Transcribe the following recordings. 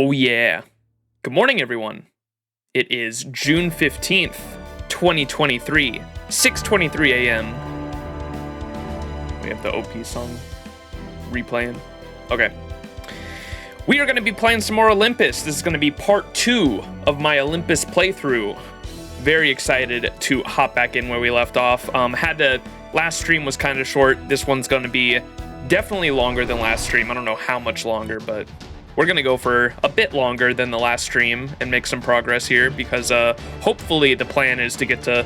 Oh yeah. Good morning, everyone. It is June 15th, 2023, 6:23 a.m. We have the OP song replaying. Okay. We are going to be playing some more Olympus. This is going to be part 2 of my Olympus playthrough. Very excited to hop back in where we left off. Last stream was kind of short. This one's going to be definitely longer than last stream. I don't know how much longer, but we're going to go for a bit longer than the last stream and make some progress here because hopefully the plan is to get to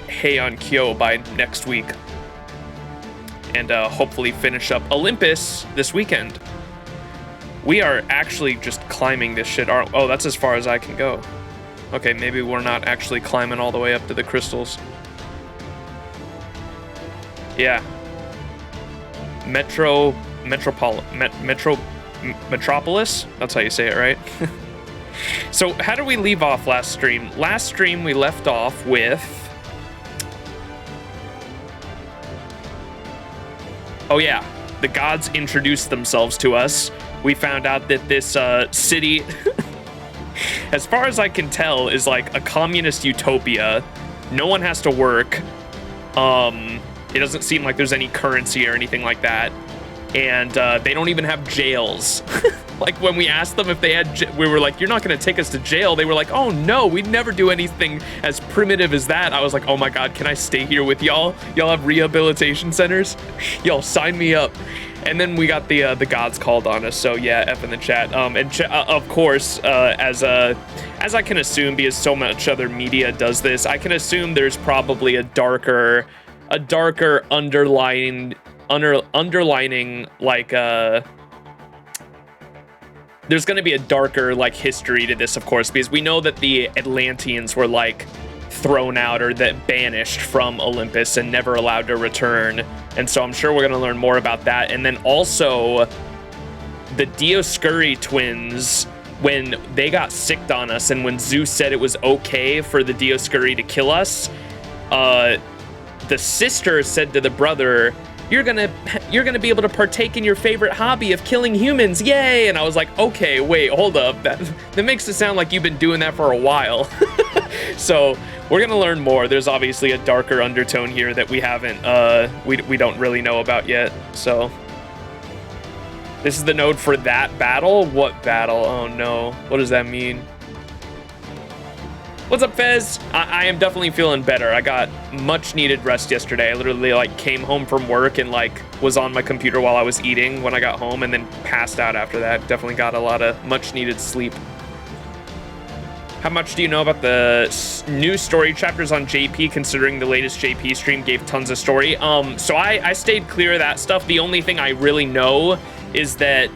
Heian Kyo by next week and hopefully finish up Olympus this weekend. We are actually just climbing this shit. Oh, that's as far as I can go. Okay, maybe we're not actually climbing all the way up to the crystals. Yeah. Metropolis? That's how you say it, right? So, how did we leave off last stream? Last stream, we left off with... Oh, yeah. The gods introduced themselves to us. We found out that this city, as far as I can tell, is like a communist utopia. No one has to work. It doesn't seem like there's any currency or anything like that. And they don't even have jails. Like when we asked them if they had, we were like, you're not going to take us to jail. They were like, oh no, we'd never do anything as primitive as that. I was like, oh my God, can I stay here with y'all? Y'all have rehabilitation centers? Y'all sign me up. And then we got the gods called on us. So yeah, F in the chat. Of course, as I can assume, because so much other media does this, I can assume there's probably a darker underlining like there's going to be a darker like history to this, of course, because we know that the Atlanteans were like thrown out or that banished from Olympus and never allowed to return. And so I'm sure we're going to learn more about that. And then also the Dioscuri twins, when they got sicked on us and when Zeus said it was okay for the Dioscuri to kill us, the sister said to the brother, you're gonna be able to partake in your favorite hobby of killing humans, yay! And I was like, okay, wait, hold up, that makes it sound like you've been doing that for a while. So we're gonna learn more. There's obviously a darker undertone here that we haven't, we don't really know about yet. So this is the node for that battle. What battle? Oh no, what does that mean? What's up, Fez? I am definitely feeling better. I got much needed rest yesterday. I literally like came home from work and like was on my computer while I was eating when I got home and then passed out after that. Definitely got a lot of much needed sleep. How much do you know about the new story chapters on JP, considering the latest JP stream gave tons of story? So I stayed clear of that stuff. The only thing I really know is that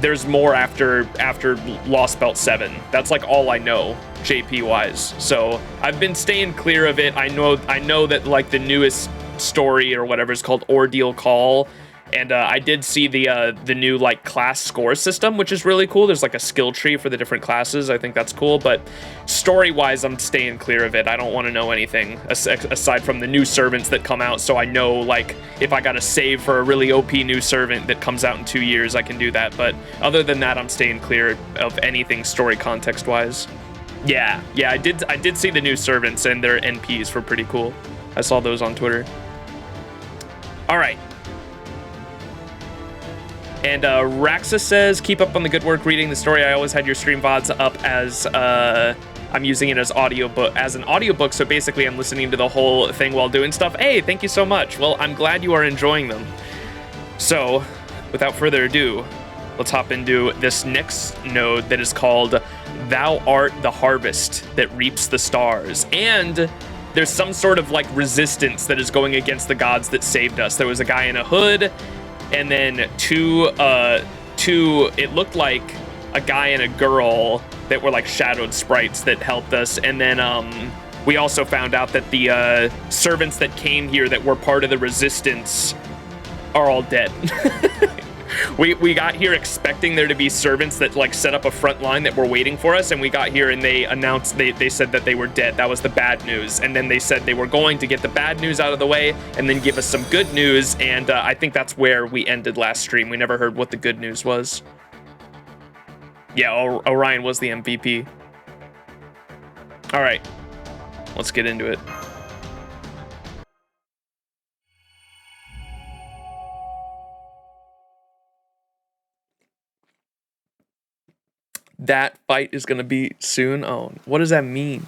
there's more after Lostbelt 7. That's like all I know, JP wise. So I've been staying clear of it. I know that like the newest story or whatever is called Ordeal Call, and I did see the new like class score system, which is really cool. There's like a skill tree for the different classes. I think that's cool, but story wise, I'm staying clear of it. I don't want to know anything aside from the new servants that come out. So I know like if I got to save for a really OP new servant that comes out in 2 years, I can do that. But other than that, I'm staying clear of anything story context wise. Yeah, I did see the new servants and their NPs were pretty cool. I saw those on Twitter. All right. And Raxa says, keep up on the good work reading the story. I always had your stream VODs up as I'm using it as an audiobook. So basically I'm listening to the whole thing while doing stuff. Hey, thank you so much. Well, I'm glad you are enjoying them. So without further ado, let's hop into this next node that is called Thou Art the Harvest that Reaps the Stars. And there's some sort of like resistance that is going against the gods that saved us. There was a guy in a hood, and then two, it looked like a guy and a girl that were like shadowed sprites that helped us. And then we also found out that the servants that came here that were part of the resistance are all dead. We got here expecting there to be servants that like set up a front line that were waiting for us, and we got here and they announced, they said that they were dead. That was the bad news. And then they said they were going to get the bad news out of the way and then give us some good news, and I think that's where we ended last stream. We never heard what the good news was. Yeah, Orion was the MVP. All right, let's get into it. That fight is gonna be soon. Oh, what does that mean?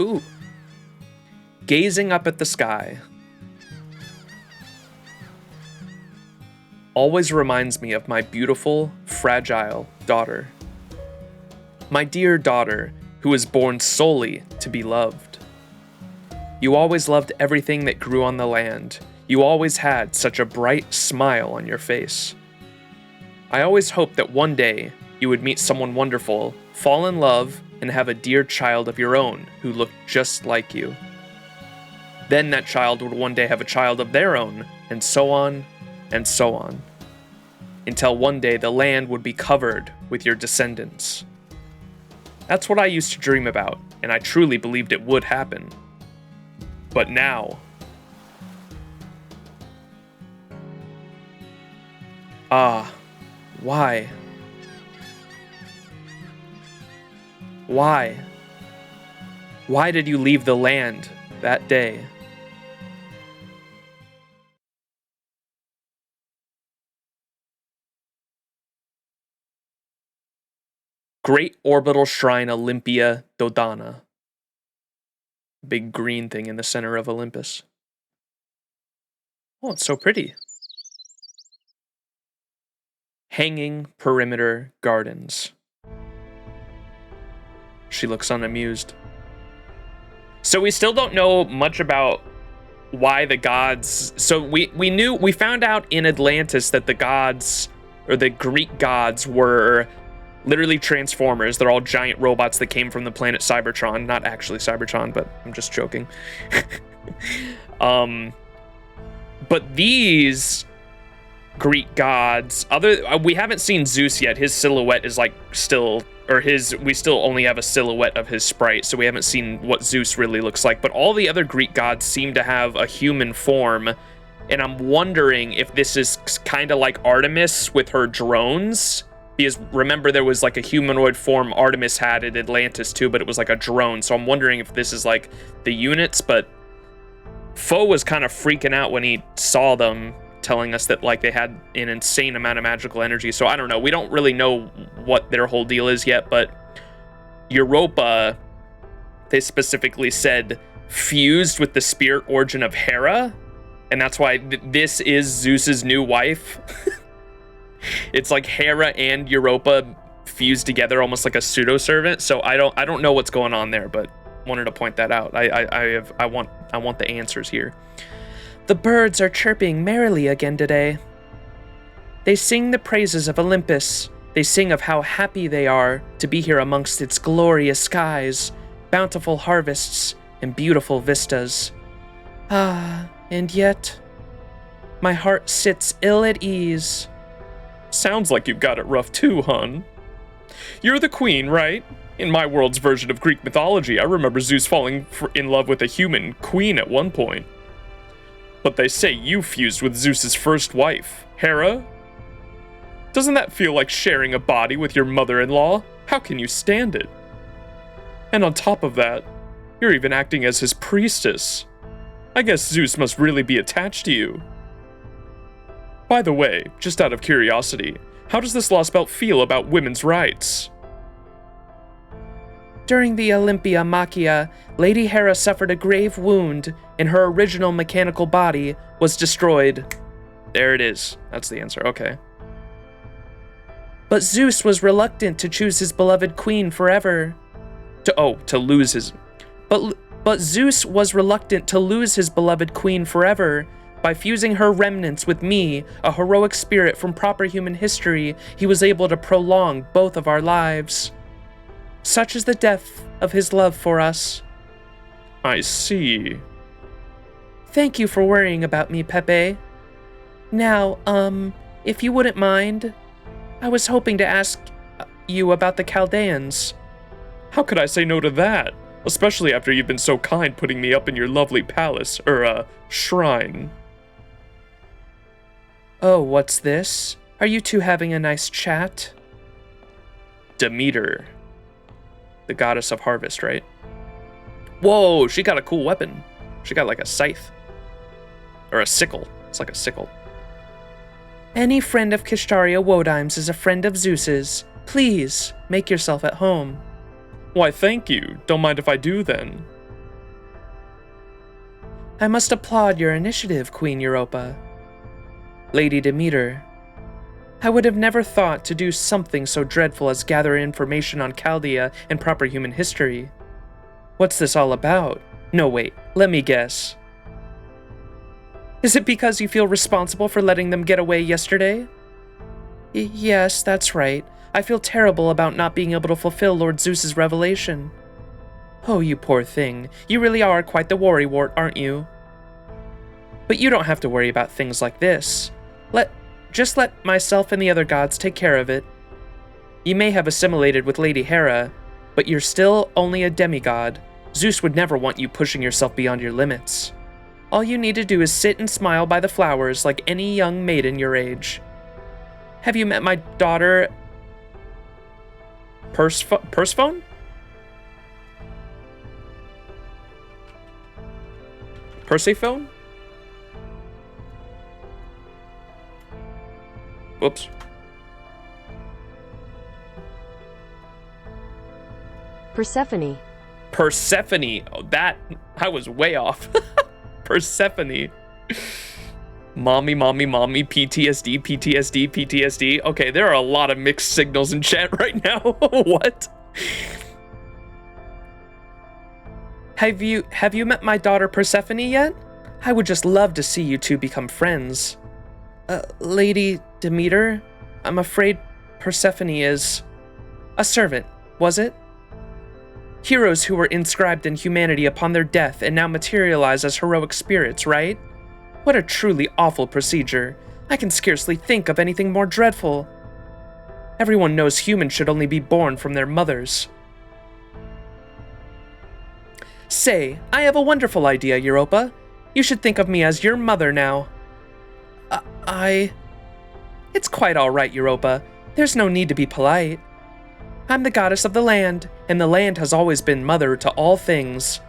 Ooh. Gazing up at the sky always reminds me of my beautiful, fragile daughter. My dear daughter, who was born solely to be loved. You always loved everything that grew on the land. You always had such a bright smile on your face. I always hoped that one day you would meet someone wonderful, fall in love, and have a dear child of your own who looked just like you. Then that child would one day have a child of their own, and so on, and so on. Until one day the land would be covered with your descendants. That's what I used to dream about, and I truly believed it would happen. But now... why? Why? Why did you leave the land that day? Great Orbital Shrine Olympia Dodana. Big green thing in the center of Olympus. Oh, it's so pretty. Hanging Perimeter Gardens. She looks unamused. So we still don't know much about why the gods... So we found out in Atlantis that the gods, or the Greek gods, were literally transformers. They're all giant robots that came from the planet Cybertron. Not actually Cybertron, but I'm just joking. But these Greek gods, we haven't seen Zeus yet. His silhouette is like still, we still only have a silhouette of his sprite, so we haven't seen what Zeus really looks like. But all the other Greek gods seem to have a human form, and I'm wondering if this is kind of like Artemis with her drones. Because remember, there was like a humanoid form Artemis had at Atlantis too, but it was like a drone. So I'm wondering if this is like the units, but Foe was kind of freaking out when he saw them, telling us that like they had an insane amount of magical energy. So I don't know. We don't really know what their whole deal is yet, but Europa, they specifically said, fused with the spirit origin of Hera, and that's why this is Zeus's new wife. It's like Hera and Europa fused together, almost like a pseudo servant. So I don't know what's going on there, but wanted to point that out. I want the answers here. The birds are chirping merrily again today. They sing the praises of Olympus. They sing of how happy they are to be here amongst its glorious skies, bountiful harvests, and beautiful vistas. Ah, and yet, my heart sits ill at ease. Sounds like you've got it rough too, hon. You're the queen, right? In my world's version of Greek mythology, I remember Zeus falling in love with a human queen at one point. But they say you fused with Zeus's first wife, Hera? Doesn't that feel like sharing a body with your mother-in-law? How can you stand it? And on top of that, you're even acting as his priestess. I guess Zeus must really be attached to you. By the way, just out of curiosity, how does this Lostbelt feel about women's rights? During the Olympia Machia, Lady Hera suffered a grave wound, and her original mechanical body was destroyed. There it is. That's the answer. Okay. But Zeus was reluctant to choose his beloved queen forever. To lose his... But Zeus was reluctant to lose his beloved queen forever. By fusing her remnants with me, a heroic spirit from proper human history, he was able to prolong both of our lives. Such is the depth of his love for us. I see. Thank you for worrying about me, Pepe. Now, if you wouldn't mind, I was hoping to ask you about the Chaldeans. How could I say no to that? Especially after you've been so kind putting me up in your lovely palace, shrine. Oh, what's this? Are you two having a nice chat? Demeter. The goddess of harvest, right? Whoa, she got a cool weapon. She got like a scythe. Or a sickle. It's like a sickle. Any friend of Kishtaria Wodime's is a friend of Zeus's. Please, make yourself at home. Why, thank you. Don't mind if I do, then. I must applaud your initiative, Queen Europa. Lady Demeter, I would have never thought to do something so dreadful as gather information on Chaldea and proper human history. What's this all about? No, wait, let me guess. Is it because you feel responsible for letting them get away yesterday? Yes, that's right. I feel terrible about not being able to fulfill Lord Zeus's revelation. Oh, you poor thing. You really are quite the worrywart, aren't you? But you don't have to worry about things like this. Just let myself and the other gods take care of it. You may have assimilated with Lady Hera, but you're still only a demigod. Zeus would never want you pushing yourself beyond your limits. All you need to do is sit and smile by the flowers like any young maiden your age. Have you met my daughter... Persephone? Persephone? Whoops. Persephone. Persephone. Oh, that... I was way off. Persephone. Mommy, PTSD, PTSD, PTSD. Okay, there are a lot of mixed signals in chat right now. What? Have you met my daughter Persephone yet? I would just love to see you two become friends. Lady Demeter, I'm afraid Persephone is a servant, was it? Heroes who were inscribed in humanity upon their death and now materialize as heroic spirits, right? What a truly awful procedure. I can scarcely think of anything more dreadful. Everyone knows humans should only be born from their mothers. Say, I have a wonderful idea, Europa. You should think of me as your mother now. It's quite all right, Europa. There's no need to be polite. I'm the goddess of the land, and the land has always been mother to all things.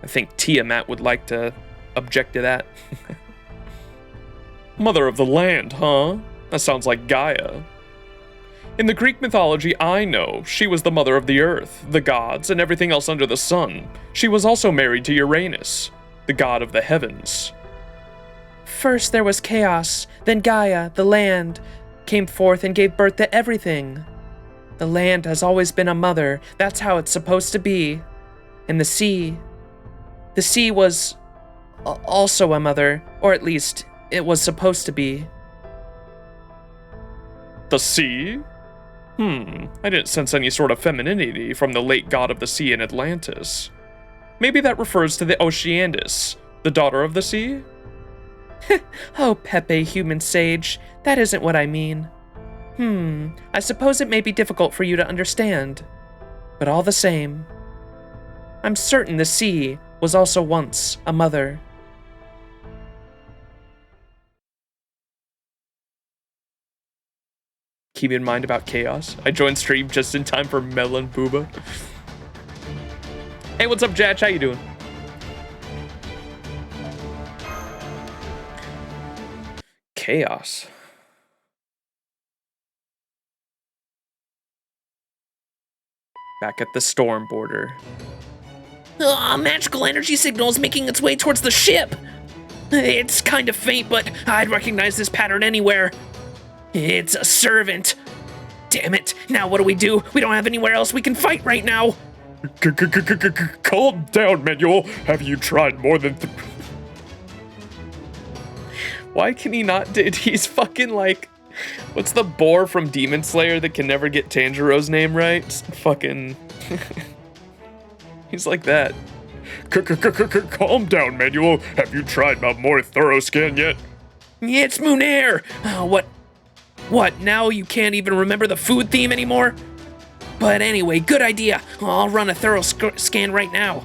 I think Tiamat would like to object to that. Mother of the land, huh? That sounds like Gaia. In the Greek mythology I know, she was the mother of the earth, the gods, and everything else under the sun. She was also married to Uranus, the god of the heavens. First there was chaos, then Gaia, the land, came forth and gave birth to everything. The land has always been a mother, that's how it's supposed to be. And the sea was also a mother, or at least it was supposed to be. The sea? I didn't sense any sort of femininity from the late god of the sea in Atlantis. Maybe that refers to the Oceanus, the daughter of the sea? Oh, Pepe, human sage, that isn't what I mean. I suppose it may be difficult for you to understand, but all the same, I'm certain the sea was also once a mother. Keep in mind about chaos. I joined stream just in time for Melon Booba. Hey, what's up, Jatch? How you doing? Chaos. Back at the storm border. Magical energy signal is making its way towards the ship. It's kind of faint, but I'd recognize this pattern anywhere. It's a servant. Damn it, now what do? We don't have anywhere else we can fight right now. Calm down, Manuel. Have you tried more than... Why can he not... He's fucking like... What's the boar from Demon Slayer that can never get Tanjiro's name right? Fucking... He's like that. Calm down, Manuel. Have you tried a more thorough scan yet? It's Munair. What, now you can't even remember the food theme anymore? But anyway, good idea. I'll run a thorough scan right now.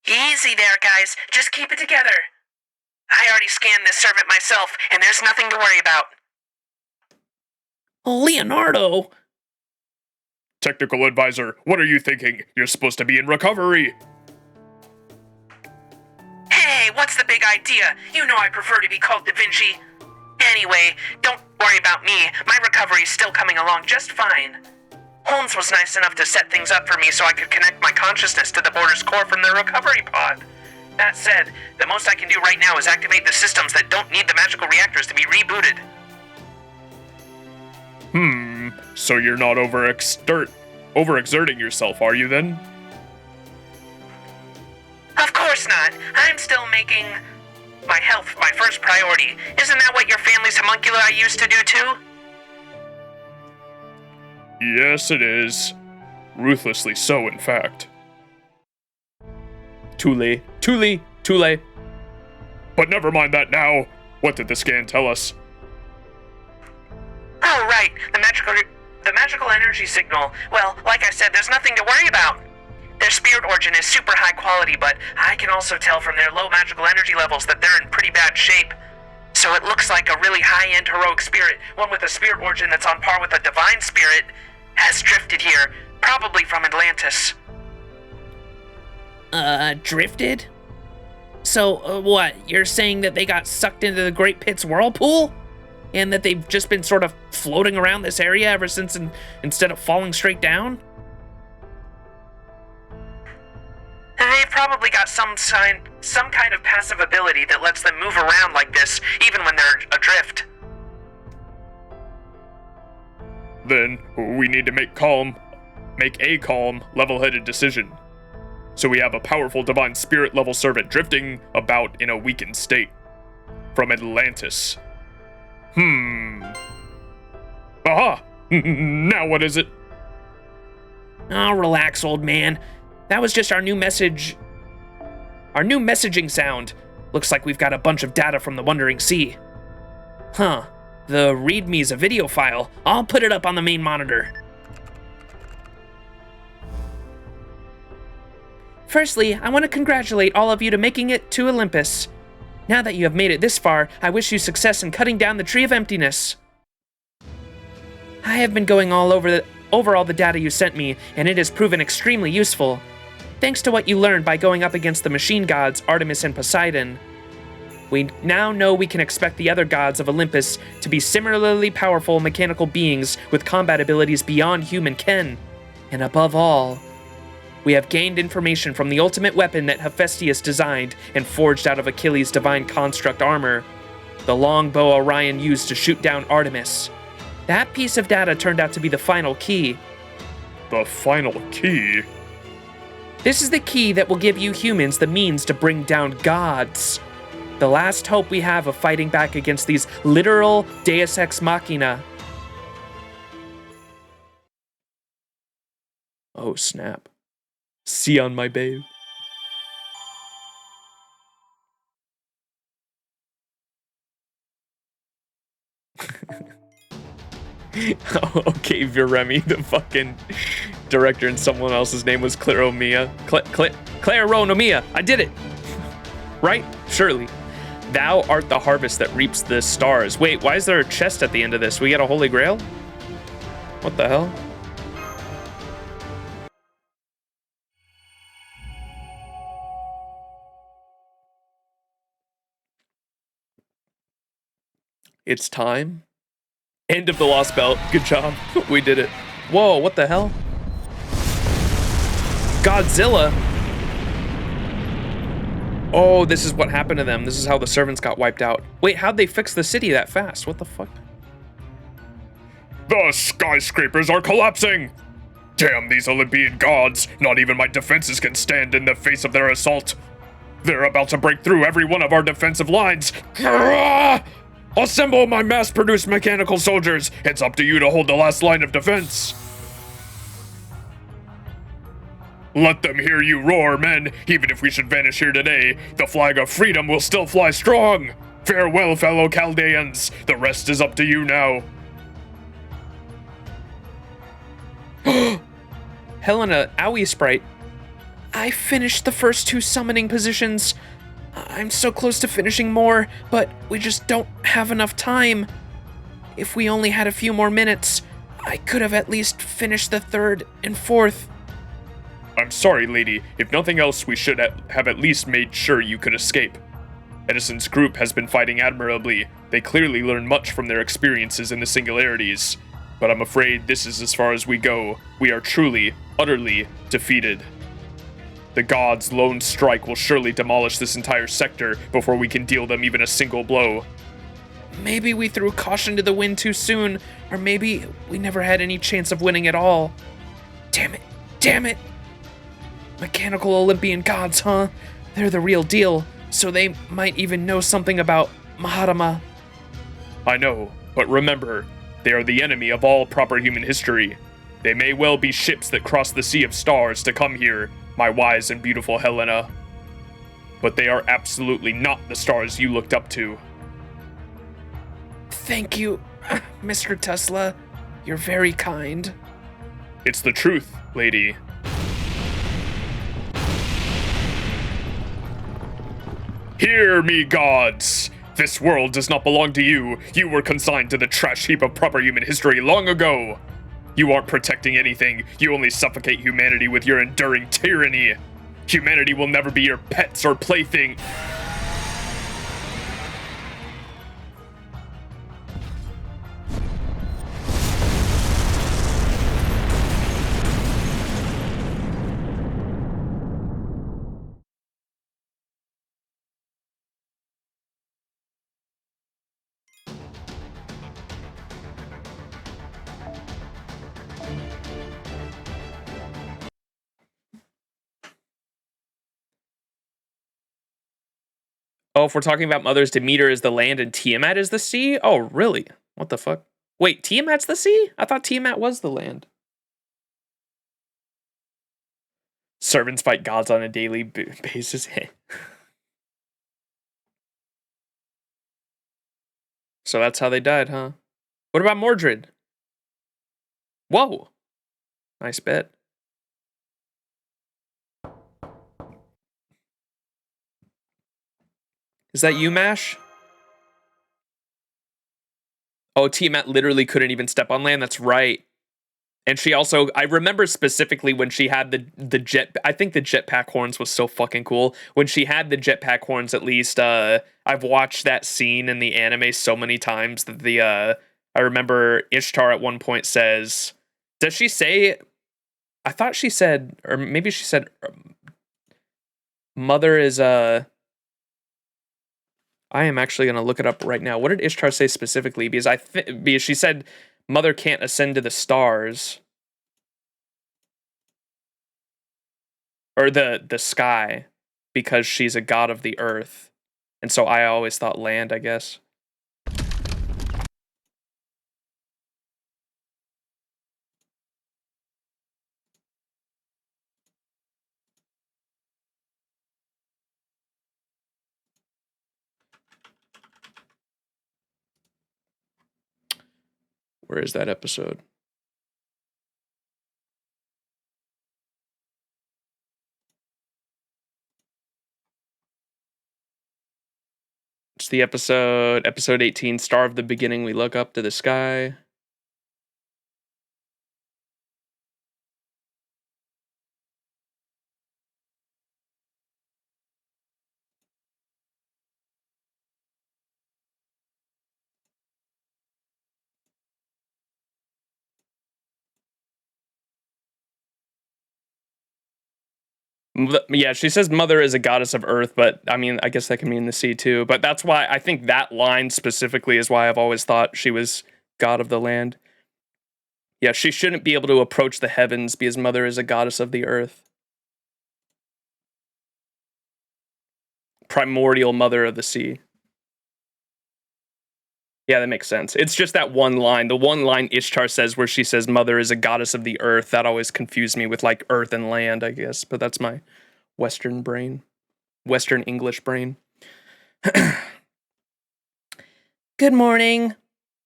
Easy there, guys. Just keep it together. I already scanned this servant myself, and there's nothing to worry about. Leonardo! Technical advisor, what are you thinking? You're supposed to be in recovery. Hey, what's the big idea? You know I prefer to be called Da Vinci. Anyway, don't worry about me. My recovery's still coming along just fine. Holmes was nice enough to set things up for me so I could connect my consciousness to the border's core from the recovery pod. That said, the most I can do right now is activate the systems that don't need the magical reactors to be rebooted. So you're not overexerting yourself, are you then? Of course not. I'm still making my health my first priority. Isn't that what your family's homunculi used to do too? Yes, it is. Ruthlessly so, in fact. Tule. But never mind that now. What did the scan tell us? Oh, right. The magical energy signal. Well, like I said, there's nothing to worry about. Their spirit origin is super high quality, but I can also tell from their low magical energy levels that they're in pretty bad shape. So it looks like a really high-end heroic spirit, one with a spirit origin that's on par with a divine spirit, has drifted here, probably from Atlantis. Drifted? So, what? You're saying that they got sucked into the Great Pit's whirlpool? And that they've just been sort of floating around this area ever since instead of falling straight down? They've probably got some kind of passive ability that lets them move around like this, even when they're adrift. Then we need to make a calm, level-headed decision. So we have a powerful divine spirit level servant drifting about in a weakened state. From Atlantis. Aha! Now what is it? Oh, relax, old man. That was just our new message. Our new messaging sound. Looks like we've got a bunch of data from the Wandering Sea. Huh. The README's a video file. I'll put it up on the main monitor. Firstly, I want to congratulate all of you to making it to Olympus. Now that you have made it this far, I wish you success in cutting down the Tree of Emptiness. I have been going over all the data you sent me, and it has proven extremely useful. Thanks to what you learned by going up against the machine gods Artemis and Poseidon. We now know we can expect the other gods of Olympus to be similarly powerful mechanical beings with combat abilities beyond human ken. And above all, we have gained information from the ultimate weapon that Hephaestus designed and forged out of Achilles' divine construct armor, the long bow Orion used to shoot down Artemis. That piece of data turned out to be the final key. The final key? This is the key that will give you humans the means to bring down gods. The last hope we have of fighting back against these literal Deus Ex Machina. Oh, snap. See on my babe. Okay, Viremi, the fucking director, and someone else's name was Claromia. Claronomia. I did it. Right? Surely. Thou art the harvest that reaps the stars. Wait, why is there a chest at the end of this? We get a holy grail? What the hell? It's time. End of the Lostbelt. Good job. We did it. Whoa, what the hell? Godzilla? Oh, this is what happened to them. This is how the servants got wiped out. Wait, how'd they fix the city that fast? What the fuck? The skyscrapers are collapsing! Damn these Olympian gods! Not even my defenses can stand in the face of their assault. They're about to break through every one of our defensive lines. Assemble my mass-produced mechanical soldiers. It's up to you to hold the last line of defense. Let them hear you roar, men. Even if we should vanish here today, the flag of freedom will still fly strong. Farewell, fellow Chaldeans. The rest is up to you now. Helena, owie sprite. I finished the first two summoning positions. I'm so close to finishing more, but we just don't have enough time. If we only had a few more minutes, I could have at least finished the third and fourth. I'm sorry, lady. If nothing else, we should have at least made sure you could escape. Edison's group has been fighting admirably. They clearly learned much from their experiences in the singularities. But I'm afraid this is as far as we go. We are truly, utterly defeated. The gods' lone strike will surely demolish this entire sector before we can deal them even a single blow. Maybe we threw caution to the wind too soon, or maybe we never had any chance of winning at all. Damn it, damn it! Mechanical Olympian gods, huh? They're the real deal, so they might even know something about Mahatma. I know, but remember, they are the enemy of all proper human history. They may well be ships that cross the sea of stars to come here, my wise and beautiful Helena. But they are absolutely not the stars you looked up to. Thank you, Mr. Tesla. You're very kind. It's the truth, lady. Hear me, gods! This world does not belong to you. You were consigned to the trash heap of proper human history long ago. You aren't protecting anything. You only suffocate humanity with your enduring tyranny. Humanity will never be your pets or plaything. Oh, if we're talking about mothers, Demeter is the land and Tiamat is the sea? Oh, really? What the fuck? Wait, Tiamat's the sea? I thought Tiamat was the land. Servants fight gods on a daily basis. So that's how they died, huh? What about Mordred? Whoa. Nice bet. Is that you, Mash? Oh, Tiamat literally couldn't even step on land. That's right. And she also, I remember specifically when she had the jet, I think the jetpack horns was so fucking cool. When she had the jetpack horns, at least, I've watched that scene in the anime so many times that I remember Ishtar at one point says, does she say, I thought she said, or maybe she said, mother is, I am actually going to look it up right now. What did Ishtar say specifically? Because she said mother can't ascend to the stars. Or the sky, because she's a god of the earth. And so I always thought land, I guess. Where is that episode? It's the episode 18, Star of the Beginning, we look up to the sky. Yeah, she says mother is a goddess of earth, but I mean, I guess that can mean the sea too. But that's why I think that line specifically is why I've always thought she was god of the land. Yeah, she shouldn't be able to approach the heavens because mother is a goddess of the earth. Primordial mother of the sea. Yeah, that makes sense. It's just that one line. The one line Ishtar says where she says mother is a goddess of the earth. That always confused me with like earth and land, I guess. But that's my Western brain. Western English brain. Good morning.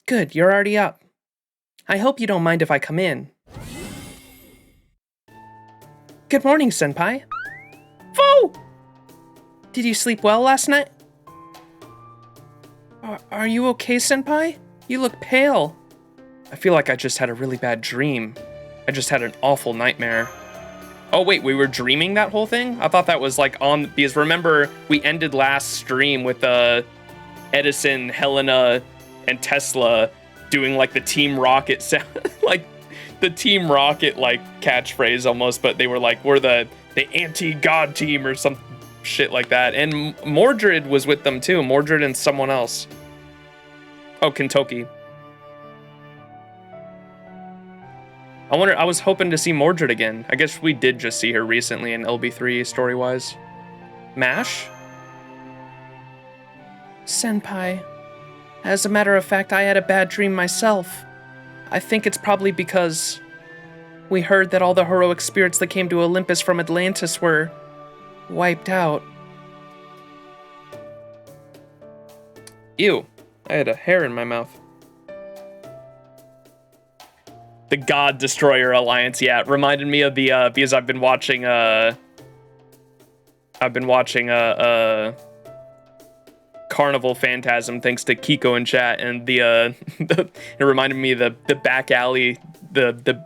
Good, you're already up. I hope you don't mind if I come in. Good morning, Senpai. Foo! Did you sleep well last night? Are you okay, Senpai? You look pale. I feel like I just had a really bad dream. I just had an awful nightmare. Oh wait, we were dreaming that whole thing? I thought that was like on, because remember, we ended last stream with Edison, Helena, and Tesla doing like the Team Rocket sound, like the Team Rocket like catchphrase almost, but they were like, we're the anti-god team or some shit like that. And Mordred was with them too, Mordred and someone else. Oh, Kentucky. I was hoping to see Mordred again. I guess we did just see her recently in LB3 story-wise. MASH? Senpai. As a matter of fact, I had a bad dream myself. I think it's probably because we heard that all the heroic spirits that came to Olympus from Atlantis were wiped out. Ew, I had a hair in my mouth. The God Destroyer Alliance, yeah, it reminded me of the, because I've been watching Carnival Phantasm thanks to Kiko in chat, and it reminded me of the back alley, the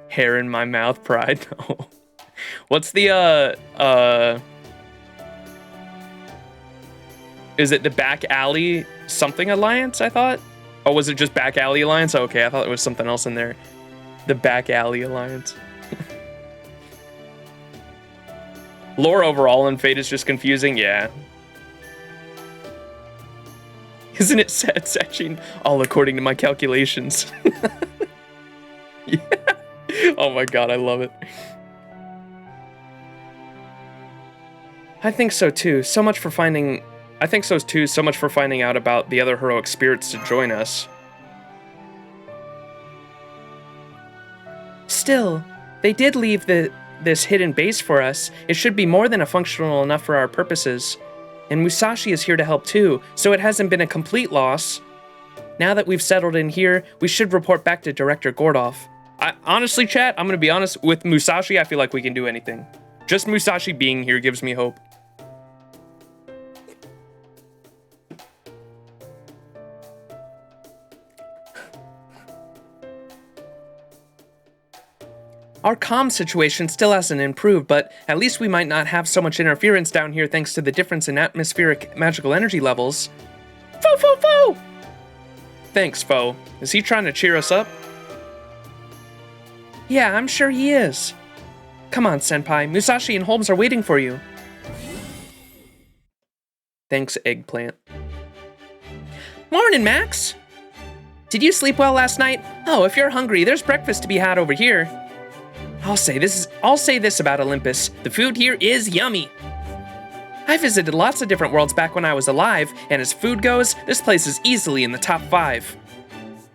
hair in my mouth pride. What's the, is it the Back Alley something Alliance, I thought? Oh, was it just Back Alley Alliance? Oh, okay, I thought there was something else in there. The Back Alley Alliance. Lore overall in Fate is just confusing, yeah. Isn't it sad, Sachin? All according to my calculations. Yeah. Oh my god, I love it. I think so too. So much for finding out about the other heroic spirits to join us. Still, they did leave this hidden base for us. It should be more than functional enough for our purposes. And Musashi is here to help too, so it hasn't been a complete loss. Now that we've settled in here, we should report back to Director Gordov. Honestly, chat, I'm gonna be honest, with Musashi, I feel like we can do anything. Just Musashi being here gives me hope. Our comm situation still hasn't improved, but at least we might not have so much interference down here thanks to the difference in atmospheric magical energy levels. Fo! Thanks, Fo. Is he trying to cheer us up? Yeah, I'm sure he is. Come on, Senpai. Musashi and Holmes are waiting for you. Thanks, Eggplant. Morning, Max! Did you sleep well last night? Oh, if you're hungry, there's breakfast to be had over here. I'll say this about Olympus. The food here is yummy. I visited lots of different worlds back when I was alive, and as food goes, this place is easily in the top 5.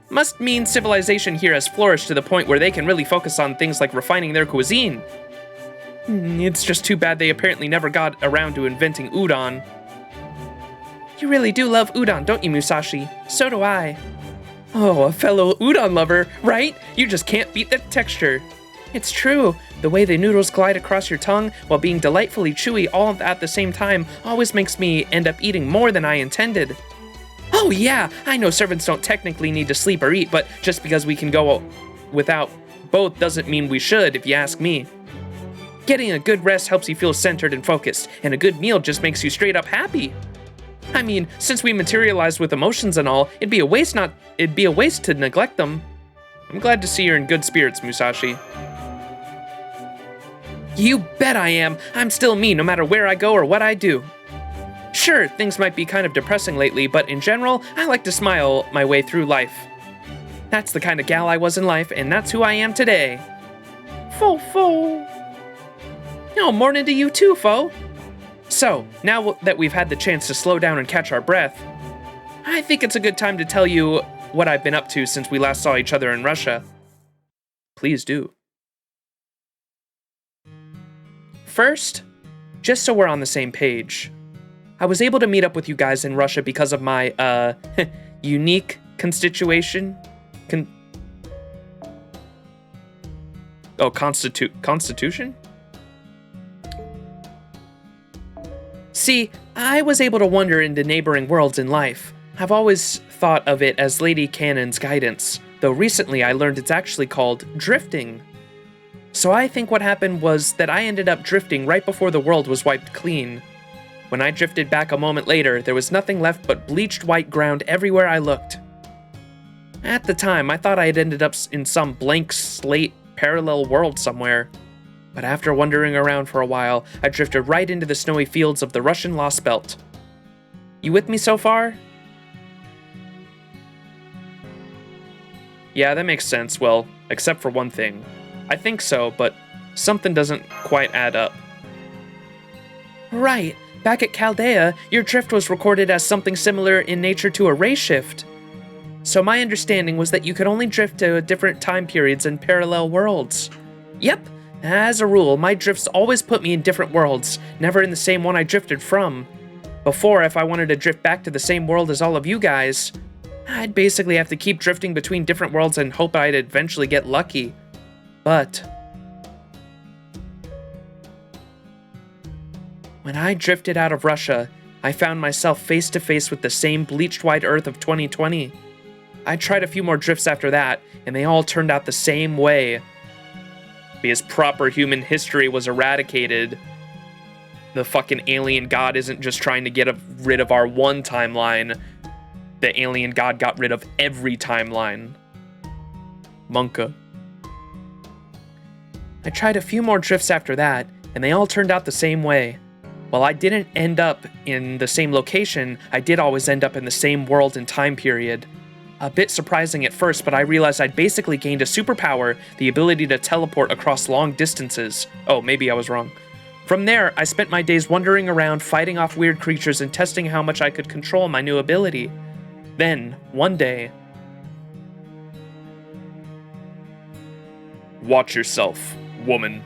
Must mean civilization here has flourished to the point where they can really focus on things like refining their cuisine. It's just too bad they apparently never got around to inventing udon. You really do love udon, don't you, Musashi? So do I. Oh, a fellow udon lover, right? You just can't beat the texture. It's true. The way the noodles glide across your tongue while being delightfully chewy all at the same time always makes me end up eating more than I intended. Oh yeah, I know servants don't technically need to sleep or eat, but just because we can go without both doesn't mean we should, if you ask me. Getting a good rest helps you feel centered and focused, and a good meal just makes you straight up happy. I mean, since we materialize with emotions and all, it'd be a waste to neglect them. I'm glad to see you're in good spirits, Musashi. You bet I am. I'm still me no matter where I go or what I do. Sure, things might be kind of depressing lately, but in general, I like to smile my way through life. That's the kind of gal I was in life, and that's who I am today. Fo. Oh, morning to you too, Fo. So, now that we've had the chance to slow down and catch our breath, I think it's a good time to tell you what I've been up to since we last saw each other in Russia. Please do. First, just so we're on the same page, I was able to meet up with you guys in Russia because of my, unique constitution? Constitution? See, I was able to wander into neighboring worlds in life. I've always thought of it as Lady Canon's guidance, though recently I learned it's actually called drifting. So I think what happened was that I ended up drifting right before the world was wiped clean. When I drifted back a moment later, there was nothing left but bleached white ground everywhere I looked. At the time, I thought I had ended up in some blank slate parallel world somewhere. But after wandering around for a while, I drifted right into the snowy fields of the Russian Lostbelt. You with me so far? Yeah, that makes sense, well, except for one thing. I think so, but something doesn't quite add up. Right. Back at Chaldea, your drift was recorded as something similar in nature to a ray shift. So my understanding was that you could only drift to different time periods in parallel worlds. Yep. As a rule, my drifts always put me in different worlds, never in the same one I drifted from. Before, if I wanted to drift back to the same world as all of you guys, I'd basically have to keep drifting between different worlds and hope I'd eventually get lucky. But when I drifted out of Russia, I found myself face to face with the same bleached white earth of 2020. I tried a few more drifts after that, and they all turned out the same way. Because proper human history was eradicated. The fucking alien god isn't just trying to get rid of our one timeline. The alien god got rid of every timeline. Monka. I tried a few more drifts after that, and they all turned out the same way. While I didn't end up in the same location, I did always end up in the same world and time period. A bit surprising at first, but I realized I'd basically gained a superpower, the ability to teleport across long distances. Oh, maybe I was wrong. From there, I spent my days wandering around, fighting off weird creatures and testing how much I could control my new ability. Then, one day... Watch yourself, woman.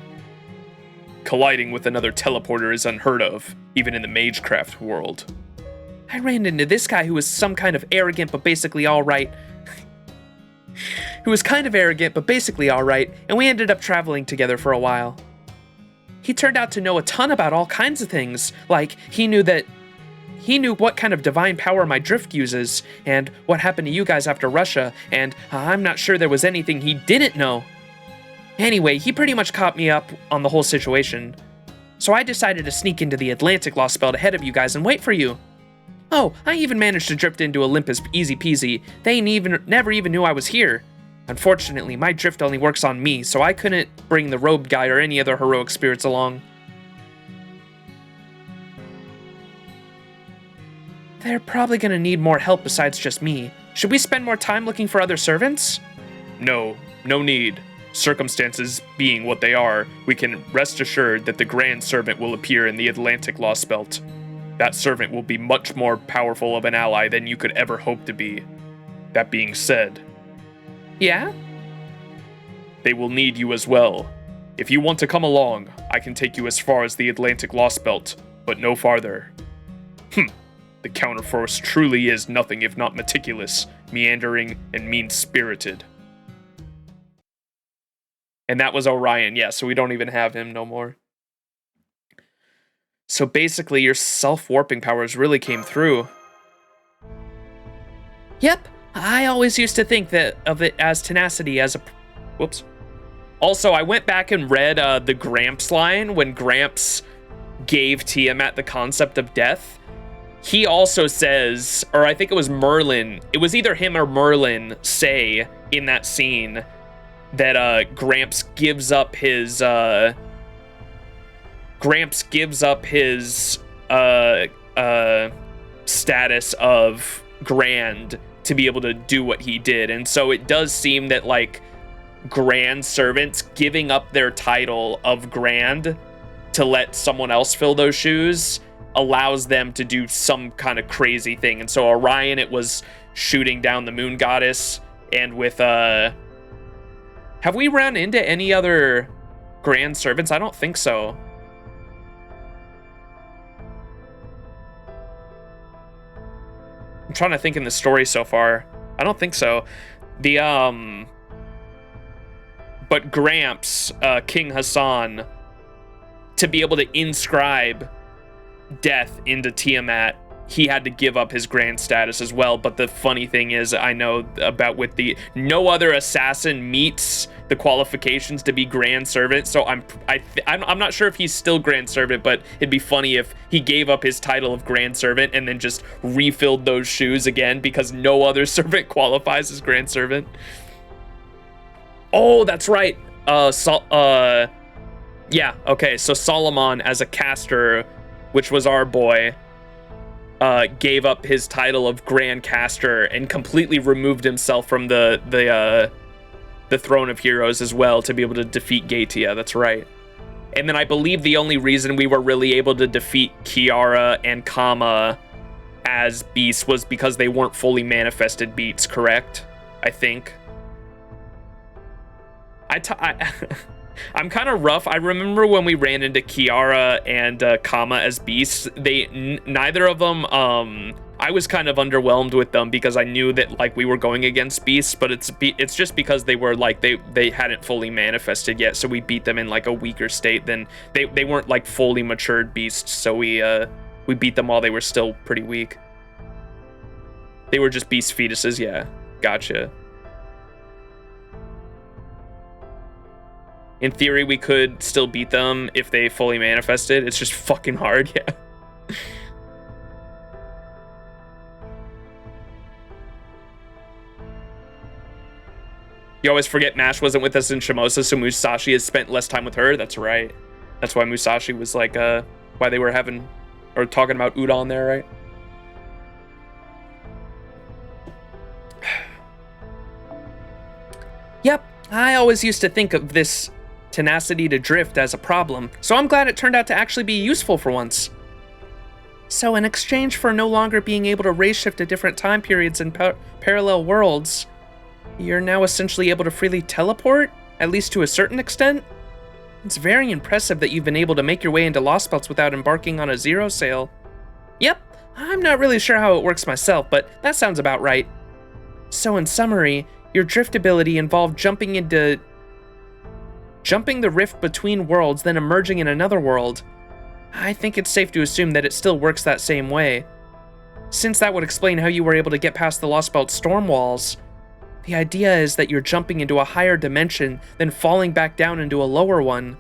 Colliding with another teleporter is unheard of, even in the Magecraft world. I ran into this guy who was some kind of arrogant but basically alright. And we ended up traveling together for a while. He turned out to know a ton about all kinds of things, like he knew what kind of divine power my drift uses, and what happened to you guys after Russia, and I'm not sure there was anything he didn't know. Anyway, he pretty much caught me up on the whole situation. So I decided to sneak into the Atlantic Lostbelt ahead of you guys and wait for you. Oh, I even managed to drift into Olympus easy peasy. They never even knew I was here. Unfortunately, my drift only works on me, so I couldn't bring the robed guy or any other heroic spirits along. They're probably gonna need more help besides just me. Should we spend more time looking for other servants? No need. Circumstances being what they are, we can rest assured that the Grand Servant will appear in the Atlantic Lostbelt. That servant will be much more powerful of an ally than you could ever hope to be. That being said... Yeah? They will need you as well. If you want to come along, I can take you as far as the Atlantic Lostbelt, but no farther. The counterforce truly is nothing if not meticulous, meandering, and mean-spirited. And that was Orion, yeah, so we don't even have him no more. So basically, your self-warping powers really came through. Yep, I always used to think of it as tenacity as a... Whoops. Also, I went back and read the Gramps line when Gramps gave Tiamat the concept of death. He also says, or I think it was Merlin, it was either him or Merlin say in that scene that Gramps gives up his status of Grand to be able to do what he did. And so it does seem that like Grand servants giving up their title of Grand to let someone else fill those shoes allows them to do some kind of crazy thing. And so Orion, it was shooting down the moon goddess, and with have we run into any other Grand servants? I don't think so. I'm trying to think in the story so far. I don't think so. But Gramps, King Hassan, to be able to inscribe death into Tiamat, he had to give up his grand status as well. But the funny thing is, I know about with the no other assassin meets the qualifications to be grand servant. So I'm not sure if he's still grand servant, but it'd be funny if he gave up his title of grand servant and then just refilled those shoes again, because no other servant qualifies as grand servant. Oh, that's right. Yeah, okay, so Solomon as a caster, which was our boy, gave up his title of Grand Caster and completely removed himself from the Throne of Heroes as well to be able to defeat Gaetia. That's right. And then I believe the only reason we were really able to defeat Kiara and Kama as beasts was because they weren't fully manifested beasts, correct? I think. I'm kind of rough. I remember when we ran into Kiara and Kama as beasts, neither of them, I was kind of underwhelmed with them because I knew that like we were going against beasts, but it's just because they were like, they hadn't fully manifested yet, so we beat them in like a weaker state than, they weren't like fully matured beasts, so we beat them while they were still pretty weak. They were just beast fetuses, yeah. Gotcha. In theory, we could still beat them if they fully manifested. It's just fucking hard, yeah. You always forget Mash wasn't with us in Shimosa, so Musashi has spent less time with her. That's right. That's why Musashi was like, why they were having, or talking about Udon there, right? Yep, I always used to think of this tenacity to drift as a problem, so I'm glad it turned out to actually be useful for once. So in exchange for no longer being able to race shift to different time periods in parallel worlds, you're now essentially able to freely teleport, at least to a certain extent? It's very impressive that you've been able to make your way into Lostbelts without embarking on a zero sail. Yep, I'm not really sure how it works myself, but that sounds about right. So in summary, your drift ability involved jumping the rift between worlds, then emerging in another world. I think it's safe to assume that it still works that same way. Since that would explain how you were able to get past the Lostbelt storm walls. The idea is that you're jumping into a higher dimension, then falling back down into a lower one.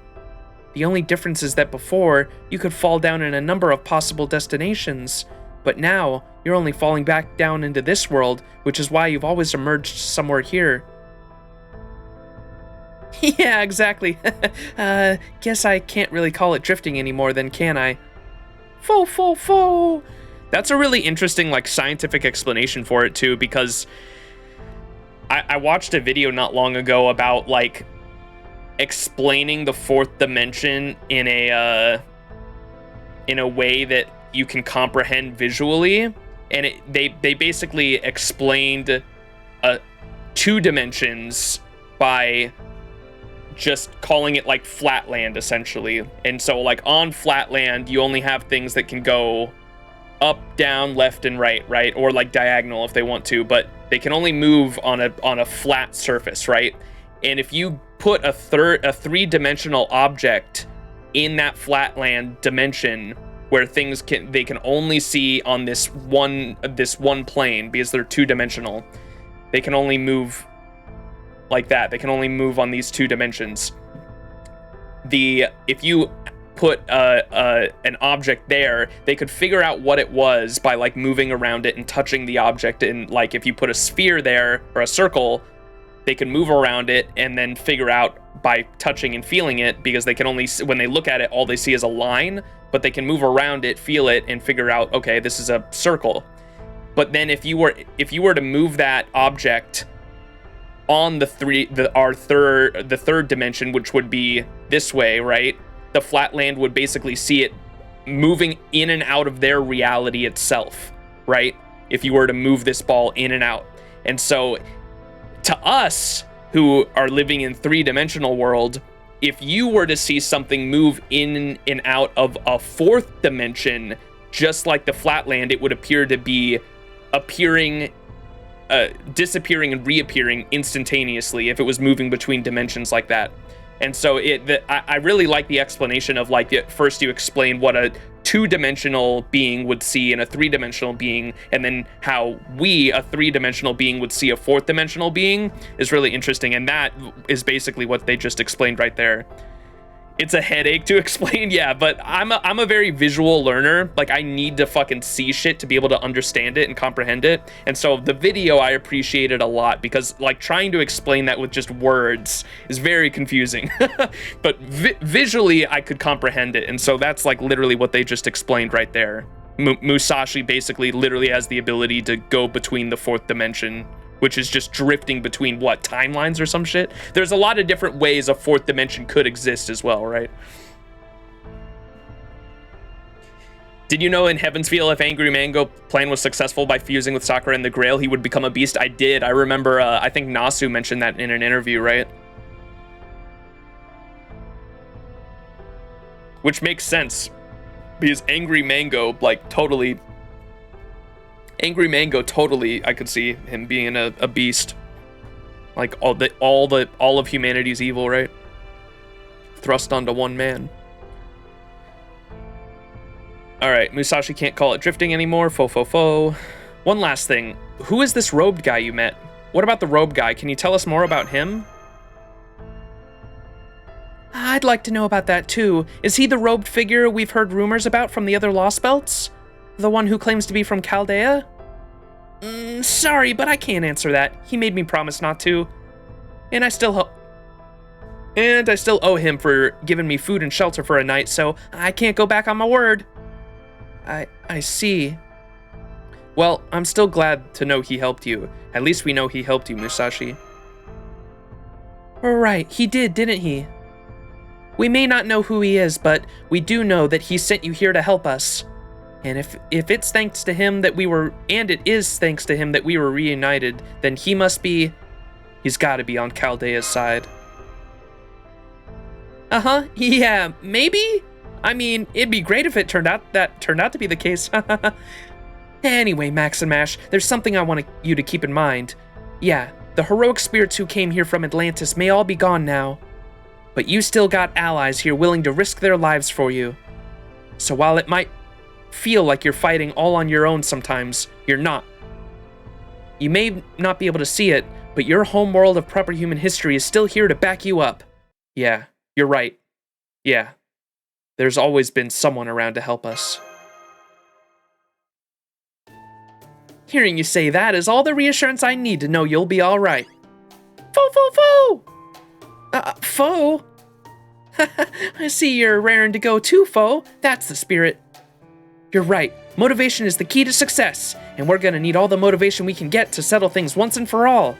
The only difference is that before, you could fall down in a number of possible destinations, but now, you're only falling back down into this world, which is why you've always emerged somewhere here. Yeah, exactly. Guess I can't really call it drifting anymore then, can I? Fo. That's a really interesting, like, scientific explanation for it, too, because I watched a video not long ago about, like, explaining the fourth dimension in a way that you can comprehend visually, and they basically explained two dimensions by just calling it like flatland, essentially. And so like on flatland, you only have things that can go up, down, left, and right, or like diagonal if they want to, but they can only move on a flat surface, right? And if you put a three-dimensional object in that flatland dimension where they can only see on this one plane, because they're two-dimensional, they can only move like that. They can only move on these two dimensions. If you put an object there, they could figure out what it was by like moving around it and touching the object. And like if you put a sphere there or a circle, they can move around it and then figure out by touching and feeling it, because they can only, when they look at it, all they see is a line, but they can move around it, feel it, and figure out, okay, this is a circle. But then if you were to move that object on the third dimension, which would be this way, right? The flatland would basically see it moving in and out of their reality itself, right? If you were to move this ball in and out. And so to us who are living in three-dimensional world, if you were to see something move in and out of a fourth dimension, just like the flatland, it would appear to be appearing, disappearing and reappearing instantaneously if it was moving between dimensions like that. And so I really like the explanation of like, first you explain what a two-dimensional being would see in a three-dimensional being, and then how we, a three-dimensional being, would see a fourth-dimensional being is really interesting, and that is basically what they just explained right there. It's a headache to explain, yeah, but I'm a very visual learner. Like, I need to fucking see shit to be able to understand it and comprehend it. And so the video I appreciated a lot because, like, trying to explain that with just words is very confusing. But visually, I could comprehend it. And so that's, like, literally what they just explained right there. Musashi basically literally has the ability to go between the fourth dimension, which is just drifting between, what, timelines or some shit? There's a lot of different ways a fourth dimension could exist as well, right? Did you know in Heaven's Feel, if Angry Mango plan was successful by fusing with Sakura and the Grail, he would become a beast? I did. I remember, I think Nasu mentioned that in an interview, right? Which makes sense, because Angry Mango, like, totally... Angry Mango, totally, I could see him being a beast. Like, all of humanity's evil, right? Thrust onto one man. Alright, Musashi can't call it drifting anymore. Fo. One last thing. Who is this robed guy you met? What about the robed guy? Can you tell us more about him? I'd like to know about that too. Is he the robed figure we've heard rumors about from the other Lostbelts? The one who claims to be from Chaldea? Sorry, but I can't answer that. He made me promise not to. And I still owe him for giving me food and shelter for a night, so I can't go back on my word. I see. Well, I'm still glad to know he helped you. At least we know he helped you, Musashi. Right, he did, didn't he? We may not know who he is, but we do know that he sent you here to help us. And if it's thanks to him that it is thanks to him that we were reunited, then he's gotta be on Chaldea's side. Yeah, maybe? I mean, it'd be great if it turned out to be the case. Anyway, Max and Mash, there's something I want you to keep in mind. Yeah, the heroic spirits who came here from Atlantis may all be gone now, but you still got allies here willing to risk their lives for you. So while it might feel like you're fighting all on your own sometimes, you're not. You may not be able to see it, but your home world of proper human history is still here to back you up. Yeah, you're right. Yeah, there's always been someone around to help us. Hearing you say that is all the reassurance I need to know you'll be all right. Fo! Fo? I see you're raring to go too, Fo. That's the spirit. You're right. Motivation is the key to success, and we're gonna need all the motivation we can get to settle things once and for all.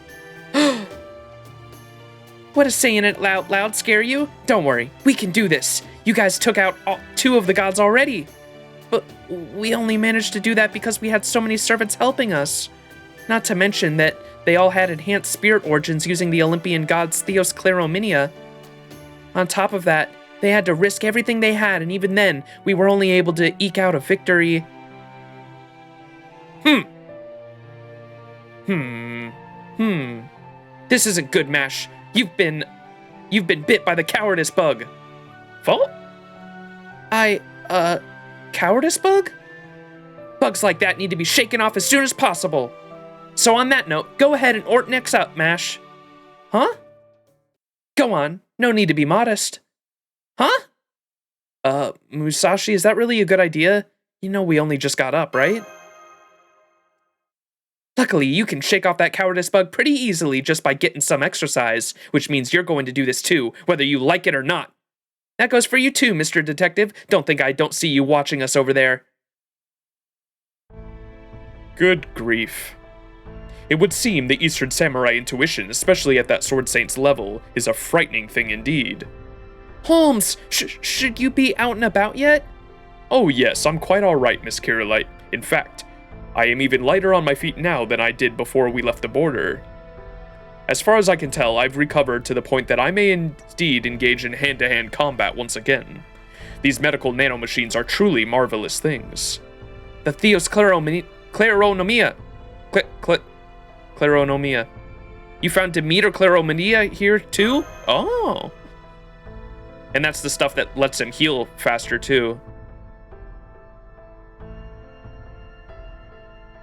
What does saying it out loud scare you? Don't worry, we can do this. You guys took out two of the gods already. But we only managed to do that because we had so many servants helping us. Not to mention that they all had enhanced spirit origins using the Olympian gods Theos Klerominia. On top of that, they had to risk everything they had, and even then, we were only able to eke out a victory. This isn't good, Mash. You've been bit by the cowardice bug. Fault? Cowardice bug? Bugs like that need to be shaken off as soon as possible. So on that note, go ahead and Ortnex up, Mash. Huh? Go on, no need to be modest. Huh? Musashi, is that really a good idea? You know we only just got up, right? Luckily, you can shake off that cowardice bug pretty easily just by getting some exercise, which means you're going to do this too, whether you like it or not. That goes for you too, Mr. Detective. Don't think I don't see you watching us over there. Good grief. It would seem the Eastern Samurai intuition, especially at that Sword Saint's level, is a frightening thing indeed. Holmes, should you be out and about yet? Oh yes, I'm quite alright, Miss Kirillite. In fact, I am even lighter on my feet now than I did before we left the border. As far as I can tell, I've recovered to the point that I may indeed engage in hand-to-hand combat once again. These medical nanomachines are truly marvelous things. The Theos Kleronomia. You found Demeter Kleronomia here too? Oh. And that's the stuff that lets him heal faster too.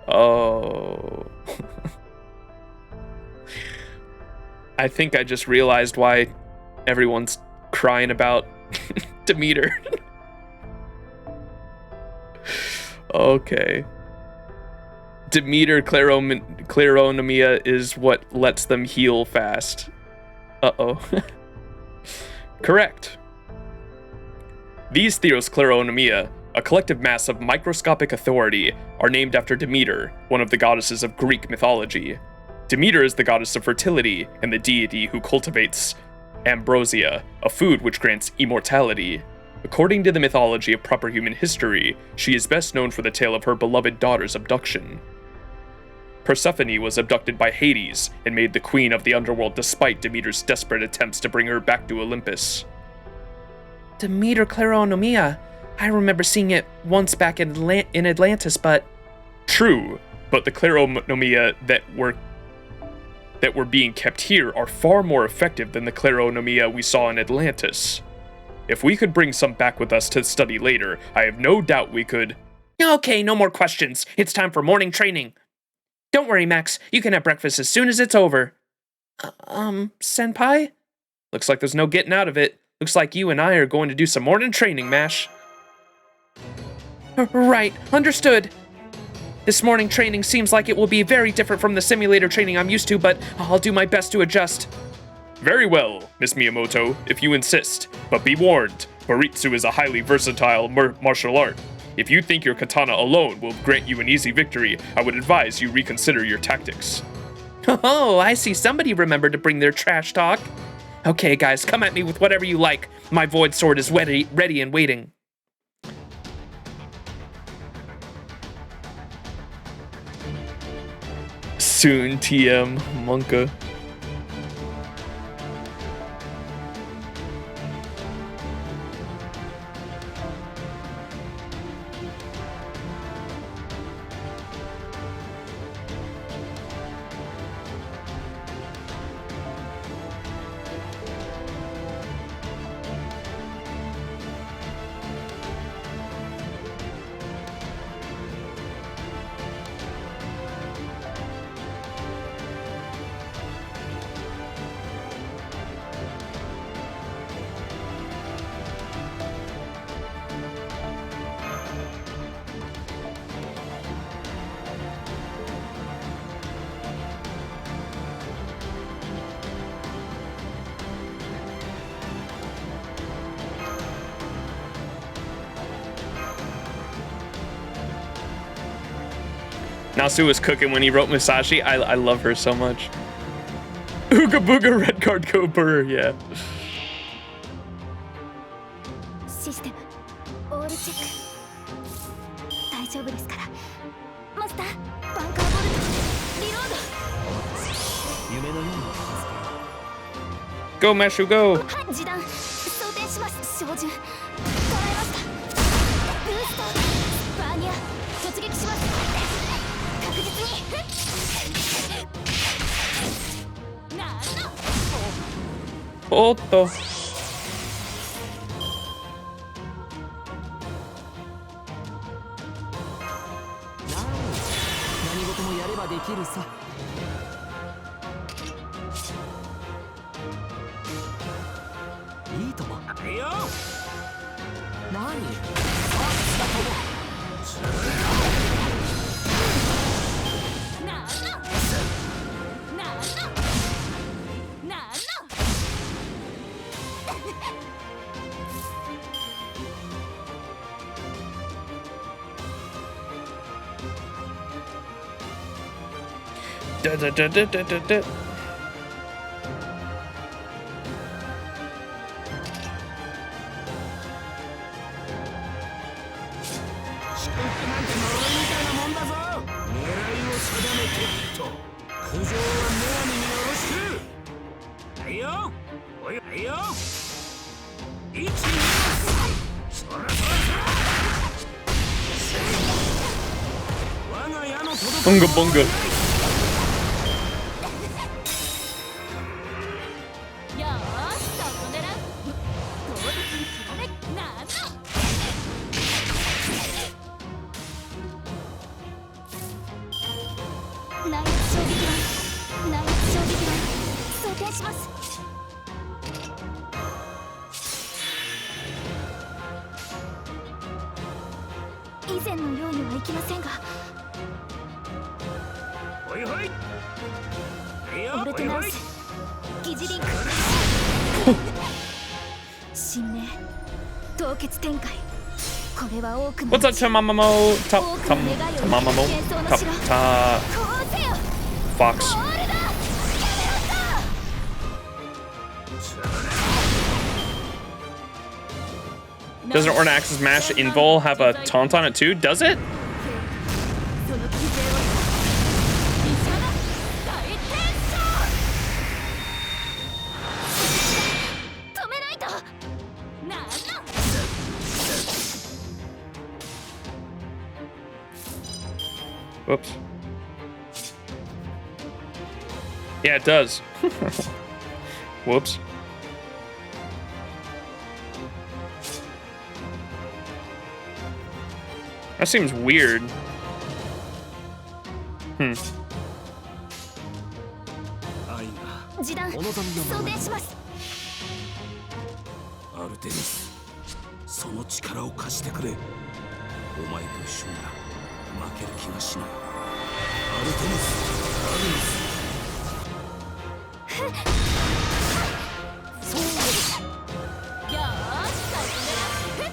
Oh. I think I just realized why everyone's crying about Demeter. Okay. Demeter claronomia is what lets them heal fast. Uh-oh. Correct. These theos claronomia, a collective mass of microscopic authority, are named after Demeter, one of the goddesses of Greek mythology. Demeter is the goddess of fertility and the deity who cultivates ambrosia, a food which grants immortality. According to the mythology of proper human history, she is best known for the tale of her beloved daughter's abduction. Persephone was abducted by Hades and made the queen of the underworld despite Demeter's desperate attempts to bring her back to Olympus. Demeter claronomia. I remember seeing it once back in Atlantis, but... True, but the claronomia that were being kept here are far more effective than the claronomia we saw in Atlantis. If we could bring some back with us to study later, I have no doubt we could... Okay, no more questions. It's time for morning training. Don't worry, Max. You can have breakfast as soon as it's over. Senpai? Looks like there's no getting out of it. Looks like you and I are going to do some morning training, Mash. Right, understood. This morning training seems like it will be very different from the simulator training I'm used to, but I'll do my best to adjust. Very well, Miss Miyamoto, if you insist. But be warned, Baritsu is a highly versatile martial art. If you think your katana alone will grant you an easy victory, I would advise you reconsider your tactics. Oh, I see somebody remembered to bring their trash talk. Okay, guys, come at me with whatever you like. My void sword is ready and waiting. Soon, TM, Monka. Nasu was cooking when he wrote Musashi. I love her so much. Ooga booga, red card, go burr, yeah. System. All check. 大丈夫ですから。マスター、バンカーボルト、リロード。夢のように Go, Mashu, go! はい、示弾。装填します。照準。捉えました。ブースト。バーニア。突撃します。確実に。なんの。おっと。何事もやればできるさ。いいとも。いいよ。何？さあ、だとも。なんの。なんの。なんの。Da da da da da da da. Bunga bunga. よーし、そこ狙う。当日に切られ。なんの。内圧衝撃弾内圧衝撃弾装填します。以前のようにはいきませんが、ほいほい。オルテナンス疑似リンク新名凍結展開。これは多くの What's up, Tamamamo? Tamamamo? Fox. Doesn't Ornax's Mash Invul have a taunt on it too? Does it? その機勢を医者が大転送。止めないと。なんの Whoops. Yeah, it does. Whoops. That seems weird. 愛が示談お望みの装まま填します。アルテミス、その力を貸してくれ。お前と一緒なら負ける気がしない。アルテミス、カニス。そうですよーし、最後ね。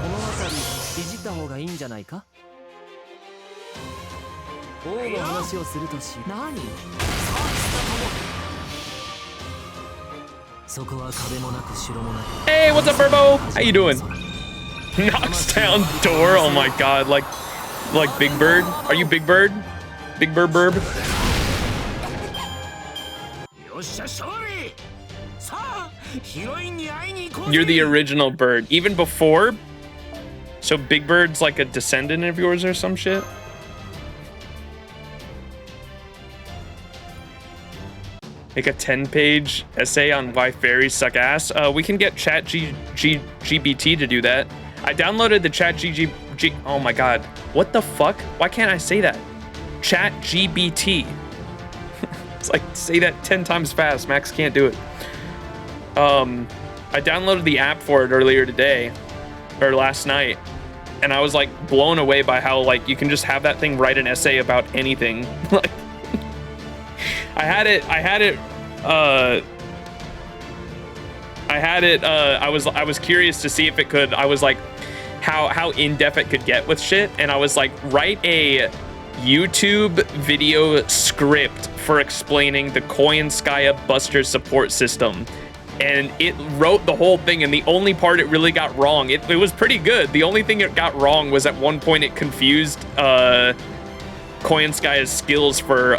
この辺りいじった方がいいんじゃないか。王の話をするとし、何？そこは壁もなく城もなく。 Hey, what's up, Burbo? How you doing? Knocks down door. Oh my god, like Big Bird. Are you Big Bird? Big Bird Burb? よっしゃ勝利。さあ、ヒロインに会いに行こうぜ。 You're the original bird, even before. So Big Bird's like a descendant of yours or some shit. Make a 10-page essay on why fairies suck ass. We can get GBT to do that. I downloaded the GBT. Oh my god. What the fuck? Why can't I say that? GBT. It's like, say that 10 times fast. Max can't do it. I downloaded the app for it earlier today, or last night, and I was like blown away by how like you can just have that thing write an essay about anything. Like, I had it. I was curious to see if it could. I was like, how in-depth it could get with shit, and I was like, write a YouTube video script for explaining the Koyanskaya Buster support system. And it wrote the whole thing, and the only part it really got wrong, it was pretty good. The only thing it got wrong was at one point it confused Koyanskaya's skills for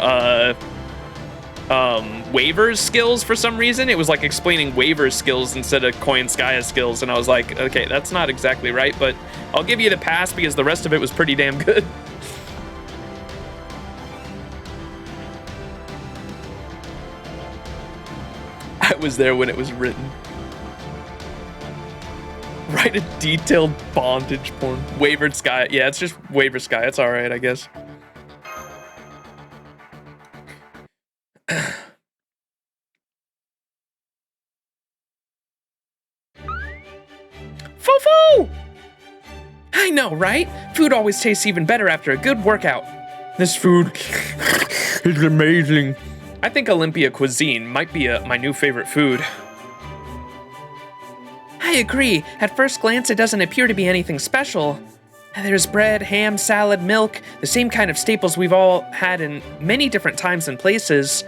waivers skills for some reason. It was like explaining waivers skills instead of Koyanskaya's skills, and I was like, okay, that's not exactly right, but I'll give you the pass because the rest of it was pretty damn good. I was there when it was written. Write a detailed bondage porn. Wavered Sky. Yeah, it's just Wavered Sky. It's alright, I guess. Foo-foo! I know, right? Food always tastes even better after a good workout. This food is amazing. I think Olympia cuisine might be my new favorite food. I agree. At first glance, it doesn't appear to be anything special. There's bread, ham, salad, milk, the same kind of staples we've all had in many different times and places.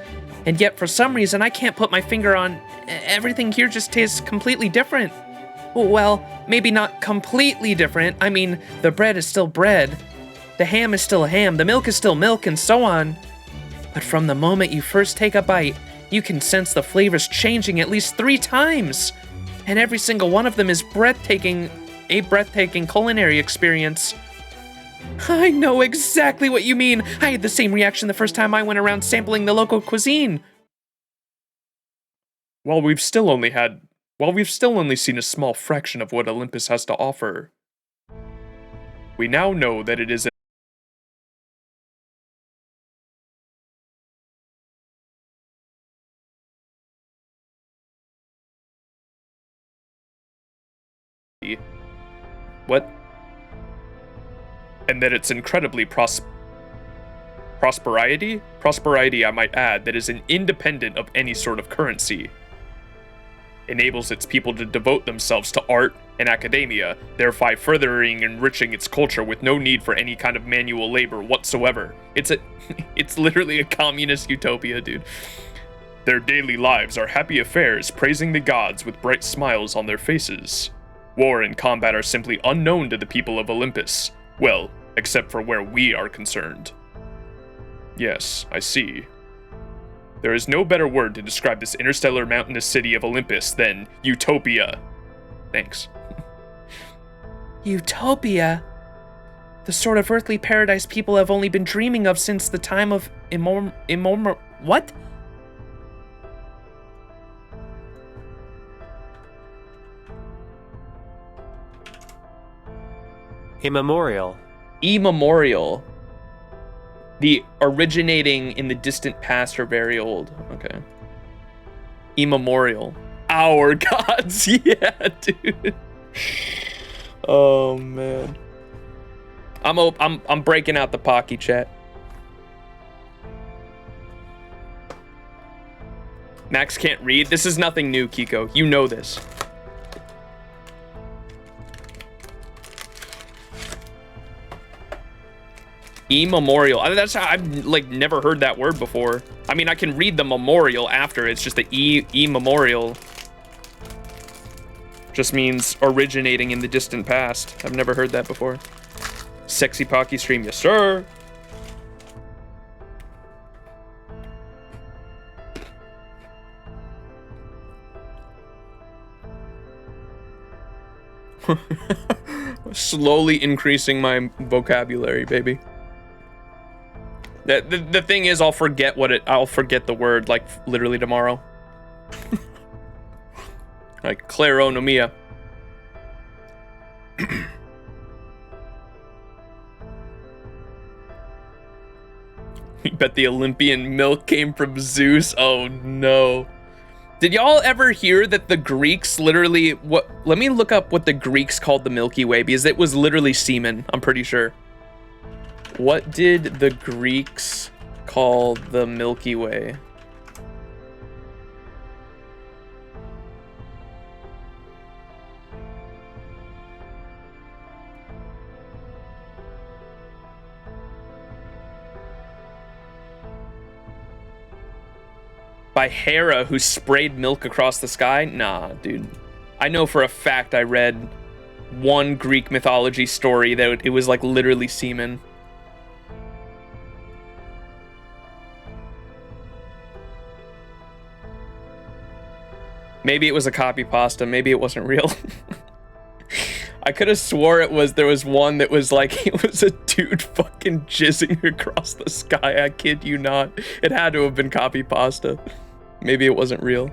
And yet, for some reason, I can't put my finger on everything here just tastes completely different. Well, maybe not completely different. I mean, the bread is still bread. The ham is still ham, the milk is still milk, and so on. But from the moment you first take a bite, you can sense the flavors changing at least 3 times. And every single one of them is a breathtaking culinary experience. I know exactly what you mean. I had the same reaction the first time I went around sampling the local cuisine. Well, we've still only had While we've still only seen a small fraction of what Olympus has to offer, we now know that it is what? And that it's incredibly prosperity, I might add, that is an independent of any sort of currency. Enables its people to devote themselves to art and academia, thereby furthering enriching its culture with no need for any kind of manual labor whatsoever. It's literally a communist utopia, dude. Their daily lives are happy affairs, praising the gods with bright smiles on their faces. War and combat are simply unknown to the people of Olympus. Well, except for where we are concerned. Yes, I see. There is no better word to describe this interstellar mountainous city of Olympus than utopia. Thanks. Utopia? The sort of earthly paradise people have only been dreaming of since the time of what? Immemorial. Immemorial. The originating in the distant past or very old. Okay. Immemorial. Our gods. Yeah, dude. Oh man. I'm breaking out the Pocky chat. Max can't read. This is nothing new, Kiko. You know this. Immemorial. That's how I've like never heard that word before. I mean, I can read the memorial after. It's just the immemorial. Just means originating in the distant past. I've never heard that before. Sexy Pocky stream, yes sir. Slowly increasing my vocabulary, baby. The thing is, I'll forget the word like literally tomorrow. Like claronomia. You bet the Olympian milk came from Zeus. Oh no. Did y'all ever hear that the Greeks literally let me look up what the Greeks called the Milky Way, because it was literally semen, I'm pretty sure. What did the Greeks call the Milky Way? By Hera, who sprayed milk across the sky? Nah, dude. I know for a fact I read one Greek mythology story that it was like literally semen. Maybe it was a copy pasta. Maybe it wasn't real. I could have swore there was one that was like, it was a dude fucking jizzing across the sky. I kid you not. It had to have been copy pasta. Maybe it wasn't real.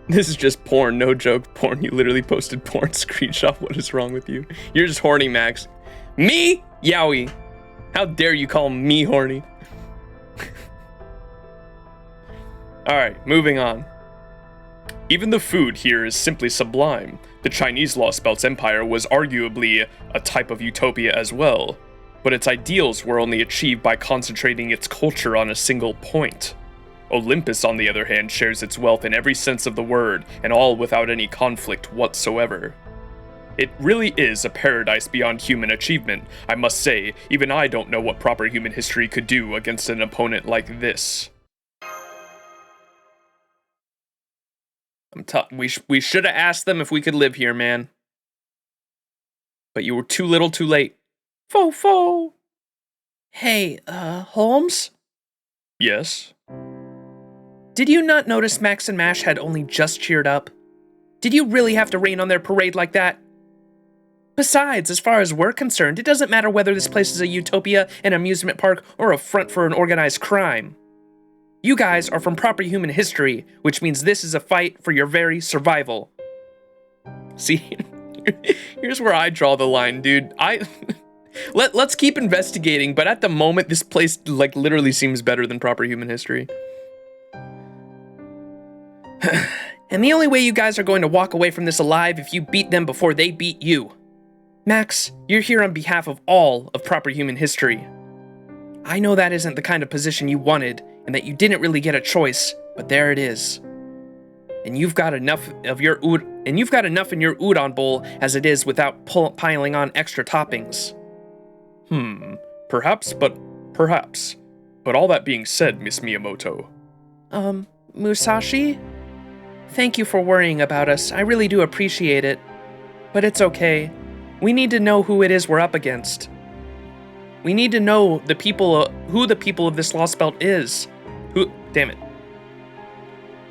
This is just porn, no joke. Porn, you literally posted porn screenshot. What is wrong with you? You're just horny, Max. Me? Yowie. How dare you call me horny? Alright, moving on. Even the food here is simply sublime. The Chinese Lostbelt's empire was arguably a type of utopia as well, but its ideals were only achieved by concentrating its culture on a single point. Olympus, on the other hand, shares its wealth in every sense of the word, and all without any conflict whatsoever. It really is a paradise beyond human achievement. I must say, even I don't know what proper human history could do against an opponent like this. We should have asked them if we could live here, man. But you were too little too late. Fo. Hey, Holmes? Yes? Did you not notice Max and Mash had only just cheered up? Did you really have to rain on their parade like that? Besides, as far as we're concerned, it doesn't matter whether this place is a utopia, an amusement park, or a front for an organized crime. You guys are from proper human history, which means this is a fight for your very survival. See, here's where I draw the line, dude. Let's keep investigating, but at the moment, this place like literally seems better than proper human history. And the only way you guys are going to walk away from this alive if you beat them before they beat you. Max, you're here on behalf of all of proper human history. I know that isn't the kind of position you wanted, and that you didn't really get a choice, but there it is. And you've got enough in your udon bowl as it is without piling on extra toppings. Perhaps. But all that being said, Miss Miyamoto. Musashi? Thank you for worrying about us. I really do appreciate it. But it's okay. We need to know who it is we're up against. We need to know who the people of this Lostbelt is.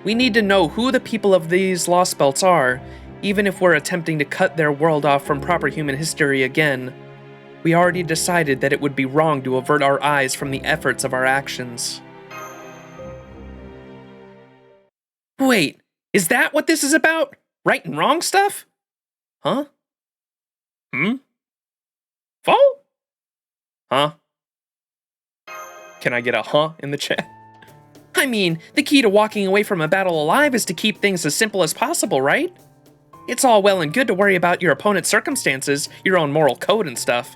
We need to know who the people of these Lostbelts are, even if we're attempting to cut their world off from proper human history again. We already decided that it would be wrong to avert our eyes from the efforts of our actions. Wait, is that what this is about? Right and wrong stuff? Huh? Fall? Huh? Can I get a huh in the chat? I mean, the key to walking away from a battle alive is to keep things as simple as possible, right? It's all well and good to worry about your opponent's circumstances, your own moral code and stuff.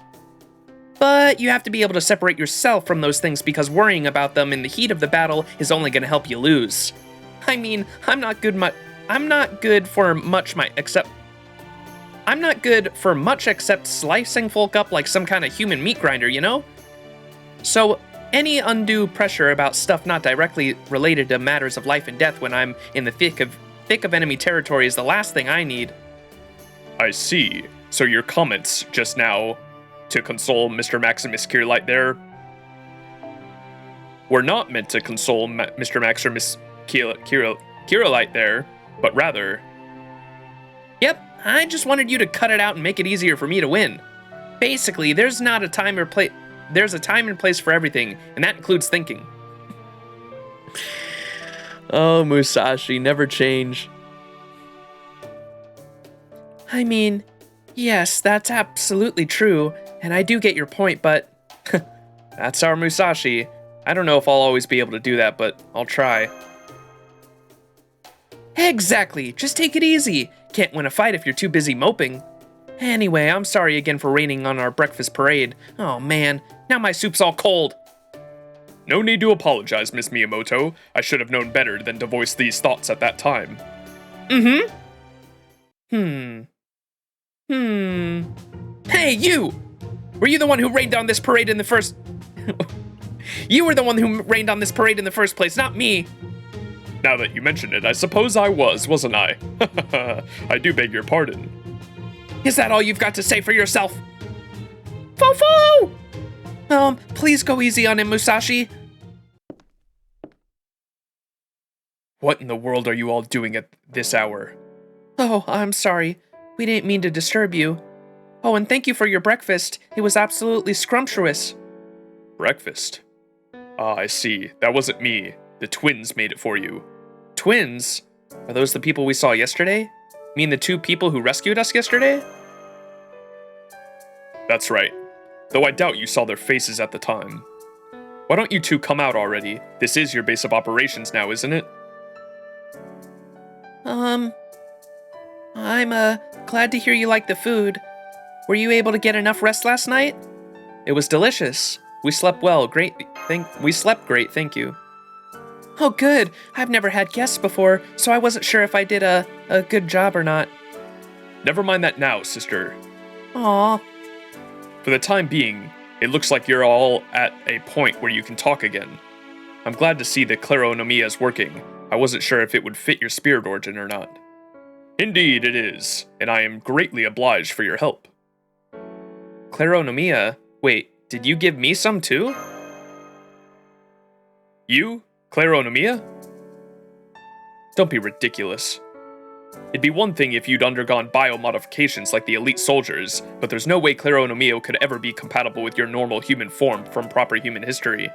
But you have to be able to separate yourself from those things because worrying about them in the heat of the battle is only going to help you lose. I mean, I'm not good for much except slicing folk up like some kind of human meat grinder, you know? So, any undue pressure about stuff not directly related to matters of life and death when I'm in the thick of enemy territory is the last thing I need. I see. So your comments just now to console Mr. Maximus Kirlight there were not meant to console Mr. Maximus Kirlight there, but rather... Yep, I just wanted you to cut it out and make it easier for me to win. Basically, there's a time and place for everything, and that includes thinking. Oh, Musashi, never change. I mean, yes, that's absolutely true, and I do get your point, but... That's our Musashi. I don't know if I'll always be able to do that, but I'll try. Exactly, just take it easy. Can't win a fight if you're too busy moping. Anyway, I'm sorry again for raining on our breakfast parade. Oh man, now my soup's all cold. No need to apologize, Miss Miyamoto. I should have known better than to voice these thoughts at that time. Hey, you! Were you the one who rained on this parade in the first... You were the one who rained on this parade in the first place, not me. Now that you mention it, I suppose I wasn't I? I do beg your pardon. Is that all you've got to say for yourself? Fofo! Please go easy on him, Musashi. What in the world are you all doing at this hour? Oh, I'm sorry. We didn't mean to disturb you. Oh, and thank you for your breakfast. It was absolutely scrumptious. Breakfast? Ah, I see. That wasn't me. The twins made it for you. Twins? Are those the people we saw yesterday? You mean the two people who rescued us yesterday? That's right. Though I doubt you saw their faces at the time. Why don't you two come out already? This is your base of operations now, isn't it? I'm, glad to hear you like the food. Were you able to get enough rest last night? It was delicious. We slept well. We slept great, thank you. Oh, good. I've never had guests before, so I wasn't sure if I did a good job or not. Never mind that now, sister. Aww. For the time being, it looks like you're all at a point where you can talk again. I'm glad to see the Claronomia is working. I wasn't sure if it would fit your spirit origin or not. Indeed it is, and I am greatly obliged for your help. Claronomia? Wait, did you give me some too? You? Claronomia? Don't be ridiculous. It'd be one thing if you'd undergone biomodifications like the elite soldiers, but there's no way Claro no Mio could ever be compatible with your normal human form from proper human history.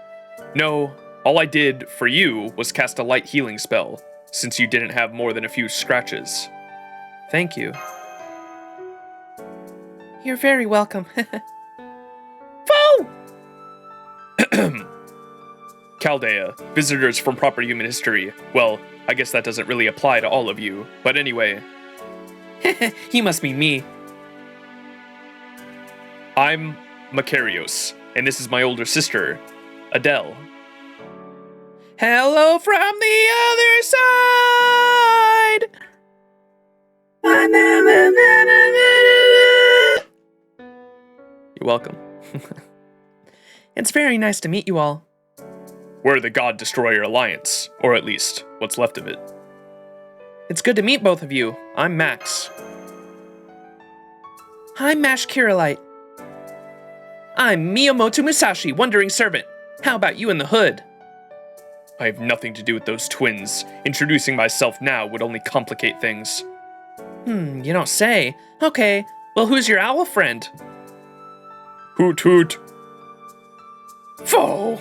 No, all I did for you was cast a light healing spell, since you didn't have more than a few scratches. Thank you. You're very welcome. Foe! Chaldea, visitors from proper human history. Well, I guess that doesn't really apply to all of you, but anyway. You must mean me. I'm Makarios, and this is my older sister, Adele. Hello from the other side! You're welcome. It's very nice to meet you all. We're the God Destroyer Alliance, or at least, what's left of it. It's good to meet both of you. I'm Max. I'm Mash Kirillite. I'm Miyamoto Musashi, Wandering Servant. How about you in the hood? I have nothing to do with those twins. Introducing myself now would only complicate things. You don't say. Okay, well, who's your owl friend? Hoot hoot. Foe!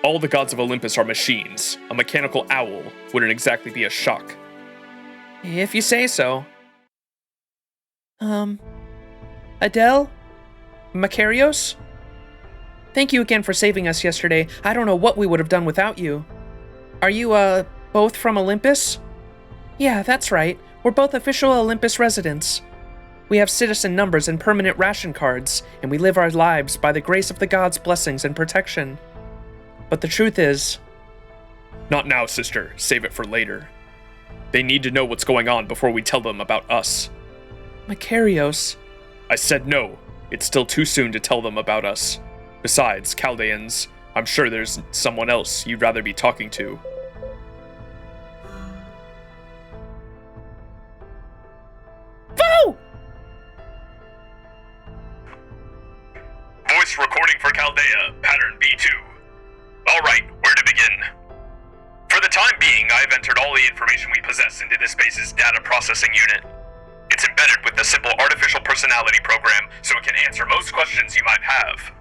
All the gods of Olympus are machines. A mechanical owl wouldn't exactly be a shock. If you say so. Adele? Makarios? Thank you again for saving us yesterday. I don't know what we would have done without you. Are you, both from Olympus? Yeah, that's right. We're both official Olympus residents. We have citizen numbers and permanent ration cards, and we live our lives by the grace of the gods' blessings and protection. But the truth is... Not now, sister. Save it for later. They need to know what's going on before we tell them about us. Makarios. I said no. It's still too soon to tell them about us. Besides, Chaldeans, I'm sure there's someone else you'd rather be talking to. Foe! Voice recording for Chaldea, pattern B2. Alright, where to begin? For the time being, I've entered all the information we possess into this base's data processing unit. It's embedded with the simple artificial personality program, so it can answer most questions you might have.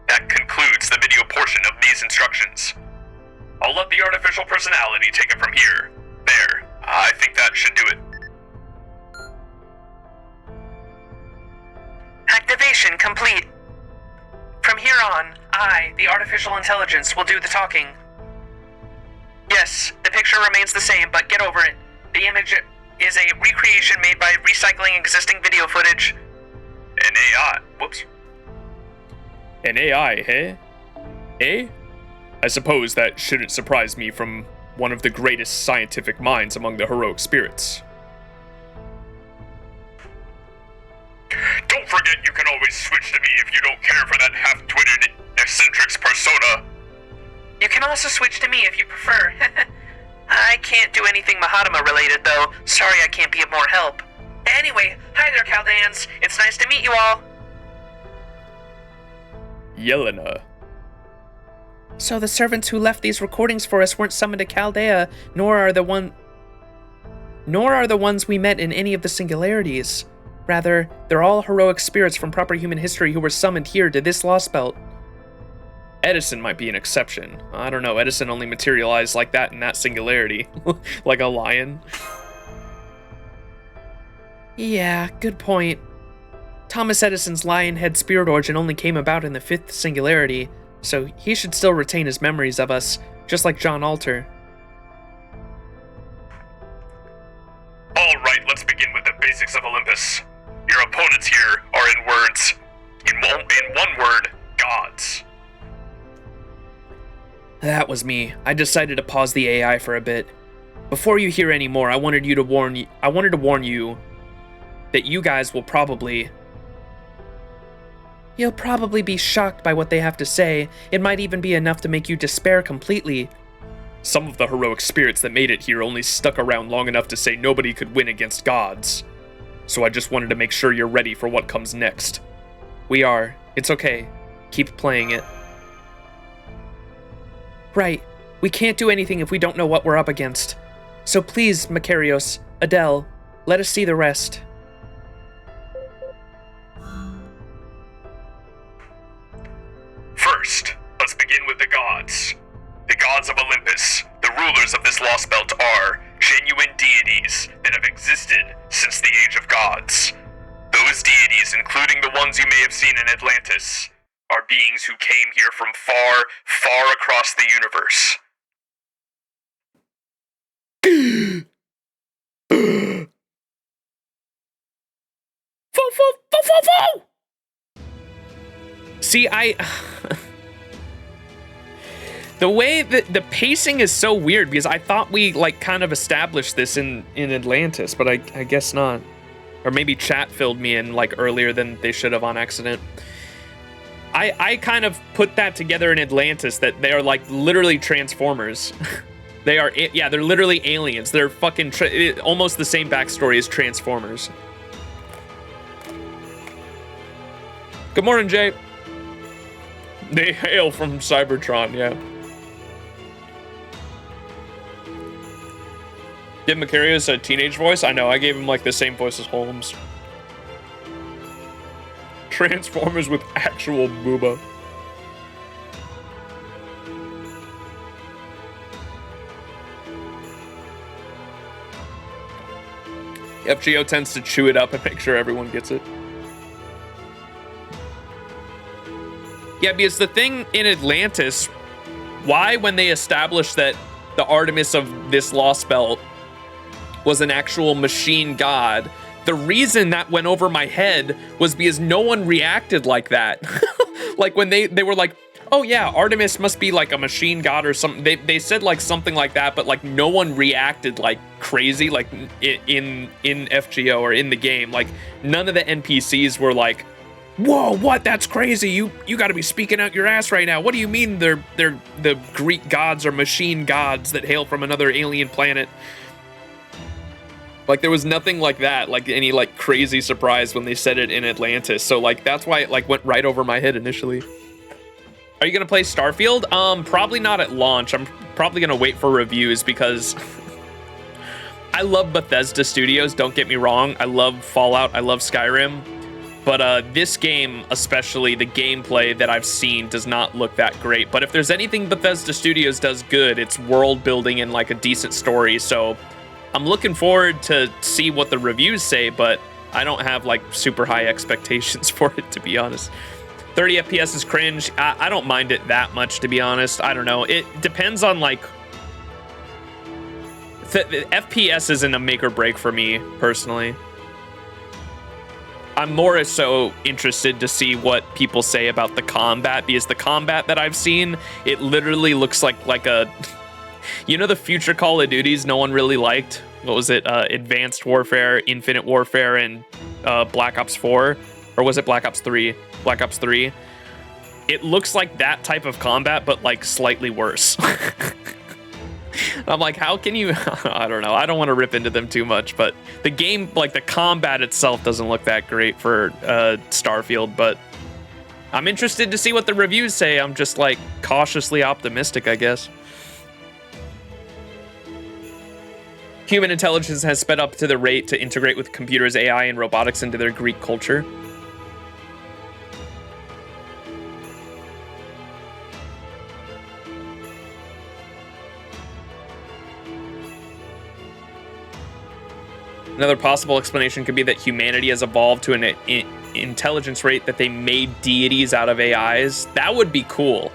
That concludes the video portion of these instructions. I'll let the artificial personality take it from here. There, I think that should do it. Activation complete. From here on, I, the artificial intelligence, will do the talking. Yes, the picture remains the same, but get over it. The image is a recreation made by recycling existing video footage. An AI. Whoops. An AI, hey? Eh? I suppose that shouldn't surprise me from one of the greatest scientific minds among the heroic spirits. Don't forget you can always switch to me if you don't care for that half-twitted eccentric's persona. You can also switch to me if you prefer. I can't do anything Mahatma related though. Sorry I can't be of more help. Anyway, hi there Chaldeans. It's nice to meet you all. Yelena. So the servants who left these recordings for us weren't summoned to Chaldea, nor are the ones we met in any of the singularities. Rather, they're all heroic spirits from proper human history who were summoned here to this Lostbelt. Edison might be an exception. I don't know, Edison only materialized like that in that singularity. Like a lion. Yeah, good point. Thomas Edison's lion-head spirit origin only came about in the 5th singularity, so he should still retain his memories of us, just like John Alter. Alright, let's begin with the basics of Olympus. Your opponents here are in words. In one word, gods. That was me. I decided to pause the AI for a bit. Before you hear any more, I wanted to warn you that you guys will probably... You'll probably be shocked by what they have to say. It might even be enough to make you despair completely. Some of the heroic spirits that made it here only stuck around long enough to say nobody could win against gods. So I just wanted to make sure you're ready for what comes next. We are. It's okay. Keep playing it. Right. We can't do anything if we don't know what we're up against. So please, Macarios, Adele, let us see the rest. First, let's begin with the gods. The gods of Olympus, the rulers of this lost belt, are genuine deities that have existed since the age of gods. Those deities, including the ones you may have seen in Atlantis, are beings who came here from far, far across the universe. See, the way that the pacing is so weird, because I thought we like kind of established this in Atlantis, but I guess not. Or maybe chat filled me in like earlier than they should have on accident. I kind of put that together in Atlantis, that they are like literally Transformers. They are, yeah, they're literally aliens. They're fucking almost the same backstory as Transformers. Good morning, Jay. They hail from Cybertron, yeah. Give Macarius a teenage voice? I know, I gave him like the same voice as Holmes. Transformers with actual booba. FGO tends to chew it up and make sure everyone gets it. Yeah, because the thing in Atlantis, why when they established that the Artemis of this lost belt was an actual machine god, the reason that went over my head was because no one reacted like that. Like when they were like, oh yeah, Artemis must be like a machine god or something. They said like something like that, but like no one reacted like crazy, like in FGO or in the game. Like none of the NPCs were like, whoa, what? That's crazy. You got to be speaking out your ass right now. What do you mean they're the Greek gods or machine gods that hail from another alien planet? Like there was nothing like that, like any like crazy surprise when they said it in Atlantis. So like that's why it like went right over my head initially. Are you gonna play Starfield? Probably not at launch. I'm probably gonna wait for reviews because I love Bethesda Studios, don't get me wrong. I love Fallout, I love Skyrim. But this game, especially the gameplay that I've seen, does not look that great. But if there's anything Bethesda Studios does good, it's world building and like a decent story. So I'm looking forward to see what the reviews say, but I don't have like super high expectations for it, to be honest. 30 FPS is cringe. I don't mind it that much, to be honest. I don't know. It depends on like... FPS isn't a make or break for me, personally. I'm more so interested to see what people say about the combat, because the combat that I've seen, it literally looks like a... You know the future Call of Duties no one really liked? What was it? Advanced Warfare, Infinite Warfare, and Black Ops 4? Or was it Black Ops 3? Black Ops 3. It looks like that type of combat, but like slightly worse. I'm like, how can you... I don't know. I don't want to rip into them too much, but the game, like the combat itself doesn't look that great for Starfield, but I'm interested to see what the reviews say. I'm just like cautiously optimistic, I guess. Human intelligence has sped up to the rate to integrate with computers, AI, and robotics into their Greek culture. Another possible explanation could be that humanity has evolved to an intelligence rate that they made deities out of AIs. That would be cool.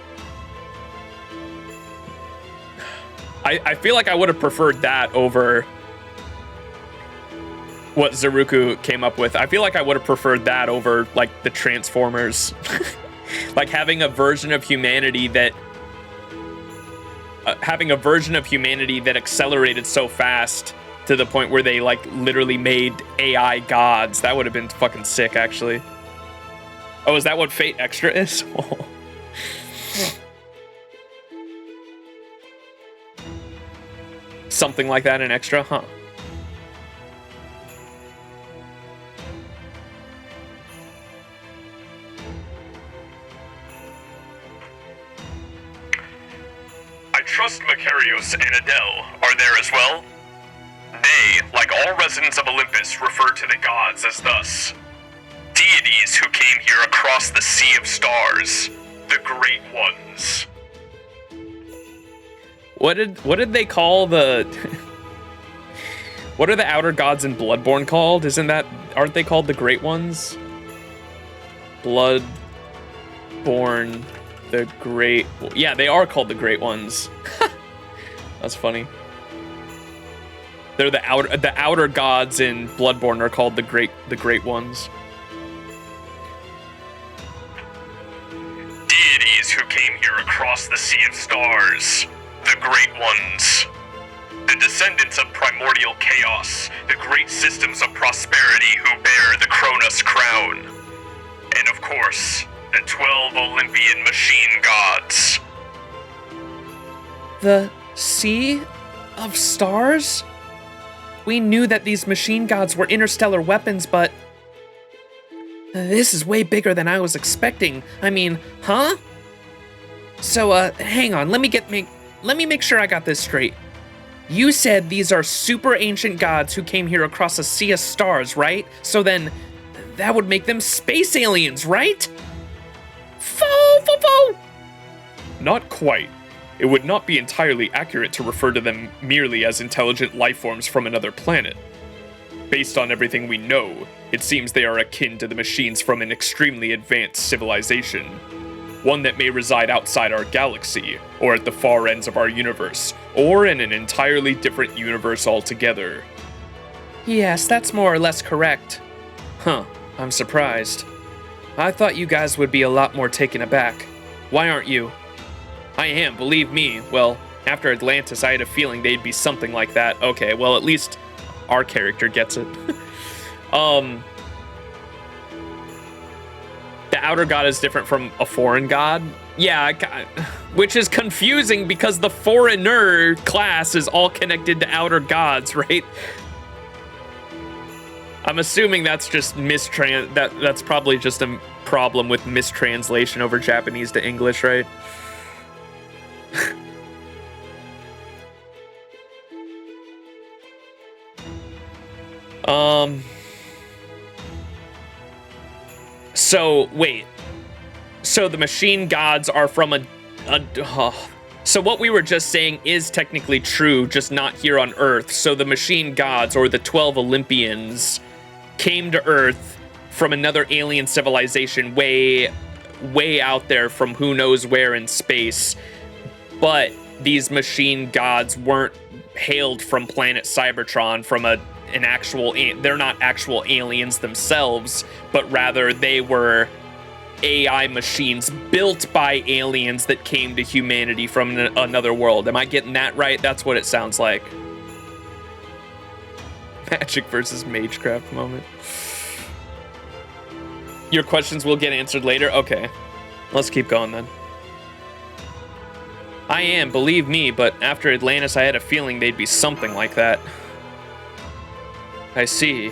I feel like I would have preferred that over what Zaruku came up with. I feel like I would have preferred that over like the Transformers. Like having a version of humanity that accelerated so fast to the point where they like literally made AI gods. That would have been fucking sick, actually. Oh, is that what Fate Extra is? Something like that in Extra, huh? I trust Macarios and Adele are there as well. like all residents of Olympus, refer to the gods as thus. Deities who came here across the sea of stars, the Great Ones. What did they call the... What are the outer gods in Bloodborne called? Aren't they called the Great Ones? Bloodborne, the Great... Yeah, they are called the Great Ones. That's funny. They're the outer gods in Bloodborne are called the Great Ones. Deities who came here across the sea of stars, the Great Ones. The descendants of primordial chaos, the great systems of prosperity who bear the Kronos crown. And of course, the 12 Olympian machine gods. The Sea of Stars? We knew that these machine gods were interstellar weapons, but this is way bigger than I was expecting. I mean, huh? So, hang on, let me make sure I got this straight. You said these are super ancient gods who came here across a sea of stars, right? So then, that would make them space aliens, right? Not quite. It would not be entirely accurate to refer to them merely as intelligent life forms from another planet. Based on everything we know, it seems they are akin to the machines from an extremely advanced civilization. One that may reside outside our galaxy, or at the far ends of our universe, or in an entirely different universe altogether. Yes, that's more or less correct. Huh, I'm surprised. I thought you guys would be a lot more taken aback. Why aren't you? I am, believe me. Well, after Atlantis, I had a feeling they'd be something like that. Okay, well, at least our character gets it. The outer god is different from a foreign god. Yeah, which is confusing because the foreigner class is all connected to outer gods, right? I'm assuming that's just that's probably just a problem with mistranslation over Japanese to English, right? So wait. So the machine gods are from so what we were just saying is technically true, just not here on Earth. So the machine gods, or the 12 Olympians, came to Earth from another alien civilization way out there from who knows where in space. But these machine gods weren't hailed from planet Cybertron, from an actual... They're not actual aliens themselves, but rather they were AI machines built by aliens that came to humanity from another world. Am I getting that right? That's what it sounds like. Magic versus Magecraft moment. Your questions will get answered later? Okay. Let's keep going then. I am, believe me, but after Atlantis I had a feeling they'd be something like that. I see.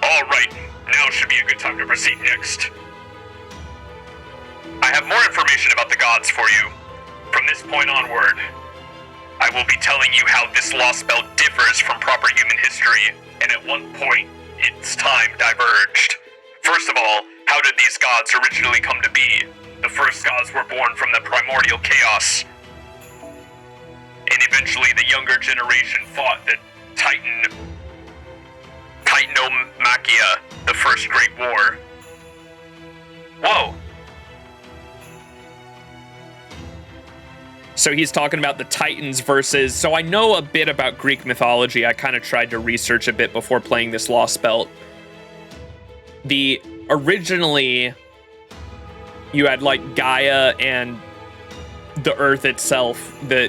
Alright, now should be a good time to proceed next. I have more information about the gods for you. From this point onward, I will be telling you how this Lostbelt differs from proper human history, and at what point its time diverged. First of all, how did these gods originally come to be? The first gods were born from the primordial chaos, and eventually the younger generation fought the Titanomachia, the first great war. Whoa. So he's talking about the Titans versus... So I know a bit about Greek mythology. I kind of tried to research a bit before playing this Lostbelt. Originally, you had like Gaia and the Earth itself, the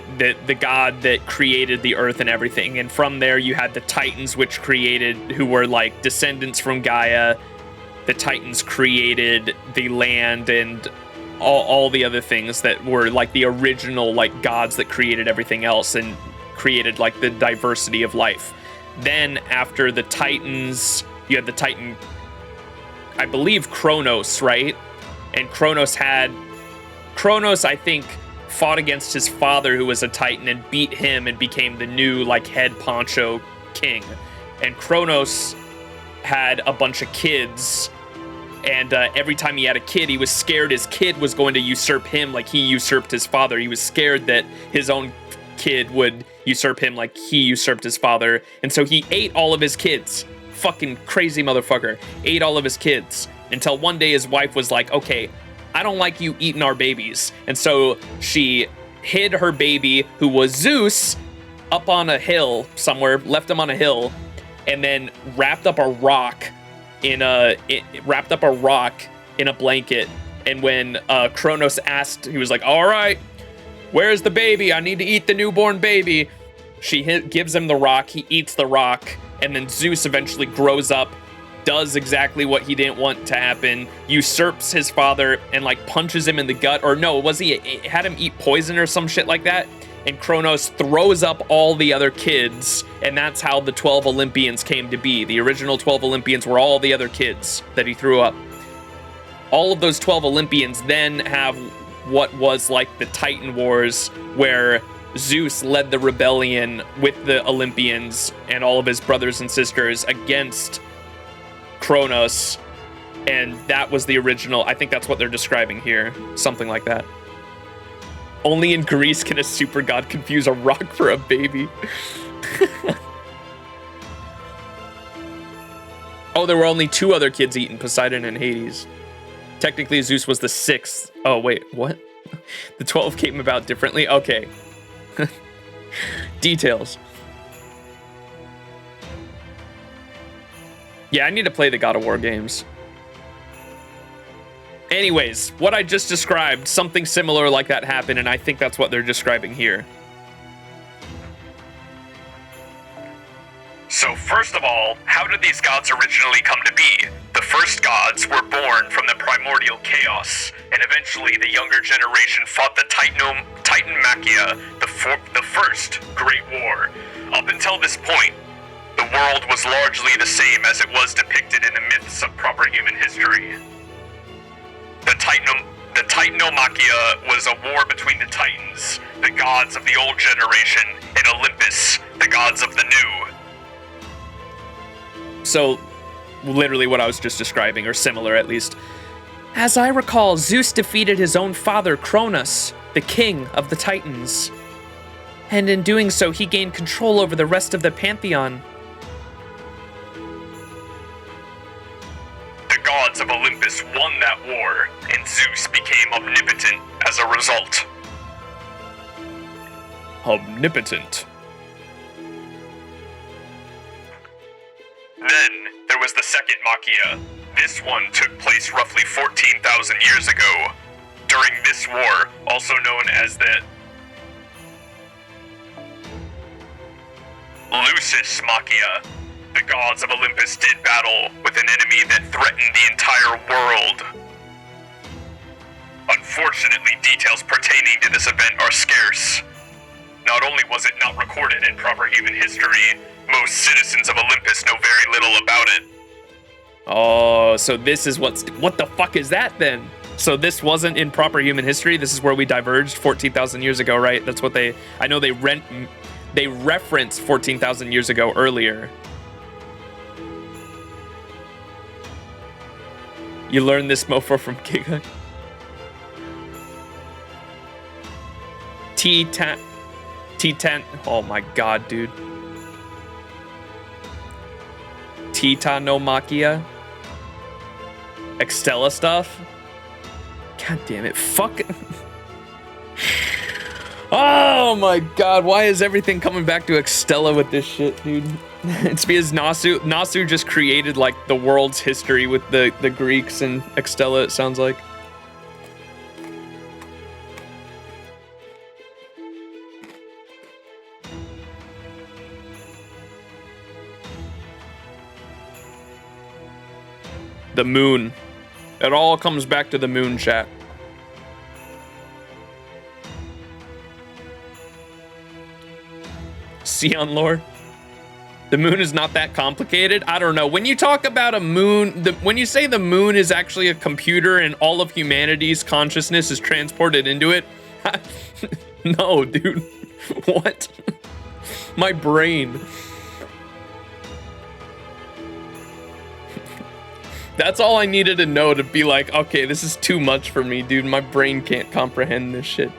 god that created the Earth and everything. And from there, you had the Titans, who were like descendants from Gaia. The Titans created the land and all the other things that were like the original like gods that created everything else and created like the diversity of life. Then after the Titans, you had the Titan, I believe Kronos, right? And Kronos, I think, fought against his father, who was a Titan, and beat him and became the new, like, head poncho king. And Kronos had a bunch of kids, and every time he had a kid, he was scared his kid was going to usurp him like he usurped his father. He was scared that his own kid would usurp him like he usurped his father, and so he ate all of his kids. Fucking crazy motherfucker. Ate all of his kids, until one day his wife was like, okay, I don't like you eating our babies. And so she hid her baby, who was Zeus, up on a hill somewhere, left him on a hill, and then wrapped up a rock in a blanket. And when Kronos asked, he was like, all right, where's the baby? I need to eat the newborn baby. She gives him the rock, he eats the rock, and then Zeus eventually grows up, does exactly what he didn't want to happen, usurps his father, and like punches him in the gut. Or no, had him eat poison or some shit like that? And Kronos throws up all the other kids, and that's how the 12 Olympians came to be. The original 12 Olympians were all the other kids that he threw up. All of those 12 Olympians then have what was like the Titan Wars, where Zeus led the rebellion with the Olympians and all of his brothers and sisters against Kronos, and that was the original. I think that's what they're describing here, something like that. Only in Greece can a super god confuse a rock for a baby. Oh, there were only 2 other kids eaten, Poseidon and Hades. Technically, Zeus was the 6th. Oh, wait, what? The 12 came about differently? Okay. Details. Yeah, I need to play the God of War games. Anyways, what I just described, something similar like that happened, and I think that's what they're describing here. So first of all, how did these gods originally come to be? The first gods were born from the primordial chaos, and eventually the younger generation fought the Titanmachia, the first Great War. Up until this point, the world was largely the same as it was depicted in the myths of proper human history. The Titanomachia was a war between the Titans, the gods of the old generation, and Olympus, the gods of the new. So, literally what I was just describing, or similar at least. As I recall, Zeus defeated his own father, Cronus, the king of the Titans. And in doing so, he gained control over the rest of the pantheon. The gods of Olympus won that war, and Zeus became omnipotent as a result. Omnipotent. Then, there was the second Machia. This one took place roughly 14,000 years ago. During this war, also known as the Lucis Machia, the gods of Olympus did battle with an enemy that threatened the entire world. Unfortunately, details pertaining to this event are scarce. Not only was it not recorded in proper human history, most citizens of Olympus know very little about it. Oh, so this is what the fuck is that then? So this wasn't in proper human history. This is where we diverged 14,000 years ago, right? That's what they referenced 14,000 years ago earlier. You learned this mofo from Giga. T10. Oh my god, dude. Titanomachia. Extella stuff. God damn it. Fuck. Oh my god, why is everything coming back to Extella with this shit, dude? It's because Nasu just created like the world's history with the Greeks and Extella, it sounds like. The moon. It all comes back to the moon, chat. Sion lore. The moon is not that complicated. I don't know. When you talk about a moon, when you say the moon is actually a computer and all of humanity's consciousness is transported into it, No, dude. What? My brain. That's all I needed to know to be like, okay, this is too much for me, dude. My brain can't comprehend this shit.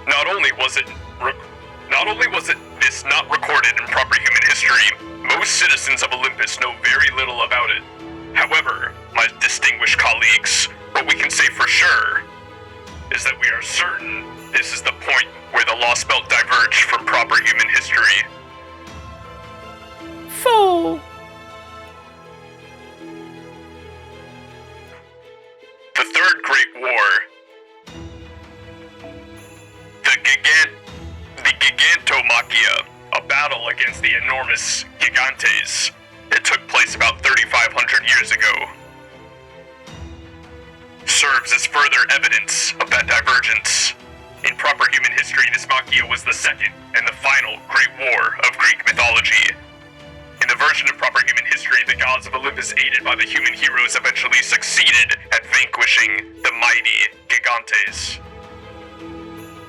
Not only was this not recorded in proper human history, most citizens of Olympus know very little about it. However, my distinguished colleagues, what we can say for sure is that we are certain this is the point where the Lostbelt diverged from proper human history. Fool! The Third Great War. The Gigantomachia, a battle against the enormous Gigantes. It took place about 3,500 years ago. Serves as further evidence of that divergence. In proper human history, this Machia was the second and the final great war of Greek mythology. In the version of proper human history, the gods of Olympus, aided by the human heroes, eventually succeeded at vanquishing the mighty Gigantes.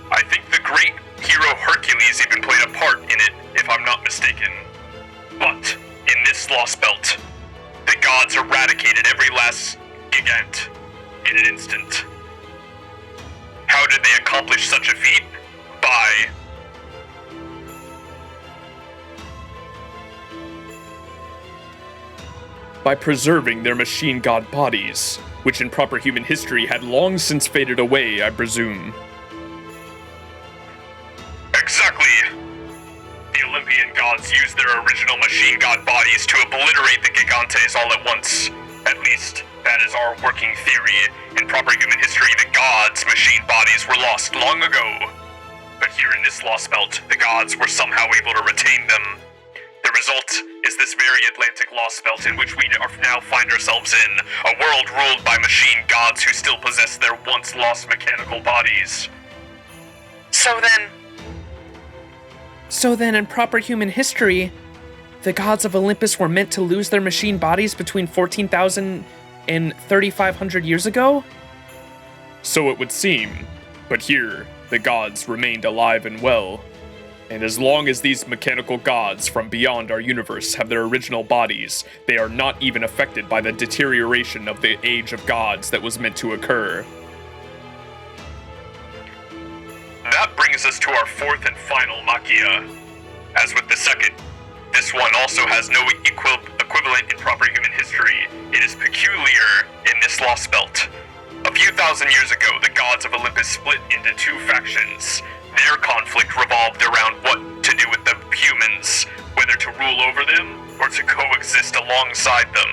I think the great hero Hercules even played a part in it, if I'm not mistaken. But in this Lostbelt, the gods eradicated every last Gigant in an instant. How did they accomplish such a feat? By preserving their machine god bodies, which in proper human history had long since faded away, I presume. Exactly. The Olympian gods used their original machine god bodies to obliterate the Gigantes all at once. At least, that is our working theory. In proper human history, the gods' machine bodies were lost long ago. But here in this Lostbelt, the gods were somehow able to retain them. The result is this very Atlantic Lostbelt in which we now find ourselves in, a world ruled by machine gods who still possess their once lost mechanical bodies. So then, in proper human history, the gods of Olympus were meant to lose their machine bodies between 14,000 and 3,500 years ago? So it would seem, but here, the gods remained alive and well. And as long as these mechanical gods from beyond our universe have their original bodies, they are not even affected by the deterioration of the age of gods that was meant to occur. That brings us to our fourth and final Machia. As with the second, this one also has no equivalent in proper human history. It is peculiar in this Lostbelt. A few thousand years ago, the gods of Olympus split into two factions. Their conflict revolved around what to do with the humans, whether to rule over them or to coexist alongside them.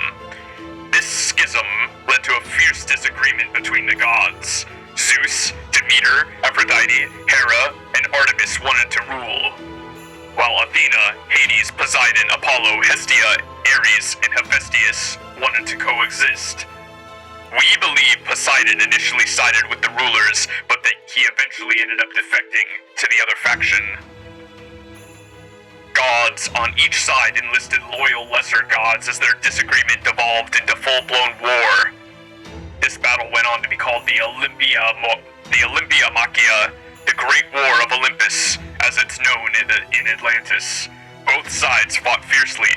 This schism led to a fierce disagreement between the gods. Zeus, Demeter, Aphrodite, Hera, and Artemis wanted to rule, while Athena, Hades, Poseidon, Apollo, Hestia, Ares, and Hephaestus wanted to coexist. We believe Poseidon initially sided with the rulers, but that he eventually ended up defecting to the other faction. Gods on each side enlisted loyal lesser gods as their disagreement devolved into full-blown war. This battle went on to be called the Olympia Machia, the Great War of Olympus, as it's known in Atlantis. Both sides fought fiercely.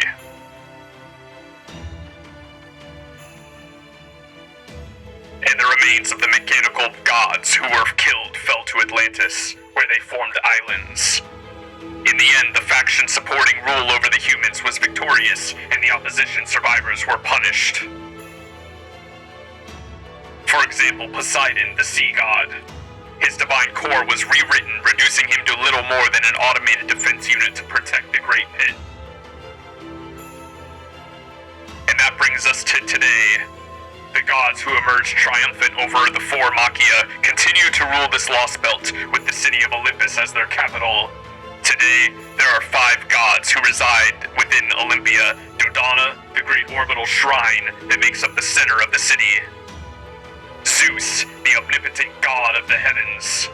And the remains of the mechanical gods who were killed fell to Atlantis, where they formed islands. In the end, the faction supporting rule over the humans was victorious, and the opposition survivors were punished. For example, Poseidon, the sea god. His divine core was rewritten, reducing him to little more than an automated defense unit to protect the Great Pit. And that brings us to today. The gods who emerged triumphant over the four Machia continue to rule this Lostbelt, with the city of Olympus as their capital. Today, there are 5 gods who reside within Olympia. Dodona, the great orbital shrine that makes up the center of the city. Zeus, the omnipotent god of the heavens.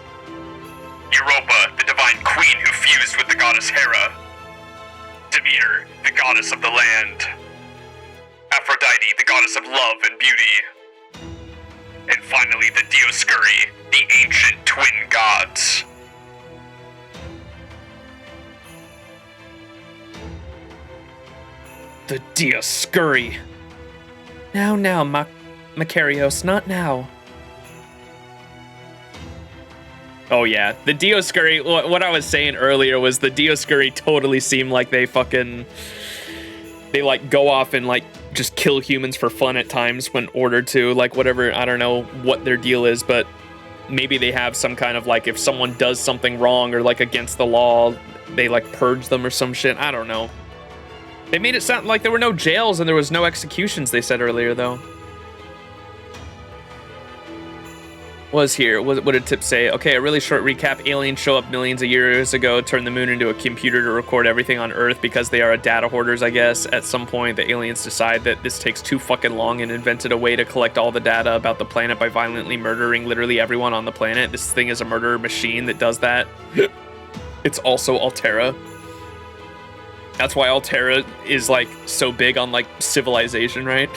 Europa, the divine queen who fused with the goddess Hera. Demeter, the goddess of the land. Aphrodite, the goddess of love and beauty. And finally, the Dioscuri, the ancient twin gods. The Dioscuri. Now, Macarios, not now. Oh yeah, the Dioscuri, what I was saying earlier was the Dioscuri totally seem like they like go off and like just kill humans for fun at times when ordered to, like whatever, I don't know what their deal is, but maybe they have some kind of like, if someone does something wrong or like against the law, they like purge them or some shit, I don't know. They made it sound like there were no jails and there was no executions, they said earlier though. Was here. What did Tip say? Okay, a really short recap. Aliens show up millions of years ago, turn the moon into a computer to record everything on Earth because they are data hoarders, I guess. At some point, the aliens decide that this takes too fucking long and invented a way to collect all the data about the planet by violently murdering literally everyone on the planet. This thing is a murder machine that does that. It's also Altera. That's why Altera is like so big on like civilization, right?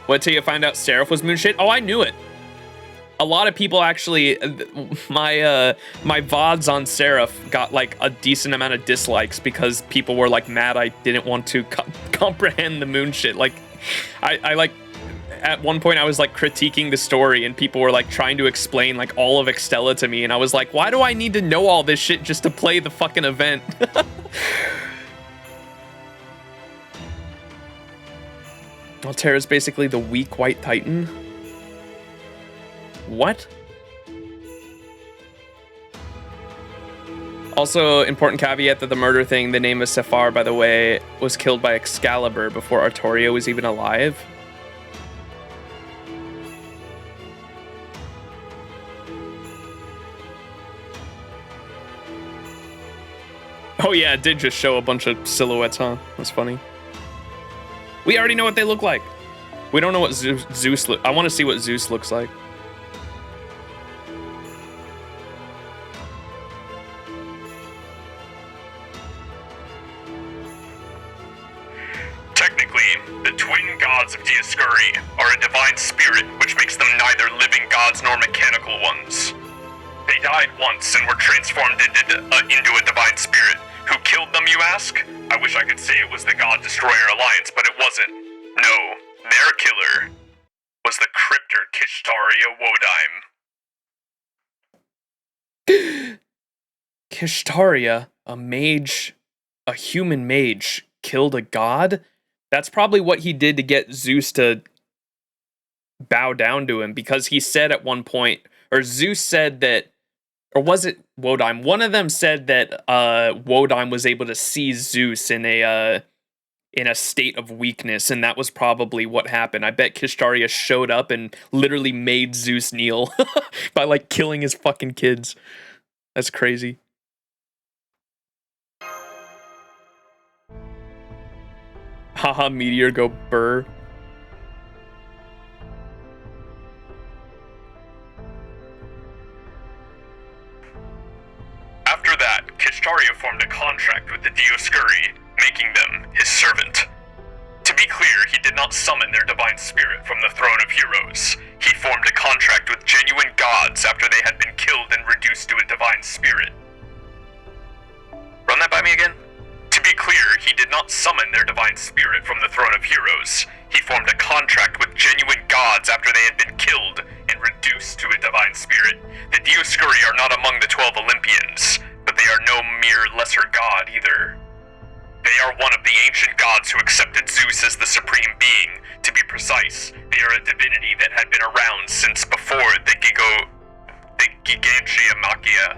What, till you find out Seraph was moon shit? Oh, I knew it. A lot of people actually, my VODs on Seraph got like a decent amount of dislikes because people were like mad I didn't want to comprehend the moon shit. Like, I like, at one point I was like critiquing the story and people were like trying to explain like all of Extella to me and I was like, why do I need to know all this shit just to play the fucking event? Altera's basically the weak white titan. What? Also, important caveat that the murder thing, the name of Sephar, by the way, was killed by Excalibur before Artoria was even alive. Oh yeah, it did just show a bunch of silhouettes, huh? That's funny. We already know what they look like. We don't know what Zeus I want to see what Zeus looks like. Technically, the twin gods of Dioscuri are a divine spirit, which makes them neither living gods nor mechanical ones. They died once and were transformed into a divine spirit. Who killed them, you ask? I wish I could say it was the God Destroyer Alliance, but it wasn't. No, their killer was the cryptor Kishtaria Wodime. Kishtaria, a mage, a human mage, killed a god? That's probably what he did to get Zeus to bow down to him, because he said at one point, or Zeus said that, or was it Wodime? One of them said that Wodime was able to see Zeus in a state of weakness, and that was probably what happened. I bet Kishtaria showed up and literally made Zeus kneel by like killing his fucking kids. That's crazy. Haha, meteor go burr. After that, Kishtaria formed a contract with the Dioscuri, making them his servant. To be clear, he did not summon their divine spirit from the throne of heroes. He formed a contract with genuine gods after they had been killed and reduced to a divine spirit. Run that by me again? To be clear, he did not summon their divine spirit from the throne of heroes. He formed a contract with genuine gods after they had been killed and reduced to a divine spirit. The Dioscuri are not among the 12 Olympians, but they are no mere lesser god either. They are one of the ancient gods who accepted Zeus as the supreme being. To be precise, they are a divinity that had been around since before the Gigantia Machia.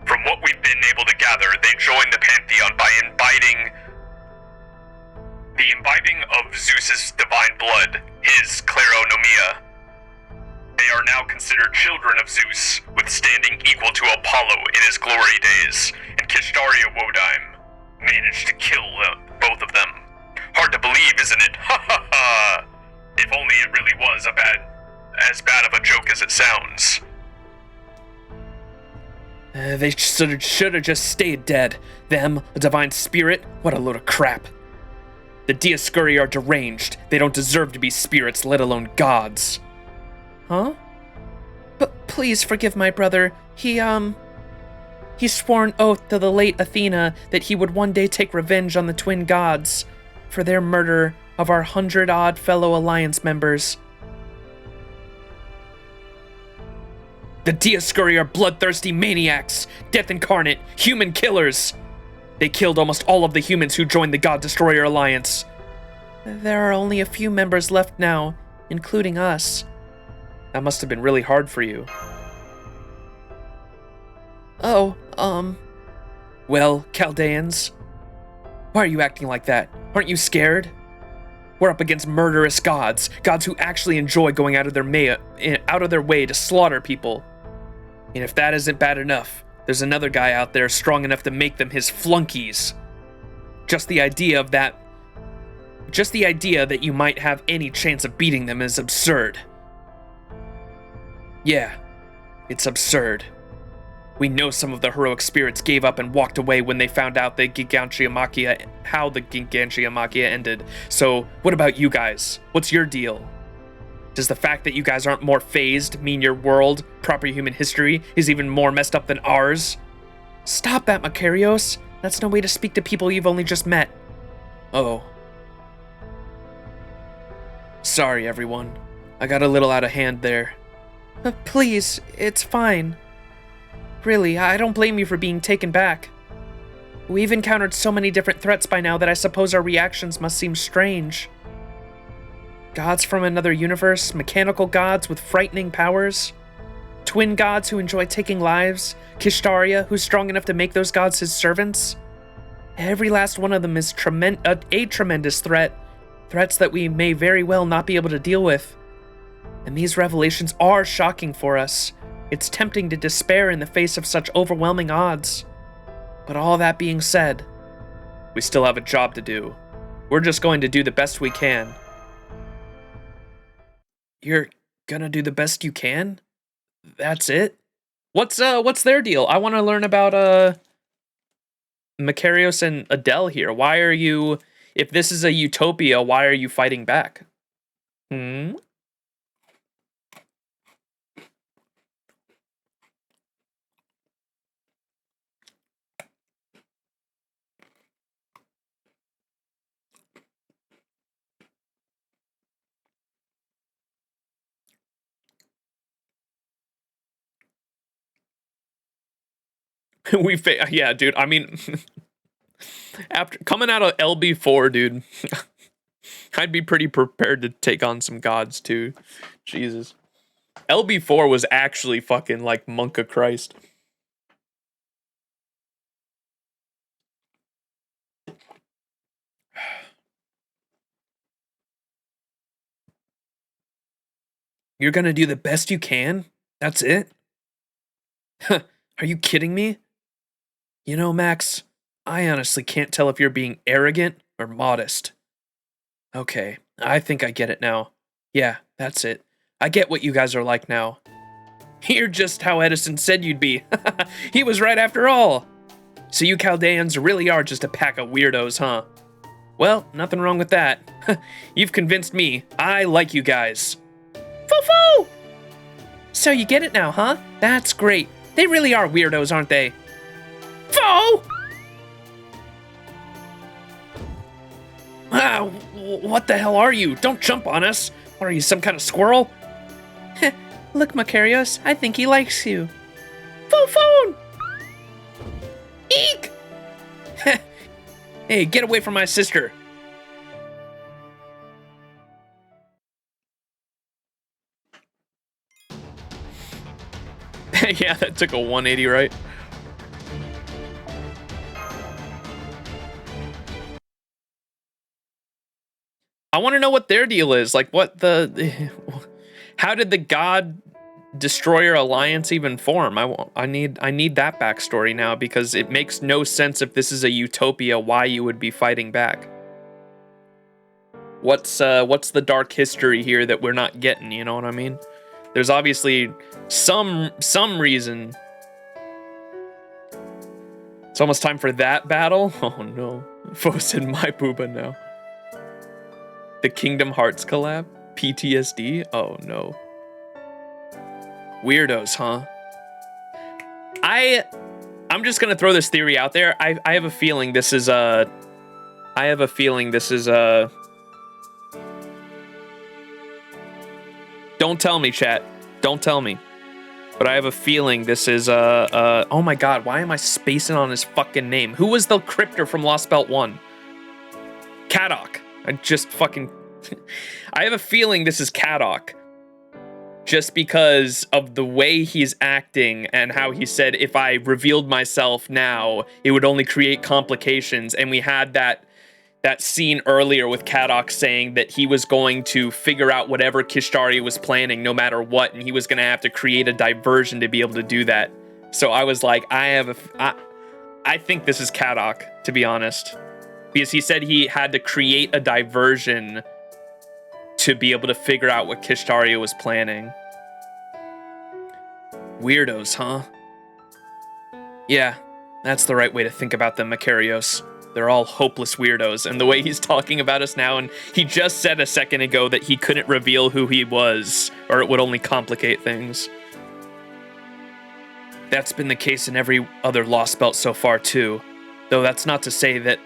From what we've been able to gather, they joined the pantheon by imbibing of Zeus's divine blood, his kleronomia. They are now considered children of Zeus, with standing equal to Apollo in his glory days, and Kishtaria Wodime managed to kill both of them. Hard to believe, isn't it? Ha ha ha! If only it really was a bad it sounds. They should have just stayed dead. Them, a divine spirit? What a load of crap. The Dioscuri are deranged. They don't deserve to be spirits, let alone gods. Huh? But please forgive my brother. He swore an oath to the late Athena that he would one day take revenge on the twin gods for their murder of our 100-odd fellow Alliance members. The Dioscuri are bloodthirsty maniacs, death incarnate, human killers. They killed almost all of the humans who joined the God Destroyer Alliance. There are only a few members left now, including us. That must have been really hard for you. Oh, Well, Chaldeans, why are you acting like that? Aren't you scared? We're up against murderous gods who actually enjoy going out of their way to slaughter people. And if that isn't bad enough, there's another guy out there strong enough to make them his flunkies. Just the idea that you might have any chance of beating them is absurd. Yeah, it's absurd. We know some of the heroic spirits gave up and walked away when they found out how the Gigantiomachia ended. So, what about you guys? What's your deal? Does the fact that you guys aren't more phased mean your world, proper human history, is even more messed up than ours? Stop that, Makarios. That's no way to speak to people you've only just met. Oh. Sorry, everyone. I got a little out of hand there. Please, it's fine. Really, I don't blame you for being taken back. We've encountered so many different threats by now that I suppose our reactions must seem strange. Gods from another universe, mechanical gods with frightening powers, twin gods who enjoy taking lives, Kishtaria who's strong enough to make those gods his servants. Every last one of them is a tremendous threat, threats that we may very well not be able to deal with. And these revelations are shocking for us. It's tempting to despair in the face of such overwhelming odds. But all that being said, we still have a job to do. We're just going to do the best we can. You're gonna do the best you can? That's it? What's their deal? I want to learn about Makarios and Adele here. Why are you, if this is a utopia, why are you fighting back? Yeah, dude. I mean, after coming out of LB4, dude, I'd be pretty prepared to take on some gods too. Jesus. LB4 was actually fucking like Monk of Christ. You're gonna do the best you can? That's it? Are you kidding me? You know, Max, I honestly can't tell if you're being arrogant or modest. Okay, I think I get it now. Yeah, that's it. I get what you guys are like now. You're just how Edison said you'd be. He was right after all. So you Chaldeans really are just a pack of weirdos, huh? Well, nothing wrong with that. You've convinced me. I like you guys. Foo-foo! So you get it now, huh? That's great. They really are weirdos, aren't they? Foo! What the hell are you? Don't jump on us. What are you, some kind of squirrel? Look, Makarios, I think he likes you. Foo-foo! Eek! Hey, get away from my sister. Yeah, that took a 180, right? I want to know what their deal is. Like, how did the God Destroyer Alliance even form? I need that backstory now, because it makes no sense if this is a utopia why you would be fighting back. What's the dark history here that we're not getting? You know what I mean? There's obviously some reason. It's almost time for that battle. Oh no. Fo said my booba now. The Kingdom Hearts collab? PTSD? Oh no. Weirdos, huh? I'm just gonna throw this theory out there. I have a feeling this is don't tell me, chat. Don't tell me. But I have a feeling this is oh my god, why am I spacing on his fucking name? Who was the cryptor from Lostbelt 1? Kadok. I just fucking I have a feeling this is Kadok. Just because of the way he's acting and how he said if I revealed myself now, it would only create complications. And we had that scene earlier with Kadok saying that he was going to figure out whatever Kishtari was planning no matter what, and he was going to have to create a diversion to be able to do that. So I was like, I think this is Kadok, to be honest. Because he said he had to create a diversion to be able to figure out what Kishtari was planning. Weirdos, huh? Yeah, that's the right way to think about them, Makarios. They're all hopeless weirdos, and the way he's talking about us now, and he just said a second ago that he couldn't reveal who he was, or it would only complicate things. That's been the case in every other Lost Belt so far too, though that's not to say that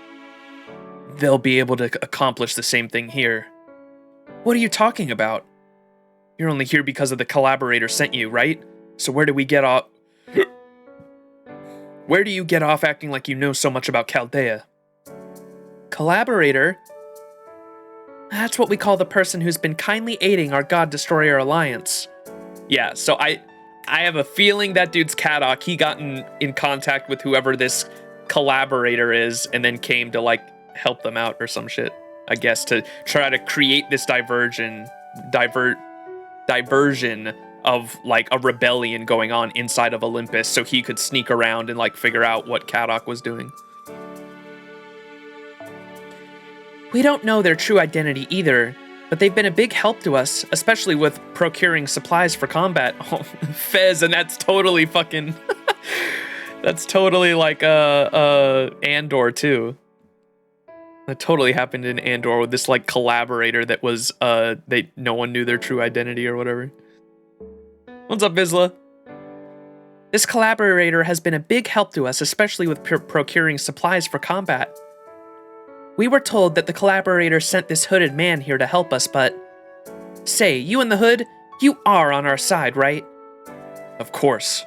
they'll be able to accomplish the same thing here. What are you talking about? You're only here because of the collaborator sent you, right? So where do we get off? Where do you get off acting like you know so much about Chaldea? Collaborator? That's what we call the person who's been kindly aiding our God Destroyer alliance. Yeah, so I have a feeling that dude's Kadok. He got in contact with whoever this collaborator is and then came to like help them out or some shit. I guess to try to create this diversion of like a rebellion going on inside of Olympus so he could sneak around and like figure out what Kadok was doing. We don't know their true identity either, but they've been a big help to us, especially with procuring supplies for combat. Oh, Fez, and that's totally fucking that's totally like Andor too. That totally happened in Andor with this like collaborator that was no one knew their true identity or whatever. What's up, Vizsla? This collaborator has been a big help to us, especially with procuring supplies for combat. We were told that the collaborator sent this hooded man here to help us, but... Say, you in the hood, you are on our side, right? Of course.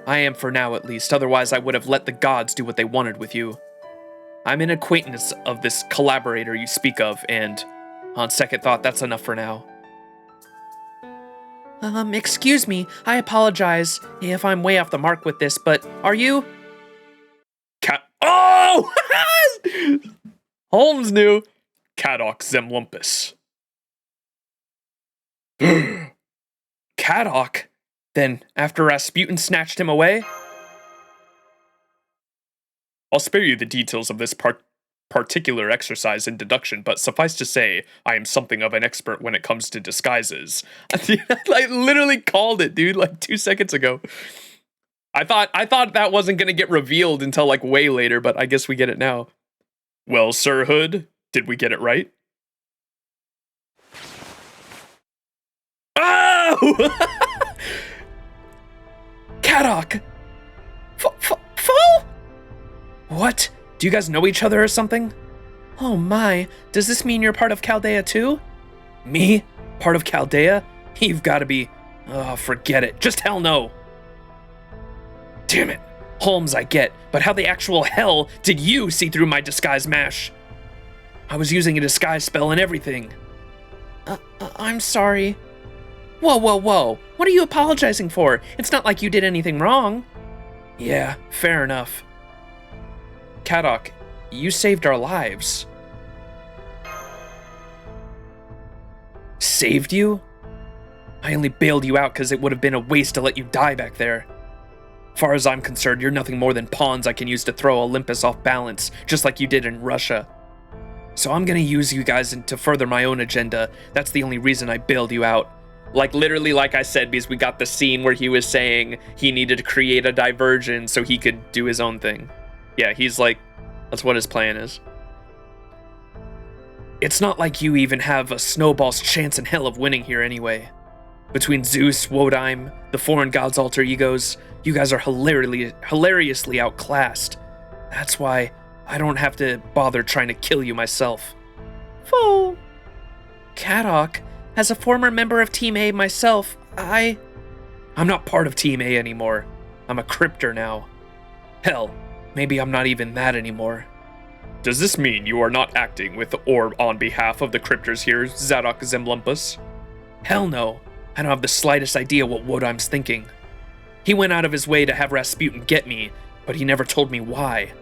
I am for now, at least, otherwise I would have let the gods do what they wanted with you. I'm an acquaintance of this collaborator you speak of, and on second thought, that's enough for now. Excuse me, I apologize if I'm way off the mark with this, but are you? Oh! Holmes knew. Kadok Zemlumpus. Kadok? Then, after Rasputin snatched him away? I'll spare you the details of this particular exercise in deduction, but suffice to say, I am something of an expert when it comes to disguises. I literally called it, dude, like 2 seconds ago. I thought that wasn't gonna get revealed until like way later, but I guess we get it now. Well, Sir Hood, did we get it right? Oh! Kadok! Foe? What? Do you guys know each other or something? Oh my, does this mean you're part of Chaldea too? Me? Part of Chaldea? You've gotta be... Oh, forget it. Just hell no. Damn it. Holmes I get, but how the actual hell did you see through my disguise mash? I was using a disguise spell and everything. I'm sorry. Whoa, whoa, whoa. What are you apologizing for? It's not like you did anything wrong. Yeah, fair enough. Kadok, you saved our lives. Saved you? I only bailed you out because it would have been a waste to let you die back there. Far as I'm concerned, you're nothing more than pawns I can use to throw Olympus off balance, just like you did in Russia. So I'm gonna use you guys to further my own agenda. That's the only reason I bailed you out. Like, literally, like I said, because we got the scene where he was saying he needed to create a diversion so he could do his own thing. Yeah, he's like, that's what his plan is. It's not like you even have a snowball's chance in hell of winning here anyway. Between Zeus, Wodeim, the foreign gods' alter egos, you guys are hilariously outclassed. That's why I don't have to bother trying to kill you myself. Fool. Kadok, as a former member of Team A myself, I'm not part of Team A anymore. I'm a cryptor now. Hell, maybe I'm not even that anymore. Does this mean you are not acting with or on behalf of the cryptors here, Zadok Zemlumpus? Hell no. I don't have the slightest idea what Wodeim's thinking. He went out of his way to have Rasputin get me, but he never told me why.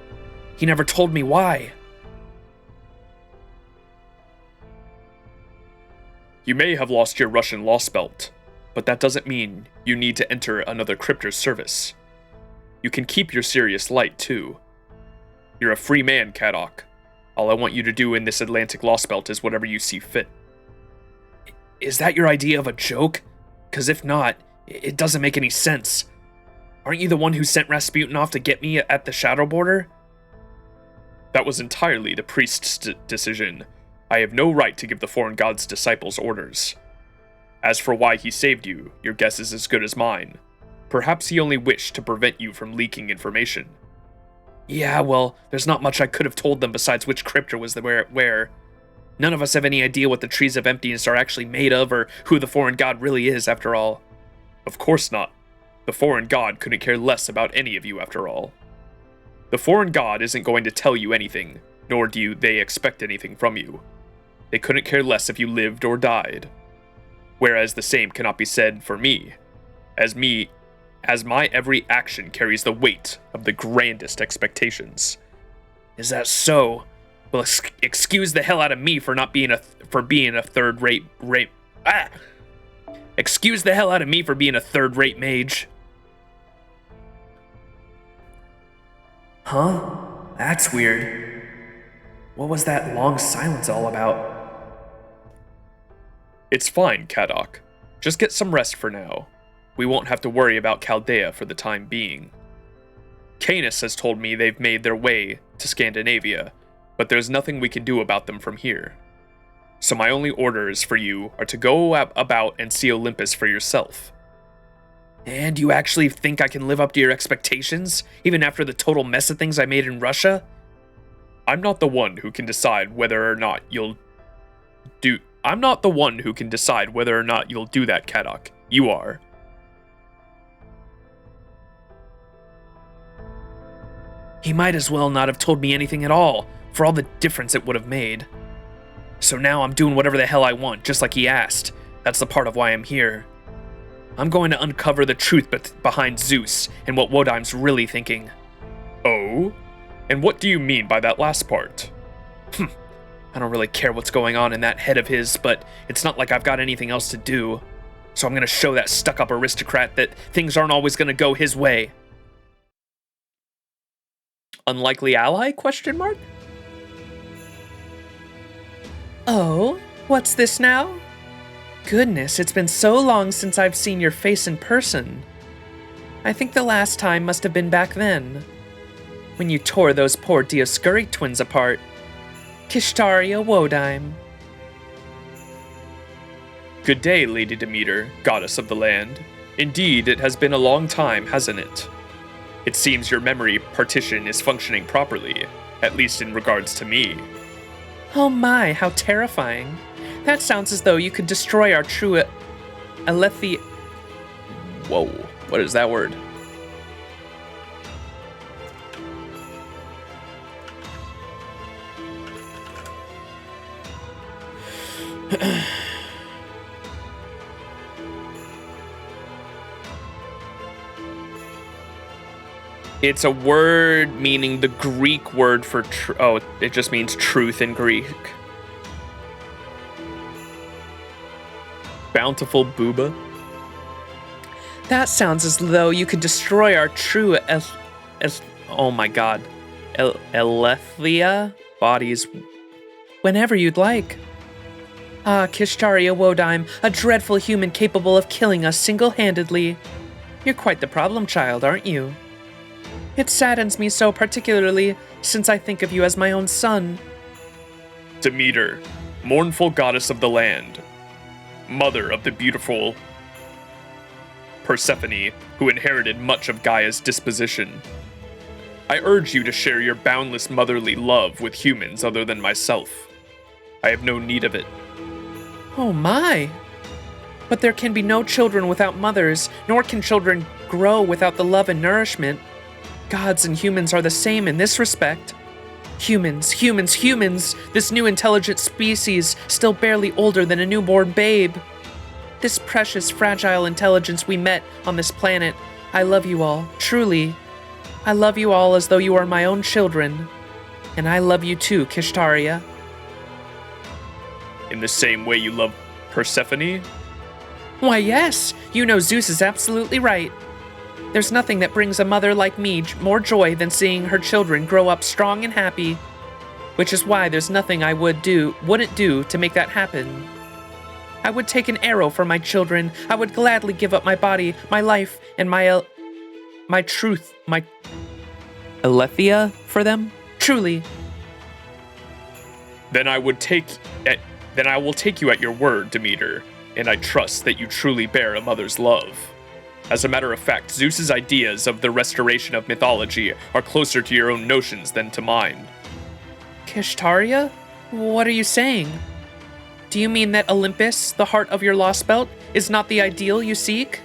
He never told me why. You may have lost your Russian Lostbelt, but that doesn't mean you need to enter another cryptor's service. You can keep your serious light, too. You're a free man, Kadok. All I want you to do in this Atlantic Lostbelt is whatever you see fit. Is that your idea of a joke? 'Cause if not, it doesn't make any sense. Aren't you the one who sent Rasputin off to get me at the Shadow Border? That was entirely the priest's decision. I have no right to give the foreign god's disciples orders. As for why he saved you, your guess is as good as mine. Perhaps he only wished to prevent you from leaking information. Yeah, well, there's not much I could have told them besides which cryptor was where. None of us have any idea what the trees of emptiness are actually made of or who the foreign god really is, after all. Of course not. The foreign god couldn't care less about any of you, after all. The foreign god isn't going to tell you anything, nor do they expect anything from you. They couldn't care less if you lived or died. Whereas the same cannot be said for me, as my every action carries the weight of the grandest expectations. Is that so? Well, excuse the hell out of me for being a third-rate Excuse the hell out of me for being a third-rate mage. Huh? That's weird. What was that long silence all about? It's fine, Kadok. Just get some rest for now. We won't have to worry about Chaldea for the time being. Canis has told me they've made their way to Scandinavia, but there's nothing we can do about them from here. So my only orders for you are to go about and see Olympus for yourself. And you actually think I can live up to your expectations, even after the total mess of things I made in Russia? I'm not the one who can decide whether or not you'll do that, Kadok. You are. He might as well not have told me anything at all, for all the difference it would have made. So now I'm doing whatever the hell I want, just like he asked. That's the part of why I'm here. I'm going to uncover the truth behind Zeus and what Wodeim's really thinking. Oh? And what do you mean by that last part? I don't really care what's going on in that head of his, but it's not like I've got anything else to do. So I'm going to show that stuck-up aristocrat that things aren't always going to go his way. Unlikely ally? ? Oh, what's this now? Goodness, it's been so long since I've seen your face in person. I think the last time must have been back then, when you tore those poor Dioscuri twins apart. Kishtaria Wodeim. Good day, Lady Demeter, goddess of the land. Indeed, it has been a long time, hasn't it? It seems your memory partition is functioning properly, at least in regards to me. Oh my, how terrifying. That sounds as though you could destroy our true Alethi... Whoa, what is that word? It's a word meaning the Greek word for it just means truth in Greek. Bountiful booba. That sounds as though you could destroy our true oh my god. Elethia bodies whenever you'd like. Ah, Kishtaria Wodime, a dreadful human capable of killing us single-handedly. You're quite the problem child, aren't you? It saddens me so, particularly since I think of you as my own son. Demeter, mournful goddess of the land, mother of the beautiful Persephone, who inherited much of Gaia's disposition. I urge you to share your boundless motherly love with humans other than myself. I have no need of it. Oh my! But there can be no children without mothers, nor can children grow without the love and nourishment. Gods and humans are the same in this respect. Humans, this new intelligent species, still barely older than a newborn babe. This precious, fragile intelligence we met on this planet. I love you all, truly. I love you all as though you are my own children. And I love you too, Kishtaria. In the same way you love Persephone? Why, yes, you know Zeus is absolutely right. There's nothing that brings a mother like me more joy than seeing her children grow up strong and happy. Which is why there's nothing I wouldn't do to make that happen. I would take an arrow for my children. I would gladly give up my body, my life, and my truth, my Alethea for them. Truly. Then I will take you at your word, Demeter, and I trust that you truly bear a mother's love. As a matter of fact, Zeus's ideas of the restoration of mythology are closer to your own notions than to mine. Kishtaria? What are you saying? Do you mean that Olympus, the heart of your Lostbelt, is not the ideal you seek?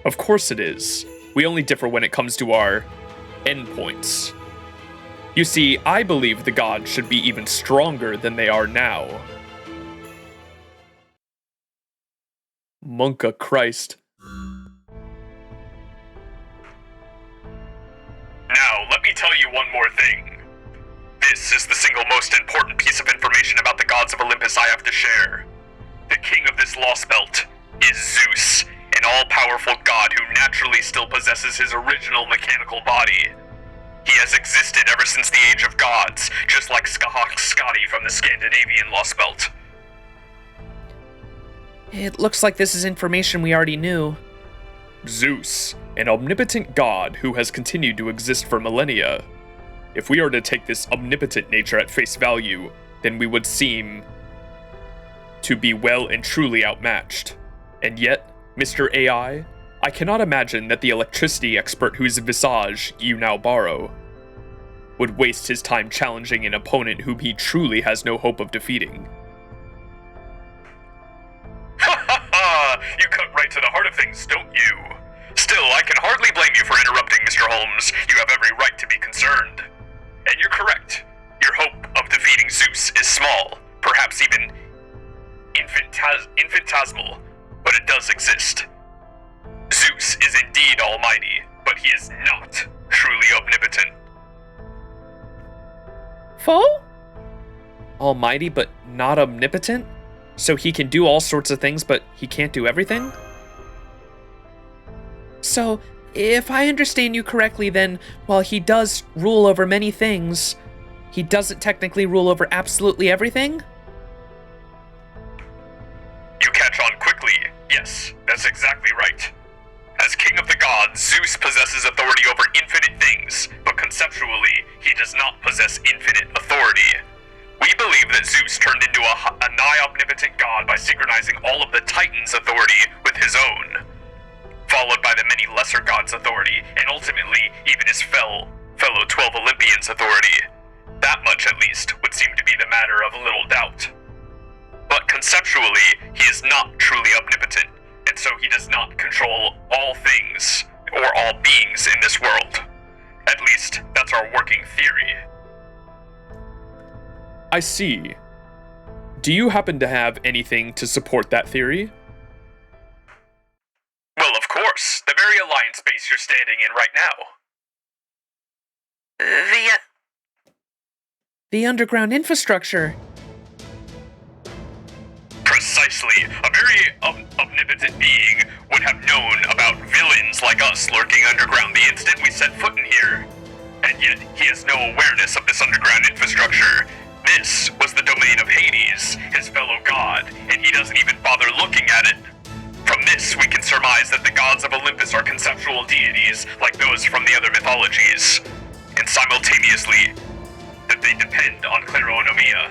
Of course it is. We only differ when it comes to our endpoints. You see, I believe the gods should be even stronger than they are now. Monka Christ. Now, let me tell you one more thing. This is the single most important piece of information about the gods of Olympus I have to share. The king of this Lostbelt is Zeus, an all-powerful god who naturally still possesses his original mechanical body. He has existed ever since the Age of Gods, just like Skahak Skadi from the Scandinavian Lostbelt. It looks like this is information we already knew. Zeus, an omnipotent god who has continued to exist for millennia. If we are to take this omnipotent nature at face value, then we would seem to be well and truly outmatched. And yet, Mr. AI, I cannot imagine that the electricity expert whose visage you now borrow would waste his time challenging an opponent whom he truly has no hope of defeating. Ha ha ha! You cut right to the heart of things, don't you? Still, I can hardly blame you for interrupting, Mr. Holmes. You have every right to be concerned. And you're correct. Your hope of defeating Zeus is small, perhaps even infinitesimal, but it does exist. Zeus is indeed almighty, but he is not truly omnipotent. Foe? Almighty but not omnipotent? So he can do all sorts of things, but he can't do everything? So, if I understand you correctly, then, while he does rule over many things, he doesn't technically rule over absolutely everything? You catch on quickly. Yes, that's exactly right. As king of the gods, Zeus possesses authority over infinite things, but conceptually, he does not possess infinite authority. We believe that Zeus turned into a nigh-omnipotent god by synchronizing all of the Titans' authority with his own, followed by the many lesser gods' authority, and ultimately, even his fellow 12 Olympians' authority. That much, at least, would seem to be the matter of little doubt. But conceptually, he is not truly omnipotent, and so he does not control all things, or all beings in this world. At least, that's our working theory. I see. Do you happen to have anything to support that theory? Well, of course. The very alliance base you're standing in right now. The underground infrastructure. Precisely. A very omnipotent being would have known about villains like us lurking underground the instant we set foot in here. And yet, he has no awareness of this underground infrastructure. This was the domain of Hades, his fellow god, and he doesn't even bother looking at it. From this, we can surmise that the gods of Olympus are conceptual deities like those from the other mythologies, and simultaneously, that they depend on Kleronomia,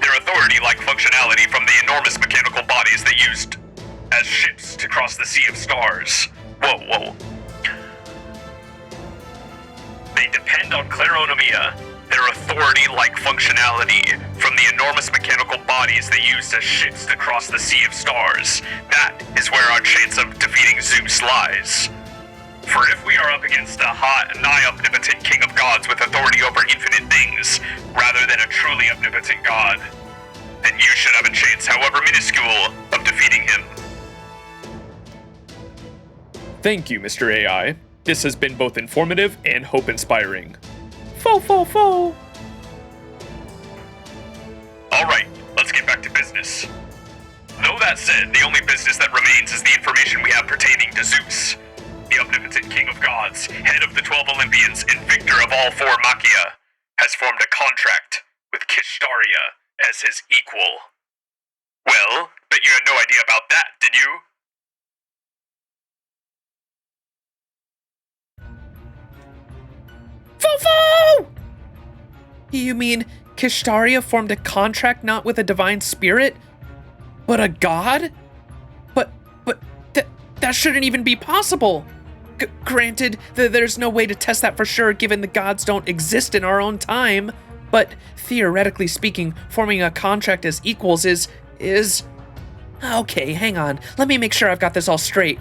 their authority-like functionality from the enormous mechanical bodies they used as ships to cross the Sea of Stars. Whoa. They depend on Kleronomia, their authority-like functionality from the enormous mechanical bodies they used as ships to cross the Sea of Stars. That is where our chance of defeating Zeus lies. For if we are up against a nigh omnipotent king of gods with authority over infinite things, rather than a truly omnipotent god, then you should have a chance, however minuscule, of defeating him. Thank you, Mr. AI. This has been both informative and hope-inspiring. Fo. Alright, let's get back to business. Though that said, the only business that remains is the information we have pertaining to Zeus, the omnipotent king of gods, head of the 12 Olympians, and victor of all 4 Machia, has formed a contract with Kishtaria as his equal. Well, bet you had no idea about that, did you? Fo! You mean Kishtaria formed a contract not with a divine spirit, but a god? But that shouldn't even be possible. Granted, there's no way to test that for sure given the gods don't exist in our own time, but theoretically speaking, forming a contract as equals is... Okay, hang on. Let me make sure I've got this all straight.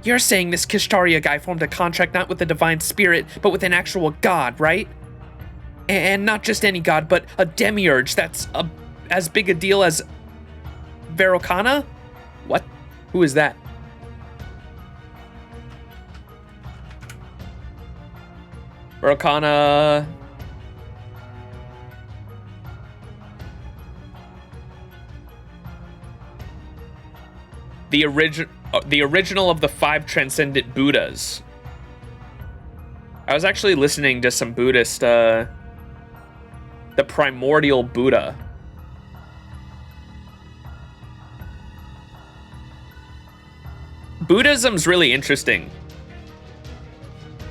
You're saying this Kishtaria guy formed a contract not with the divine spirit, but with an actual god, right? And not just any god, but a demiurge that's as big a deal as Verokana? What? Who is that? Verokana... The original of the 5 transcendent Buddhas. I was actually listening to some Buddhist, the primordial Buddha. Buddhism's really interesting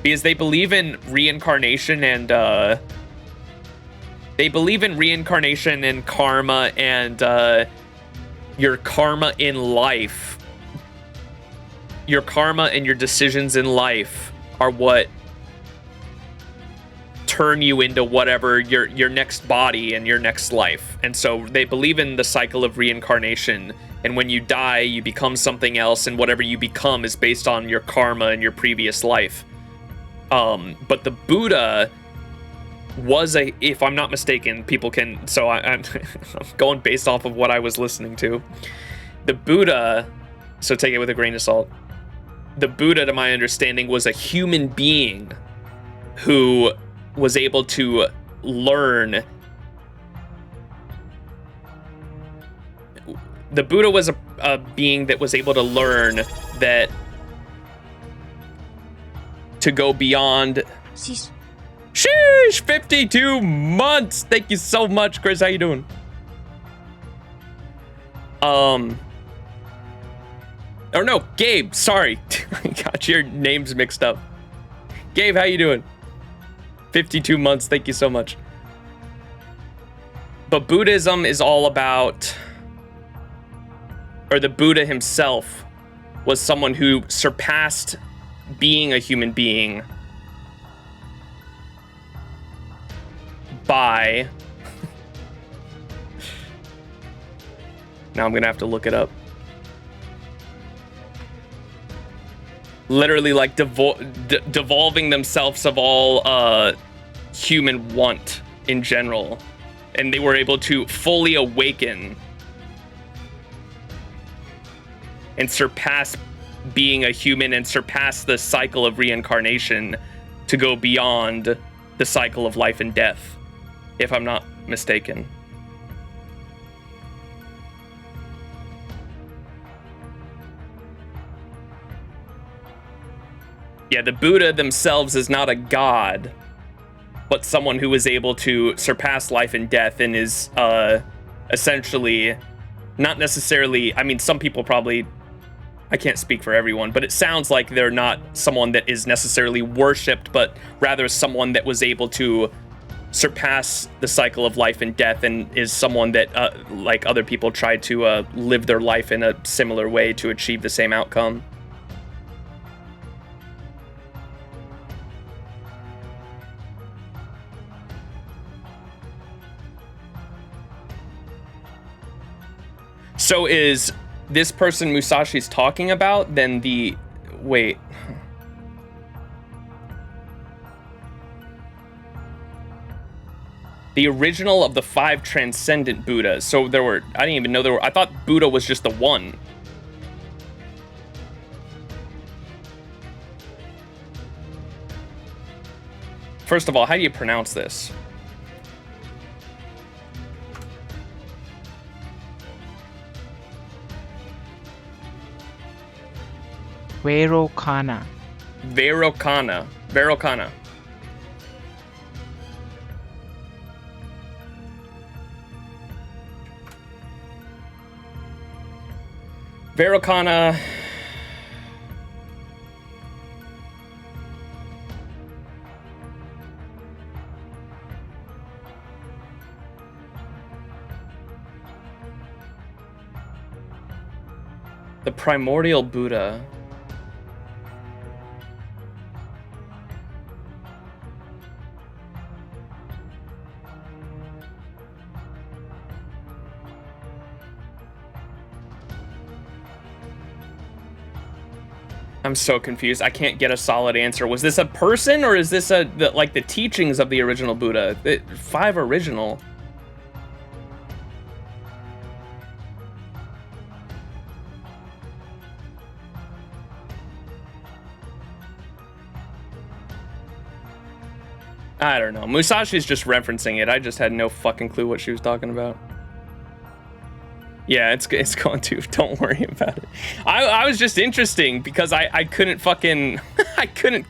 because they believe in reincarnation and karma and your karma in life. Your karma and your decisions in life are what turn you into whatever your next body and your next life. And so they believe in the cycle of reincarnation, and when you die you become something else, and whatever you become is based on your karma and your previous life. But the Buddha was if I'm not mistaken, people can, so I'm going based off of what I was listening to. The Buddha, so take it with a grain of salt, the Buddha, to my understanding, was a human being who was able to learn. The Buddha was a being that was able to learn that to go beyond. Sheesh, 52 months. Thank you so much, Chris. How you doing? Or no, Gabe, sorry. I got your names mixed up. Gabe, how you doing? 52 months, thank you so much. But Buddhism is all about, or the Buddha himself was someone who surpassed being a human being by, now I'm gonna have to look it up. Literally, like, devolving themselves of all human want in general. And they were able to fully awaken and surpass being a human and surpass the cycle of reincarnation to go beyond the cycle of life and death, if I'm not mistaken. Yeah, the Buddha themselves is not a god, but someone who is able to surpass life and death and is essentially not necessarily, I mean, some people probably, I can't speak for everyone, but it sounds like they're not someone that is necessarily worshipped, but rather someone that was able to surpass the cycle of life and death, and is someone that, like other people, tried to live their life in a similar way to achieve the same outcome. So is this person Musashi's talking about then the... Wait. The original of the 5 transcendent Buddhas. So there were... I didn't even know there were... I thought Buddha was just the one. First of all, how do you pronounce this? Vairocana. Vairocana. Vairocana. Vairocana. The primordial Buddha. I'm so confused. I can't get a solid answer. Was this a person, or is this like the teachings of the original Buddha? 5 original. I don't know. Musashi's just referencing it. I just had no fucking clue what she was talking about. Yeah, it's going to. Don't worry about it. I was just interesting because I couldn't fucking... I couldn't...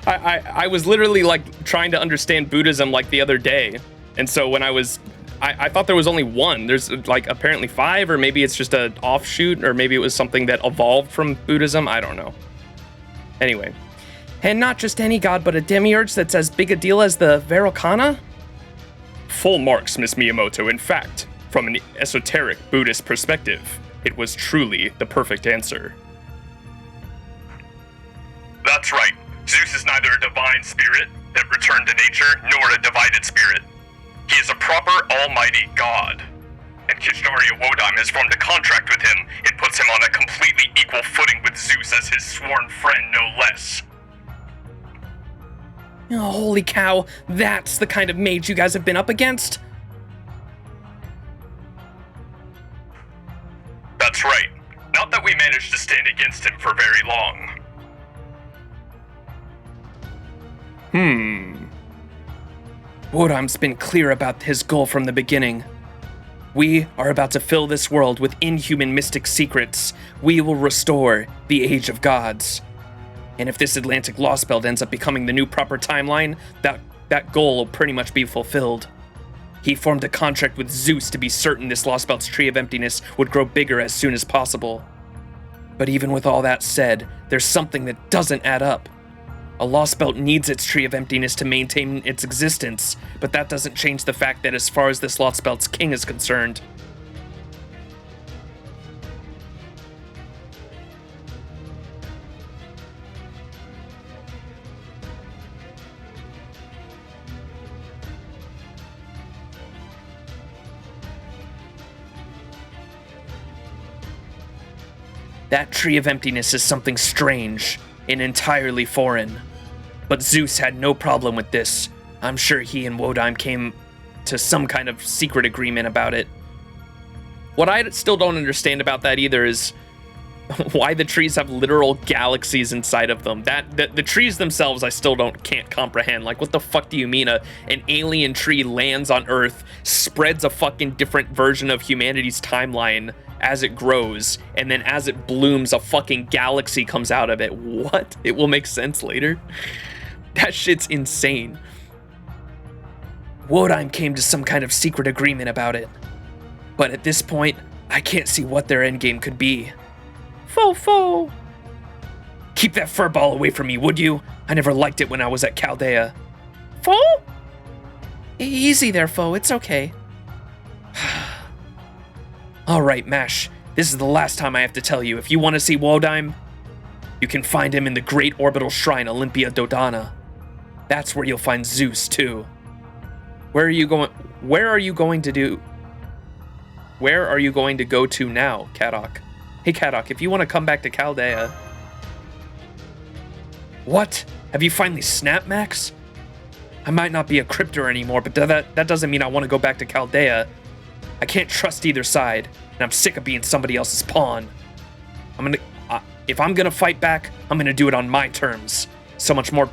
I was literally like trying to understand Buddhism like the other day. And so when I thought there was only one. There's like apparently 5, or maybe it's just an offshoot, or maybe it was something that evolved from Buddhism. I don't know. Anyway. And not just any god, but a demiurge that's as big a deal as the Vairocana? Full marks, Miss Miyamoto. In fact, from an esoteric Buddhist perspective, it was truly the perfect answer. That's right. Zeus is neither a divine spirit that returned to nature, nor a divided spirit. He is a proper almighty god. And Kishnaria Wodime has formed a contract with him. It puts him on a completely equal footing with Zeus as his sworn friend, no less. Oh, holy cow, that's the kind of mage you guys have been up against? That's right. Not that we managed to stand against him for very long. Wodime's been clear about his goal from the beginning. We are about to fill this world with inhuman mystic secrets. We will restore the Age of Gods. And if this Atlantic Lostbelt ends up becoming the new proper timeline, that goal will pretty much be fulfilled. He formed a contract with Zeus to be certain this Lostbelt's Tree of Emptiness would grow bigger as soon as possible. But even with all that said, there's something that doesn't add up. A Lostbelt needs its Tree of Emptiness to maintain its existence, but that doesn't change the fact that as far as this Lostbelt's king is concerned, that Tree of Emptiness is something strange and entirely foreign. But Zeus had no problem with this. I'm sure he and Wodime came to some kind of secret agreement about it. What I still don't understand about that either is why the trees have literal galaxies inside of them. The trees themselves I still can't comprehend. Like, what the fuck do you mean an alien tree lands on Earth, spreads a fucking different version of humanity's timeline as it grows, and then as it blooms, a fucking galaxy comes out of it? What? It will make sense later? That shit's insane. Wodime came to some kind of secret agreement about it. But at this point, I can't see what their endgame could be. Fo. Keep that fur ball away from me, would you? I never liked it when I was at Chaldea. Fo? Easy there, Fo. It's okay. All right, Mash. This is the last time I have to tell you. If you want to see Wodaim, you can find him in the Great Orbital Shrine, Olympia Dodana. That's where you'll find Zeus, too. Where are you going to go to now, Kadok? Hey, Kadok, if you want to come back to Chaldea... What? Have you finally snapped, Max? I might not be a cryptor anymore, but that doesn't mean I want to go back to Chaldea. I can't trust either side, and I'm sick of being somebody else's pawn. If I'm gonna fight back, I'm gonna do it on my terms. So much more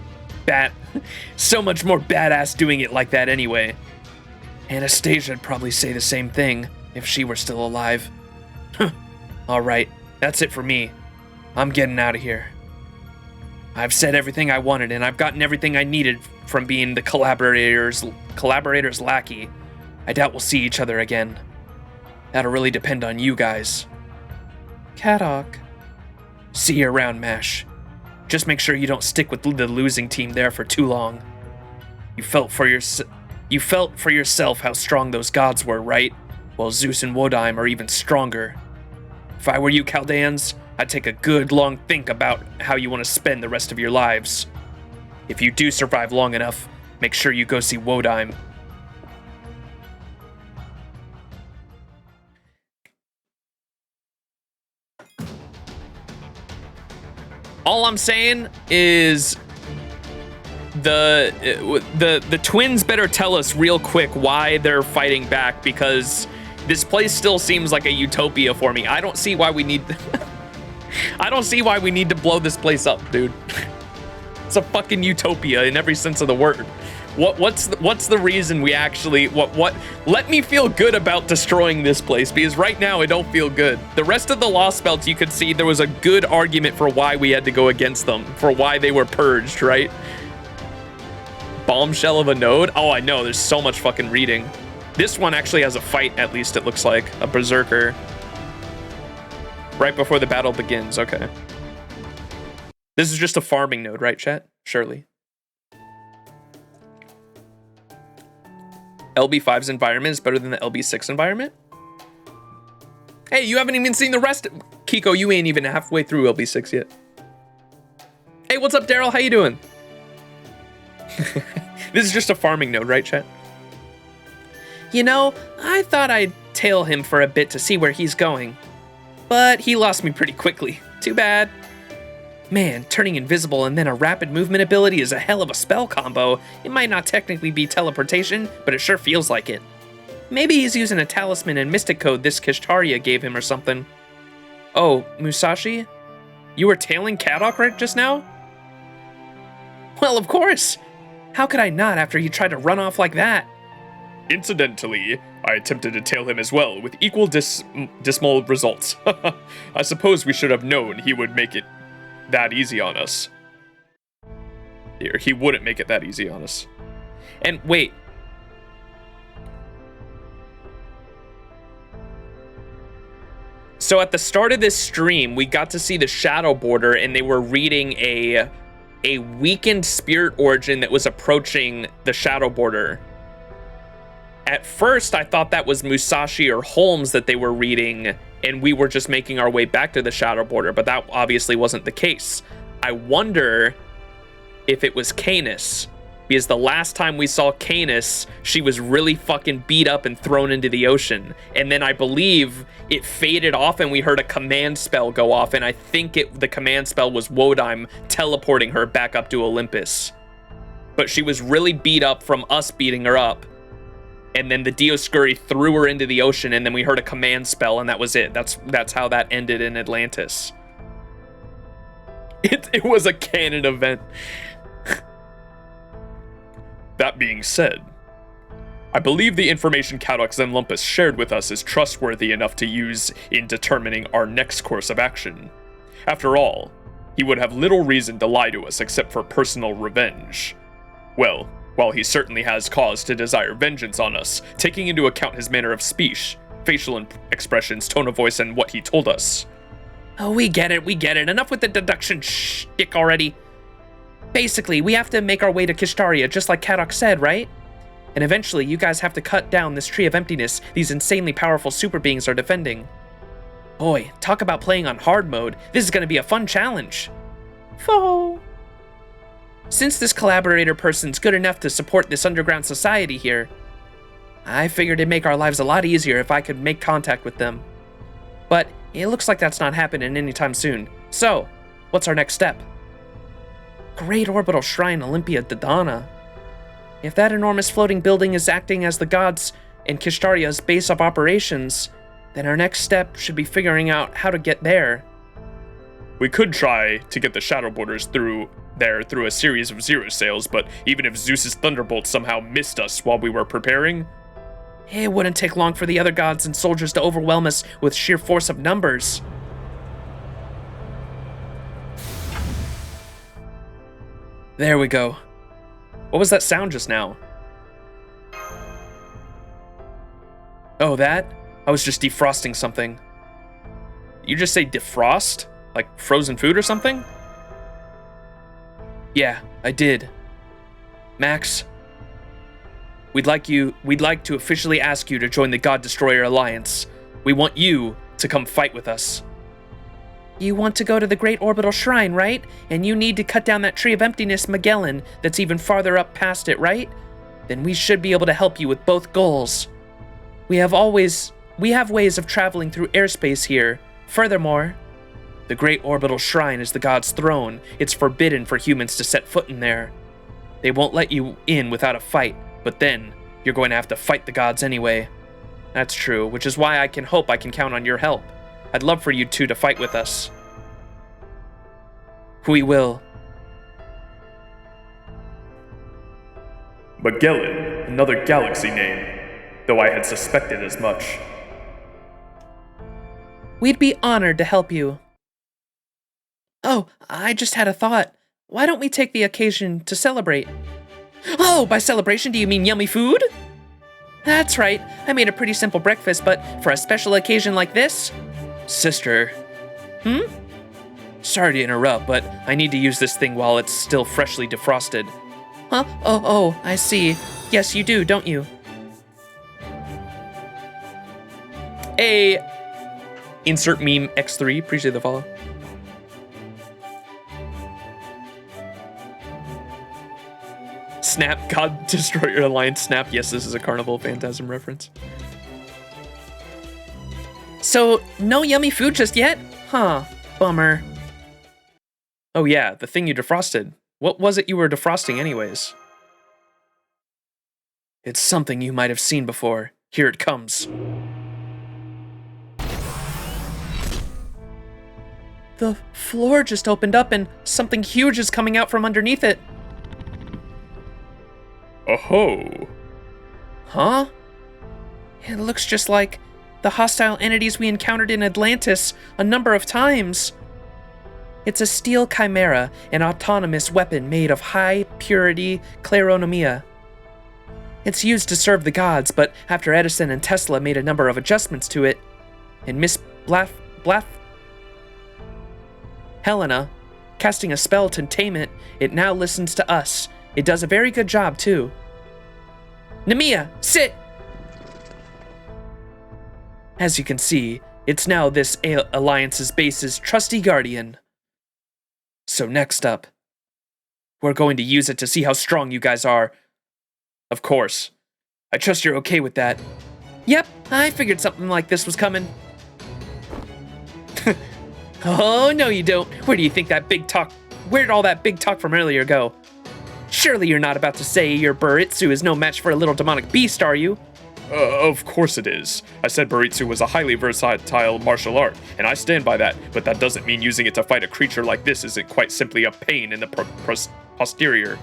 badass doing it like that anyway. Anastasia'd probably say the same thing if she were still alive. All right, that's it for me. I'm getting out of here. I've said everything I wanted, and I've gotten everything I needed from being the collaborator's lackey. I doubt we'll see each other again. That'll really depend on you guys. Kadok. See you around, Mash. Just make sure you don't stick with the losing team there for too long. You felt for yourself how strong those gods were, right? Well, Zeus and Wodaim are even stronger. If I were you, Chaldeans, I'd take a good long think about how you want to spend the rest of your lives. If you do survive long enough, make sure you go see Wodaim. All I'm saying is the twins better tell us real quick why they're fighting back, because this place still seems like a utopia for me. I don't see why we need to blow this place up, dude. It's a fucking utopia in every sense of the word. What's the reason we actually let me feel good about destroying this place, because right now I don't feel good. The rest of the Lostbelts, you could see there was a good argument for why we had to go against them, for why they were purged, right? Bombshell of a node? Oh, I know, there's so much fucking reading. This one actually has a fight, at least it looks like, a berserker. Right before the battle begins, okay. This is just a farming node, right, chat? Surely. LB5's environment is better than the LB6 environment? Hey, you haven't even seen the rest. Kiko, you ain't even halfway through LB6 yet. Hey, what's up, Daryl? How you doing? This is just a farming node, right, chat? You know, I thought I'd tail him for a bit to see where he's going. But he lost me pretty quickly. Too bad. Man, turning invisible and then a rapid movement ability is a hell of a spell combo. It might not technically be teleportation, but it sure feels like it. Maybe he's using a talisman and mystic code this Kishtaria gave him or something. Oh, Musashi? You were tailing Kadok right just now? Well, of course. How could I not after he tried to run off like that? Incidentally, I attempted to tail him as well, with equal dismal results. I suppose we should have known he would make it that easy on us. He wouldn't make it that easy on us. And wait. So at the start of this stream, we got to see the Shadow Border, and they were reading a weakened spirit origin that was approaching the Shadow Border. At first, I thought that was Musashi or Holmes that they were reading, and we were just making our way back to the Shadow Border, but that obviously wasn't the case. I wonder if it was Canis, because the last time we saw Canis, she was really fucking beat up and thrown into the ocean, and then I believe it faded off and we heard a command spell go off, and I think the command spell was Wodaim teleporting her back up to Olympus. But she was really beat up from us beating her up. And then the Dioscuri threw her into the ocean, and then we heard a command spell, and that was it. That's how that ended in Atlantis. It was a canon event. That being said, I believe the information Kadok and Olympus shared with us is trustworthy enough to use in determining our next course of action. After all, he would have little reason to lie to us except for personal revenge. Well, while he certainly has cause to desire vengeance on us, taking into account his manner of speech, facial expressions, tone of voice, and what he told us. Oh, we get it. Enough with the deduction shtick already. Basically, we have to make our way to Kishtaria, just like Kadok said, right? And eventually, you guys have to cut down this tree of emptiness these insanely powerful super beings are defending. Boy, talk about playing on hard mode. This is going to be a fun challenge. Foe. Since this collaborator person's good enough to support this underground society here, I figured it'd make our lives a lot easier if I could make contact with them. But it looks like that's not happening anytime soon. So, what's our next step? Great Orbital Shrine Olympia Dodana. If that enormous floating building is acting as the gods and Kishtaria's base of operations, then our next step should be figuring out how to get there. We could try to get the Shadow Borders through a series of zero sails, but even if Zeus's Thunderbolt somehow missed us while we were preparing, it wouldn't take long for the other gods and soldiers to overwhelm us with sheer force of numbers. There we go. What was that sound just now? Oh, that? I was just defrosting something. You just say defrost? Like frozen food or something? Yeah, I did. Max, we'd like to officially ask you to join the God Destroyer Alliance. We want you to come fight with us. You want to go to the Great Orbital Shrine, right? And you need to cut down that Tree of Emptiness Magellan that's even farther up past it, right? Then we should be able to help you with both goals. We have ways of traveling through airspace here. Furthermore, the Great Orbital Shrine is the god's throne. It's forbidden for humans to set foot in there. They won't let you in without a fight, but then you're going to have to fight the gods anyway. That's true, which is why I can hope I can count on your help. I'd love for you two to fight with us. We will. Magellan, another galaxy name, though I had suspected as much. We'd be honored to help you. Oh, I just had a thought. Why don't we take the occasion to celebrate? Oh, by celebration do you mean yummy food? That's right, I made a pretty simple breakfast, but for a special occasion like this? Sister. Sorry to interrupt, but I need to use this thing while it's still freshly defrosted. Huh? Oh, I see. Yes, you do, don't you? Insert meme X3, appreciate the follow. Snap, God Destroyer Alliance Snap. Yes, this is a Carnival Phantasm reference. So, no yummy food just yet? Huh, bummer. Oh yeah, the thing you defrosted. What was it you were defrosting anyways? It's something you might have seen before. Here it comes. The floor just opened up and something huge is coming out from underneath it. Oh-ho. Huh? It looks just like the hostile entities we encountered in Atlantis a number of times. It's a steel chimera, an autonomous weapon made of high-purity claronomia. It's used to serve the gods, but after Edison and Tesla made a number of adjustments to it, and Miss Helena, casting a spell to tame it, it now listens to us. It does a very good job, too. Nemea, sit! As you can see, it's now this Alliance's base's trusty guardian. So next up, we're going to use it to see how strong you guys are. Of course. I trust you're okay with that. Yep, I figured something like this was coming. Oh, no you don't. Where do you think that big talk... Where'd all that big talk from earlier go? Surely you're not about to say your Buritsu is no match for a little demonic beast, are you? Of course it is. I said Buritsu was a highly versatile martial art, and I stand by that, but that doesn't mean using it to fight a creature like this isn't quite simply a pain in the posterior.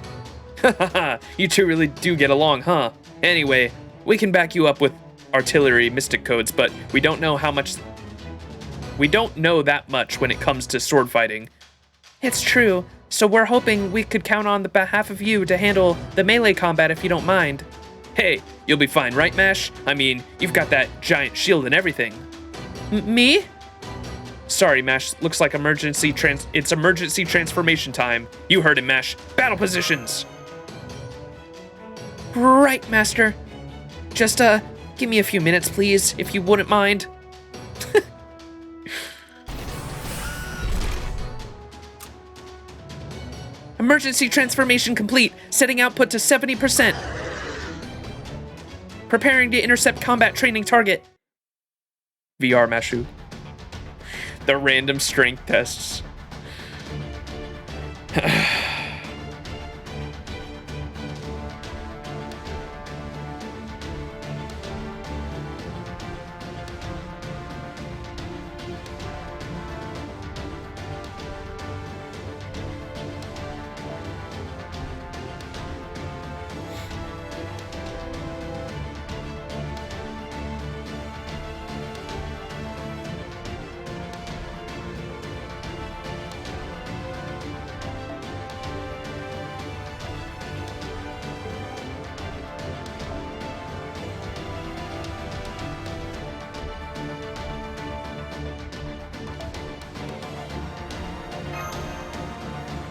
Haha, you two really do get along, huh? Anyway, we can back you up with artillery mystic codes, but we don't know that much when it comes to sword fighting. It's true, so we're hoping we could count on the behalf of you to handle the melee combat if you don't mind. Hey, you'll be fine, right, Mash? I mean, you've got that giant shield and everything. Me? Sorry, Mash. Looks like it's emergency transformation time. You heard him, Mash. Battle positions. Right, Master. Just, give me a few minutes, please, if you wouldn't mind. Emergency transformation complete. Setting output to 70%. Preparing to intercept combat training target. VR Mashu. The random strength tests.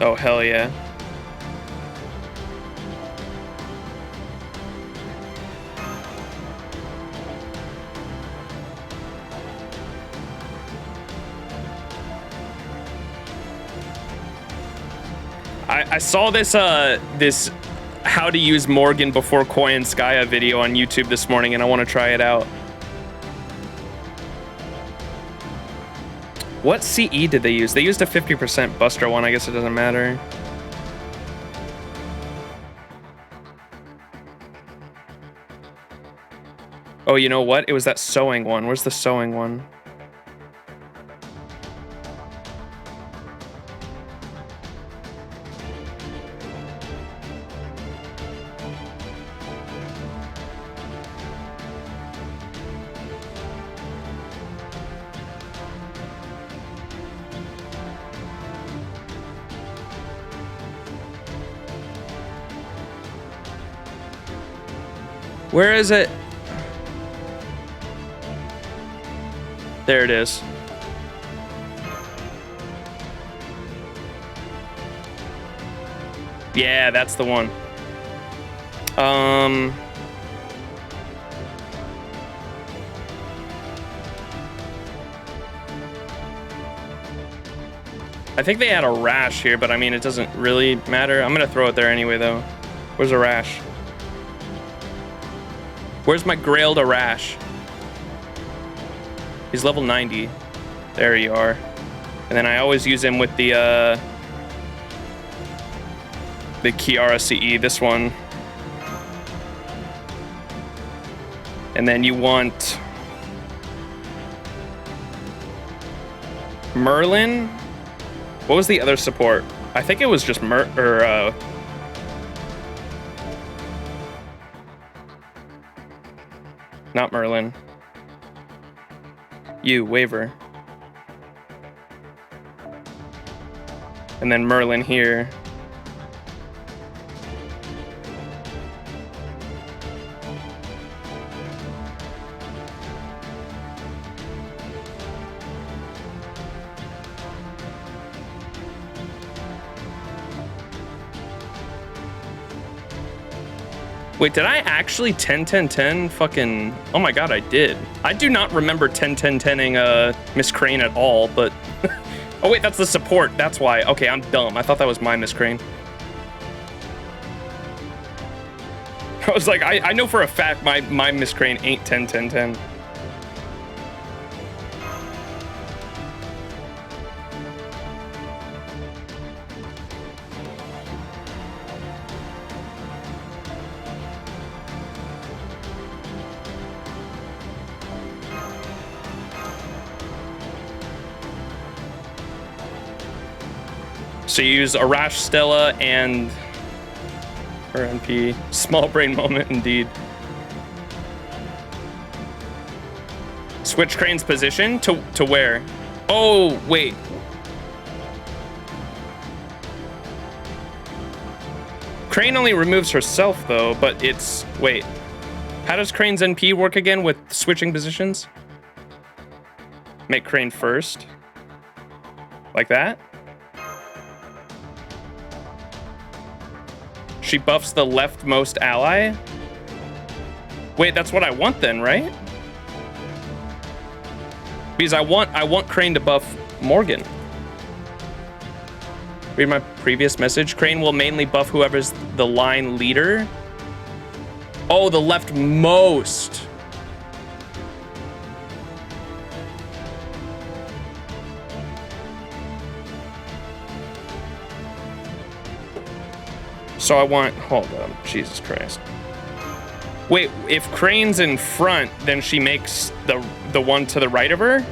Oh, hell yeah. I saw this this how to use Morgan before Koi and Skya video on YouTube this morning, and I want to try it out. What CE did they use? They used a 50% Buster one. I guess it doesn't matter. Oh, you know what? It was that sewing one. Where's the sewing one? Where is it? There it is. Yeah, that's the one. I think they had a rash here, but I mean, it doesn't really matter. I'm gonna throw it there anyway, though. Where's a rash? Where's my Grailed Arash? He's level 90. There you are. And then I always use him with the Kiara CE, this one. And then you want Merlin. What was the other support? I think it was just not Merlin. You, Waver. And then Merlin here. Wait, did I actually 10-10-10 fucking... Oh my god, I did. I do not remember 10-10-10ing Miss Crane at all, but... Oh wait, that's the support, that's why. Okay, I'm dumb. I thought that was my Miss Crane. I was like, I know for a fact my Miss Crane ain't 10-10-10. So you use Arash, Stella, and her NP. Small brain moment, indeed. Switch Crane's position to where? Oh, wait. Crane only removes herself, though, but it's... Wait. How does Crane's NP work again with switching positions? Make Crane first. Like that? She buffs the leftmost ally? Wait, that's what I want then, right? Because I want Crane to buff Morgan. Read my previous message. Crane will mainly buff whoever's the line leader. Oh, the leftmost. So I want, hold on, Jesus Christ. Wait, if Crane's in front, then she makes the one to the right of her?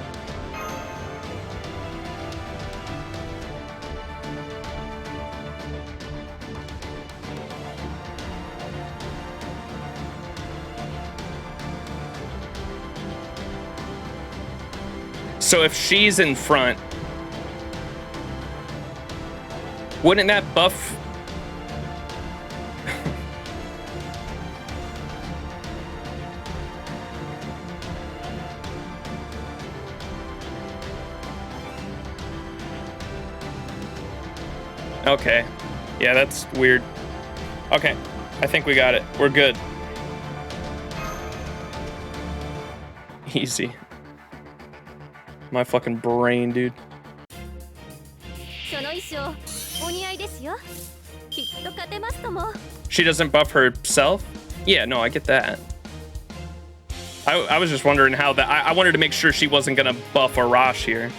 So if she's in front, wouldn't that buff? Okay. Yeah, that's weird. Okay. I think we got it. We're good. Easy. My fucking brain, dude. その衣装お似合いですよ。きっと勝てますとも。 She doesn't buff herself? Yeah, no, I get that. I was just wondering how that... I wanted to make sure she wasn't gonna buff Arash here.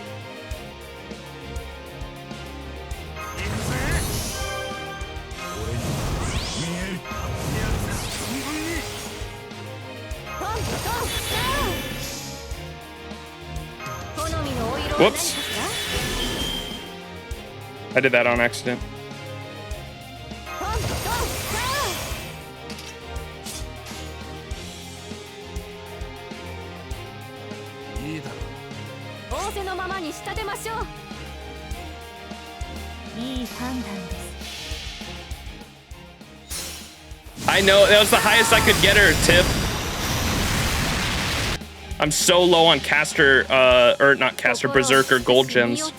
Whoops. I did that on accident. I know, that was the highest I could get her, Tip. I'm so low on caster, or not caster, berserker gold gems.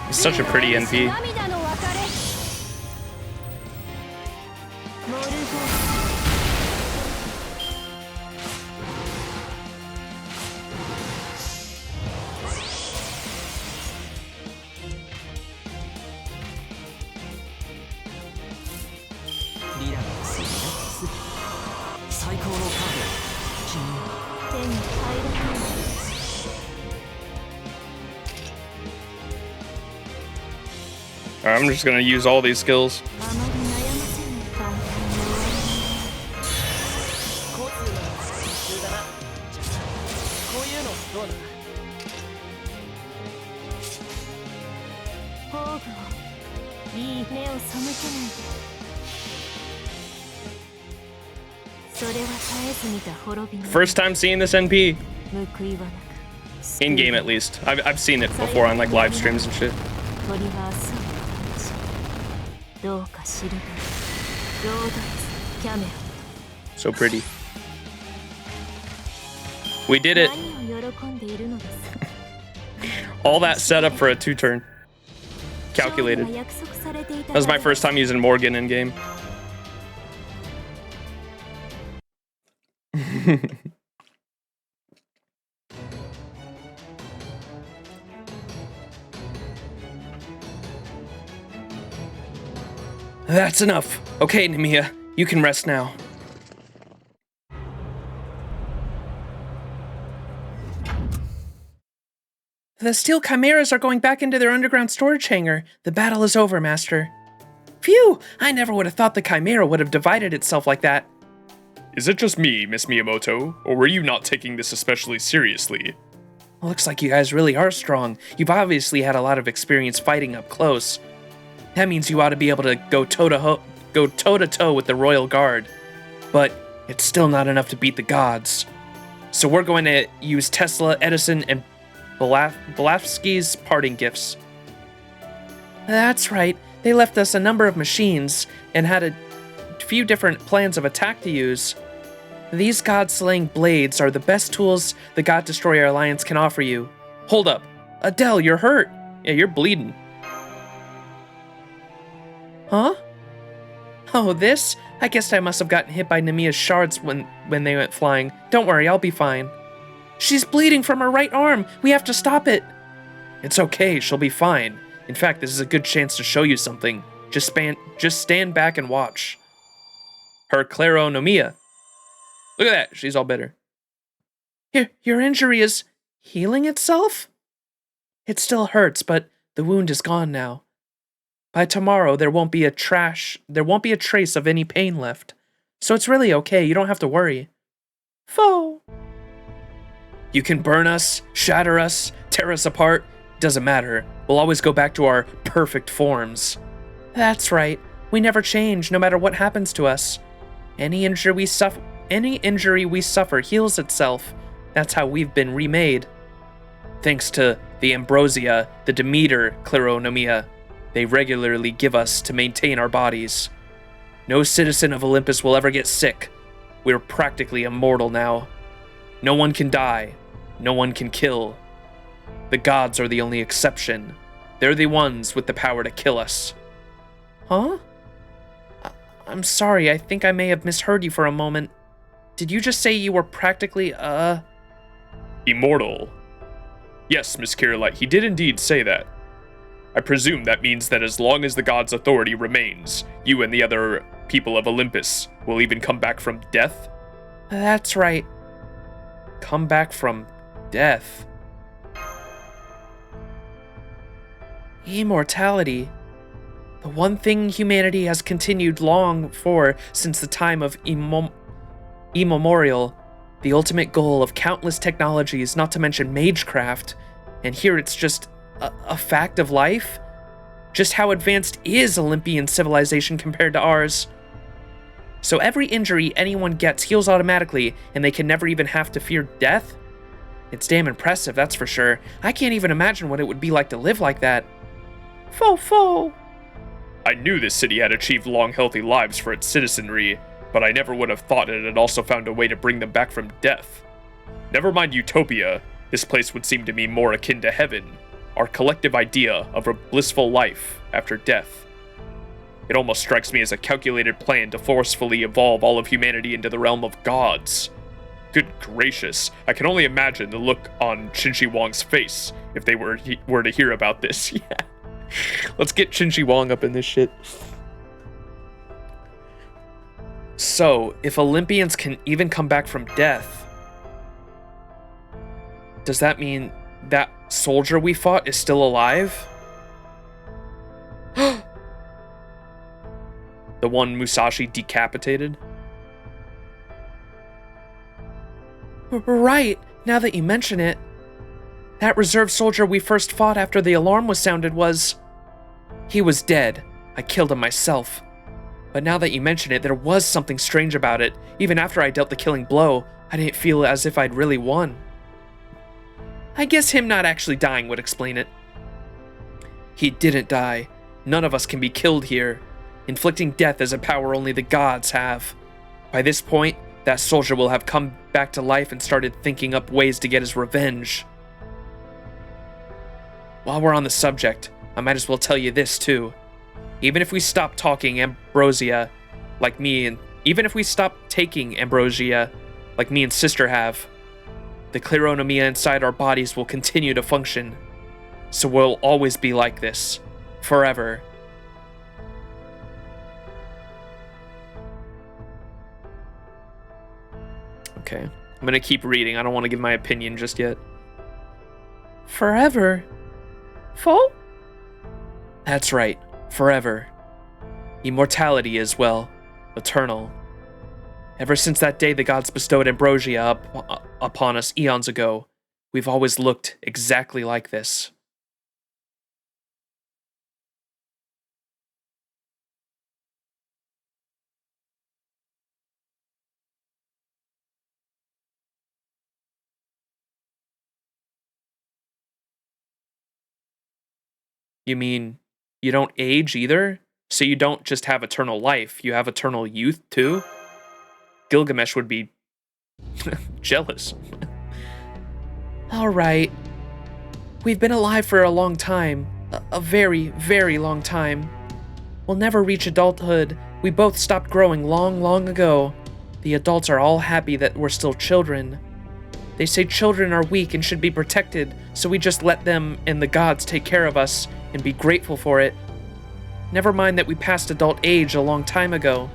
It's such a pretty NP. Alright, I'm just gonna use all these skills. First time seeing this NP. In game, at least. I've seen it before on like live streams and shit. So pretty. We did it. All that setup for a 2-turn. Calculated. That was my first time using Morgan in game. That's enough. Okay, Nemiya, you can rest now. The steel chimeras are going back into their underground storage hangar. The battle is over, Master. Phew! I never would have thought the chimera would have divided itself like that. Is it just me, Miss Miyamoto, or were you not taking this especially seriously? Looks like you guys really are strong. You've obviously had a lot of experience fighting up close. That means you ought to be able to go toe-to-toe with the Royal Guard. But it's still not enough to beat the gods. So we're going to use Tesla, Edison, and Blavatsky's parting gifts. That's right. They left us a number of machines and had a few different plans of attack to use. These god-slaying blades are the best tools the God Destroyer Alliance can offer you. Hold up. Adele, you're hurt. Yeah, you're bleeding. Huh? Oh, this? I guess I must have gotten hit by Nemia's shards when they went flying. Don't worry, I'll be fine. She's bleeding from her right arm. We have to stop it. It's okay, she'll be fine. In fact, this is a good chance to show you something. Just stand back and watch. Her Claronomia. Look at that, she's all better. Your injury is healing itself? It still hurts, but the wound is gone now. By tomorrow, there won't be a trace of any pain left. So it's really okay, you don't have to worry. Foe. You can burn us, shatter us, tear us apart. Doesn't matter. We'll always go back to our perfect forms. That's right. We never change, no matter what happens to us. Any injury we suffer heals itself. That's how we've been remade. Thanks to the ambrosia, the Demeter Claronomia, they regularly give us to maintain our bodies. No citizen of Olympus will ever get sick. We're practically immortal now. No one can die. No one can kill. The gods are the only exception. They're the ones with the power to kill us. Huh? I'm sorry, I think I may have misheard you for a moment. Did you just say you were practically, Immortal. Yes, Miss Kirillite, he did indeed say that. I presume that means that as long as the god's authority remains, you and the other people of Olympus will even come back from death? That's right. Come back from death. Immortality. The one thing humanity has continued long for since the time of immemorial. The ultimate goal of countless technologies, not to mention magecraft. And here it's just a fact of life? Just how advanced is Olympian civilization compared to ours? So every injury anyone gets heals automatically, and they can never even have to fear death? It's damn impressive, that's for sure. I can't even imagine what it would be like to live like that. Fo. I knew this city had achieved long, healthy lives for its citizenry, but I never would have thought it had also found a way to bring them back from death. Never mind utopia, this place would seem to me more akin to heaven, our collective idea of a blissful life after death. It almost strikes me as a calculated plan to forcefully evolve all of humanity into the realm of gods. Good gracious, I can only imagine the look on Qin Wang's face if they were to hear about this. Yeah. Let's get Qin Wang up in this shit. So, if Olympians can even come back from death, does that mean that soldier we fought is still alive? The one Musashi decapitated? Right, now that you mention it. That reserve soldier we first fought after the alarm was sounded was... He was dead. I killed him myself. But now that you mention it, there was something strange about it. Even after I dealt the killing blow, I didn't feel as if I'd really won. I guess him not actually dying would explain it. He didn't die. None of us can be killed here. Inflicting death is a power only the gods have. By this point, that soldier will have come back to life and started thinking up ways to get his revenge. While we're on the subject, I might as well tell you this too. Even if we stop talking ambrosia, like me and even if we stop taking ambrosia, like me and sister have, the Claronomia inside our bodies will continue to function. So we'll always be like this, forever. Okay, I'm gonna keep reading. I don't want to give my opinion just yet. Forever? Full? That's right, forever. Immortality is, well, eternal. Ever since that day the gods bestowed ambrosia upon us eons ago, we've always looked exactly like this. You mean You don't age either, so you don't just have eternal life, you have eternal youth too. Gilgamesh would be jealous. All right. We've been alive for a long time. A very, very long time. We'll never reach adulthood. We both stopped growing long, long ago. The adults are all happy that we're still children. They say children are weak and should be protected, so we just let them and the gods take care of us and be grateful for it. Never mind that we passed adult age a long time ago.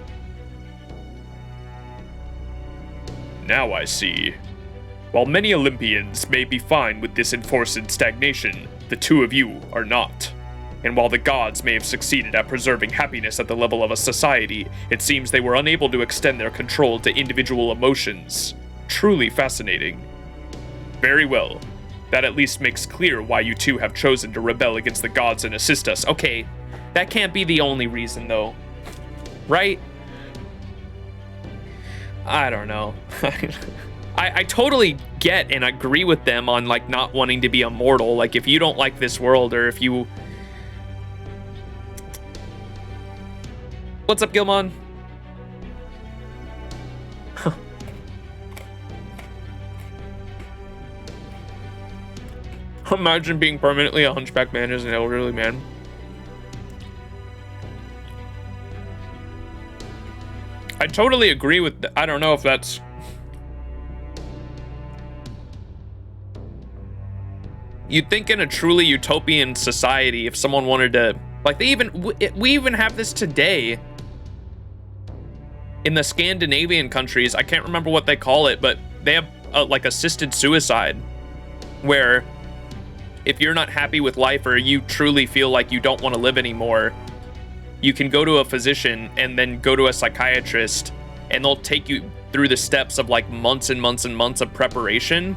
Now I see. While many Olympians may be fine with this enforced stagnation, the two of you are not. And while the gods may have succeeded at preserving happiness at the level of a society, it seems they were unable to extend their control to individual emotions. Truly fascinating. Very well. That at least makes clear why you two have chosen to rebel against the gods and assist us. Okay, that can't be the only reason though. Right? I don't know. I totally get and agree with them on like not wanting to be immortal. Like if you don't like this world, or if you... What's up, Gilmon? Imagine being permanently a hunchback man as an elderly man. I totally agree with... I don't know if that's... You'd think in a truly utopian society, if someone wanted to, like we even have this today in the Scandinavian countries. I can't remember what they call it, but they have like assisted suicide, where if you're not happy with life or you truly feel like you don't want to live anymore, you can go to a physician and then go to a psychiatrist, and they'll take you through the steps of like months and months and months of preparation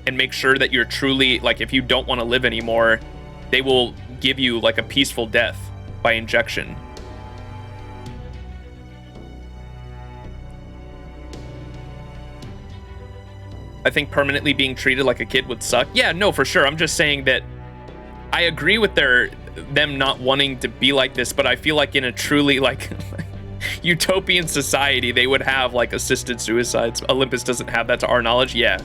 and make sure that you're truly, like, if you don't want to live anymore, they will give you like a peaceful death by injection. I think permanently being treated like a kid would suck. Yeah, no, for sure. I'm just saying that I agree with them not wanting to be like this, but I feel like in a truly like utopian society, they would have like assisted suicides. Olympus doesn't have that to our knowledge. Yeah.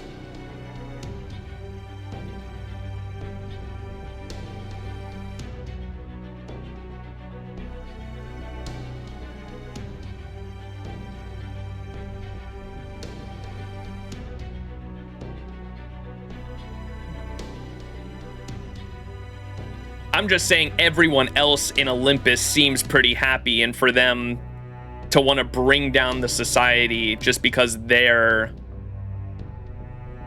I'm just saying everyone else in Olympus seems pretty happy, and for them to want to bring down the society just because they're...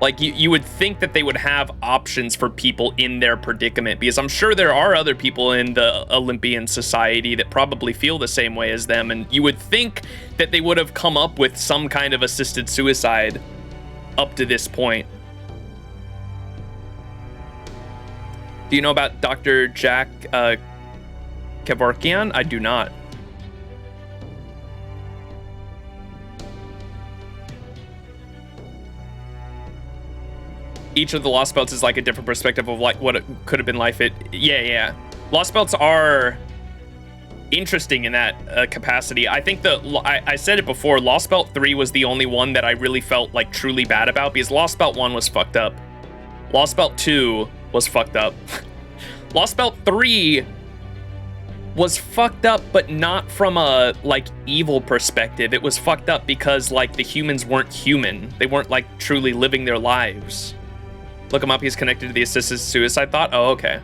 Like, you would think that they would have options for people in their predicament, because I'm sure there are other people in the Olympian society that probably feel the same way as them, and you would think that they would have come up with some kind of assisted suicide up to this point. Do you know about Dr. Jack Kevorkian? I do not. Each of the Lost Belts is like a different perspective of like what it could have been life. Yeah. Lost Belts are interesting in that capacity. I think I said it before, Lost Belt 3 was the only one that I really felt like truly bad about, because Lost Belt 1 was fucked up. Lost Belt 2 was fucked up. Lost Belt 3 was fucked up, but not from a like evil perspective. It was fucked up because like the humans weren't human. They weren't like truly living their lives. Look him up, he's connected to the assisted suicide thought. Oh, okay.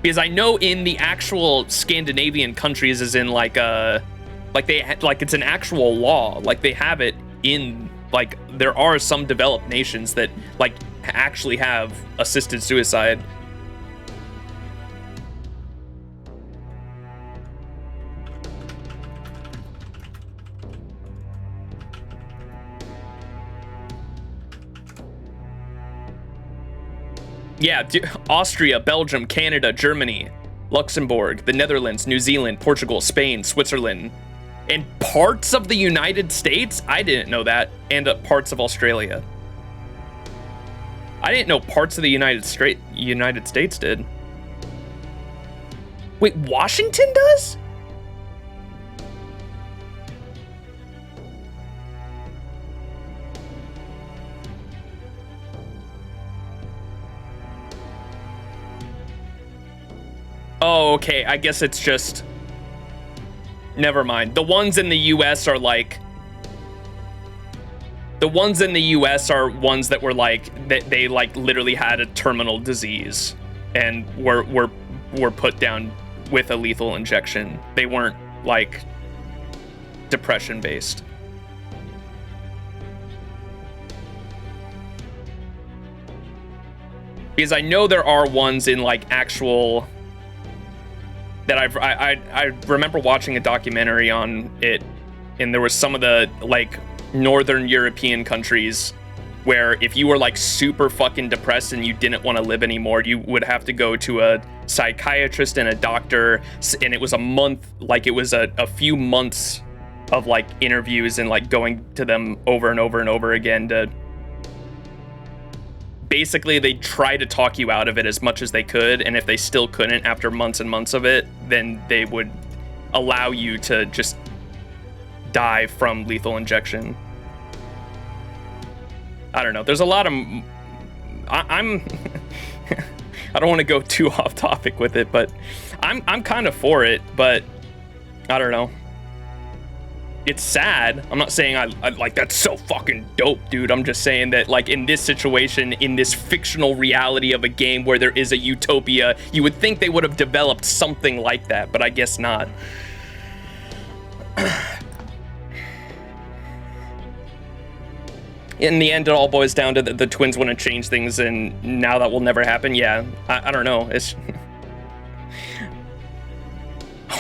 Because I know in the actual Scandinavian countries, as in like it's an actual law. Like they have it in, like, there are some developed nations that like actually have assisted suicide. Yeah, Austria, Belgium, Canada, Germany, Luxembourg, the Netherlands, New Zealand, Portugal, Spain, Switzerland, and parts of the United States? I didn't know that. And parts of Australia. I didn't know parts of the United States did. Wait, Washington does? Oh, okay. I guess it's just... Never mind. The ones in the US are like... The ones in the US are ones that were like... That they like literally had a terminal disease and were put down with a lethal injection. They weren't like depression based. Because I know there are ones in like actual... that I remember watching a documentary on it, and there was some of the like northern European countries where if you were like super fucking depressed and you didn't want to live anymore, you would have to go to a psychiatrist and a doctor, and it was a month, like it was a few months of like interviews and like going to them over and over and over again to basically they try to talk you out of it as much as they could, and if they still couldn't after months and months of it, then they would allow you to just die from lethal injection. I don't know. There's a lot of... I'm... I don't want to go too off topic with it, but I'm kind of for it, but I don't know. It's sad. I'm not saying I like that's so fucking dope, dude. I'm just saying that like in this situation, in this fictional reality of a game where there is a utopia, you would think they would have developed something like that, but I guess not. In the end, it all boils down to the twins want to change things, and now that will never happen. Yeah, I don't know. It's...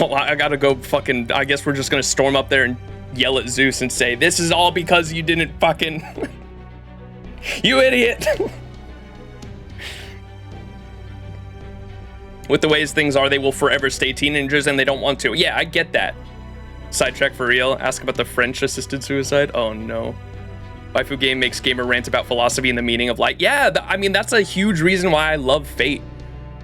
Oh, I gotta go fucking... I guess we're just gonna storm up there and yell at Zeus and say, this is all because you didn't fucking... You idiot! With the ways things are, they will forever stay teenagers and they don't want to. Yeah, I get that. Sidetrack for real. Ask about the French-assisted suicide. Oh, no. Waifu game makes gamer rant about philosophy and the meaning of life. Yeah, I mean, that's a huge reason why I love Fate.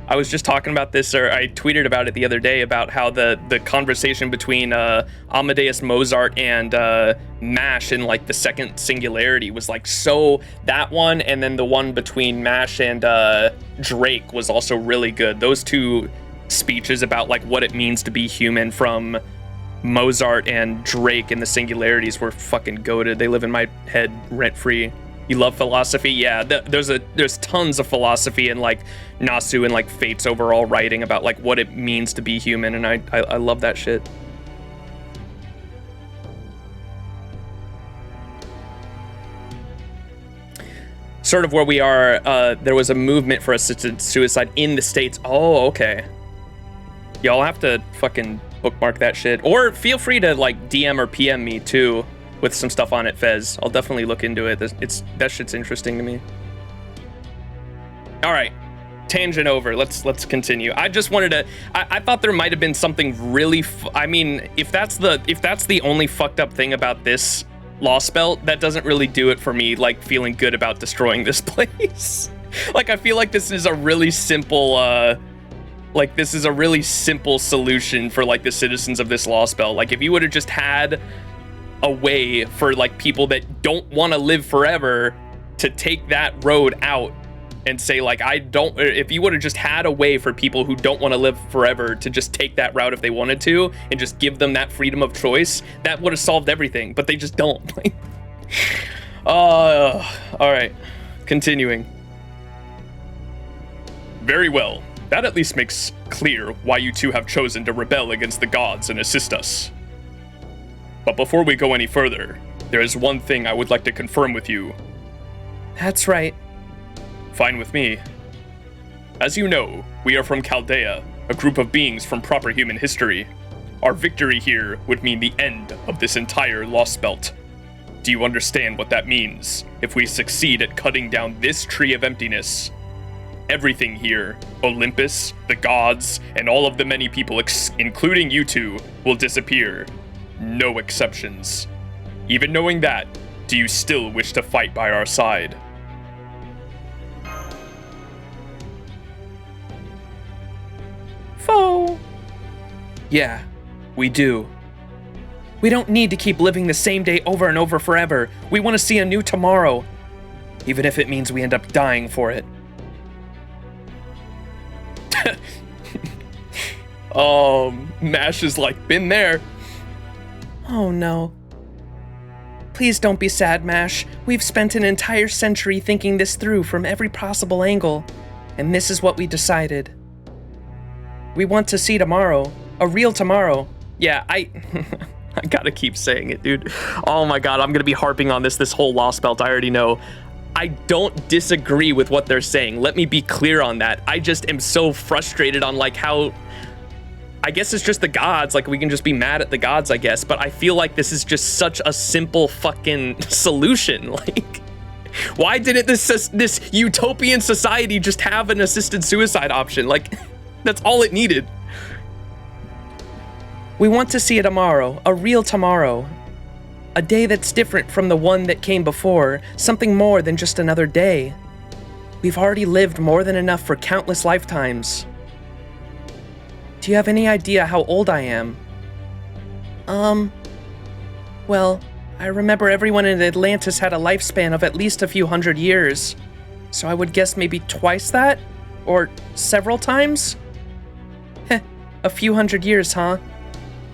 I was just talking about this, or I tweeted about it the other day, about how the conversation between Amadeus Mozart and MASH in like the second singularity was like so, that one, and then the one between MASH and Drake was also really good. Those two speeches about like what it means to be human from Mozart and Drake and the singularities were fucking goated. They live in my head rent free. You love philosophy? Yeah, there's tons of philosophy in like Nasu and like Fate's overall writing about like what it means to be human, and I love that shit. Sort of where we are, there was a movement for assisted suicide in the States. Oh, okay. Y'all have to fucking bookmark that shit. Or feel free to like DM or PM me too with some stuff on it, Fez. I'll definitely look into it. That shit's interesting to me. All right, tangent over. Let's continue. I just wanted to. I thought there might have been something really. I mean, if that's the only fucked up thing about this Lostbelt, that doesn't really do it for me. Like feeling good about destroying this place. Like I feel like this is a really simple. Like this is a really simple solution for like the citizens of this Lostbelt. Like if you would have just had a way for like people that don't want to live forever to take that road out and say like if you would have just had a way for people who don't want to live forever to just take that route if they wanted to and just give them that freedom of choice, that would have solved everything, but they just don't. All right, continuing. Very well, that at least makes clear why you two have chosen to rebel against the gods and assist us. But before we go any further, there is one thing I would like to confirm with you. That's right. Fine with me. As you know, we are from Chaldea, a group of beings from proper human history. Our victory here would mean the end of this entire Lostbelt. Do you understand what that means? If we succeed at cutting down this tree of emptiness, everything here, Olympus, the gods, and all of the many people, including you two, will disappear. No exceptions. Even knowing that, do you still wish to fight by our side? Foe. Yeah, we do. We don't need to keep living the same day over and over forever. We want to see a new tomorrow, even if it means we end up dying for it. Mash is like, been there. Oh no. Please don't be sad, Mash. We've spent an entire century thinking this through from every possible angle, and this is what we decided. We want to see tomorrow, a real tomorrow. Yeah, I gotta keep saying it, dude. Oh my god, I'm gonna be harping on this whole Lostbelt, I already know. I don't disagree with what they're saying. Let me be clear on that. I just am so frustrated on like how, I guess it's just the gods, like we can just be mad at the gods, I guess, but I feel like this is just such a simple fucking solution. Like, why didn't this utopian society just have an assisted suicide option? Like, that's all it needed. We want to see a tomorrow, a real tomorrow. A day that's different from the one that came before, something more than just another day. We've already lived more than enough for countless lifetimes. Do you have any idea how old I am? Well, I remember everyone in Atlantis had a lifespan of at least a few hundred years. So I would guess maybe twice that? Or several times? Heh, a few hundred years, huh?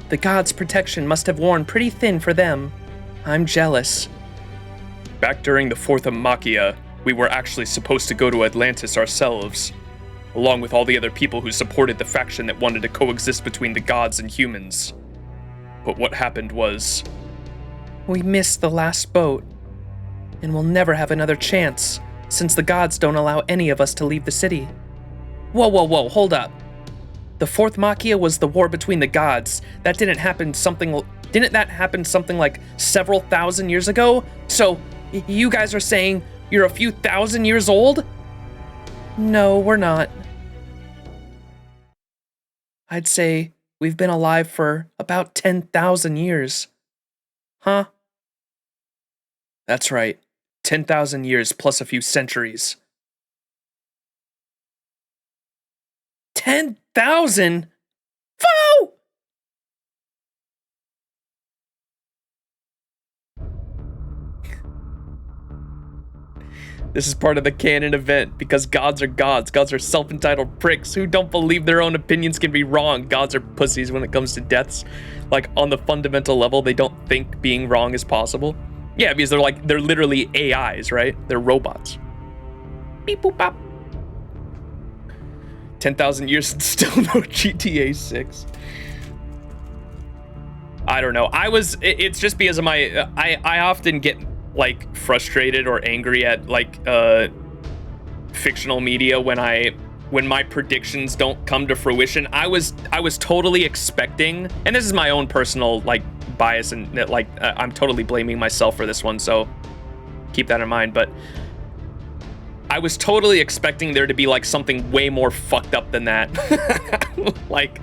The gods' protection must have worn pretty thin for them. I'm jealous. Back during the Fourth Machia, we were actually supposed to go to Atlantis ourselves, along with all the other people who supported the faction that wanted to coexist between the gods and humans. But what happened was... We missed the last boat, and we'll never have another chance, since the gods don't allow any of us to leave the city. Whoa, hold up. The Fourth Machia was the war between the gods. Didn't that happen something like several thousand years ago? So, you guys are saying you're a few thousand years old? No, we're not. I'd say we've been alive for about 10,000 years. Huh? That's right. 10,000 years plus a few centuries. 10,000? Foe! This is part of the canon event, because gods are gods. Gods are self-entitled pricks who don't believe their own opinions can be wrong. Gods are pussies when it comes to deaths. Like, on the fundamental level, they don't think being wrong is possible. Yeah, because they're literally AIs, right? They're robots. Beep boop bop. 10,000 years and still no GTA 6. I don't know. It's just because of my, I often get like frustrated or angry at like fictional media when my predictions don't come to fruition. I was totally expecting, and this is my own personal like bias, and like I'm totally blaming myself for this one, so keep that in mind, but I was totally expecting there to be like something way more fucked up than that. Like,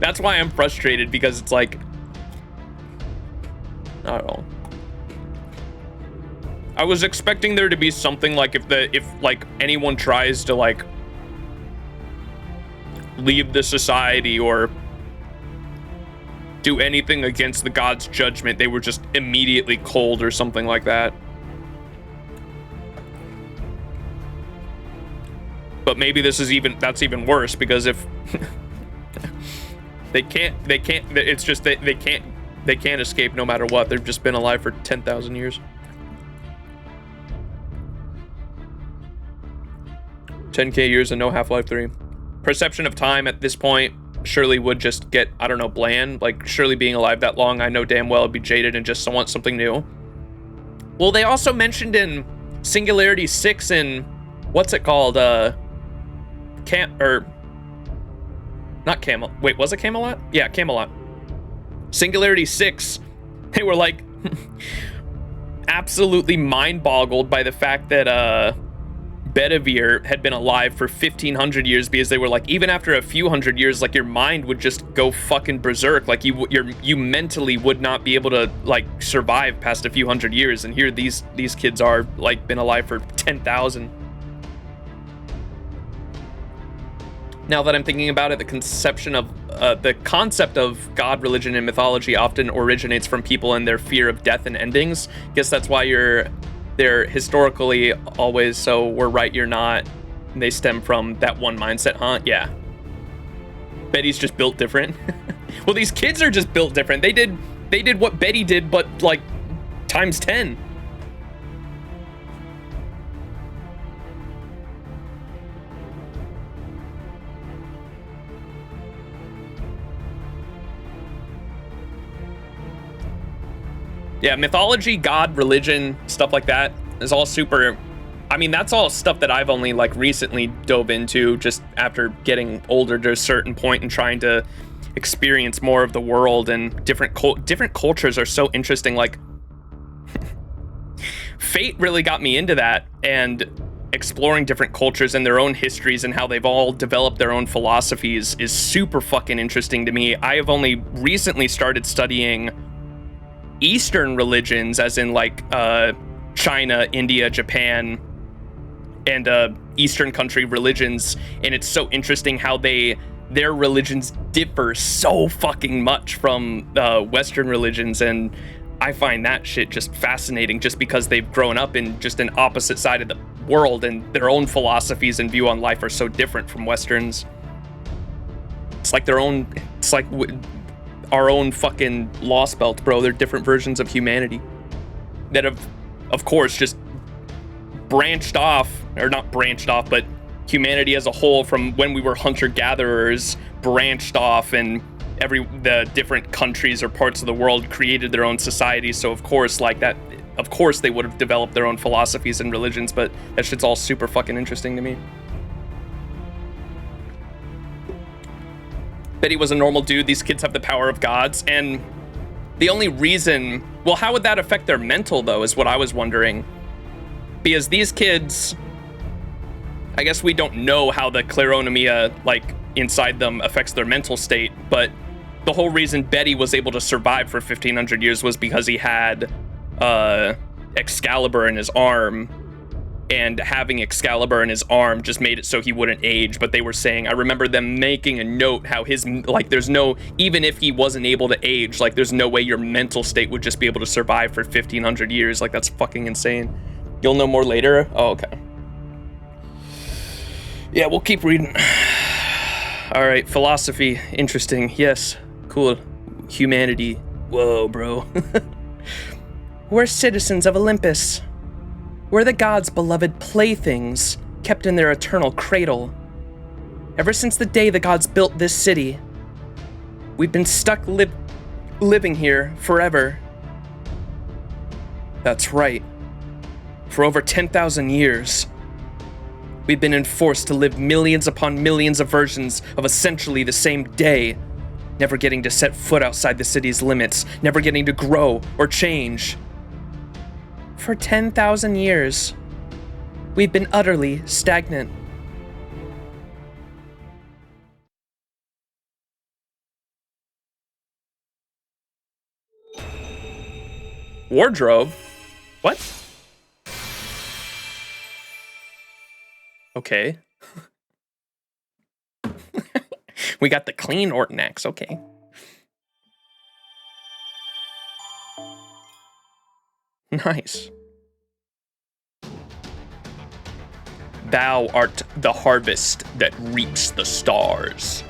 that's why I'm frustrated, because it's like, I don't know. I was expecting there to be something like if like anyone tries to like leave the society or do anything against the god's judgment, they were just immediately cold or something like that. But maybe that's even worse, because if they can't it's just that they can't escape no matter what. They've just been alive for 10,000 years. 10k years and no Half-Life 3. Perception of time at this point surely would just get, I don't know, bland. Like, surely being alive that long, I know damn well I'd be jaded and just want something new. Well, they also mentioned in Singularity 6 in, what's it called? Not Camelot. Wait, was it Camelot? Yeah, Camelot. Singularity 6, they were like absolutely mind-boggled by the fact that Bedivere had been alive for 1,500 years, because they were like, even after a few hundred years, like, your mind would just go fucking berserk. Like, you mentally would not be able to like survive past a few hundred years. And here these kids are like been alive for 10,000. Now that I'm thinking about it, the concept of God, religion, and mythology often originates from people and their fear of death and endings. Guess that's why they're historically always so we're right, you're not. They stem from that one mindset, huh? Yeah. Betty's just built different. Well, these kids are just built different. They did what Betty did, but like times 10. Yeah, mythology, God, religion, stuff like that is all super. I mean, that's all stuff that I've only like recently dove into just after getting older to a certain point and trying to experience more of the world, and different cultures are so interesting. Like Fate really got me into that, and exploring different cultures and their own histories and how they've all developed their own philosophies is super fucking interesting to me. I have only recently started studying Eastern religions, as in like China, India, Japan, and Eastern country religions, and it's so interesting how their religions differ so fucking much from Western religions, and I find that shit just fascinating, just because they've grown up in just an opposite side of the world, and their own philosophies and view on life are so different from Westerns. It's like our own fucking Lostbelt, bro. They're different versions of humanity that have, of course, just branched off, or not branched off, but humanity as a whole from when we were hunter-gatherers branched off, and the different countries or parts of the world created their own societies. So of course, like that, of course they would have developed their own philosophies and religions, but that shit's all super fucking interesting to me. Betty was a normal dude. These kids have the power of gods, and the only reason, well, how would that affect their mental though, is what I was wondering. Because these kids, I guess we don't know how the claironomia, like, inside them affects their mental state, but the whole reason Betty was able to survive for 1,500 years was because he had Excalibur in his arm, and having Excalibur in his arm just made it so he wouldn't age. But they were saying, I remember them making a note how his, like, there's no, even if he wasn't able to age, like, there's no way your mental state would just be able to survive for 1,500 years. Like, that's fucking insane. You'll know more later? Oh, okay. Yeah, we'll keep reading. All right, philosophy, interesting. Yes, cool. Humanity, whoa, bro. We're citizens of Olympus. We're the gods' beloved playthings, kept in their eternal cradle. Ever since the day the gods built this city, we've been stuck living here forever. That's right. For over 10,000 years, we've been enforced to live millions upon millions of versions of essentially the same day, never getting to set foot outside the city's limits, never getting to grow or change. For 10,000 years, we've been utterly stagnant. Wardrobe? What? Okay. We got the clean Ortonax, okay. Nice. Thou art the harvest that reaps the stars.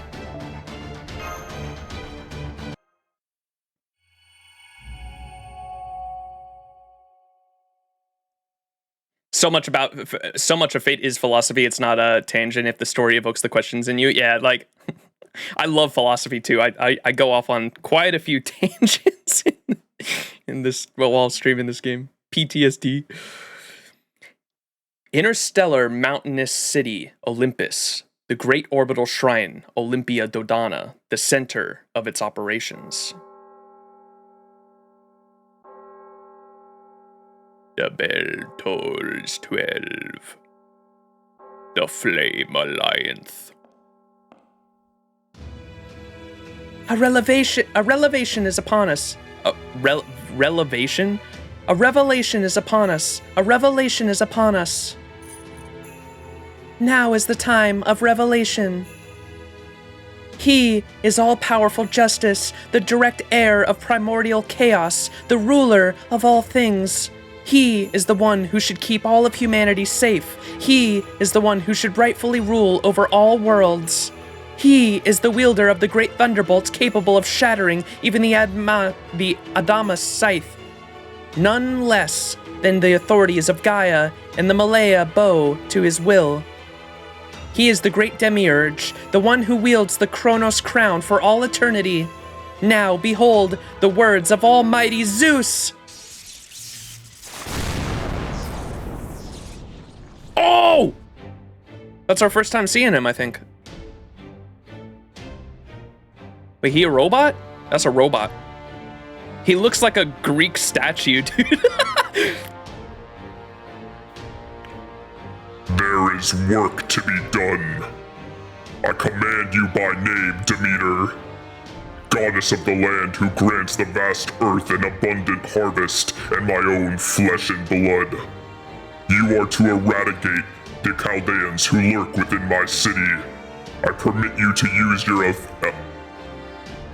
So much of Fate is philosophy. It's not a tangent if the story evokes the questions in you. Yeah, like, I love philosophy too. I go off on quite a few tangents in this, well, while streaming this game. PTSD. Interstellar mountainous city, Olympus. The great orbital shrine, Olympia Dodana, the center of its operations. The bell tolls 12. The flame alliance. A revelation is upon us. Relevation? A revelation is upon us. A revelation is upon us. Now is the time of revelation. He is all-powerful justice, the direct heir of primordial chaos, the ruler of all things. He is the one who should keep all of humanity safe. He is the one who should rightfully rule over all worlds. He is the wielder of the great thunderbolts capable of shattering even the Adamas scythe. None less than the authorities of Gaia and the Malaya bow to his will. He is the great Demiurge, the one who wields the Kronos crown for all eternity. Now, behold, the words of almighty Zeus! Oh! That's our first time seeing him, I think. Wait, he a robot? That's a robot. He looks like a Greek statue, dude. There is work to be done. I command you by name, Demeter, goddess of the land who grants the vast earth an abundant harvest and my own flesh and blood. You are to eradicate the Chaldeans who lurk within my city. I permit you to use your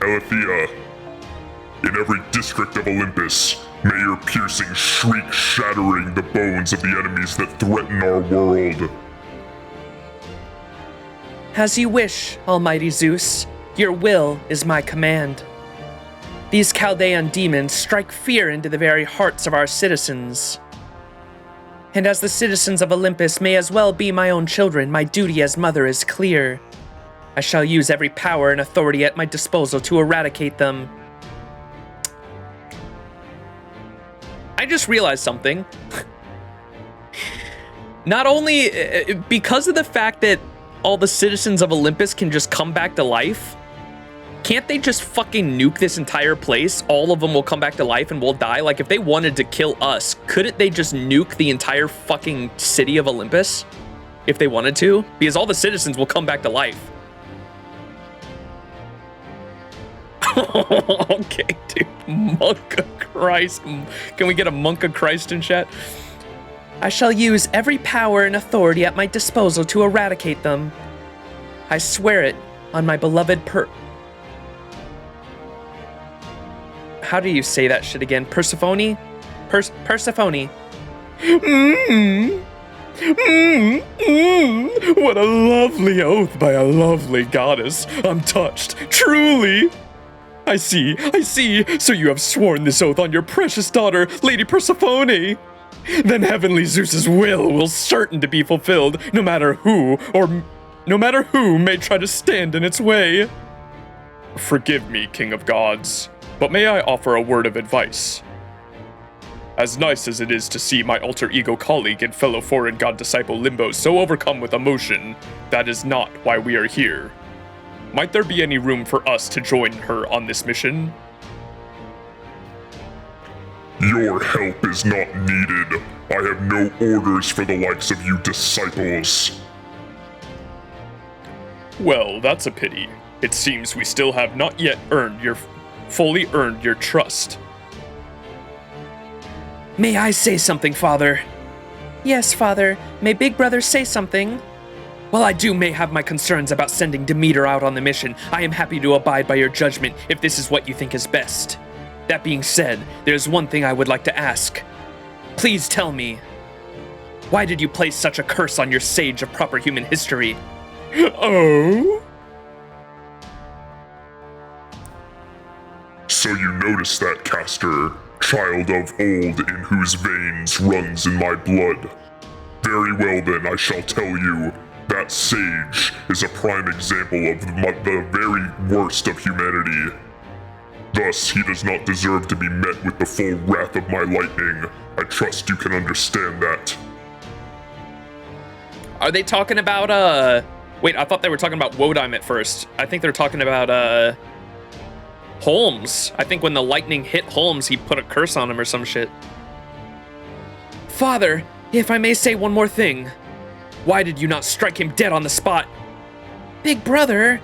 Aletheia in every district of Olympus. May your piercing shriek shattering the bones of the enemies that threaten our world. As you wish, almighty Zeus. Your will is my command. These Chaldean demons strike fear into the very hearts of our citizens. And as the citizens of Olympus may as well be my own children, my duty as mother is clear. I shall use every power and authority at my disposal to eradicate them. I just realized something. Not only because of the fact that all the citizens of Olympus can just come back to life, can't they just fucking nuke this entire place? All of them will come back to life and we'll die. Like, if they wanted to kill us, couldn't they just nuke the entire fucking city of Olympus? If they wanted to? Because all the citizens will come back to life. Okay, dude. Monk of Christ. Can we get a Monk of Christ in chat? I shall use every power and authority at my disposal to eradicate them. I swear it on my beloved How do you say that shit again? Persephone? Persephone. What a lovely oath by a lovely goddess. I'm touched. Truly. I see. So you have sworn this oath on your precious daughter, Lady Persephone. Then heavenly Zeus's will certain to be fulfilled, no matter who may try to stand in its way. Forgive me, King of Gods, but may I offer a word of advice? As nice as it is to see my alter ego colleague and fellow foreign god disciple Limbo so overcome with emotion, that is not why we are here. Might there be any room for us to join her on this mission? Your help is not needed. I have no orders for the likes of you disciples. Well, that's a pity. It seems we still have not yet fully earned your trust. May I say something, Father? Yes, Father. May Big Brother say something? While I may have my concerns about sending Demeter out on the mission, I am happy to abide by your judgment if this is what you think is best. That being said, there's one thing I would like to ask. Please tell me, why did you place such a curse on your sage of proper human history? Oh? So you notice that, Caster, child of old in whose veins runs in my blood. Very well then, I shall tell you. That sage is a prime example of the very worst of humanity. Thus, he does not deserve to be met with the full wrath of my lightning. I trust you can understand that. Are they talking about, wait, I thought they were talking about Wodime at first. I think they're talking about, Holmes. I think when the lightning hit Holmes, he put a curse on him or some shit. Father, if I may say one more thing. Why did you not strike him dead on the spot? Big Brother!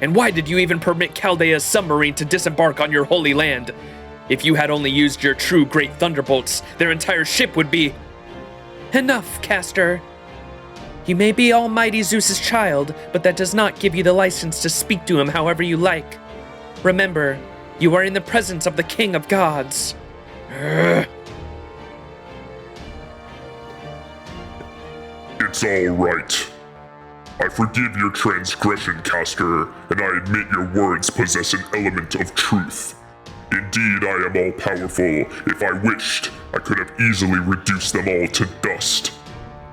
And why did you even permit Chaldea's submarine to disembark on your holy land? If you had only used your true great thunderbolts, their entire ship would be... Enough, Caster. You may be Almighty Zeus's child, but that does not give you the license to speak to him however you like. Remember, you are in the presence of the King of Gods. It's all right. I forgive your transgression, Caster, and I admit your words possess an element of truth. Indeed, I am all-powerful. If I wished, I could have easily reduced them all to dust.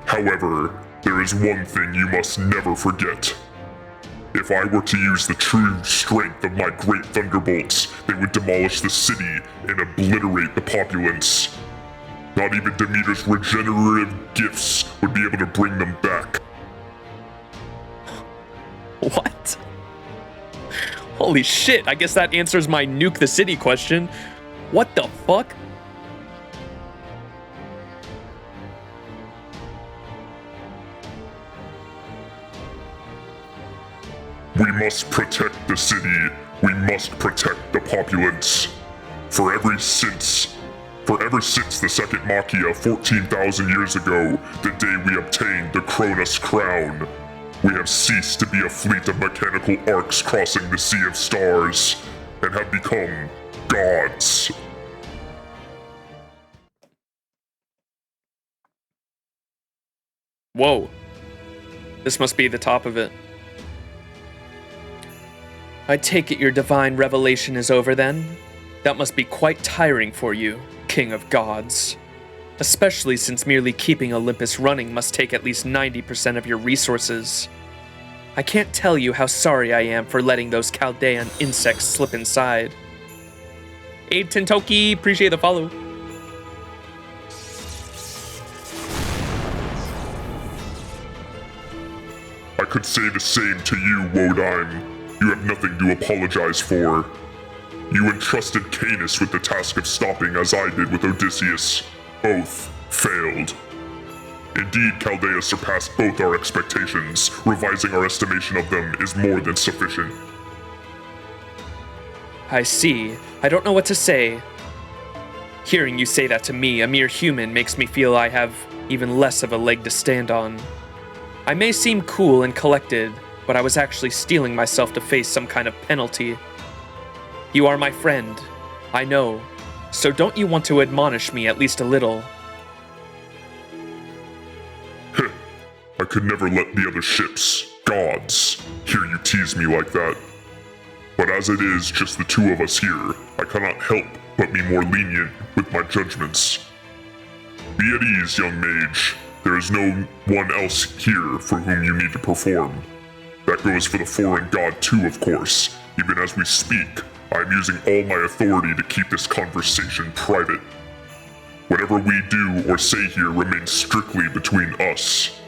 However, there is one thing you must never forget. If I were to use the true strength of my great thunderbolts, they would demolish the city and obliterate the populace. Not even Demeter's regenerative gifts would be able to bring them back. What? Holy shit, I guess that answers my nuke the city question. What the fuck? We must protect the city. We must protect the populace. Ever since the Second Machia 14,000 years ago, the day we obtained the Cronus crown, we have ceased to be a fleet of mechanical arcs crossing the Sea of Stars, and have become gods. Whoa. This must be the top of it. I take it your divine revelation is over then? That must be quite tiring for you, King of Gods. Especially since merely keeping Olympus running must take at least 90% of your resources. I can't tell you how sorry I am for letting those Chaldean insects slip inside. Abe Tentoki, appreciate the follow. I could say the same to you, Wodyme. You have nothing to apologize for. You entrusted Canis with the task of stopping as I did with Odysseus. Both failed. Indeed, Chaldea surpassed both our expectations. Revising our estimation of them is more than sufficient. I see. I don't know what to say. Hearing you say that to me, a mere human, makes me feel I have even less of a leg to stand on. I may seem cool and collected, but I was actually steeling myself to face some kind of penalty. You are my friend, I know, so don't you want to admonish me at least a little? Heh, I could never let the other ships, gods, hear you tease me like that. But as it is just the two of us here, I cannot help but be more lenient with my judgments. Be at ease, young mage. There is no one else here for whom you need to perform. That goes for the foreign god too, of course. Even as we speak, I am using all my authority to keep this conversation private. Whatever we do or say here remains strictly between us.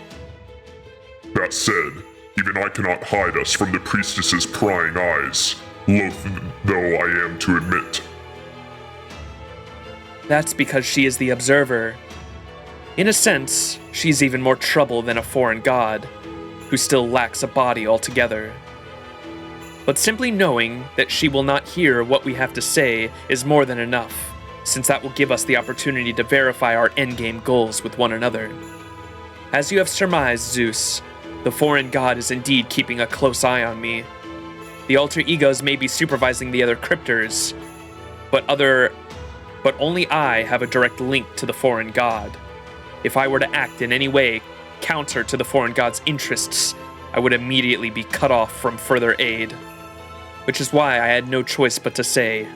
That said, even I cannot hide us from the priestess's prying eyes, loath though I am to admit. That's because she is the observer. In a sense, she's even more trouble than a foreign god, who still lacks a body altogether. But simply knowing that she will not hear what we have to say is more than enough, since that will give us the opportunity to verify our endgame goals with one another. As you have surmised, Zeus, the foreign god is indeed keeping a close eye on me. The alter egos may be supervising the other cryptors, but only I have a direct link to the foreign god. If I were to act in any way counter to the foreign god's interests, I would immediately be cut off from further aid. Which is why I had no choice but to say,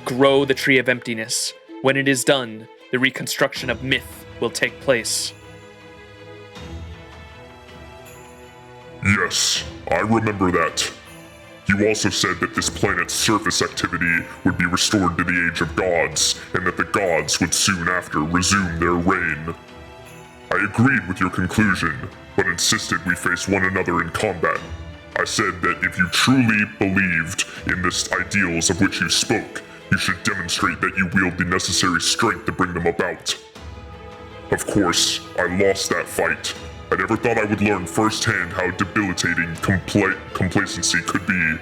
grow the Tree of Emptiness. When it is done, the reconstruction of myth will take place. Yes, I remember that. You also said that this planet's surface activity would be restored to the Age of Gods, and that the gods would soon after resume their reign. I agreed with your conclusion, but insisted we face one another in combat. I said that if you truly believed in the ideals of which you spoke, you should demonstrate that you wield the necessary strength to bring them about. Of course, I lost that fight. I never thought I would learn firsthand how debilitating complacency could be.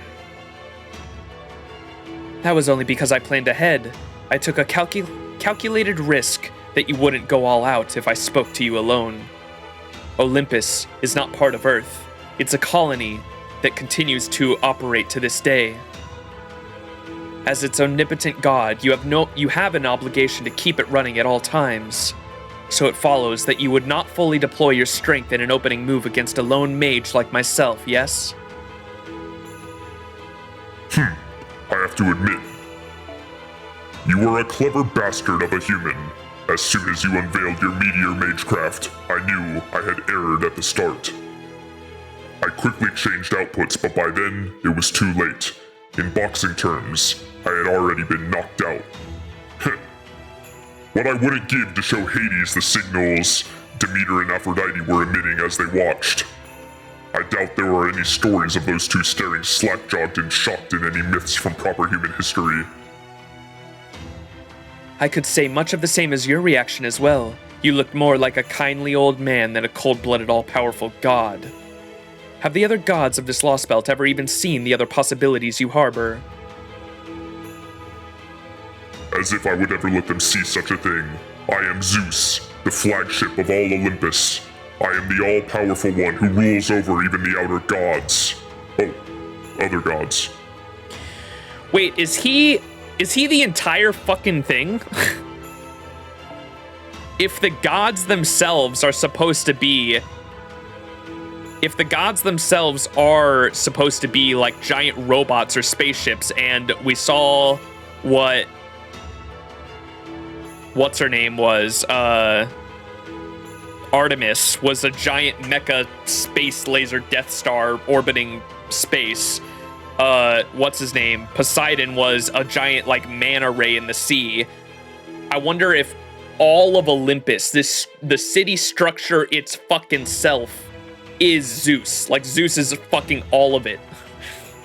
That was only because I planned ahead. I took a calculated risk that you wouldn't go all out if I spoke to you alone. Olympus is not part of Earth. It's a colony that continues to operate to this day. As its omnipotent god, you have an obligation to keep it running at all times. So it follows that you would not fully deploy your strength in an opening move against a lone mage like myself, yes? I have to admit, you are a clever bastard of a human. As soon as you unveiled your meteor magecraft, I knew I had erred at the start. I quickly changed outputs, but by then, it was too late. In boxing terms, I had already been knocked out. What I wouldn't give to show Hades the signals Demeter and Aphrodite were emitting as they watched. I doubt there are any stories of those two staring slack-jawed and shocked in any myths from proper human history. I could say much of the same as your reaction as well. You looked more like a kindly old man than a cold-blooded all-powerful god. Have the other gods of this Lostbelt ever even seen the other possibilities you harbor? As if I would ever let them see such a thing. I am Zeus, the flagship of all Olympus. I am the all-powerful one who rules over even the outer gods. Oh, other gods. Wait, is he the entire fucking thing? If the gods themselves are supposed to be like giant robots or spaceships, and we saw what's her name was, Artemis was a giant mecha space laser Death Star orbiting space. What's his name? Poseidon was a giant like manta ray in the sea. I wonder if all of Olympus, the city structure its fucking self, is Zeus. Like Zeus is fucking all of it.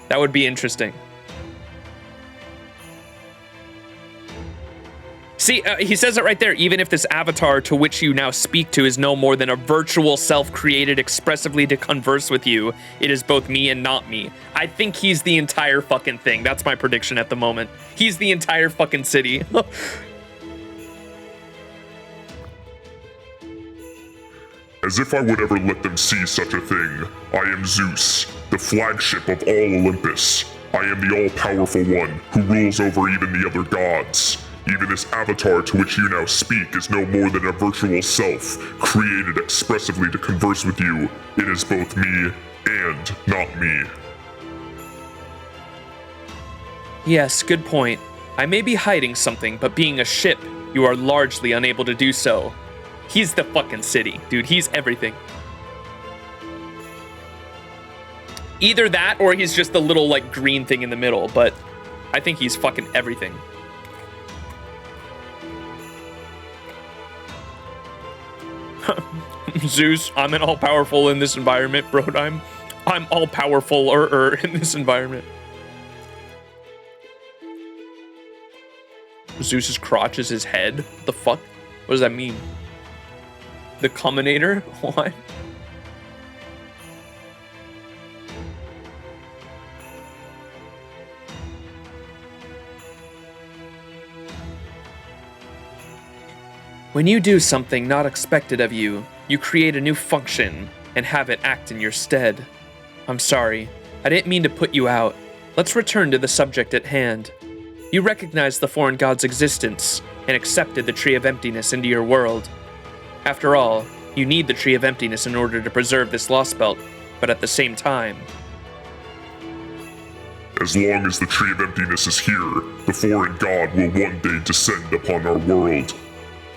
That would be interesting. See, he says it right there. Even if this avatar to which you now speak to is no more than a virtual self created expressively to converse with you, it is both me and not me. I think he's the entire fucking thing. That's my prediction at the moment. He's the entire fucking city. As if I would ever let them see such a thing. I am Zeus, the flagship of all Olympus. I am the all-powerful one who rules over even the other gods. Even this avatar to which you now speak is no more than a virtual self, created expressively to converse with you. It is both me and not me. Yes, good point. I may be hiding something, but being a ship, you are largely unable to do so. He's the fucking city, dude. He's everything. Either that, or he's just the little, like, green thing in the middle, but I think he's fucking everything. Zeus, I'm an all-powerful in this environment, bro. I'm all-powerful in this environment. Zeus's crotch is his head? What the fuck? What does that mean? The Combinator? What? When you do something not expected of you, you create a new function and have it act in your stead. I'm sorry, I didn't mean to put you out. Let's return to the subject at hand. You recognized the foreign god's existence and accepted the Tree of Emptiness into your world. After all, you need the Tree of Emptiness in order to preserve this Lostbelt, but at the same time... As long as the Tree of Emptiness is here, the foreign god will one day descend upon our world.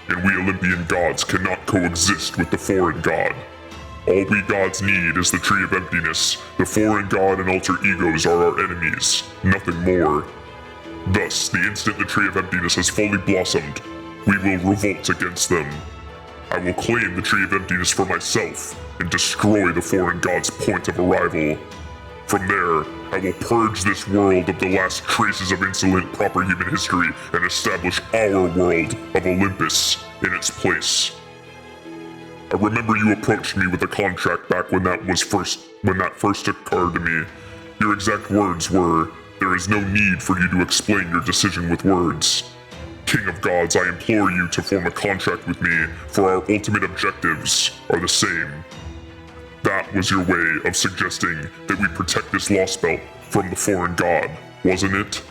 And we Olympian gods cannot coexist with the foreign god. All we gods need is the Tree of Emptiness. The foreign god and alter egos are our enemies, nothing more. Thus, the instant the Tree of Emptiness has fully blossomed, we will revolt against them. I will claim the Tree of Emptiness for myself and destroy the foreign god's point of arrival. From there, I will purge this world of the last traces of insolent proper human history and establish our world of Olympus in its place. I remember you approached me with a contract back when that first occurred to me. Your exact words were, "There is no need for you to explain your decision with words." King of Gods, I implore you to form a contract with me, for our ultimate objectives are the same. That was your way of suggesting that we protect this Lostbelt from the foreign god, wasn't it?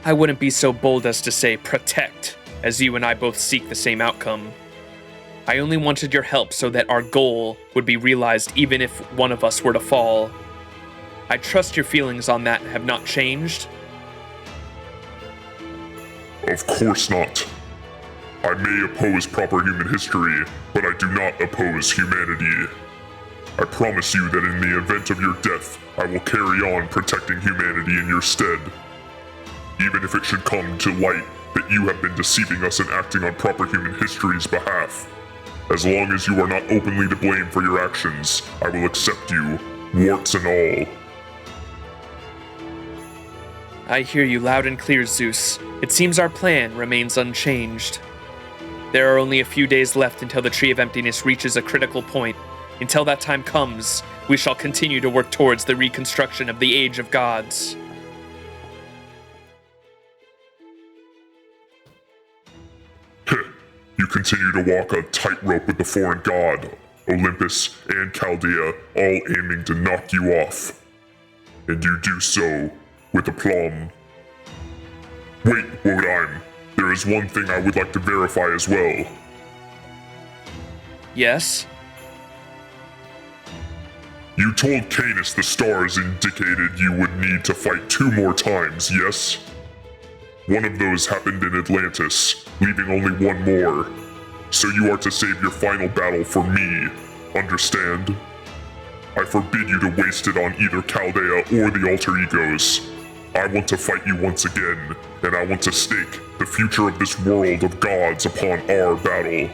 I wouldn't be so bold as to say protect, as you and I both seek the same outcome. I only wanted your help so that our goal would be realized even if one of us were to fall. I trust your feelings on that have not changed. Of course not. I may oppose proper human history, but I do not oppose humanity. I promise you that in the event of your death, I will carry on protecting humanity in your stead. Even if it should come to light that you have been deceiving us and acting on proper human history's behalf. As long as you are not openly to blame for your actions, I will accept you, warts and all. I hear you loud and clear, Zeus. It seems our plan remains unchanged. There are only a few days left until the Tree of Emptiness reaches a critical point. Until that time comes, we shall continue to work towards the reconstruction of the Age of Gods. You continue to walk a tightrope with the foreign god, Olympus and Chaldea, all aiming to knock you off. And you do so with aplomb. Wait, Wodime, there is one thing I would like to verify as well. Yes? You told Canis the stars indicated you would need to fight 2 more times, yes? One of those happened in Atlantis, leaving only 1 more. So you are to save your final battle for me, understand? I forbid you to waste it on either Chaldea or the alter egos. I want to fight you once again, and I want to stake the future of this world of gods upon our battle.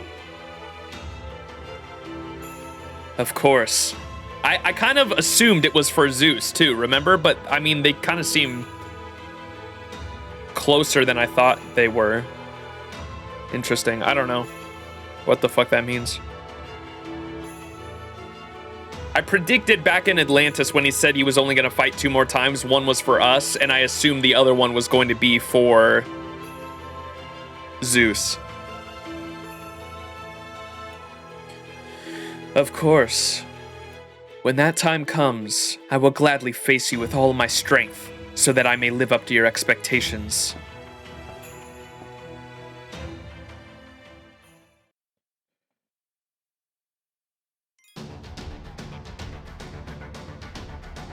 Of course. I kind of assumed it was for Zeus too, remember? But I mean, they kind of seem closer than I thought they were. Interesting. I don't know what the fuck that means. I predicted back in Atlantis when he said he was only going to fight 2 more times, one was for us, and I assumed the other one was going to be for Zeus. Of course. When that time comes, I will gladly face you with all my strength, so that I may live up to your expectations.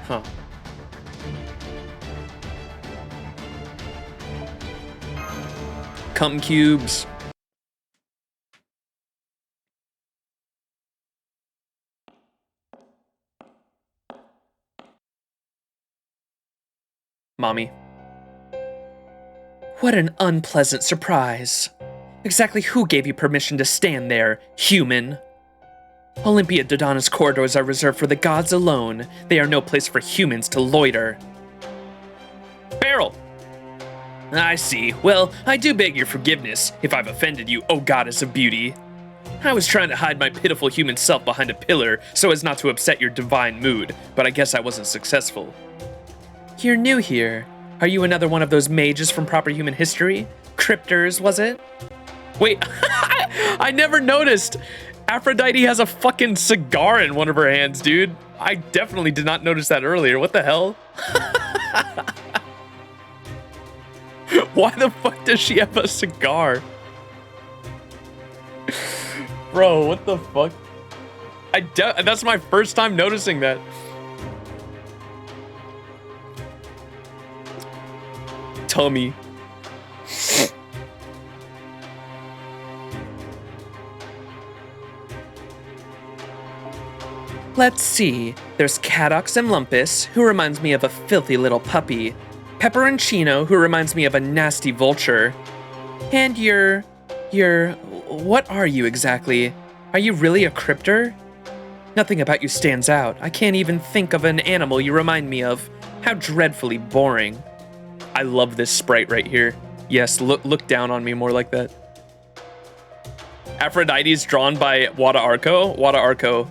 Huh. Cum cubes. Mommy. What an unpleasant surprise. Exactly who gave you permission to stand there, human? Olympia Dodana's corridors are reserved for the gods alone. They are no place for humans to loiter. Beryl! I see. Well, I do beg your forgiveness if I've offended you, O goddess of beauty. I was trying to hide my pitiful human self behind a pillar so as not to upset your divine mood, but I guess I wasn't successful. You're new here. Are you another one of those mages from proper human history? Cryptors, was it? Wait, I never noticed. Aphrodite has a fucking cigar in one of her hands, dude. I definitely did not notice that earlier. What the hell? Why the fuck does she have a cigar? Bro, what the fuck? That's my first time noticing that. Tummy. Let's see. There's Cadox and Olympus, who reminds me of a filthy little puppy. Pepperoncino, who reminds me of a nasty vulture. And what are you exactly? Are you really a cryptor? Nothing about you stands out. I can't even think of an animal you remind me of. How dreadfully boring. I love this sprite right here. Yes, look down on me more like that. Aphrodite's drawn by Wada Arco. Wada Arco.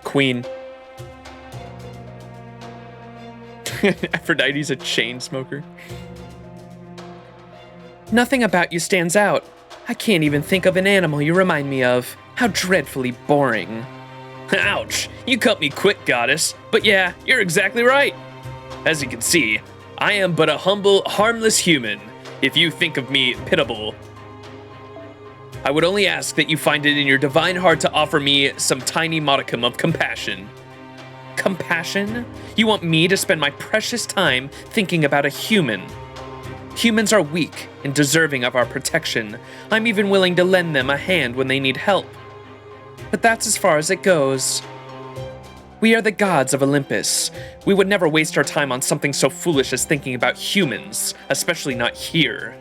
Queen. Aphrodite's a chain smoker. Nothing about you stands out. I can't even think of an animal you remind me of. How dreadfully boring. Ouch! You cut me quick, goddess. But yeah, you're exactly right. As you can see, I am but a humble, harmless human. If you think of me pitiable, I would only ask that you find it in your divine heart to offer me some tiny modicum of compassion. Compassion? You want me to spend my precious time thinking about a human? Humans are weak and deserving of our protection. I'm even willing to lend them a hand when they need help. But that's as far as it goes. We are the gods of Olympus. We would never waste our time on something so foolish as thinking about humans, especially not here.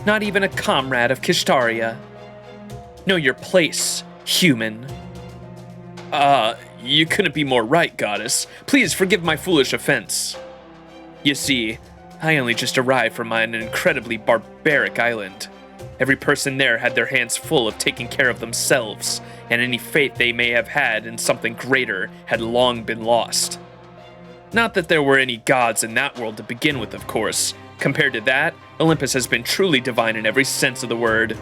Not even a comrade of Kishtaria. Know your place, human. You couldn't be more right, goddess. Please forgive my foolish offense. You see, I only just arrived from an incredibly barbaric island. Every person there had their hands full of taking care of themselves, and any faith they may have had in something greater had long been lost. Not that there were any gods in that world to begin with, of course. Compared to that, Olympus has been truly divine in every sense of the word.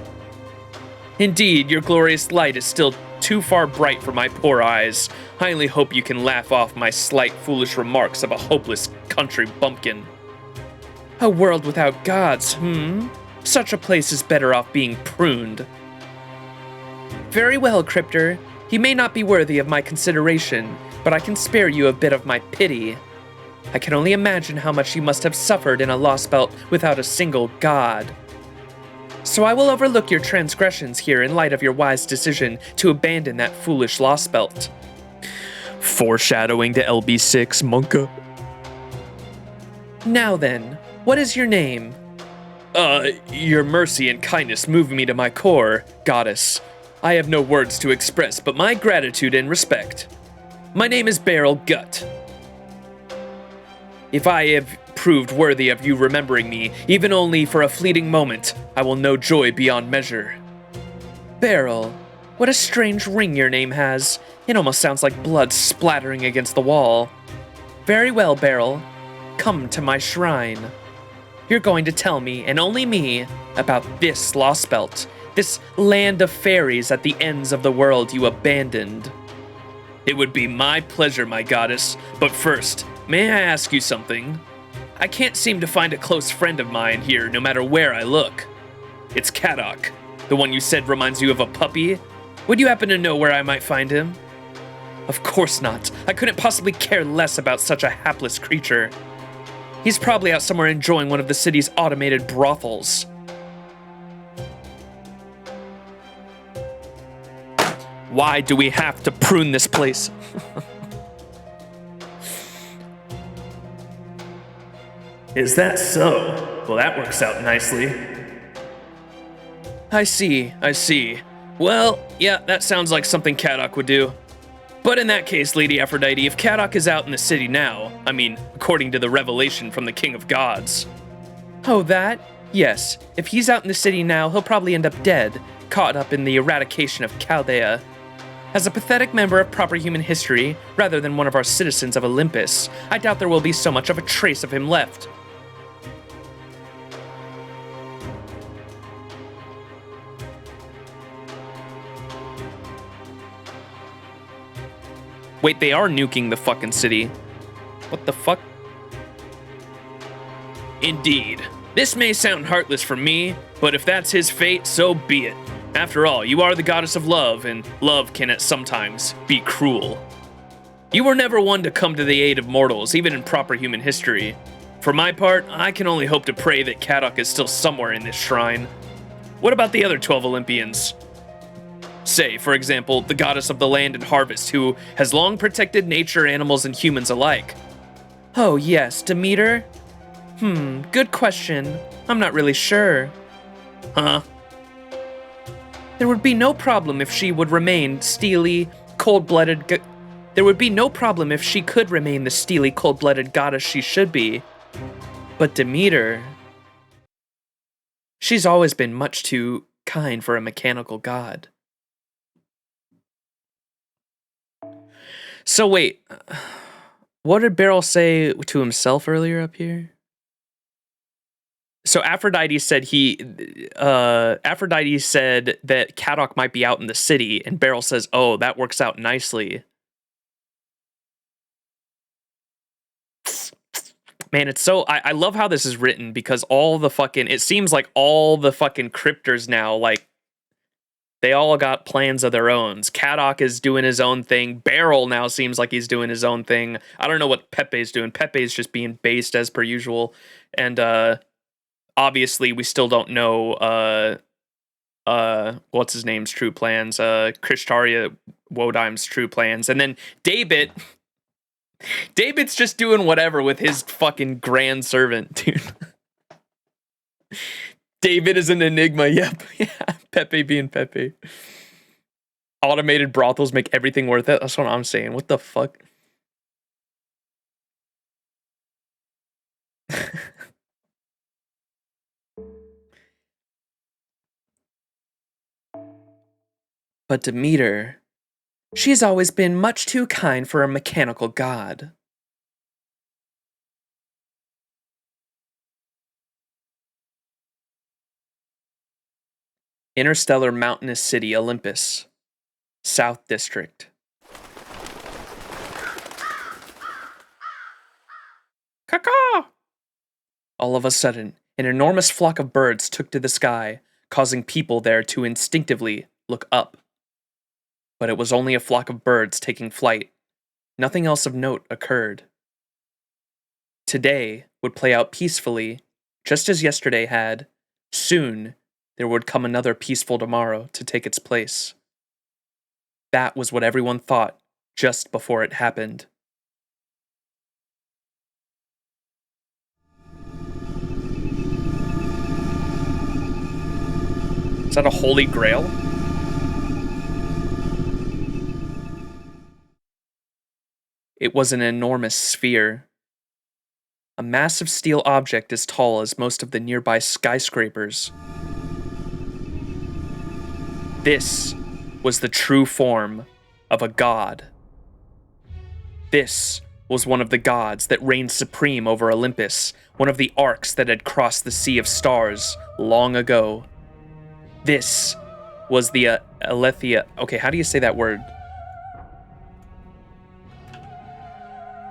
Indeed, your glorious light is still too far bright for my poor eyes. I only hope you can laugh off my slight foolish remarks of a hopeless country bumpkin. A world without gods, Such a place is better off being pruned. Very well, Cryptor. He may not be worthy of my consideration, but I can spare you a bit of my pity. I can only imagine how much you must have suffered in a Lostbelt without a single god. So I will overlook your transgressions here in light of your wise decision to abandon that foolish Lostbelt. Foreshadowing to LB6, Monka. Now then, what is your name? Your mercy and kindness move me to my core, goddess. I have no words to express but my gratitude and respect. My name is Beryl Gut. If I have proved worthy of you remembering me, even only for a fleeting moment, I will know joy beyond measure. Beryl, what a strange ring your name has. It almost sounds like blood splattering against the wall. Very well, Beryl. Come to my shrine. You're going to tell me, and only me, about this Lostbelt, this land of fairies at the ends of the world you abandoned. It would be my pleasure, my goddess, but first, may I ask you something? I can't seem to find a close friend of mine here no matter where I look. It's Kadok, the one you said reminds you of a puppy. Would you happen to know where I might find him? Of course not. I couldn't possibly care less about such a hapless creature. He's probably out somewhere enjoying one of the city's automated brothels. Why do we have to prune this place? Is that so? Well, that works out nicely. I see. Well, yeah, that sounds like something Kadok would do. But in that case, Lady Aphrodite, if Kadok is out in the city now, I mean, according to the revelation from the King of Gods. Oh, that? Yes. If he's out in the city now, he'll probably end up dead, caught up in the eradication of Chaldea. As a pathetic member of proper human history, rather than one of our citizens of Olympus, I doubt there will be so much of a trace of him left. Wait, they are nuking the fucking city. What the fuck? Indeed. This may sound heartless for me, but if that's his fate, so be it. After all, you are the goddess of love, and love can at sometimes be cruel. You were never one to come to the aid of mortals, even in proper human history. For my part, I can only hope to pray that Kadok is still somewhere in this shrine. What about the other 12 Olympians? Say, for example, the goddess of the land and harvest, who has long protected nature, animals, and humans alike. Oh yes, Demeter? Good question. I'm not really sure. Huh? There would be no problem if she would remain steely, cold-blooded There would be no problem if she could remain the steely, cold-blooded goddess she should be. But Demeter... she's always been much too kind for a mechanical god. So wait, What did Beryl say to himself earlier up here? So Aphrodite said Aphrodite said that Kadok might be out in the city, and Beryl says, "Oh, that works out nicely." Man, it's so I love how this is written because it seems like all the fucking cryptors now, like, they all got plans of their own. Kadok is doing his own thing. Beryl now seems like he's doing his own thing. I don't know what Pepe's doing. Pepe's just being based as per usual. And obviously we still don't know what's his name's true plans. Krishtaria Wodime's true plans. And then David's just doing whatever with his fucking grand servant, dude. David is an enigma. Yep. Yeah. Pepe being Pepe. Automated brothels make everything worth it. That's what I'm saying. What the fuck? But Demeter, she's always been much too kind for a mechanical god. Interstellar mountainous city Olympus, South District. Caw! All of a sudden, an enormous flock of birds took to the sky, causing people there to instinctively look up. But it was only a flock of birds taking flight. Nothing else of note occurred. Today would play out peacefully, just as yesterday had. Soon, there would come another peaceful tomorrow to take its place. That was what everyone thought just before it happened. Is that a holy grail? It was an enormous sphere. A massive steel object as tall as most of the nearby skyscrapers. This was the true form of a god. This was one of the gods that reigned supreme over Olympus, one of the arcs that had crossed the sea of stars long ago. This was the Aletheia. Okay, how do you say that word?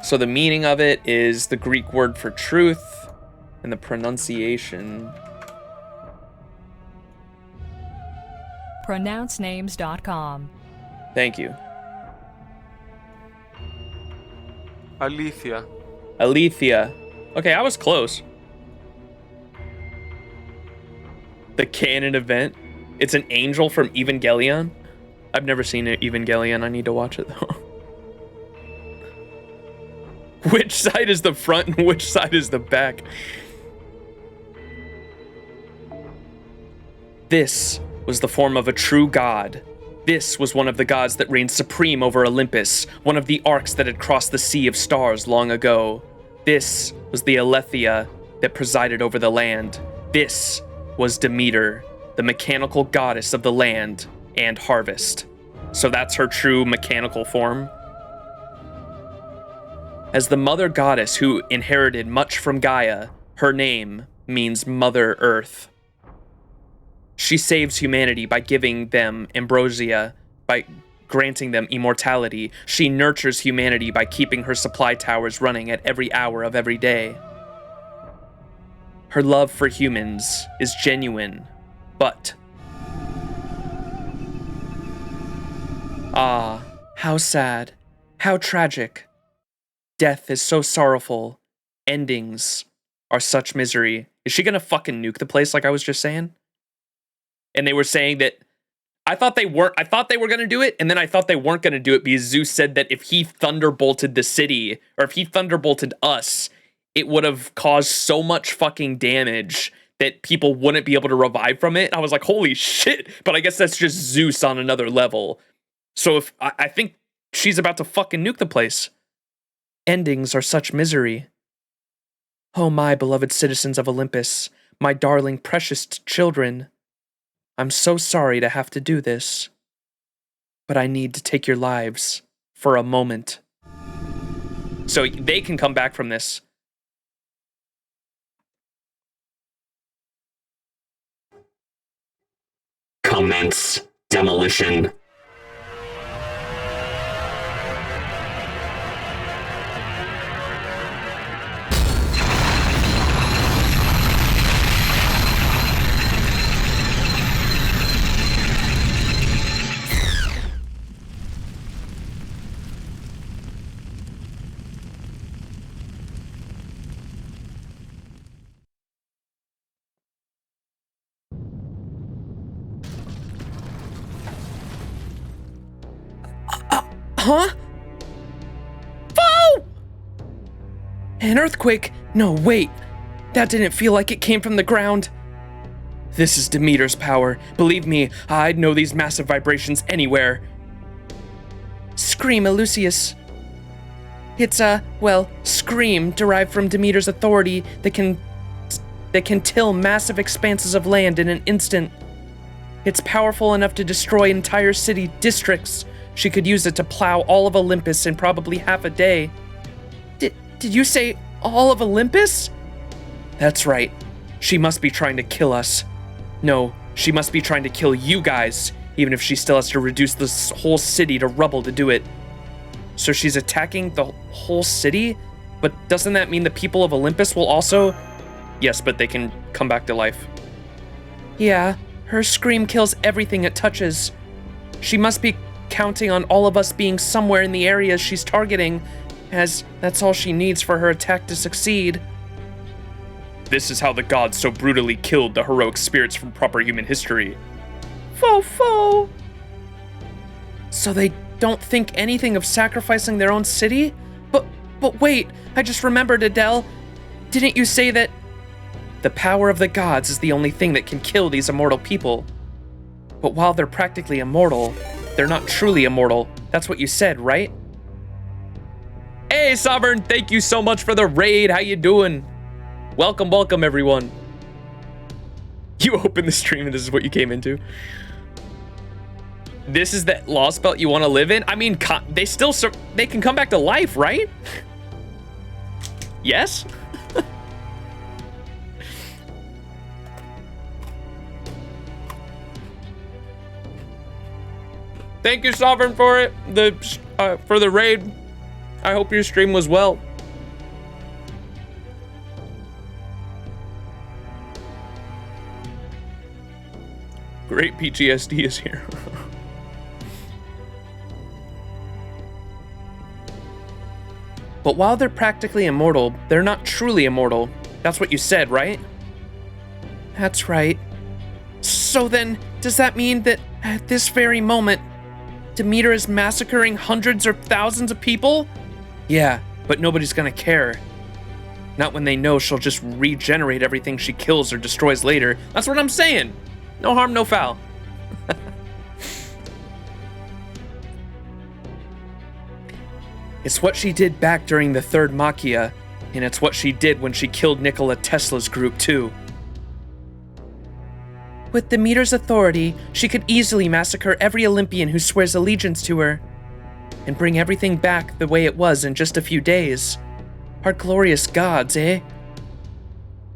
So the meaning of it is the Greek word for truth, and the pronunciation. pronouncenames.com. Thank you. Aletheia. Aletheia. Okay, I was close. The canon event. It's an angel from Evangelion. I've never seen Evangelion. I need to watch it though. Which side is the front and which side is the back? This was the form of a true god. This was one of the gods that reigned supreme over Olympus, one of the arcs that had crossed the sea of stars long ago. This was the Aletheia that presided over the land. This was Demeter, the mechanical goddess of the land and harvest. So that's her true mechanical form. As the mother goddess who inherited much from Gaia, her name means Mother Earth. She saves humanity by giving them ambrosia, by granting them immortality. She nurtures humanity by keeping her supply towers running at every hour of every day. Her love for humans is genuine, but... Ah, how sad, how tragic. Death is so sorrowful. Endings are such misery. Is she gonna fucking nuke the place like I was just saying? And they were saying that I thought they were gonna do it, and then I thought they weren't gonna do it because Zeus said that if he thunderbolted the city, or if he thunderbolted us, it would have caused so much fucking damage that people wouldn't be able to revive from it. I was like, holy shit, but I guess that's just Zeus on another level. So if I think she's about to fucking nuke the place. Endings are such misery. Oh, my beloved citizens of Olympus, my darling precious children. I'm so sorry to have to do this, but I need to take your lives for a moment. So they can come back from this. Commence demolition. Huh? Foe! An earthquake? No, wait. That didn't feel like it came from the ground. This is Demeter's power. Believe me, I'd know these massive vibrations anywhere. Scream, Lucius. It's scream derived from Demeter's authority that can till massive expanses of land in an instant. It's powerful enough to destroy entire city districts. She could use it to plow all of Olympus in probably half a day. Did you say all of Olympus? That's right. She must be trying to kill us. No, she must be trying to kill you guys, even if she still has to reduce this whole city to rubble to do it. So she's attacking the whole city? But doesn't that mean the people of Olympus will also... Yes, but they can come back to life. Yeah, her scream kills everything it touches. She must be counting on all of us being somewhere in the areas she's targeting, as that's all she needs for her attack to succeed. This is how the gods so brutally killed the heroic spirits from proper human history. Fo. So they don't think anything of sacrificing their own city? But wait, I just remembered, Adele. Didn't you say that the power of the gods is the only thing that can kill these immortal people? But while they're practically immortal, they're not truly immortal. That's what you said, right? Hey, Sovereign, thank you so much for the raid. How you doing? Welcome, everyone. You opened the stream and this is what you came into. This is the Lostbelt you want to live in? I mean, they can come back to life, right? Yes? Thank you, Sovereign, for it. For the raid. I hope your stream was well. Great PTSD is here. But while they're practically immortal, they're not truly immortal. That's what you said, right? That's right. So then, does that mean that at this very moment, Demeter is massacring hundreds or thousands of people? Yeah, but nobody's gonna care. Not when they know she'll just regenerate everything she kills or destroys later. That's what I'm saying. No harm, no foul. It's what she did back during the Third Machia, and it's what she did when she killed Nikola Tesla's group too. With Demeter's authority, she could easily massacre every Olympian who swears allegiance to her, and bring everything back the way it was in just a few days. Our glorious gods, eh?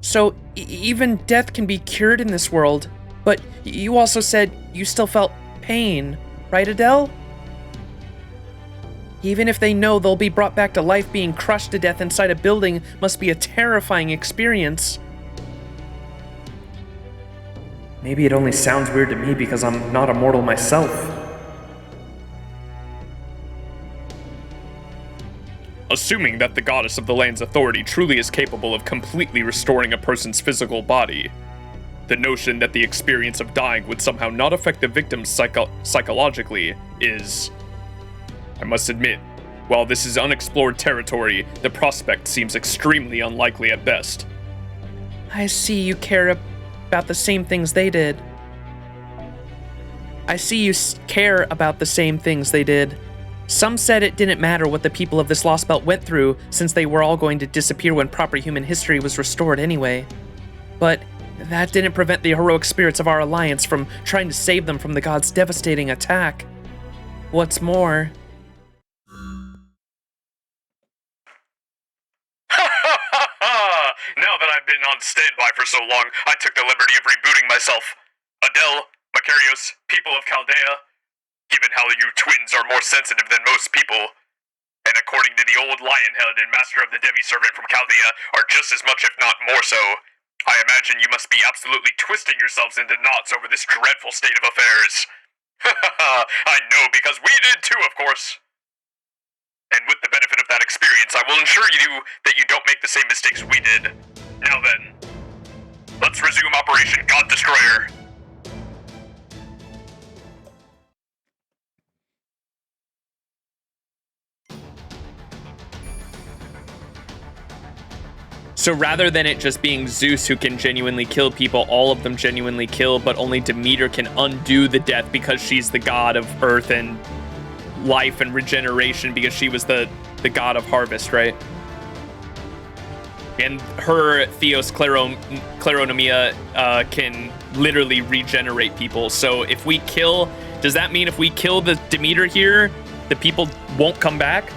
So, even death can be cured in this world, but you also said you still felt pain, right, Adele? Even if they know they'll be brought back to life, being crushed to death inside a building must be a terrifying experience. Maybe it only sounds weird to me because I'm not immortal myself. Assuming that the goddess of the land's authority truly is capable of completely restoring a person's physical body, the notion that the experience of dying would somehow not affect the victim psychologically is... I must admit, while this is unexplored territory, the prospect seems extremely unlikely at best. I see you care about the same things they did. I see you care about the same things they did. Some said it didn't matter what the people of this Lost Belt went through, since they were all going to disappear when proper human history was restored anyway. But that didn't prevent the heroic spirits of our alliance from trying to save them from the gods' devastating attack. What's more... Now that I've been on standby for so long, I took the liberty of rebooting myself. Adele, Macarios, people of Chaldea, given how you twins are more sensitive than most people, and according to the old Lionhead and Master of the Demi-Servant from Chaldea, are just as much if not more so, I imagine you must be absolutely twisting yourselves into knots over this dreadful state of affairs. I know, because we did too, of course. And with the benefit of that experience, I will ensure you that you don't make the same mistakes we did. Now then, let's resume Operation God Destroyer. So rather than it just being Zeus who can genuinely kill people, all of them genuinely kill, but only Demeter can undo the death because she's the god of earth and life and regeneration, because she was the god of harvest, right? And her Theos Kleronomia can literally regenerate people. So if we kill, does that mean if we kill the Demeter here, the people won't come back?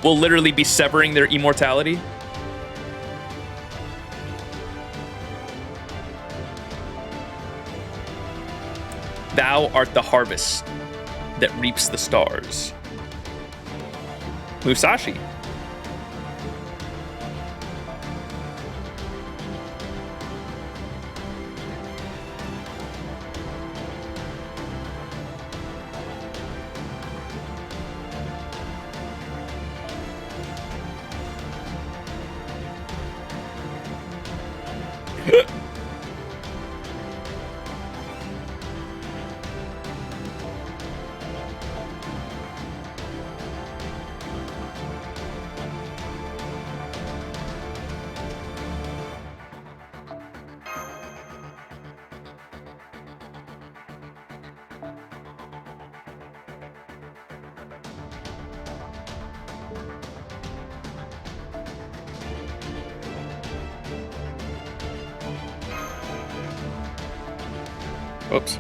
We'll literally be severing their immortality? Thou art the harvest that reaps the stars. Musashi. Oops.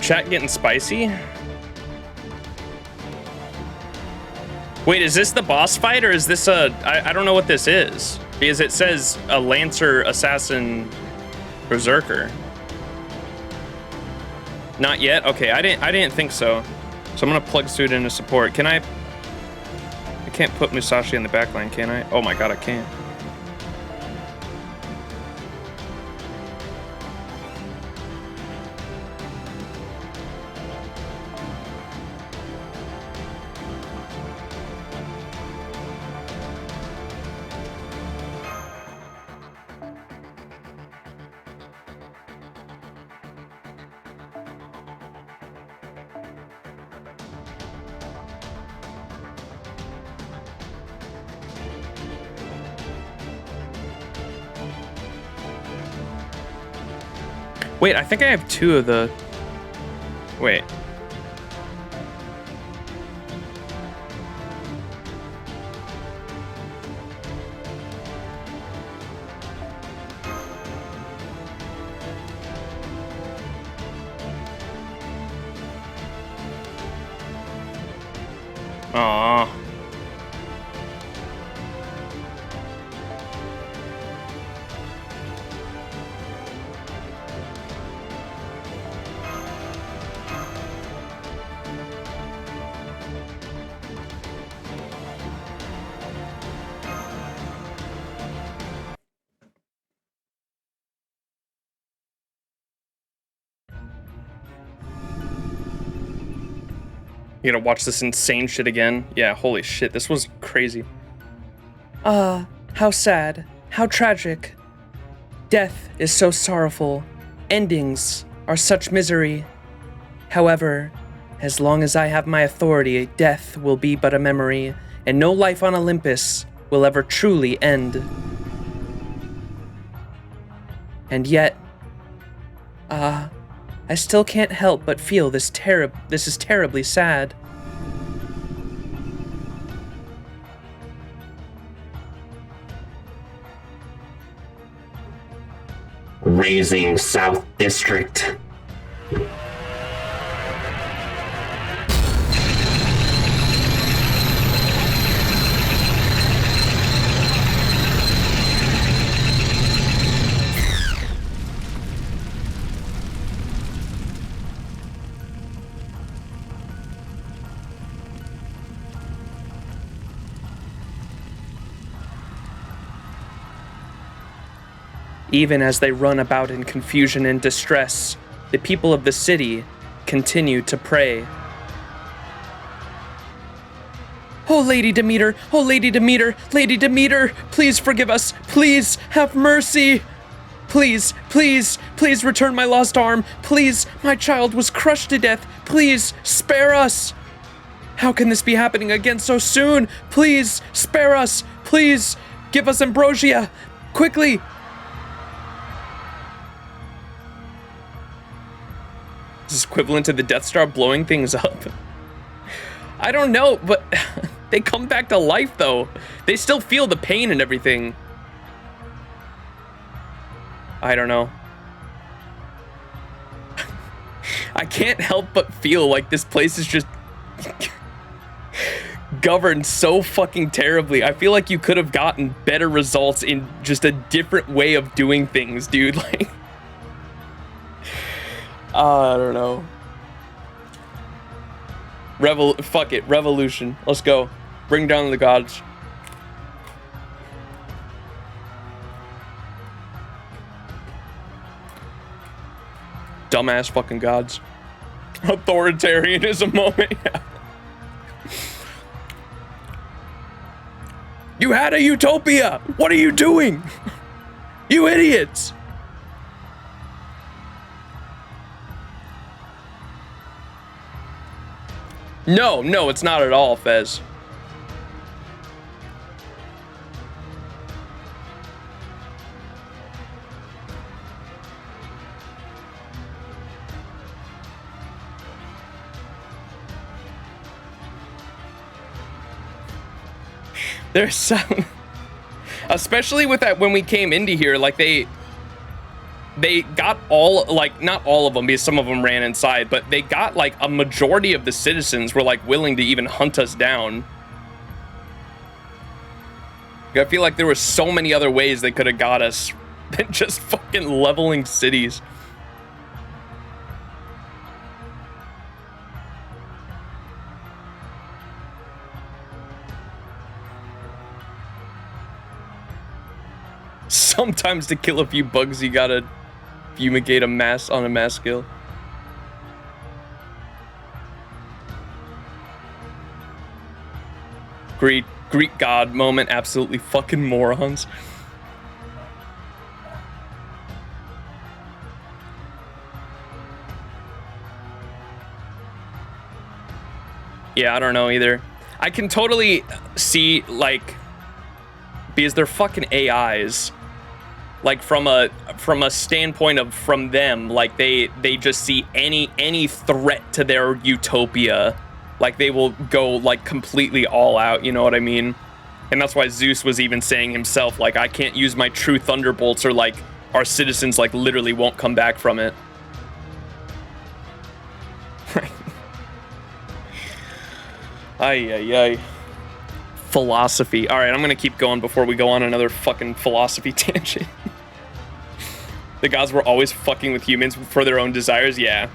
Chat getting spicy? Wait, is this the boss fight, or is this I don't know what this is, because it says a Lancer Assassin Berserker. Not yet? Okay, I didn't think so. So I'm gonna plug Suit into support. Can I can't put Musashi in the backline, can I? Oh my god, I can. Wait, I think I have two of the... Wait. Aww. You gonna watch this insane shit again? Yeah, holy shit, this was crazy. Ah, how sad, how tragic. Death is so sorrowful. Endings are such misery. However, As long as I have my authority, death will be but a memory, and no life on Olympus will ever truly end. And yet, I still can't help but feel this is terribly sad. Raising South District. Even as they run about in confusion and distress, the people of the city continue to pray. Oh, Lady Demeter! Oh, Lady Demeter! Lady Demeter! Please forgive us! Please have mercy! Please, please, please return my lost arm! Please, my child was crushed to death! Please, spare us! How can this be happening again so soon? Please, spare us! Please, give us ambrosia! Quickly! This is equivalent to the Death Star blowing things up. I don't know, but they come back to life though. They still feel the pain and everything. I don't know. I can't help but feel like this place is just governed so fucking terribly. I feel like you could have gotten better results in just a different way of doing things, dude. Like, I don't know. Fuck it, revolution. Let's go. Bring down the gods. Dumbass fucking gods. Authoritarianism moment. You had a utopia! What are you doing? You idiots! No, it's not at all, Fez. There's some, especially with that when we came into here, like they got all, like, not all of them because some of them ran inside, but they got like a majority of the citizens were like willing to even hunt us down. I feel like there were so many other ways they could have got us than just fucking leveling cities. Sometimes to kill a few bugs, you gotta fumigate a mass on a mass skill. Greek god moment, absolutely fucking morons. Yeah, I don't know either. I can totally see, like, because they're fucking AIs. Like from a standpoint of from them, like they just see any threat to their utopia, like they will go like completely all out, you know what I mean? And that's why Zeus was even saying himself, like, I can't use my true thunderbolts, or like our citizens like literally won't come back from it. Ay. Philosophy. All right, I'm gonna keep going before we go on another fucking philosophy tangent. The gods were always fucking with humans for their own desires. Yeah,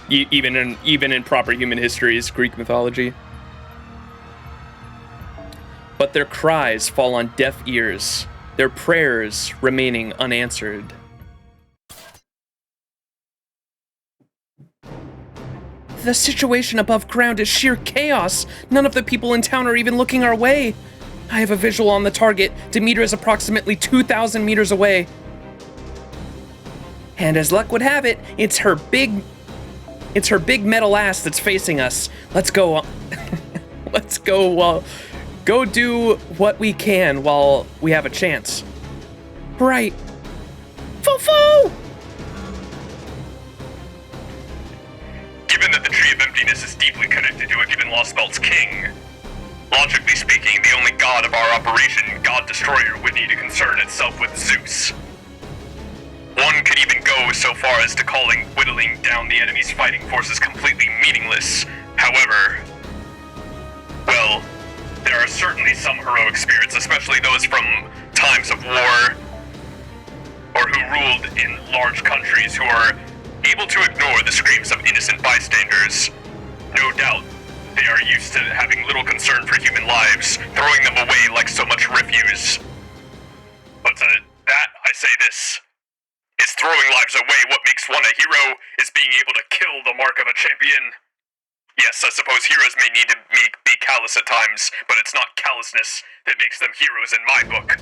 even in proper human histories, Greek mythology. But their cries fall on deaf ears, their prayers remaining unanswered. The situation above ground is sheer chaos. None of the people in town are even looking our way. I have a visual on the target. Demeter is approximately 2,000 meters away. And as luck would have it, it's her big It's her big metal ass that's facing us. Let's go. Let's go. Go do what we can while we have a chance. Right. Foo-foo! Given that the Tree of Emptiness is deeply connected to a given Lostbelt's king, logically speaking, the only god of our operation, God Destroyer, would need to concern itself with Zeus. One could even go so far as to calling whittling down the enemy's fighting forces completely meaningless. However, well, there are certainly some heroic spirits, especially those from times of war, or who ruled in large countries, who are able to ignore the screams of innocent bystanders. No doubt, they are used to having little concern for human lives, throwing them away like so much refuse. But to that, I say this. Is throwing lives away what makes one a hero? Is being able to kill the mark of a champion? Yes, I suppose heroes may need to be callous at times, but it's not callousness that makes them heroes in my book.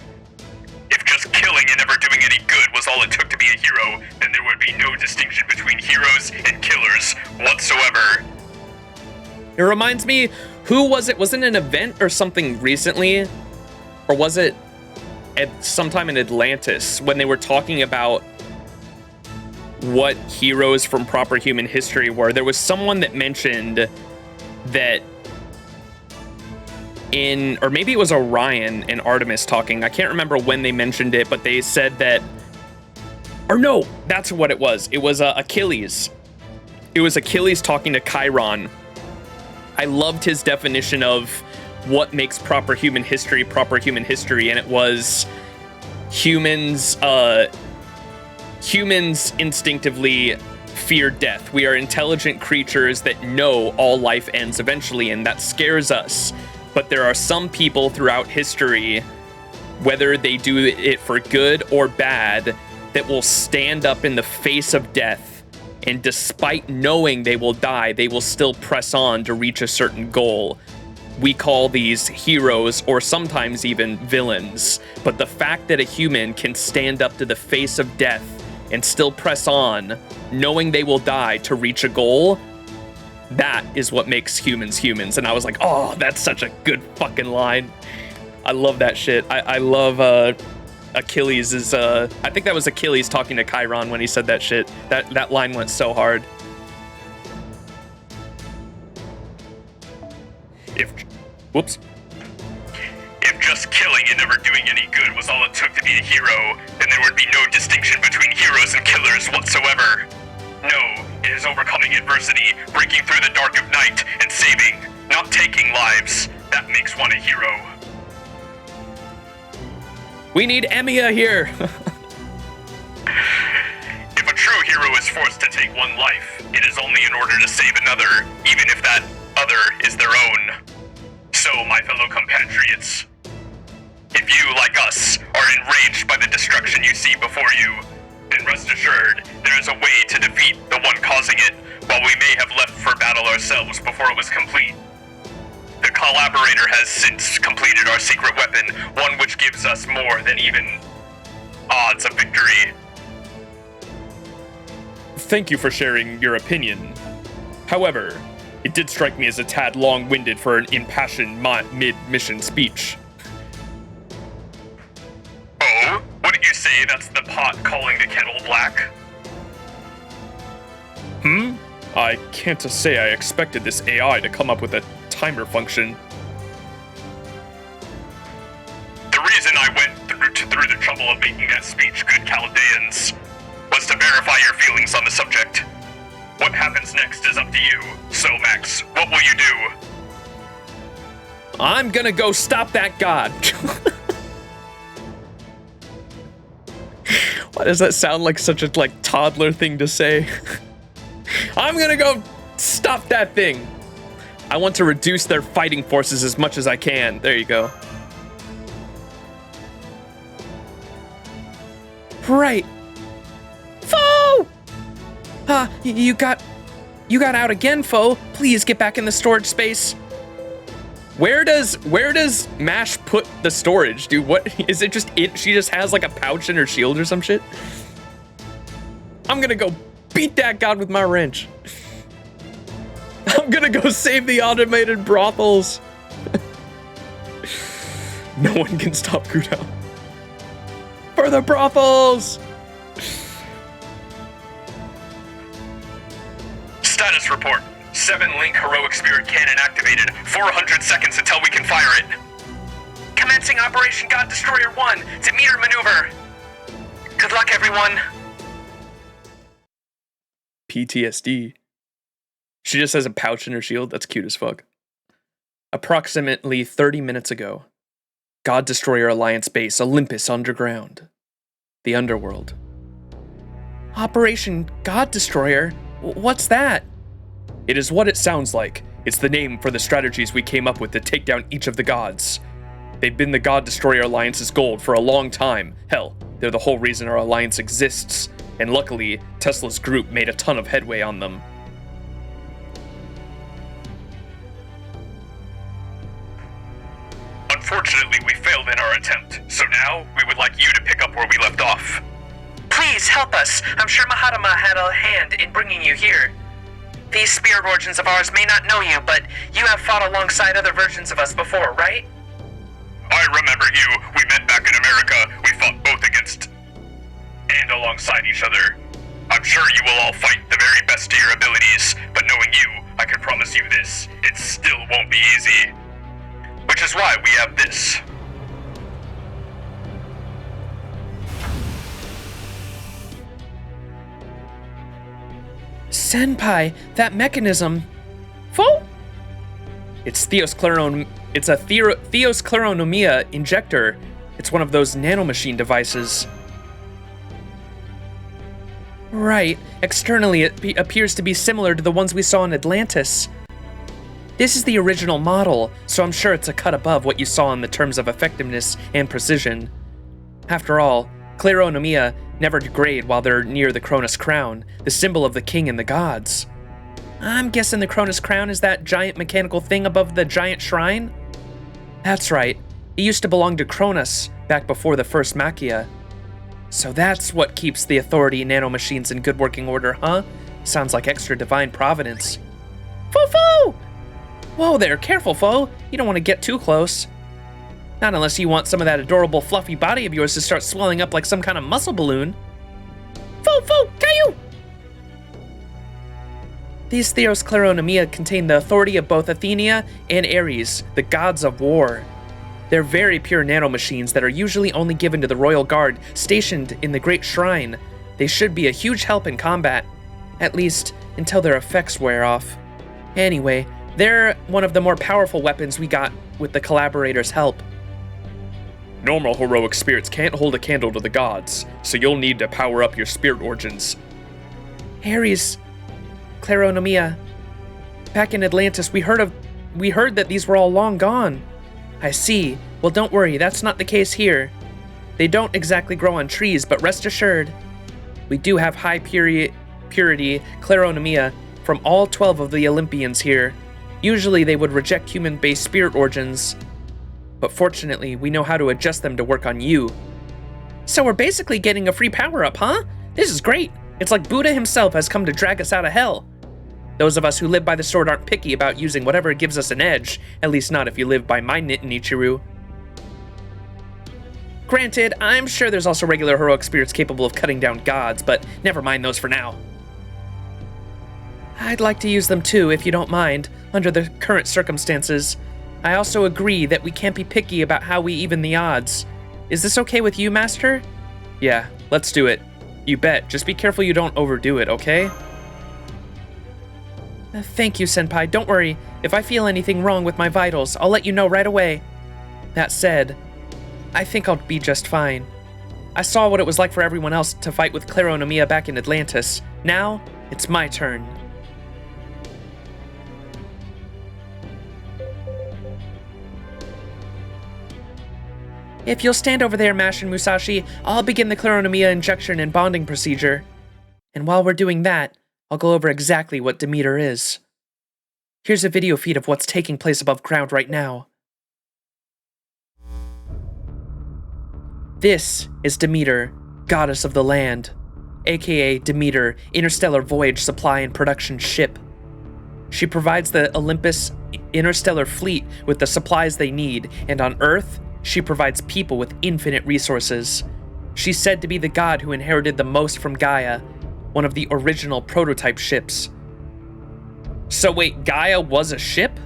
If just killing and never doing any good was all it took to be a hero, then there would be no distinction between heroes and killers whatsoever. It reminds me, who was it? Was it an event or something recently? Or was it at sometime in Atlantis when they were talking about what heroes from proper human history were? There was someone that mentioned that or maybe it was Orion and Artemis talking. I can't remember when they mentioned it, but they said that, or no, that's what it was. It was Achilles. It was Achilles talking to Chiron. I loved his definition of what makes proper human history, and it was humans instinctively fear death. We are intelligent creatures that know all life ends eventually, and that scares us. But there are some people throughout history, whether they do it for good or bad, that will stand up in the face of death, and despite knowing they will die, they will still press on to reach a certain goal. We call these heroes, or sometimes even villains. But the fact that a human can stand up to the face of death and still press on, knowing they will die to reach a goal, that is what makes humans humans. And I was like, oh, that's such a good fucking line. I love that shit. I love Achilles is I think that was Achilles talking to Chiron when he said that shit. That line went so hard. If just killing and never doing any good was all it took to be a hero, then there would be no distinction between heroes and killers whatsoever. No, it is overcoming adversity, breaking through the dark of night, and saving, not taking lives. That makes one a hero. We need Emiya here. If a true hero is forced to take one life, it is only in order to save another, even if that other is their own. So, my fellow compatriots, if you, like us, are enraged by the destruction you see before you, then rest assured, there is a way to defeat the one causing it, while we may have left for battle ourselves before it was complete. The collaborator has since completed our secret weapon, one which gives us more than even odds of victory. Thank you for sharing your opinion. However, it did strike me as a tad long-winded for an impassioned mid-mission speech. Oh? Wouldn't you say that's the pot calling the kettle black? I can't say I expected this AI to come up with a timer function. The reason I went through the trouble of making that speech, good Chaldeans, was to verify your feelings on the subject. What happens next is up to you. So, Max, what will you do? I'm gonna go stop that god. Why does that sound like such a toddler thing to say? I'm gonna go stop that thing. I want to reduce their fighting forces as much as I can. There you go. Right. Foe! You got out again, foe. Please get back in the storage space. Where does Mash put the storage, dude? What is it? She just has like a pouch in her shield or some shit. I'm gonna go beat that god with my wrench. I'm gonna go save the automated brothels. No one can stop Kudo. For the brothels! Status report. 7-link heroic spirit cannon activated. 400 seconds until we can fire it. Commencing Operation God Destroyer 1. Demeter maneuver. Good luck, everyone. PTSD. She just has a pouch in her shield. That's cute as fuck. Approximately 30 minutes ago. God Destroyer Alliance base, Olympus underground. The underworld. Operation God Destroyer? What's that? It is what it sounds like. It's the name for the strategies we came up with to take down each of the gods. They've been the God Destroyer Alliance's goal for a long time. Hell, they're the whole reason our alliance exists. And luckily, Tesla's group made a ton of headway on them. Unfortunately, we failed in our attempt, so now we would like you to pick up where we left off. Please help us. I'm sure Mahatma had a hand in bringing you here. These spirit origins of ours may not know you, but you have fought alongside other versions of us before, right? I remember you. We met back in America. We fought both against and alongside each other. I'm sure you will all fight the very best of your abilities, but knowing you, I can promise you this, it still won't be easy. Which is why we have this. Senpai, that mechanism. Full? It's a Theoscleronomia injector. It's one of those nanomachine devices. Right. Externally, it appears to be similar to the ones we saw in Atlantis. This is the original model, so I'm sure it's a cut above what you saw in the terms of effectiveness and precision. After all, Cleronomia never degrade while they're near the Cronus Crown, the symbol of the king and the gods. I'm guessing the Cronus Crown is that giant mechanical thing above the giant shrine? That's right. It used to belong to Cronus, back before the first Machia. So that's what keeps the Authority nanomachines in good working order, huh? Sounds like extra divine providence. Foo-foo! Whoa there, careful, foe. You don't want to get too close. Not unless you want some of that adorable fluffy body of yours to start swelling up like some kind of muscle balloon. Foo-foo, Caillou! These Theoscleronomia contain the authority of both Athenia and Ares, the gods of war. They're very pure nanomachines that are usually only given to the royal guard stationed in the Great Shrine. They should be a huge help in combat, at least until their effects wear off. Anyway, they're one of the more powerful weapons we got with the collaborators' help. Normal heroic spirits can't hold a candle to the gods, so you'll need to power up your spirit origins. Ares, Cleronomia. Back in Atlantis, we heard that these were all long gone. I see. Well, don't worry, that's not the case here. They don't exactly grow on trees, but rest assured, we do have high purity Cleronomia from all 12 of the Olympians here. Usually they would reject human-based spirit origins, but fortunately, we know how to adjust them to work on you. So we're basically getting a free power-up, huh? This is great. It's like Buddha himself has come to drag us out of hell. Those of us who live by the sword aren't picky about using whatever gives us an edge, at least not if you live by my Nichiru. Granted, I'm sure there's also regular heroic spirits capable of cutting down gods, but never mind those for now. I'd like to use them too, if you don't mind, under the current circumstances. I also agree that we can't be picky about how we even the odds. Is this okay with you, Master? Yeah, let's do it. You bet. Just be careful you don't overdo it, okay? Thank you, Senpai. Don't worry. If I feel anything wrong with my vitals, I'll let you know right away. That said, I think I'll be just fine. I saw what it was like for everyone else to fight with Cleronomia back in Atlantis. Now, it's my turn. If you'll stand over there, Mash and Musashi, I'll begin the Cleronomia injection and bonding procedure. And while we're doing that, I'll go over exactly what Demeter is. Here's a video feed of what's taking place above ground right now. This is Demeter, goddess of the land, aka Demeter, interstellar voyage supply and production ship. She provides the Olympus interstellar fleet with the supplies they need, and on Earth, she provides people with infinite resources. She's said to be the god who inherited the most from Gaia, one of the original prototype ships. So wait, Gaia was a ship?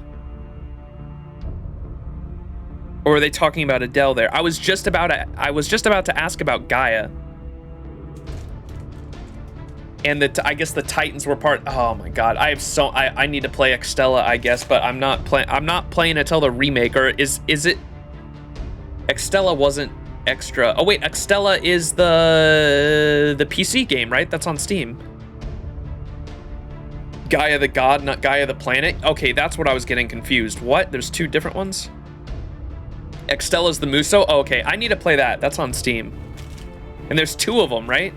Or are they talking about Adele there? I was just about to ask about Gaia. And I guess the Titans were part. Oh my god, I need to play Extella, I guess, but I'm not playing until the remake. Or is it? Extella wasn't extra. Oh wait, Extella is the PC game, right? That's on Steam. Gaia the god, not Gaia the planet. Okay, that's what I was getting confused. What? There's two different ones? Extella's the Muso? Oh, okay, I need to play that. That's on Steam. And there's two of them, right?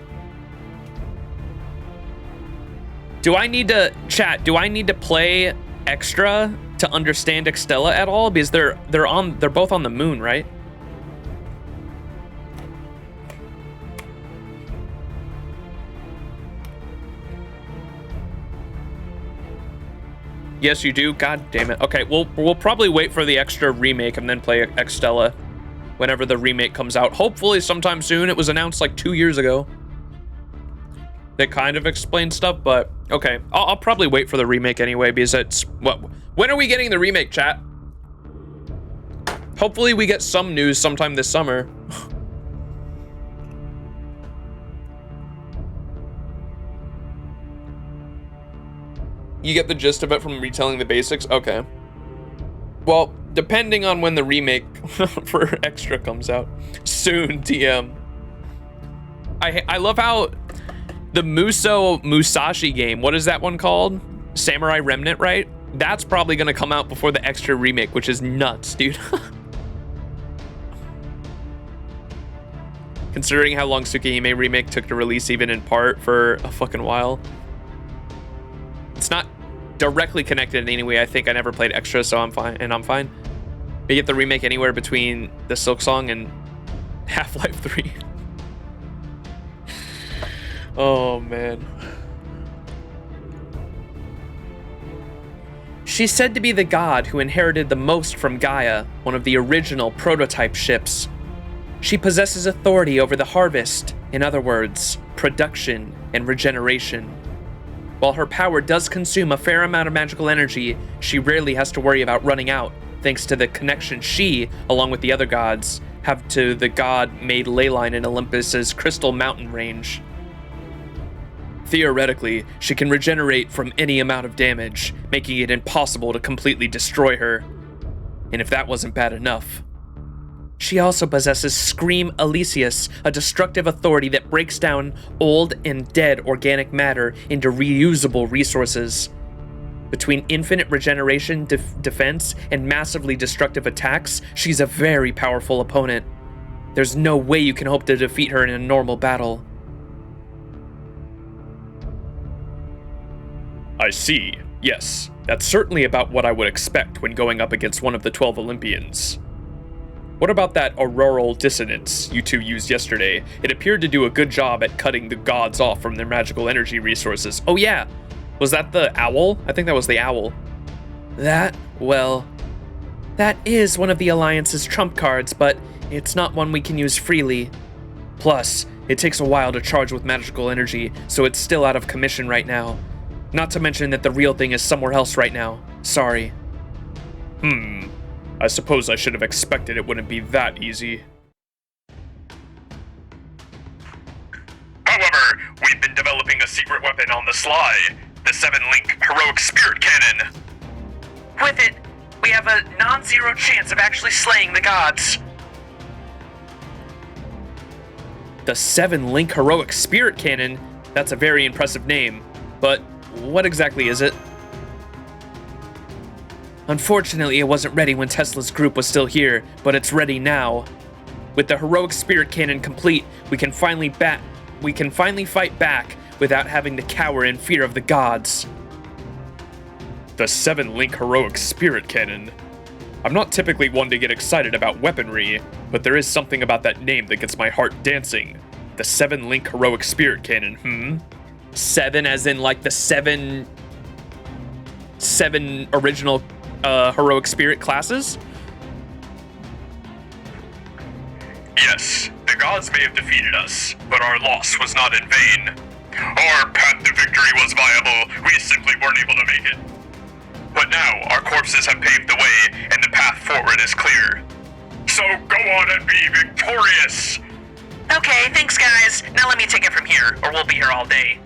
Do I need to play extra to understand Extella at all? Because they're both on the moon, right? Yes, you do. God damn it. Okay, we'll probably wait for the extra remake and then play Extella whenever the remake comes out. Hopefully sometime soon. It was announced like 2 years ago. They kind of explained stuff, but okay. I'll probably wait for the remake anyway because it's what? When are we getting the remake, chat? Hopefully we get some news sometime this summer. You get the gist of it from retelling the basics? Okay. Well, depending on when the remake for Extra comes out. Soon, TM. I love how the Musashi game, what is that one called? Samurai Remnant, right? That's probably gonna come out before the Extra remake, which is nuts, dude. Considering how long Tsukihime remake took to release even in part for a fucking while. It's not directly connected in any way. I think I never played Extra, so I'm fine. We get the remake anywhere between the Silk Song and Half-Life 3. Oh, man. She's said to be the god who inherited the most from Gaia, one of the original prototype ships. She possesses authority over the harvest, in other words, production and regeneration. While her power does consume a fair amount of magical energy, she rarely has to worry about running out, thanks to the connection she, along with the other gods, have to the god-made ley line in Olympus's Crystal Mountain range. Theoretically, she can regenerate from any amount of damage, making it impossible to completely destroy her. And if that wasn't bad enough, she also possesses Scream Elysius, a destructive authority that breaks down old and dead organic matter into reusable resources. Between infinite regeneration, defense, and massively destructive attacks, she's a very powerful opponent. There's no way you can hope to defeat her in a normal battle. I see. Yes, that's certainly about what I would expect when going up against one of the 12 Olympians. What about that auroral dissonance you two used yesterday? It appeared to do a good job at cutting the gods off from their magical energy resources. Oh yeah, was that the owl? I think that was the owl. That is one of the Alliance's trump cards, but it's not one we can use freely. Plus, it takes a while to charge with magical energy, so it's still out of commission right now. Not to mention that the real thing is somewhere else right now. Sorry. I suppose I should have expected it wouldn't be that easy. However, we've been developing a secret weapon on the sly, the 7-link heroic spirit cannon. With it, we have a non-zero chance of actually slaying the gods. The 7-link heroic spirit cannon? That's a very impressive name, but what exactly is it? Unfortunately, it wasn't ready when Tesla's group was still here, but it's ready now. With the heroic spirit cannon complete, we can finally fight back without having to cower in fear of the gods. The 7-link heroic spirit cannon. I'm not typically one to get excited about weaponry, but there is something about that name that gets my heart dancing. The 7-link heroic spirit cannon, 7 as in like the 7 7 original heroic spirit classes? Yes, the gods may have defeated us, but our loss was not in vain. Our path to victory was viable, we simply weren't able to make it. But now, our corpses have paved the way, and the path forward is clear. So go on and be victorious! Okay, thanks guys. Now let me take it from here, or we'll be here all day.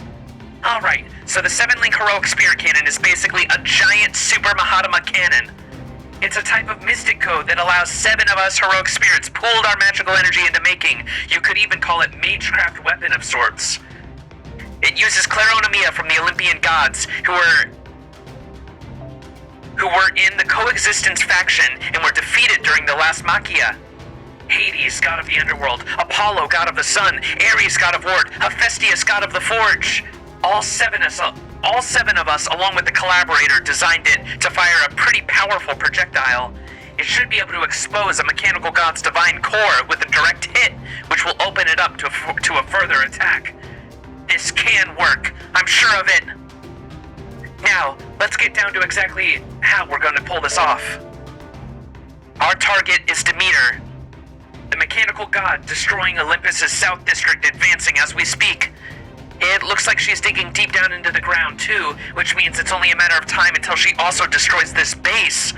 Alright, so the 7-link heroic spirit cannon is basically a giant super Mahatma cannon. It's a type of mystic code that allows 7 of us heroic spirits pooled our magical energy into making. You could even call it magecraft weapon of sorts. It uses Claronomia from the Olympian gods, who were in the coexistence faction and were defeated during the last Machia. Hades, god of the underworld, Apollo, god of the sun, Ares, god of war, Hephaestus, god of the forge. All seven of us, along with the collaborator, designed it to fire a pretty powerful projectile. It should be able to expose a mechanical god's divine core with a direct hit, which will open it up to a further attack. This can work, I'm sure of it. Now, let's get down to exactly how we're going to pull this off. Our target is Demeter, the mechanical god destroying Olympus's south district, advancing as we speak. It looks like she's digging deep down into the ground too, which means it's only a matter of time until she also destroys this base.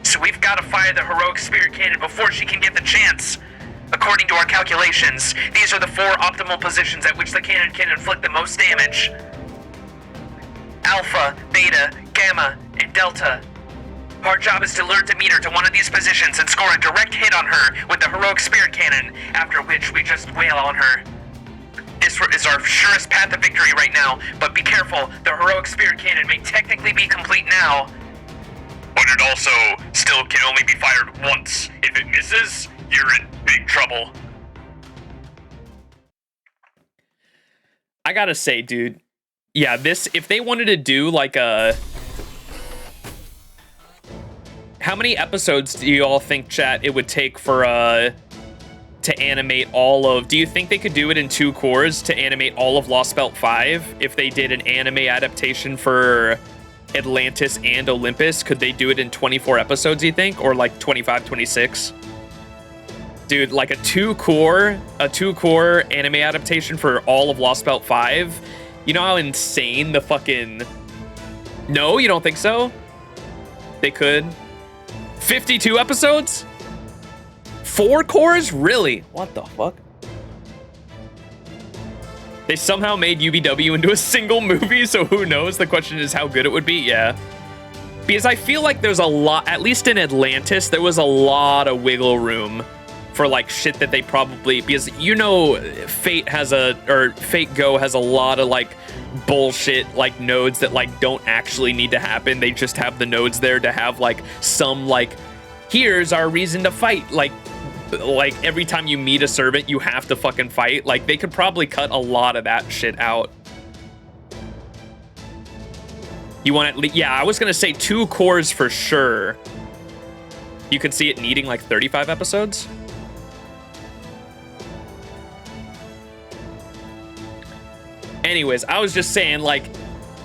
So we've got to fire the heroic spirit cannon before she can get the chance. According to our calculations, these are the 4 optimal positions at which the cannon can inflict the most damage. Alpha, Beta, Gamma, and Delta. Our job is to lure Demeter to one of these positions and score a direct hit on her with the heroic spirit cannon, after which we just wail on her. This is our surest path to victory right now, but be careful, the heroic spirit cannon may technically be complete now. But it also still can only be fired once. If it misses, you're in big trouble. I gotta say, dude, yeah, this, if they wanted to do like a... How many episodes do you all think, chat, it would take for to animate all of... Do you think they could do it in 2 cores to animate all of Lostbelt 5? If they did an anime adaptation for Atlantis and Olympus, could they do it in 24 episodes, you think? Or like 25, 26? Dude, like a 2-core anime adaptation for all of Lostbelt 5? You know how insane the fucking... No, you don't think so? They could. 52 episodes? 4 cores? Really? What the fuck? They somehow made UBW into a single movie, so who knows? The question is how good it would be, yeah. Because I feel like there's a lot, at least in Atlantis, there was a lot of wiggle room for like shit that they probably, because you know Fate Go has a lot of like bullshit like nodes that like don't actually need to happen. They just have the nodes there to have like some like, here's our reason to fight, like every time you meet a servant you have to fucking fight. Like they could probably cut a lot of that shit out. You want it, yeah, I was gonna say 2 cores for sure. You could see it needing like 35 episodes. Anyways, I was just saying, like,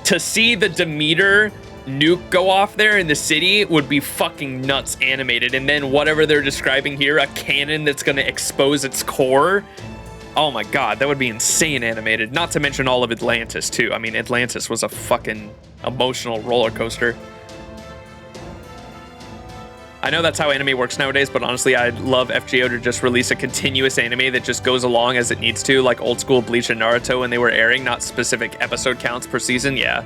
to see the Demeter nuke go off there in the city would be fucking nuts animated. And then whatever they're describing here, a cannon that's gonna expose its core. Oh my god, that would be insane animated. Not to mention all of Atlantis, too. I mean, Atlantis was a fucking emotional roller coaster. I know that's how anime works nowadays, but honestly, I'd love FGO to just release a continuous anime that just goes along as it needs to, like old school Bleach and Naruto when they were airing, not specific episode counts per season. Yeah,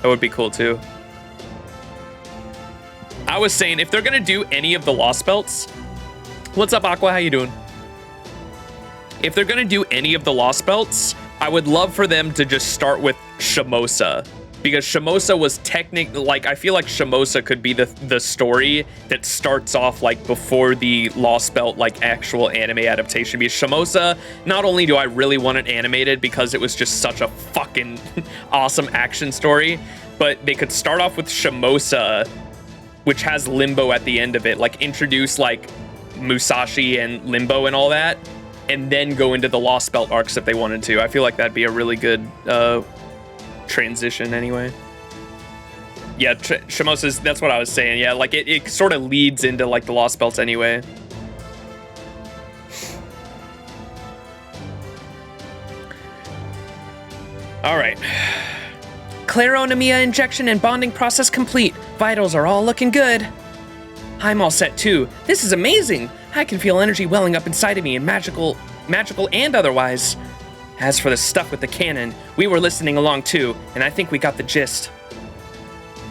that would be cool too. I was saying, if they're gonna do any of the Lost Belts, what's up, Aqua? How you doing? If they're gonna do any of the Lost Belts, I would love for them to just start with Shimosa. Because Shimosa was technically, like, I feel like Shimosa could be the story that starts off, like, before the Lost Belt, like, actual anime adaptation. Because Shimosa, not only do I really want it animated because it was just such a fucking awesome action story, but they could start off with Shimosa, which has Limbo at the end of it. Like, introduce, like, Musashi and Limbo and all that, and then go into the Lost Belt arcs if they wanted to. I feel like that'd be a really good, transition anyway. Yeah, Shimosa's, that's what I was saying. Yeah, like it sort of leads into like the Lost Belts anyway. All right. Claronomia injection and bonding process complete. Vitals are all looking good. I'm all set too. This is amazing. I can feel energy welling up inside of me, and magical and otherwise. As for the stuff with the cannon, we were listening along too, and I think we got the gist.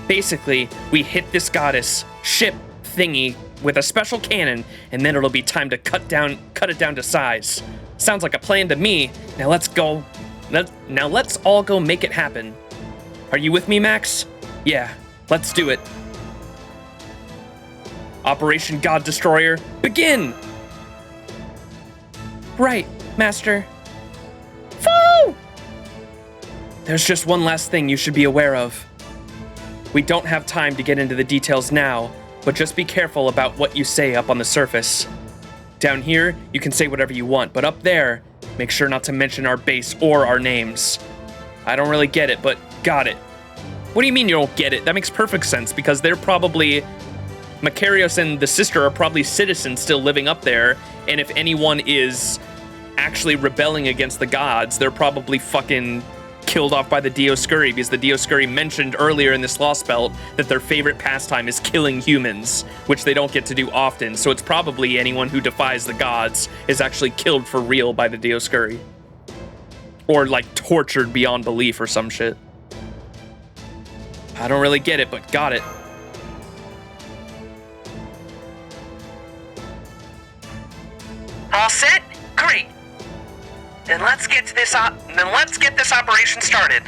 Basically, we hit this goddess ship thingy with a special cannon, and then it'll be time to cut it down to size. Sounds like a plan to me. Now let's go. Now let's all go make it happen. Are you with me, Max? Yeah, let's do it. Operation God Destroyer, begin! Right, Master. Foo! There's just one last thing you should be aware of. We don't have time to get into the details now, but just be careful about what you say up on the surface. Down here, you can say whatever you want, but up there, make sure not to mention our base or our names. I don't really get it, but got it. What do you mean you don't get it? That makes perfect sense, because they're probably... Macarios and the sister are probably citizens still living up there, and if anyone is actually rebelling against the gods, they're probably fucking killed off by the Dioscuri, because the Dioscuri mentioned earlier in this Lost Belt that their favorite pastime is killing humans, which they don't get to do often, so it's probably anyone who defies the gods is actually killed for real by the Dioscuri. Or, like, tortured beyond belief or some shit. I don't really get it, but got it. All set? Great. Then let's get this operation started.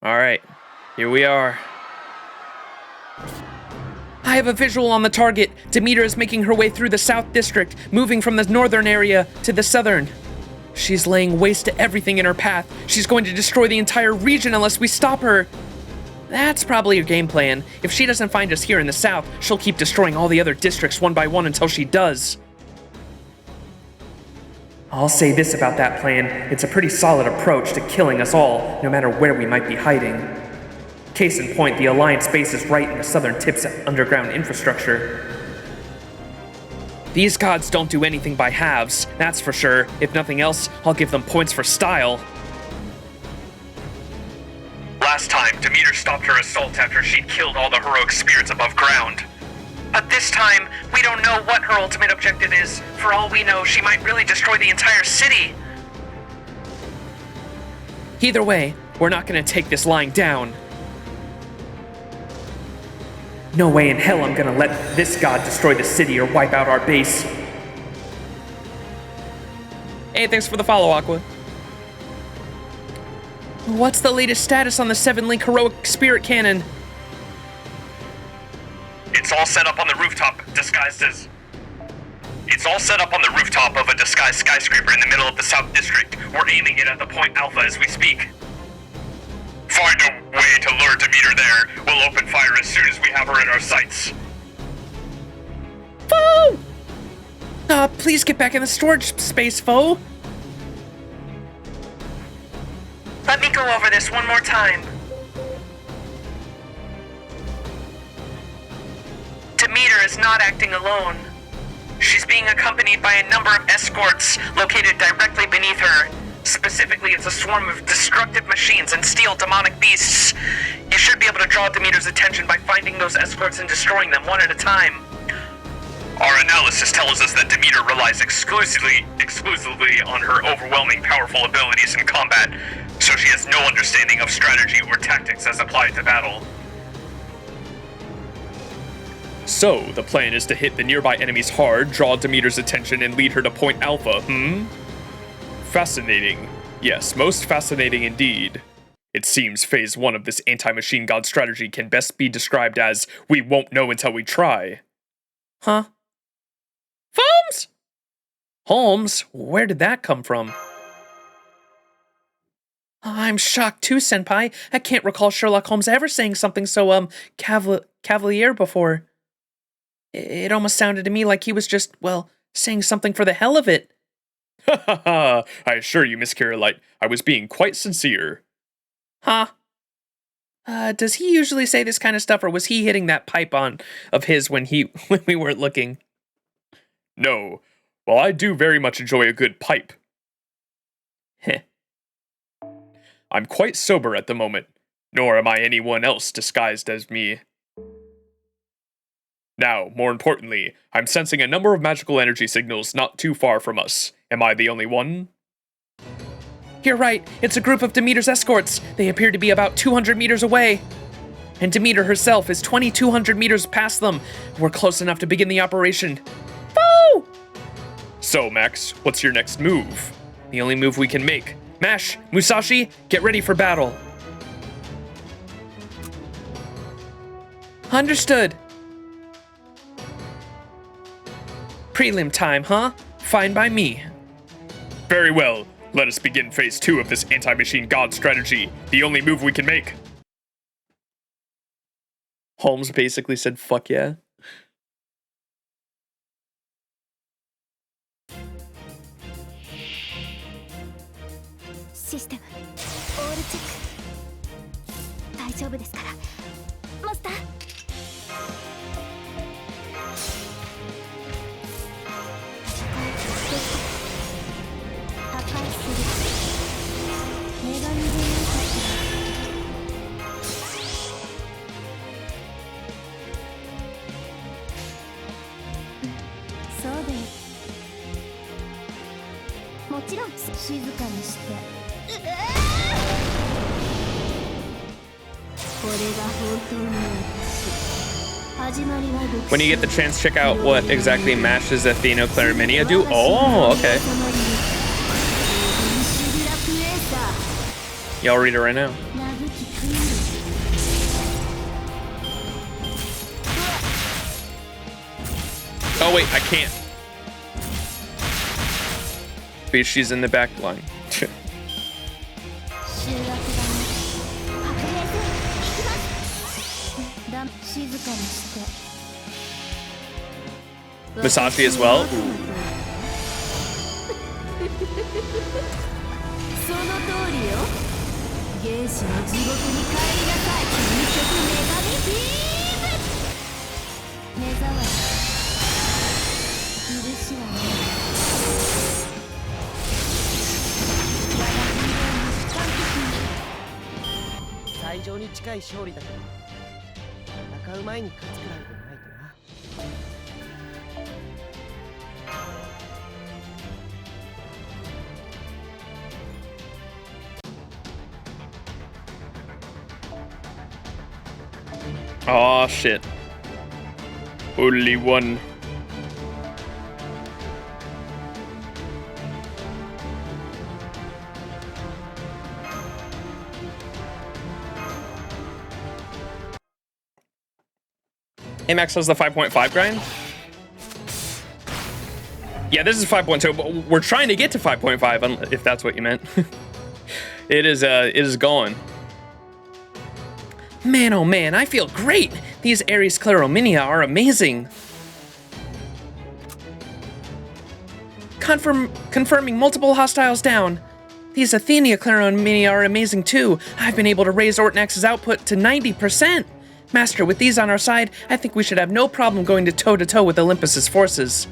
All right, here we are. I have a visual on the target. Demeter is making her way through the South District, moving from the northern area to the southern. She's laying waste to everything in her path. She's going to destroy the entire region unless we stop her. That's probably her game plan. If she doesn't find us here in the south, she'll keep destroying all the other districts one by one until she does. I'll say this about that plan. It's a pretty solid approach to killing us all, no matter where we might be hiding. Case in point, the Alliance base is right in the southern tip's underground infrastructure. These gods don't do anything by halves, that's for sure. If nothing else, I'll give them points for style. Last time, Demeter stopped her assault after she'd killed all the heroic spirits above ground. But this time, we don't know what her ultimate objective is. For all we know, she might really destroy the entire city. Either way, we're not gonna take this lying down. No way in hell I'm gonna let this god destroy the city or wipe out our base. Hey, thanks for the follow, Aqua. What's the latest status on the 7-link heroic spirit cannon? It's all set up on the rooftop, disguised as... It's all set up on the rooftop of a disguised skyscraper in the middle of the South District. We're aiming it at the point Alpha as we speak. Find a way to lure Demeter there. We'll open fire as soon as we have her in our sights. Foe! Please get back in the storage space, Foe. Let me go over this one more time. Demeter is not acting alone. She's being accompanied by a number of escorts located directly beneath her. Specifically, it's a swarm of destructive machines and steel demonic beasts. You should be able to draw Demeter's attention by finding those escorts and destroying them one at a time. Our analysis tells us that Demeter relies exclusively on her overwhelming powerful abilities in combat, so she has no understanding of strategy or tactics as applied to battle. So, the plan is to hit the nearby enemies hard, draw Demeter's attention, and lead her to point Alpha, Fascinating. Yes, most fascinating indeed. It seems Phase 1 of this anti-machine god strategy can best be described as, we won't know until we try. Huh? Holmes? Holmes? Where did that come from? I'm shocked too, Senpai. I can't recall Sherlock Holmes ever saying something so, cavalier before. It almost sounded to me like he was just, well, saying something for the hell of it. Ha ha ha! I assure you, Miss Carolite, I was being quite sincere. Huh? Does he usually say this kind of stuff, or was he hitting that pipe of his when we weren't looking? No. Well, I do very much enjoy a good pipe. Heh. I'm quite sober at the moment, nor am I anyone else disguised as me. Now, more importantly, I'm sensing a number of magical energy signals not too far from us. Am I the only one? You're right. It's a group of Demeter's escorts. They appear to be about 200 meters away. And Demeter herself is 2,200 meters past them. We're close enough to begin the operation. Woo! So, Max, what's your next move? The only move we can make. Mash, Musashi, get ready for battle. Understood. Prelim time, huh? Fine by me. Very well. Let us begin phase 2 of this anti-machine god strategy. The only move we can make. Holmes basically said, fuck yeah. System. All check. 大丈夫ですから。マスター。破壊する。女神で見そうです。もちろん静かにして。When you get the chance, check out what exactly Mash's Athenoclaraminia do. Oh, okay. Yeah, I'll read it right now. Oh wait, I can't. Because she's in the back line. Musashi as well? Ooh. Oh shit. Only one. Hey Max, how's the 5.5 grind? Yeah, this is 5.2, but we're trying to get to 5.5, if that's what you meant. It is going. Man, oh man, I feel great! These Ares Sclerominia are amazing! Confirming multiple hostiles down. These Athenia Sclerominia are amazing too. I've been able to raise Ortnax's output to 90%! Master, with these on our side, I think we should have no problem going to toe-to-toe with Olympus's forces.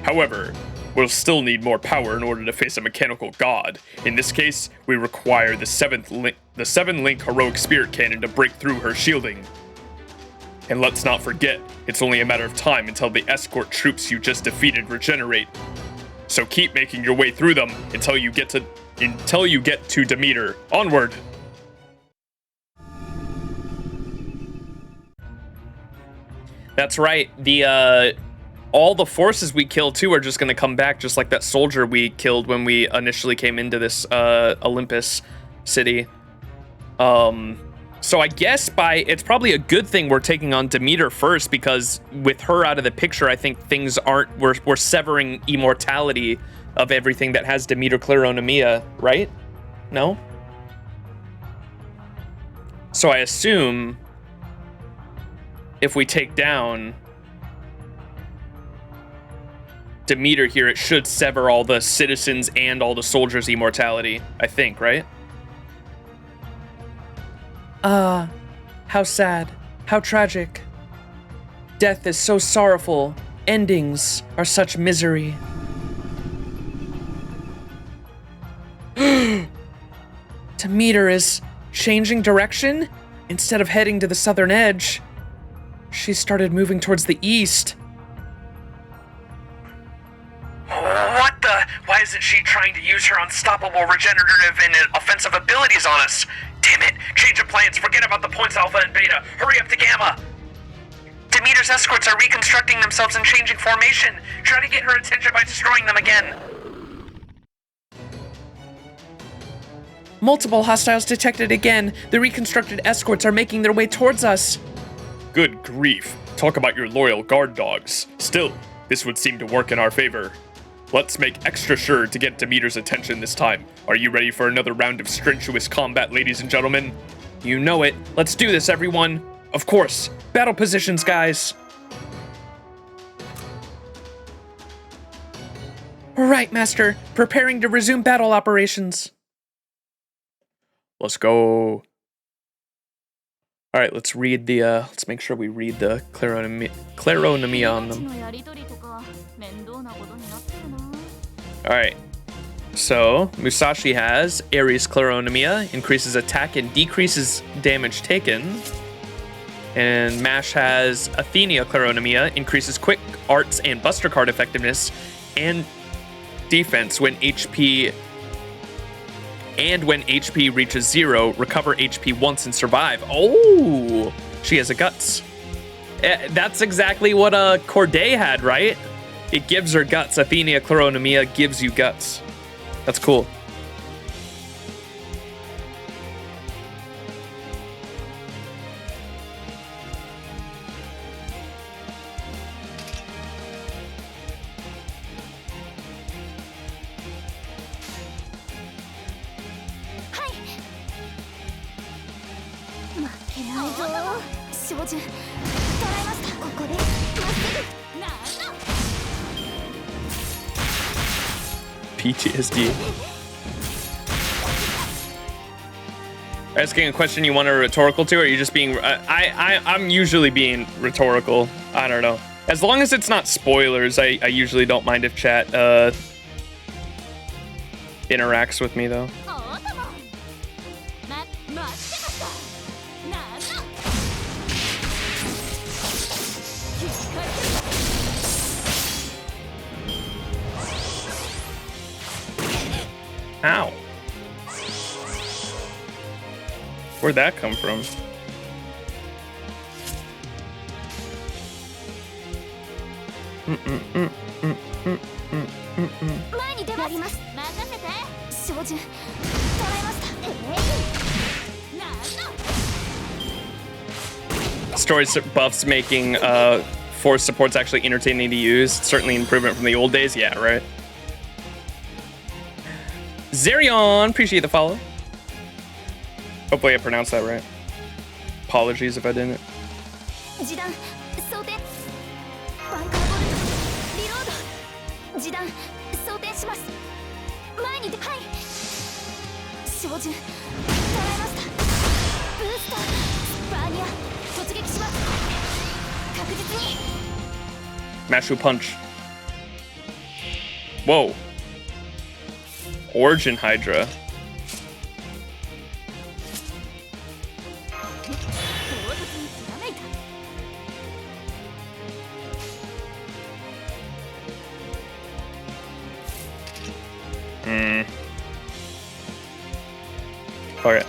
However, we'll still need more power in order to face a mechanical god. In this case, we require the 7-link heroic spirit cannon to break through her shielding. And let's not forget, it's only a matter of time until the escort troops you just defeated regenerate. So keep making your way through them until you get to Demeter. Onward! That's right. The all the forces we kill too are just going to come back, just like that soldier we killed when we initially came into this Olympus city. So I guess it's probably a good thing we're taking on Demeter first, because with her out of the picture, I think things aren't, we're severing immortality of everything that has Demeter Sclerominia, right? No? So I assume if we take down Demeter here, it should sever all the citizens and all the soldiers' immortality, I think, right? Ah, how sad, how tragic. Death is so sorrowful, endings are such misery. Demeter is changing direction? Instead of heading to the southern edge, she started moving towards the east. What the? Why isn't she trying to use her unstoppable regenerative and offensive abilities on us? Damn it, change of plans, forget about the points Alpha and Beta, hurry up to Gamma! Demeter's escorts are reconstructing themselves and changing formation. Try to get her attention by destroying them again. Multiple hostiles detected again. The reconstructed escorts are making their way towards us. Good grief. Talk about your loyal guard dogs. Still, this would seem to work in our favor. Let's make extra sure to get Demeter's attention this time. Are you ready for another round of strenuous combat, ladies and gentlemen? You know it. Let's do this, everyone. Of course. Battle positions, guys. Right, Master. Preparing to resume battle operations. Let's go. All right, let's read the, let's make sure we read the claronomia on them. All right. So, Musashi has Ares claronomia, increases attack and decreases damage taken. And Mash has Athenia claronomia, increases quick arts and buster card effectiveness and defense when HP reaches 0, recover HP once and survive. Oh, she has a guts. That's exactly what Corday had, right? It gives her guts. Athenia claronomia gives you guts. That's cool. PTSD. Asking a question you want a rhetorical to, or are you just being... I'm usually being rhetorical. I don't know. As long as it's not spoilers, I usually don't mind if chat interacts with me, though. Ow. Where'd that come from? Story buffs making force supports actually entertaining to use. Certainly an improvement from the old days. Yeah, right. Zerion, appreciate the follow. Hopefully I pronounced that right. Apologies if I didn't. Mashu punch. Whoa. Origin Hydra. Okay.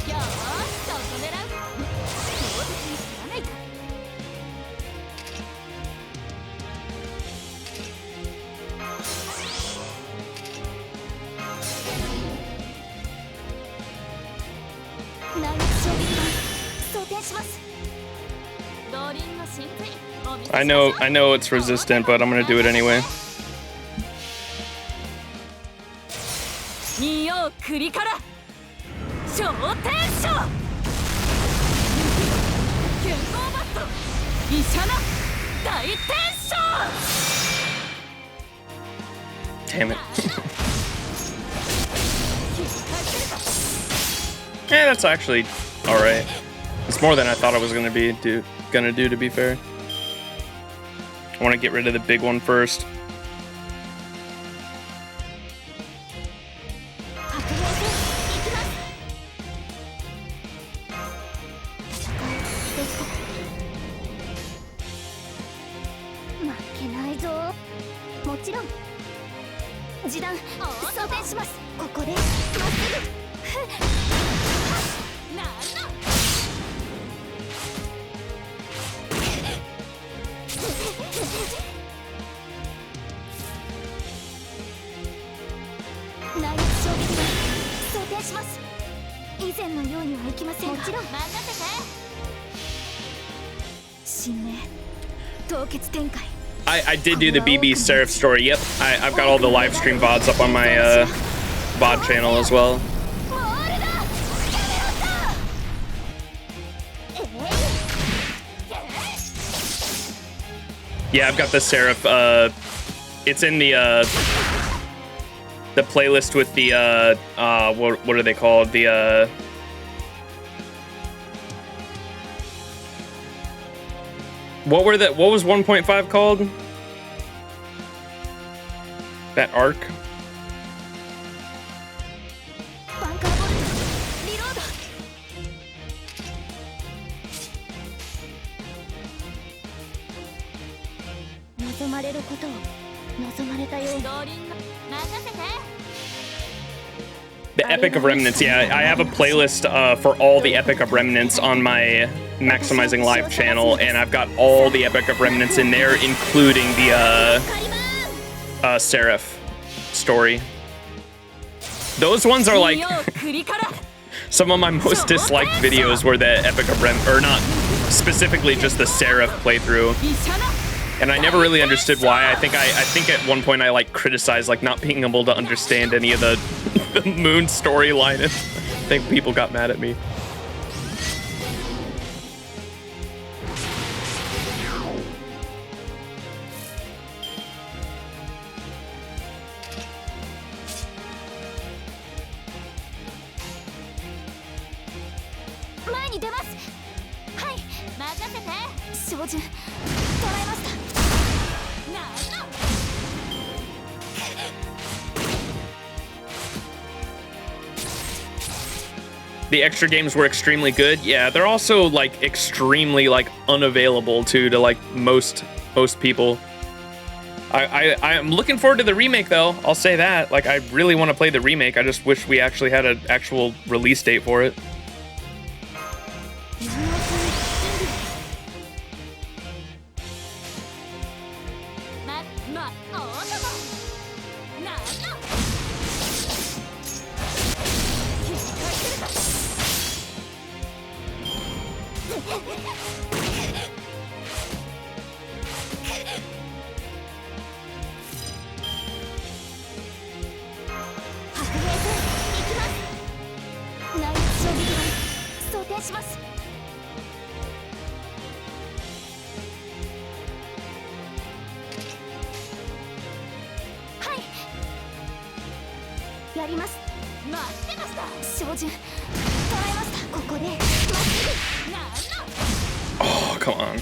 I know it's resistant, but I'm gonna do it anyway. Damn it. Yeah, that's actually alright. It's more than I thought I was gonna do, to be fair. I want to get rid of the big one first. I did do the BB Seraph story. Yep, I've got all the live stream VODs up on my VOD channel as well. Yeah, I've got the Seraph. It's in the playlist with the what are they called? The what was 1.5 called? That arc? The Epic of Remnants, yeah, I have a playlist for all the Epic of Remnants on my Maximizing Live channel, and I've got all the Epic of Remnants in there, including the Seraph story. Those ones are like some of my most disliked videos were the Epic of Remnants, or not specifically just the Seraph playthrough. And I never really understood why. I think at one point I like criticized like not being able to understand any of the Moon storyline. I think people got mad at me. The extra games were extremely good. Yeah, they're also like extremely like unavailable too to like most people. I'm looking forward to the remake though. I'll say that. Like I really want to play the remake. I just wish we actually had an actual release date for it. Oh, come on.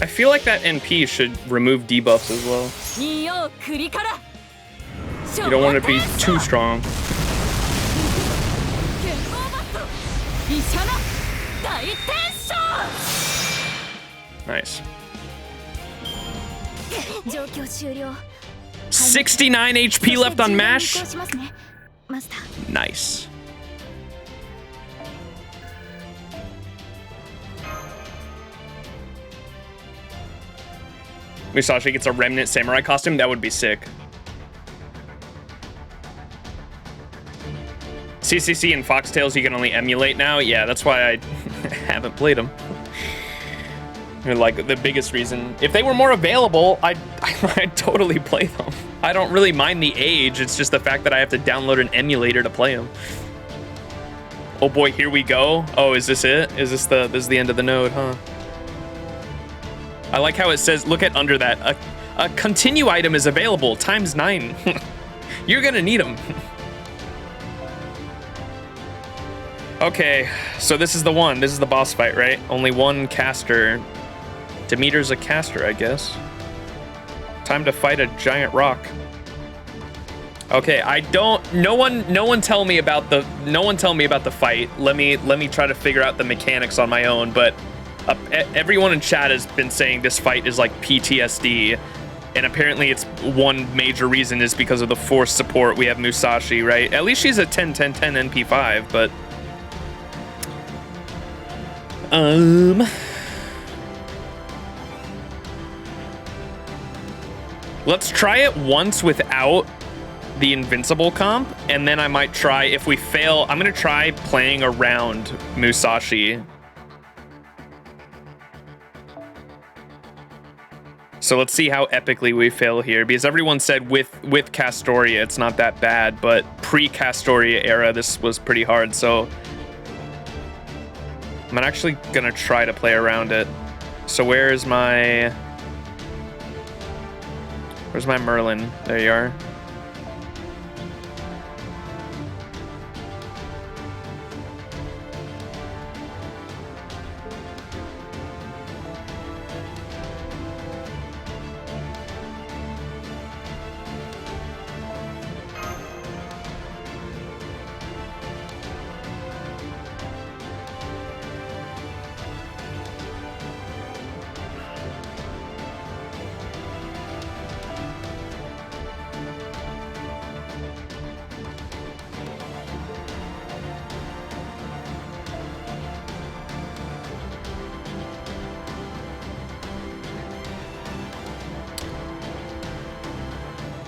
I feel like that NP should remove debuffs as well. You don't want to be too strong. Nice. 状況終了 69 HP left on 移 MASH. 行しますねマスター Nice. Musashi gets a remnant samurai costume. That would be sick. CCC and Foxtails you can only emulate now. Yeah, that's why I haven't played them. They're like the biggest reason. If they were more available, I'd totally play them. I don't really mind the age. It's just the fact that I have to download an emulator to play them. Oh boy, here we go. Oh, is this it? Is this the end of the node, huh? I like how it says, look at under that, a continue item is available ×9. You're gonna need them. Okay, so this is the one. This is the boss fight, right? Only one caster. Demeter's a caster, I guess. Time to fight a giant rock. Okay, no one tell me about the fight. Let me try to figure out the mechanics on my own, but everyone in chat has been saying this fight is like PTSD, and apparently it's one major reason is because of the force support. We have Musashi, right? At least she's a 10-10-10 NP5, but let's try it once without the invincible comp, and then I might try, if we fail, I'm gonna try playing around Musashi. So let's see how epically we fail here, because everyone said with Castoria it's not that bad, but pre-Castoria era this was pretty hard, so I'm actually gonna try to play around it. So where's my Merlin? There you are.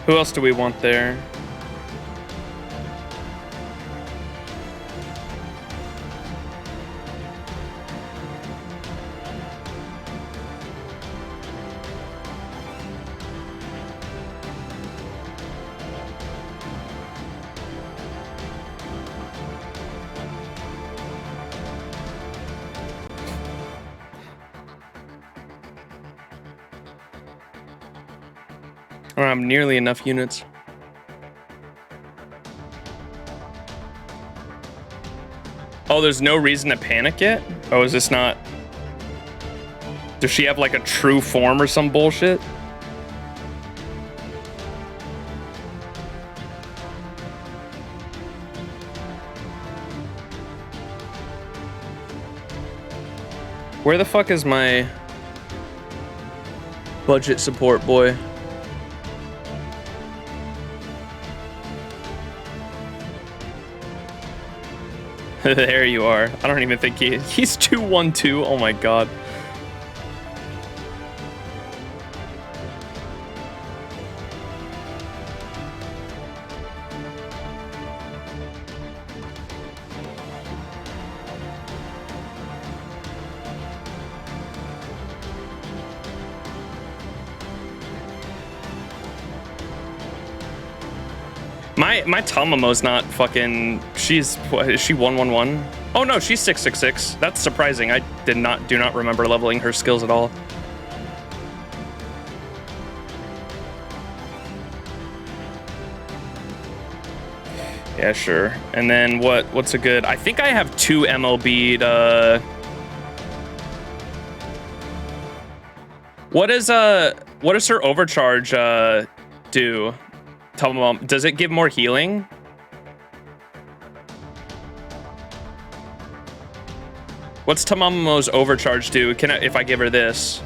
Who else do we want there? I don't have nearly enough units. Oh, there's no reason to panic yet? Oh, is this not... Does she have like a true form or some bullshit? Where the fuck is my budget support boy? There you are. I don't even think he's 212. Oh my god. My Tamamo's not fucking... She's... What, is she 111? Oh no, she's 666. That's surprising. I do not remember leveling her skills at all. Yeah, sure. And then what's a good... I think I have 2 MLB'd... What does her overcharge do? Tell me, Mom, does it give more healing? What's Tamamomo's overcharge do? Can I, if I give her this?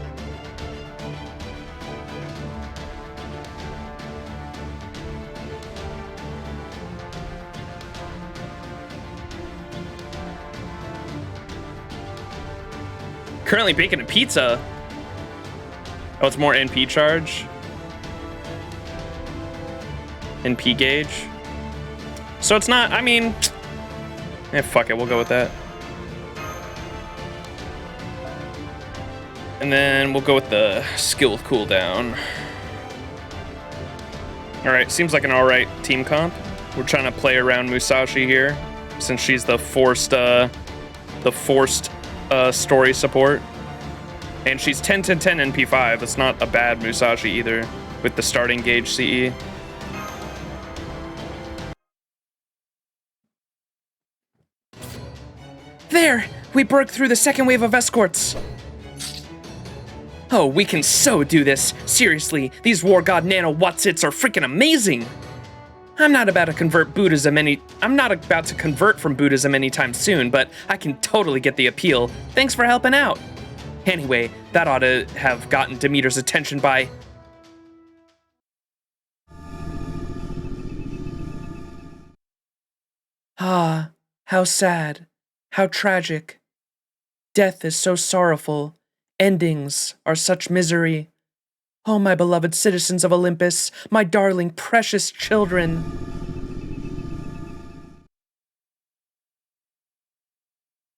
Currently baking a pizza. Oh, it's more NP charge. NP gauge. So it's not, I mean, fuck it, we'll go with that. And then we'll go with the skill cooldown. All right, seems like an all right team comp. We're trying to play around Musashi here, since she's the forced story support. And she's 10-10-10 NP5. That's not a bad Musashi either, with the starting gauge CE. There! We broke through the second wave of escorts! Oh, we can so do this. Seriously, these War God Nano Watsits are freaking amazing! I'm not about to convert from Buddhism anytime soon, but I can totally get the appeal. Thanks for helping out. Anyway, that ought to have gotten Demeter's attention by... Ah, how sad. How tragic. Death is so sorrowful. Endings are such misery. Oh, my beloved citizens of Olympus, my darling, precious children.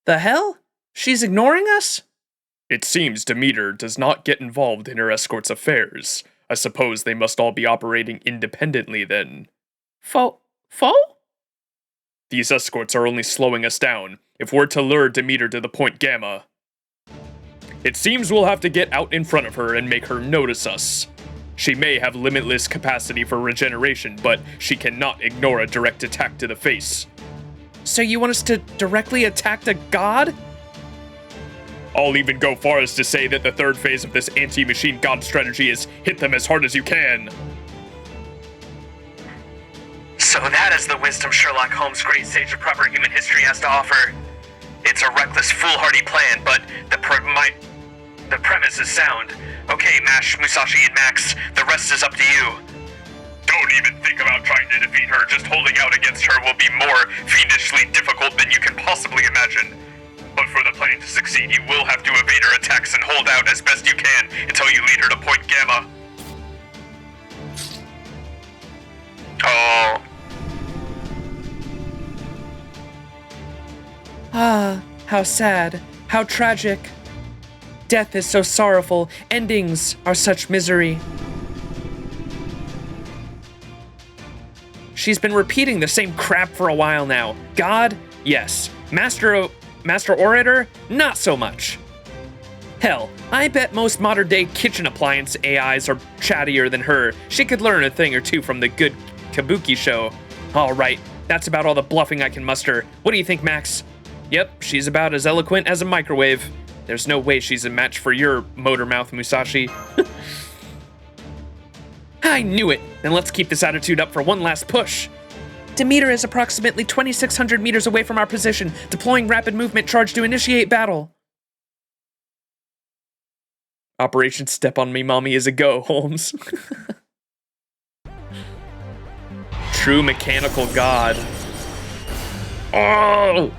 The hell? She's ignoring us? It seems Demeter does not get involved in her escort's affairs. I suppose they must all be operating independently then. Foe? These escorts are only slowing us down. If we're to lure Demeter to the point Gamma, it seems we'll have to get out in front of her and make her notice us. She may have limitless capacity for regeneration, but she cannot ignore a direct attack to the face. So you want us to directly attack a god? I'll even go far as to say that the third phase of this anti-machine god strategy is hit them as hard as you can. So that is the wisdom Sherlock Holmes, great sage of proper human history, has to offer. It's a reckless, foolhardy plan, but the premise is sound. Okay, Mash, Musashi, and Max, the rest is up to you. Don't even think about trying to defeat her. Just holding out against her will be more fiendishly difficult than you can possibly imagine. But for the plan to succeed, you will have to evade her attacks and hold out as best you can until you lead her to point Gamma. Oh. Ah, how sad, how tragic. Death is so sorrowful, endings are such misery. She's been repeating the same crap for a while now. God, yes. Master Orator, not so much. Hell, I bet most modern-day kitchen appliance AIs are chattier than her. She could learn a thing or two from the good Kabuki show. All right, that's about all the bluffing I can muster. What do you think, Max? Yep, she's about as eloquent as a microwave. There's no way she's a match for your motor mouth, Musashi. I knew it! Then let's keep this attitude up for one last push. Demeter is approximately 2,600 meters away from our position, deploying rapid movement charge to initiate battle. Operation Step on Me Mommy is a go, Holmes. True mechanical god. Oh!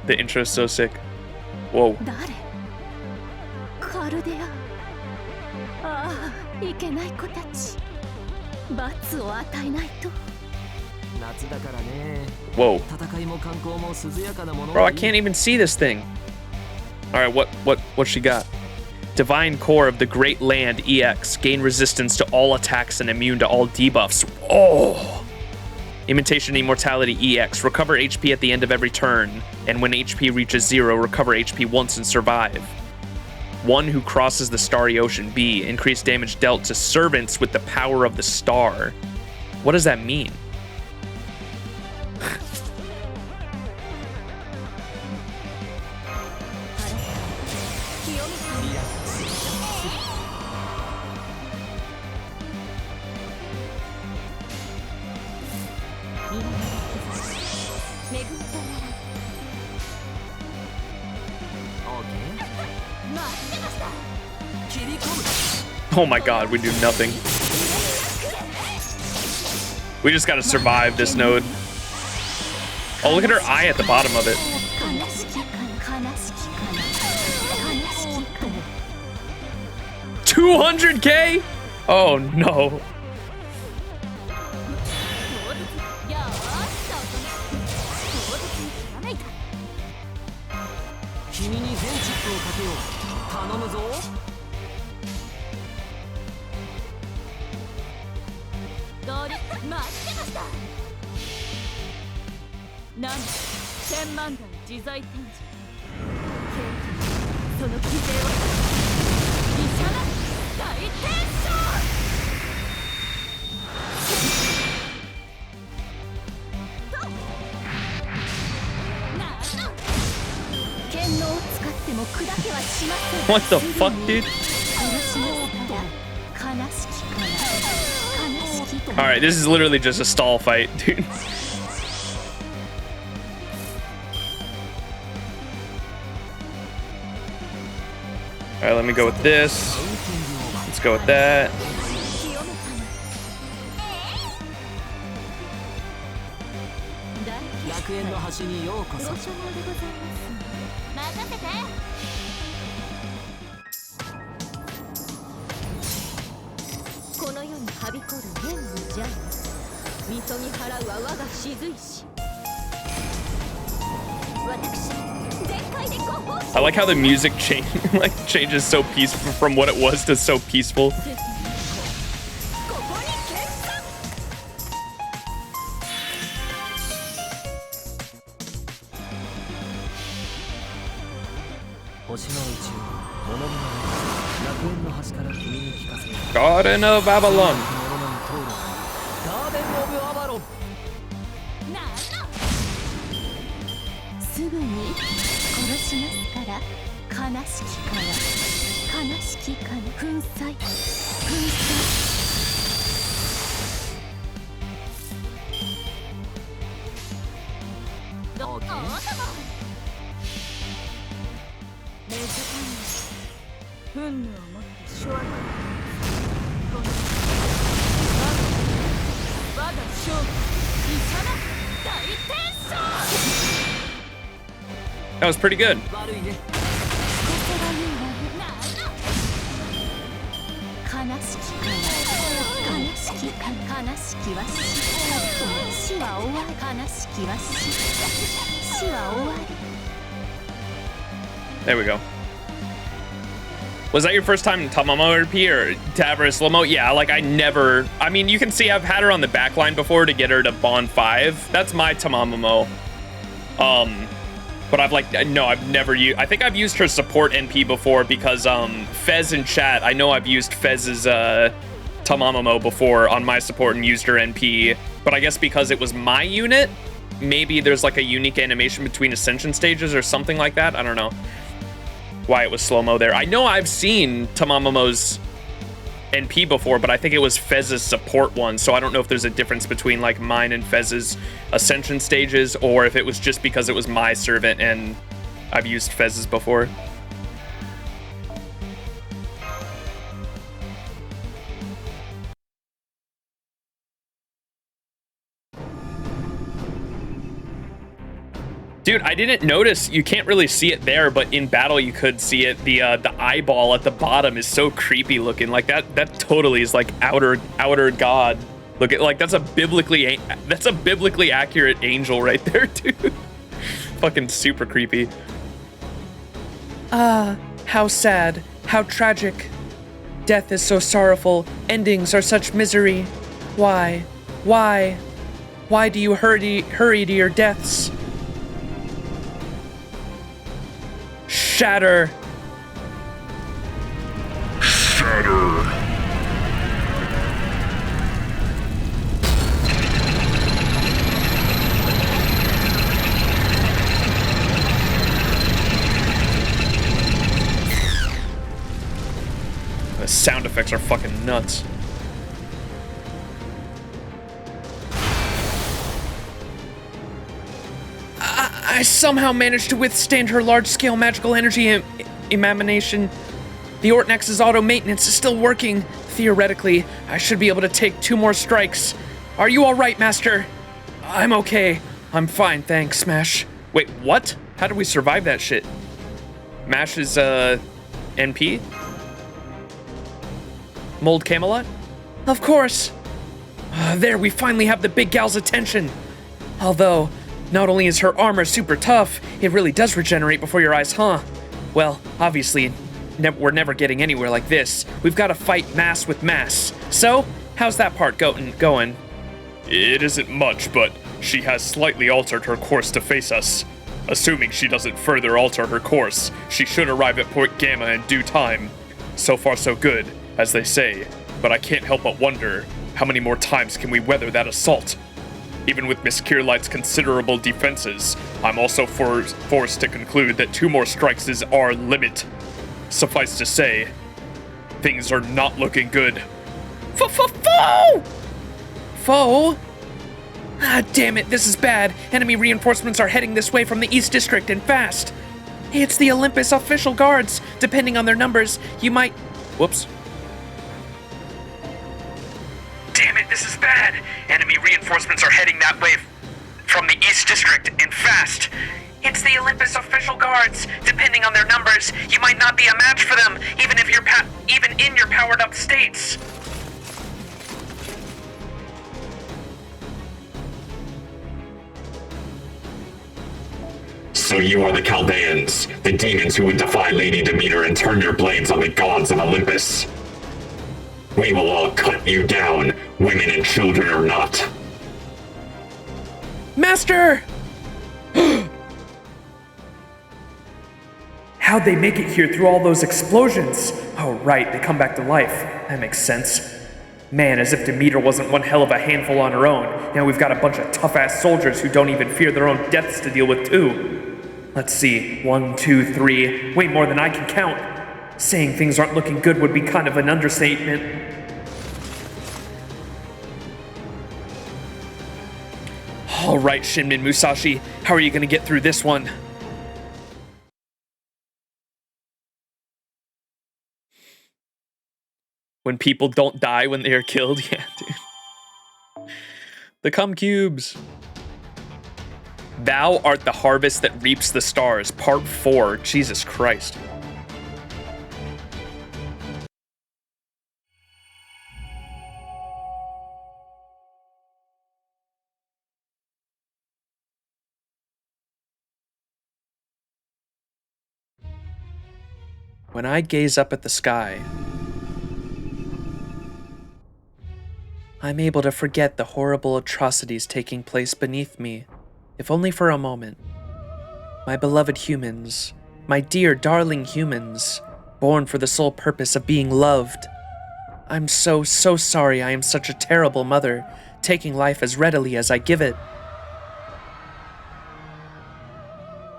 The intro's so sick. Whoa. カルデア。ああ、いけない子たち。罰を与えないと。 Whoa. Bro, I can't even see this thing. Alright, what she got? Divine Core of the Great Land EX. Gain resistance to all attacks and immune to all debuffs. Oh! Imitation Immortality EX. Recover HP at the end of every turn. And when HP reaches 0, recover HP once and survive. One who crosses the starry ocean. B. Increased damage dealt to servants with the power of the star. What does that mean? Oh my god, we do nothing. We just gotta survive this node. Oh, look at her eye at the bottom of it. 200K? Oh no. What the fuck, dude? Alright, this is literally just a stall fight, dude. Alright, let me go with this. Let's go with that. I like how the music changes so peaceful from what it was to so peaceful. Garden of Babylon. That was pretty good. There we go. Was that your first time in Tamamo RP or Tavris Slow-Mo? Yeah, like I mean, you can see I've had her on the back line before to get her to Bond 5. That's my Tamamo. But I've never used, I think I've used her support NP before because Fez in chat, I know I've used Fez's Tamamo before on my support and used her NP, but I guess because it was my unit, maybe there's like a unique animation between ascension stages or something like that. I don't know why it was slow-mo there. I know I've seen Tamamo's NP before, but I think it was Fez's support one, so I don't know if there's a difference between like mine and Fez's ascension stages, or if it was just because it was my servant and I've used Fez's before. Dude, I didn't notice, you can't really see it there, but in battle you could see it. The eyeball at the bottom is so creepy looking. Like that totally is like outer god. Look at, like, that's a biblically accurate angel right there, dude. Fucking super creepy. Ah, how sad, how tragic. Death is so sorrowful, endings are such misery. Why do you hurry to your deaths? Shatter. The sound effects are fucking nuts. I somehow managed to withstand her large-scale magical energy Imagination. The Ortnex's auto maintenance is still working. Theoretically, I should be able to take 2 more strikes. Are you all right, Master? I'm okay. I'm fine, thanks, Smash. Wait, what? How did we survive that shit? Mash is, NP? Mold Camelot? Of course. There, we finally have the big gal's attention. Although, not only is her armor super tough, it really does regenerate before your eyes, huh? Well, obviously, we're never getting anywhere like this. We've got to fight mass with mass. So, how's that part going? It isn't much, but she has slightly altered her course to face us. Assuming she doesn't further alter her course, she should arrive at Point Gamma in due time. So far so good, as they say, but I can't help but wonder, how many more times can we weather that assault? Even with Miss Kierlight's considerable defenses, I'm also forced to conclude that 2 more strikes is our limit. Suffice to say, things are not looking good. Foe! Foe? Ah, damn it, this is bad. Enemy reinforcements are heading this way from the East District and fast. It's the Olympus official guards. Depending on their numbers, you might... Whoops. Damn it, this is bad. Enemy reinforcements are heading that way from the East District and fast. It's the Olympus official guards. Depending on their numbers, you might not be a match for them, even if you're even in your powered up states. So you are the Chaldeans, the demons who would defy Lady Demeter and turn your blades on the gods of Olympus. We will all cut you down, women and children or not. Master! How'd they make it here through all those explosions? Oh right, they come back to life. That makes sense. Man, as if Demeter wasn't one hell of a handful on her own. Now we've got a bunch of tough-ass soldiers who don't even fear their own deaths to deal with too. Let's see, 1, 2, 3, way more than I can count. Saying things aren't looking good would be kind of an understatement. All right, Shinmin Musashi, how are you gonna get through this one? When people don't die when they are killed, yeah, dude. The cum cubes. Thou art the harvest that reaps the stars, part 4, Jesus Christ. When I gaze up at the sky, I'm able to forget the horrible atrocities taking place beneath me, if only for a moment. My beloved humans, my dear darling humans, born for the sole purpose of being loved. I'm so sorry I am such a terrible mother, taking life as readily as I give it.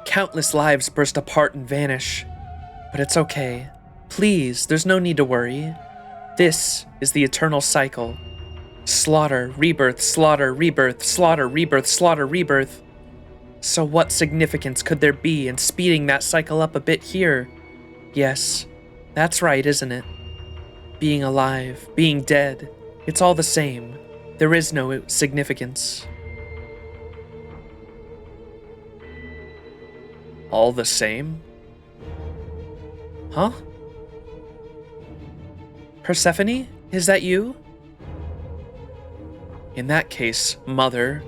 Countless lives burst apart and vanish, but it's okay. Please, there's no need to worry. This is the eternal cycle. Slaughter, rebirth, slaughter, rebirth, slaughter, rebirth, slaughter, rebirth. So what significance could there be in speeding that cycle up a bit here? Yes, that's right, isn't it? Being alive, being dead, it's all the same. There is no significance. All the same? Huh? Persephone? Is that you? In that case, Mother,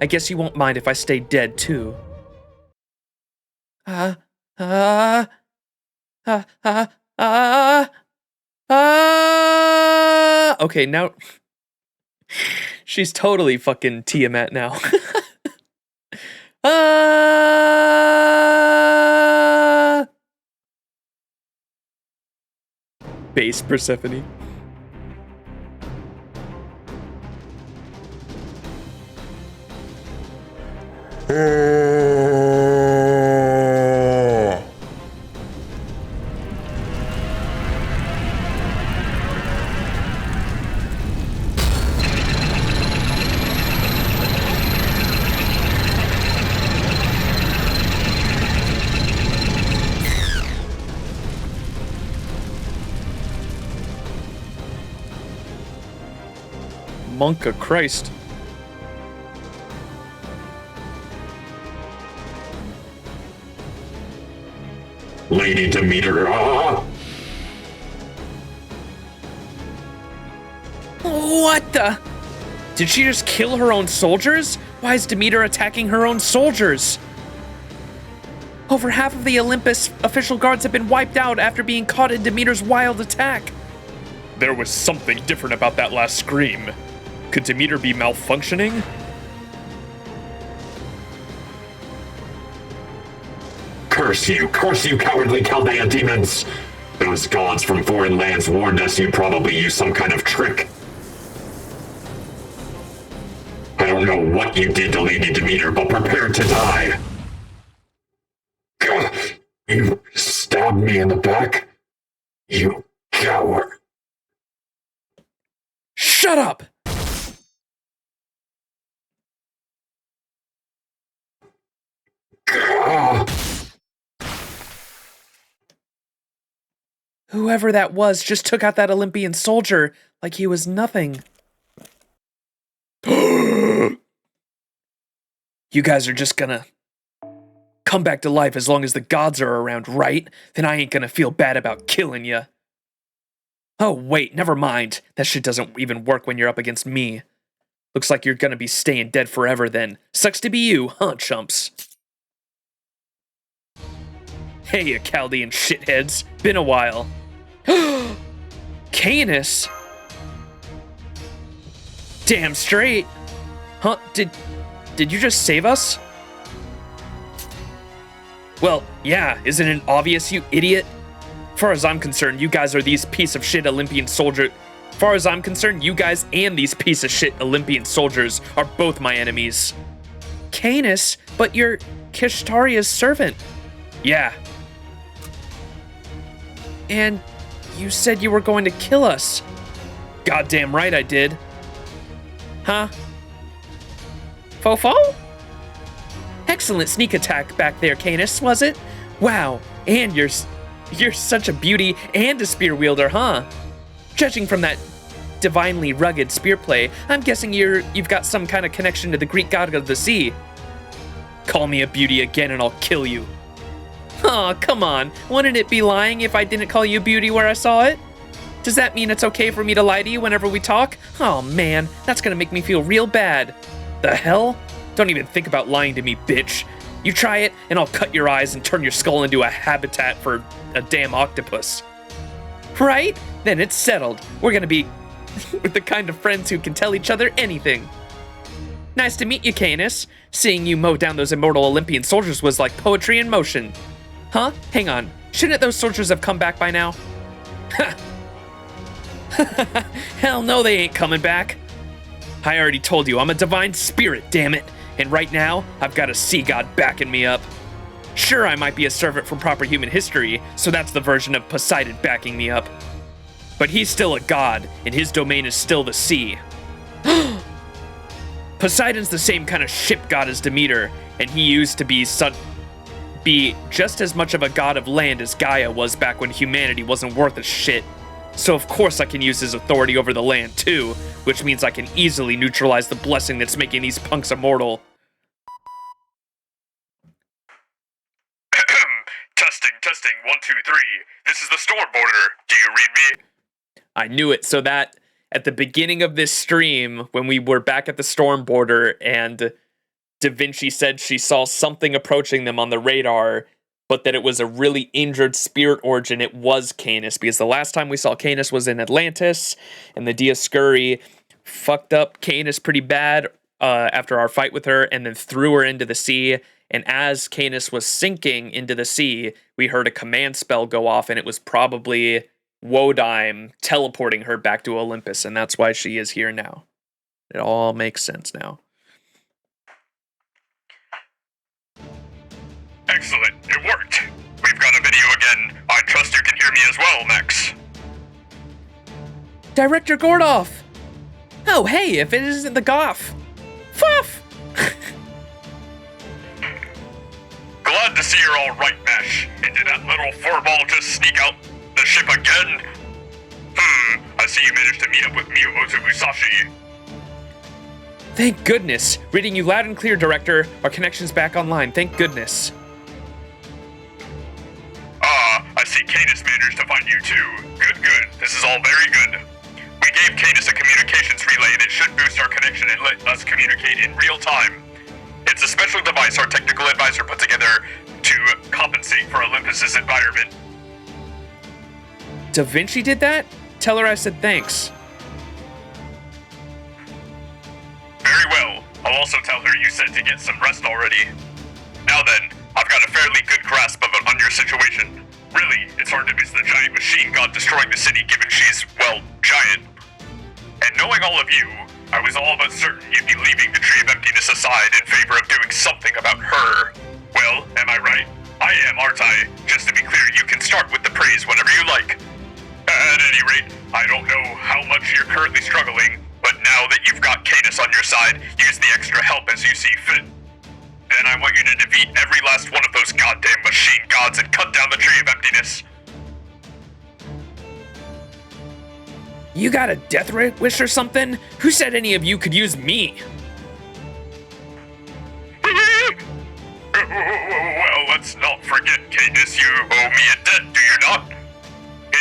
I guess you won't mind if I stay dead too. Okay, now she's totally fucking Tiamat now. Base Persephone. monk of Christ. Lady Demeter, What the? Did she just kill her own soldiers? Why is Demeter attacking her own soldiers? Over half of the Olympus official guards have been wiped out after being caught in Demeter's wild attack. There was something different about that last scream. Could Demeter be malfunctioning? curse you, cowardly Chaldean demons! Those gods from foreign lands warned us you'd probably use some kind of trick. I don't know what you did to Lady Demeter, but prepare to die. Gah, you stabbed me in the back? You coward. Shut up! Gah. Whoever that was just took out that Olympian soldier like he was nothing. You guys are just gonna come back to life as long as the gods are around, right? Then I ain't gonna feel bad about killing ya. Oh wait, never mind. That shit doesn't even work when you're up against me. Looks like you're gonna be staying dead forever then. Sucks to be you, huh, chumps? Hey, you Chaldean shitheads. Been a while. Canis? Damn straight. Huh? Did you just save us? Well, yeah, isn't it obvious, you idiot? Far as I'm concerned, you guys are these piece of shit Olympian soldier. Far as I'm concerned, you guys and these piece of shit Olympian soldiers are both my enemies. Canis? But you're Kishtaria's servant. Yeah. And you said you were going to kill us. Goddamn right I did. Huh? Fofo? Excellent sneak attack back there, Canis, was it? Wow, and you're such a beauty and a spear wielder, huh? Judging from that divinely rugged spear play, I'm guessing you've got some kind of connection to the Greek god of the sea. Call me a beauty again and I'll kill you. Aw, come on. Wouldn't it be lying if I didn't call you beauty where I saw it? Does that mean it's okay for me to lie to you whenever we talk? Oh man, that's gonna make me feel real bad. The hell? Don't even think about lying to me, bitch. You try it, and I'll cut your eyes and turn your skull into a habitat for a damn octopus. Right? Then it's settled. We're gonna be with the kind of friends who can tell each other anything. Nice to meet you, Canis. Seeing you mow down those immortal Olympian soldiers was like poetry in motion. Huh? Hang on. Shouldn't those soldiers have come back by now? Hell no, they ain't coming back. I already told you, I'm a divine spirit, damn it. And right now, I've got a sea god backing me up. Sure, I might be a servant from proper human history, so that's the version of Poseidon backing me up. But he's still a god, and his domain is still the sea. Poseidon's the same kind of ship god as Demeter, and he used to be just as much of a god of land as Gaia was back when humanity wasn't worth a shit. So of course I can use his authority over the land too, which means I can easily neutralize the blessing that's making these punks immortal. Testing, 1, 2, 3. This is the storm border. Do you read me? I knew it. So that at the beginning of this stream, when we were back at the storm border and Da Vinci said she saw something approaching them on the radar, but that it was a really injured spirit origin, it was Canis, because the last time we saw Canis was in Atlantis, and the Dioscuri fucked up Canis pretty bad after our fight with her, and then threw her into the sea, and as Canis was sinking into the sea, we heard a command spell go off, and it was probably Wodyme teleporting her back to Olympus, and that's why she is here now. It all makes sense now. Excellent, it worked. We've got a video again. I trust you can hear me as well, Max. Director Gordoff! Oh, hey, if it isn't the Goff! Fuff! Glad to see you're all right, Mesh. And did that little furball just sneak out the ship again? I see you managed to meet up with Miyamoto Musashi. Thank goodness. Reading you loud and clear, Director. Our connection's back online. Thank goodness. I see Canis managed to find you too. Good. This is all very good. We gave Canis a communications relay and it should boost our connection and let us communicate in real time. It's a special device our technical advisor put together to compensate for Olympus's environment. Da Vinci did that? Tell her I said thanks. Very well. I'll also tell her you said to get some rest already. Now then, I've got a fairly good grasp on your situation. Really, it's hard to miss the giant machine god destroying the city given she's, well, giant. And knowing all of you, I was all but certain you'd be leaving the Tree of Emptiness aside in favor of doing something about her. Well, am I right? I am, aren't I? Just to be clear, you can start with the praise whenever you like. At any rate, I don't know how much you're currently struggling, but now that you've got Canis on your side, use the extra help as you see fit. Then I want you to defeat every last one of those goddamn machine gods and cut down the Tree of Emptiness. You got a death wish or something? Who said any of you could use me? Well, let's not forget, Canis, you owe me a debt, do you not?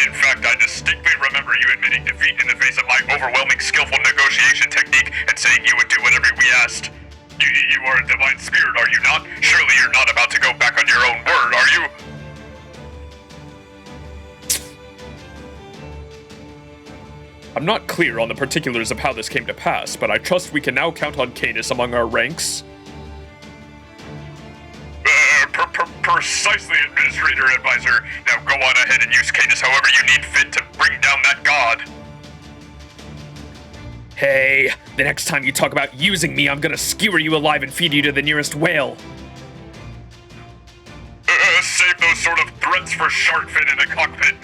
In fact, I distinctly remember you admitting defeat in the face of my overwhelming skillful negotiation technique and saying you would do whatever we asked. You are a divine spirit, are you not? Surely you're not about to go back on your own word, are you? I'm not clear on the particulars of how this came to pass, but I trust we can now count on Canis among our ranks. Precisely, Administrator Advisor. Now go on ahead and use Canis however you need fit to bring down that god. Hey, the next time you talk about using me, I'm gonna skewer you alive and feed you to the nearest whale. Save those sort of threats for Sharkfin in the cockpit.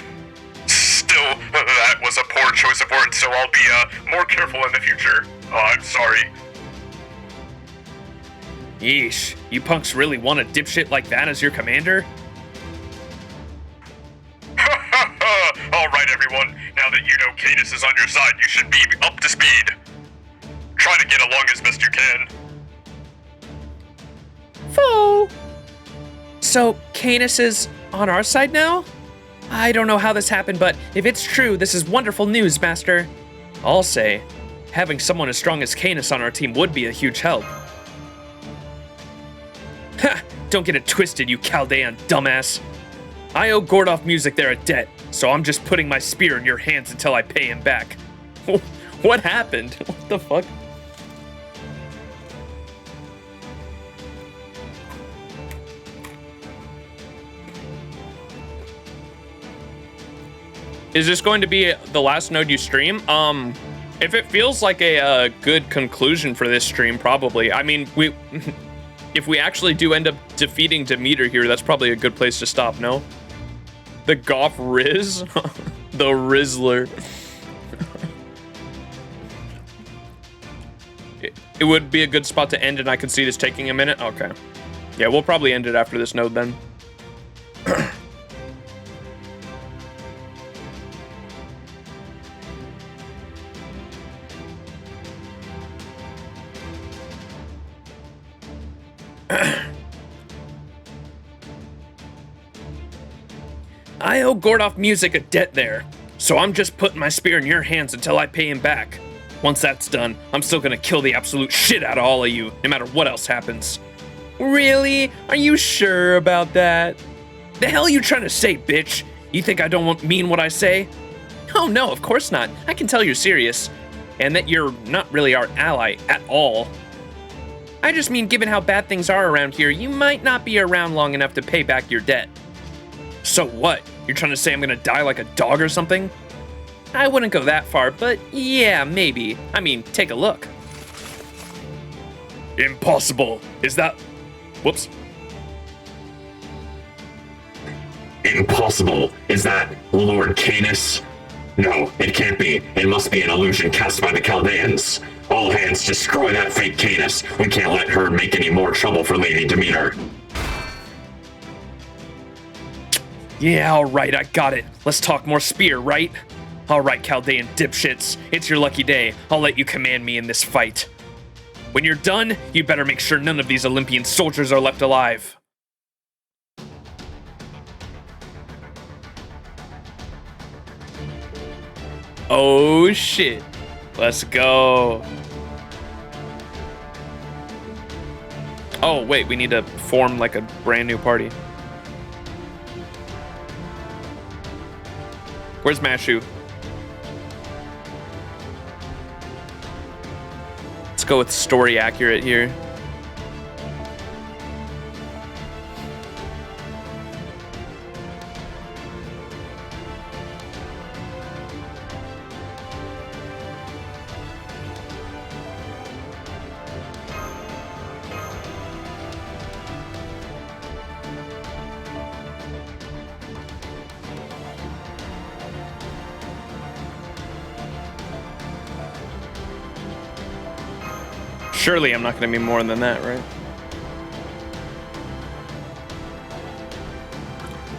Still, that was a poor choice of words, so I'll be more careful in the future. I'm sorry. Yeesh, you punks really want a dipshit like that as your commander? Alright everyone, now that you know Canis is on your side, you should be up to speed. Try to get along as best you can. Fool! So, Canis is on our side now? I don't know how this happened, but if it's true, this is wonderful news, Master. I'll say, having someone as strong as Canis on our team would be a huge help. Ha! Don't get it twisted, you Chaldean dumbass. I owe Gordoff Music there a debt, so I'm just putting my spear in your hands until I pay him back. What happened? What the fuck? Is this going to be the last node you stream? If it feels like a good conclusion for this stream, probably. I mean, if we actually do end up defeating Demeter here, that's probably a good place to stop, no? The Goth Riz? The Rizzler. It would be a good spot to end, and I could see this taking a minute? Okay. Yeah, we'll probably end it after this node then. I owe Gordoff Music a debt there, so I'm just putting my spear in your hands until I pay him back. Once that's done, I'm still gonna kill the absolute shit out of all of you, no matter what else happens. Really? Are you sure about that? The hell are you trying to say, bitch? You think I don't mean what I say? Oh no, of course not. I can tell you're serious. And that you're not really our ally at all. I just mean given how bad things are around here, you might not be around long enough to pay back your debt. So what? You're trying to say I'm gonna die like a dog or something? I wouldn't go that far, but yeah, maybe. I mean, take a look. Impossible. Is that... Whoops. Impossible. Is that Lord Canis? No, it can't be. It must be an illusion cast by the Chaldeans. All hands destroy that fake Canis. We can't let her make any more trouble for Lady Demeter. Yeah, alright, I got it. Let's talk more spear, right? Alright, Chaldean dipshits. It's your lucky day. I'll let you command me in this fight. When you're done, you better make sure none of these Olympian soldiers are left alive. Oh shit. Let's go. Oh wait, we need to form like a brand new party. Where's Mashu? Let's go with story accurate here. Surely I'm not going to be more than that, right?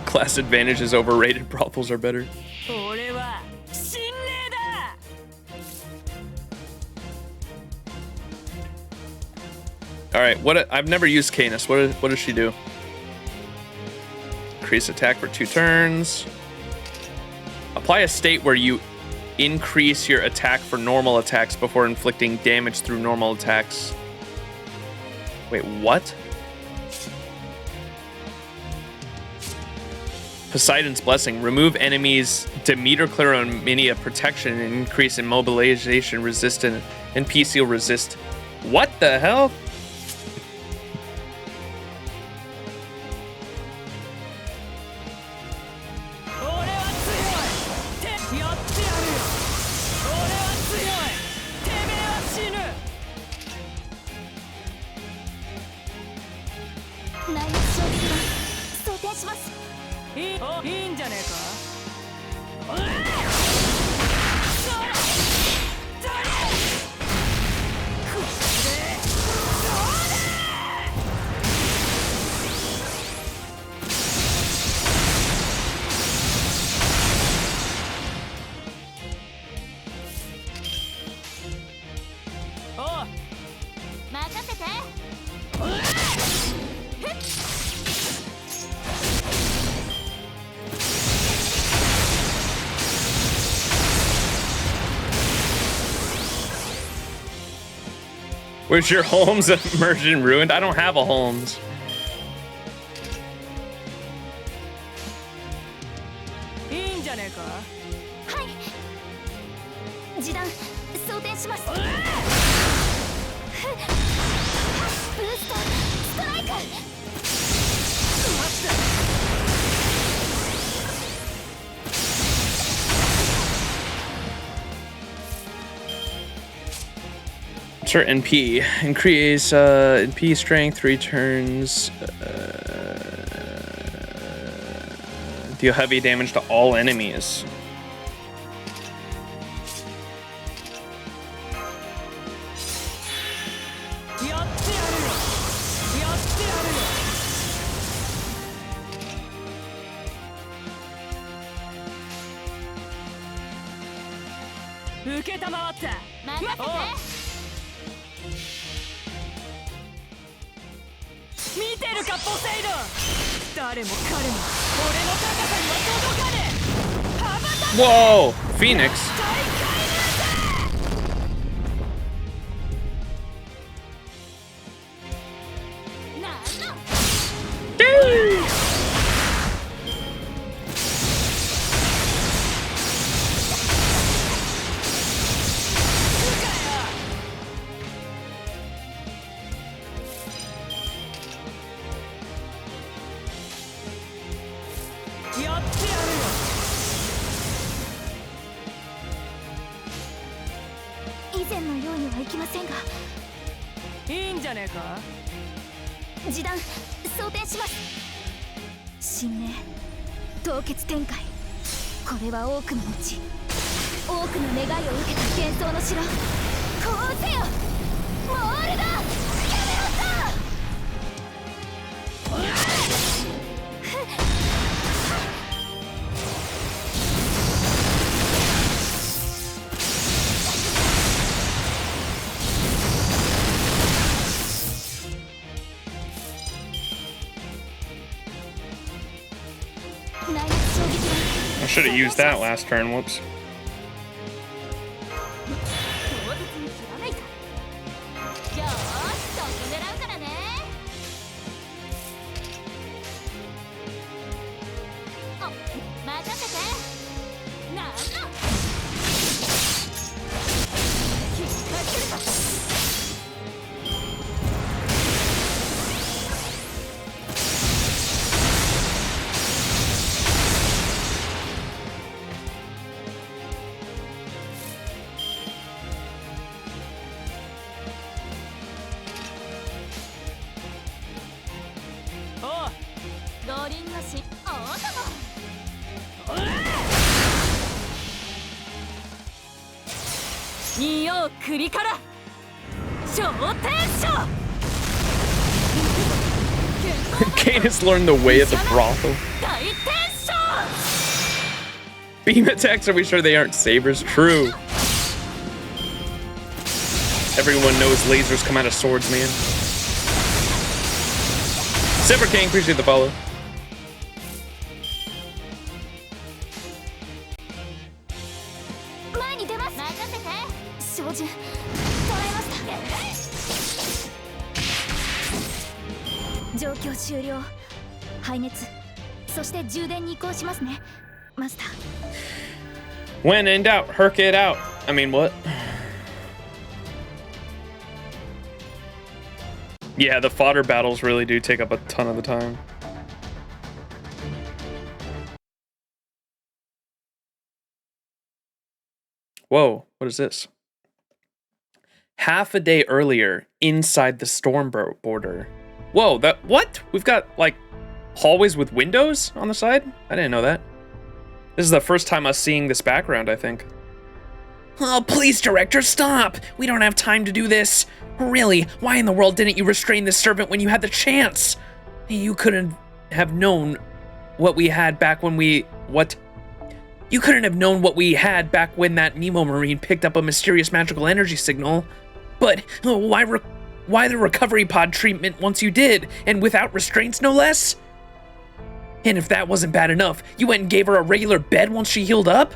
Class advantage is overrated. Brothels are better. All right, I've never used Canis. What does she do? Increase attack for 2 turns. Apply a state where you increase your attack for normal attacks before inflicting damage through normal attacks. Wait, what? Poseidon's Blessing. Remove enemies' Demeter, Clear, and Minia protection and increase immobilization resistant and P-Seal resist. What the hell? Where's your Holmes emerged and ruined? I don't have a Holmes. Sure, NP. Increase NP strength 3 turns. Deal heavy damage to all enemies. Whoa, Phoenix. 内熱衝撃は I should have used that last turn. Whoops. 唐突にひらめいた。よーし、そこ狙うからね。お、任せて。なんの引っかけるか。五輪のし大友仁王栗から昇天書 Canis learned the way of the brothel. 大天書 Beam attacks, are we sure they aren't sabers? True. Everyone knows lasers come out of swords, man. Zipper King, appreciate the follow. 前に出ます。任せて。照準捉えました。状況終了。排熱。そして充電に移行しますね。マスター。 When in doubt, herk it out. I mean, what? Yeah, the fodder battles really do take up a ton of the time. Whoa, what is this? Half a day earlier, inside the storm border. Whoa, that, what? We've got, like, hallways with windows on the side? I didn't know that. This is the first time us seeing this background, I think. Oh, please, Director, stop! We don't have time to do this. Really, why in the world didn't you restrain this servant when you had the chance? You couldn't have known what we had back when we... What? You couldn't have known what we had back when that Nemo Marine picked up a mysterious magical energy signal. But why the recovery pod treatment once you did, and without restraints no less? And if that wasn't bad enough, you went and gave her a regular bed once she healed up?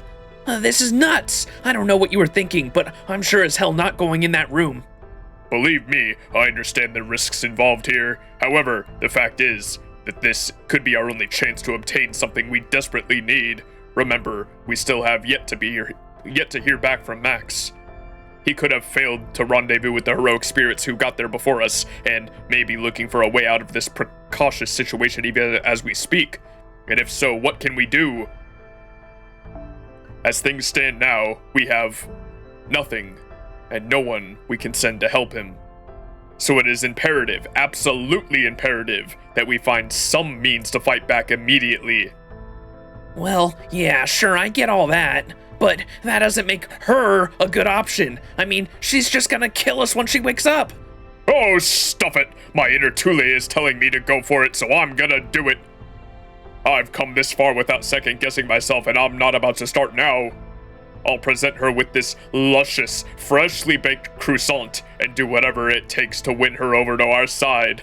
This is nuts. I don't know what you were thinking, but I'm sure as hell not going in that room. Believe me, I understand the risks involved here. However, the fact is that this could be our only chance to obtain something we desperately need. Remember, we still have yet to hear back from Max. He could have failed to rendezvous with the heroic spirits who got there before us, and may be looking for a way out of this precautious situation even as we speak. And if so, what can we do? As things stand now, we have nothing, and no one we can send to help him. So it is imperative, absolutely imperative, that we find some means to fight back immediately. Well, yeah, sure, I get all that. But that doesn't make her a good option. I mean, she's just gonna kill us when she wakes up. Oh, stuff it! My inner Thule is telling me to go for it, so I'm gonna do it. I've come this far without second-guessing myself, and I'm not about to start now. I'll present her with this luscious, freshly baked croissant, and do whatever it takes to win her over to our side.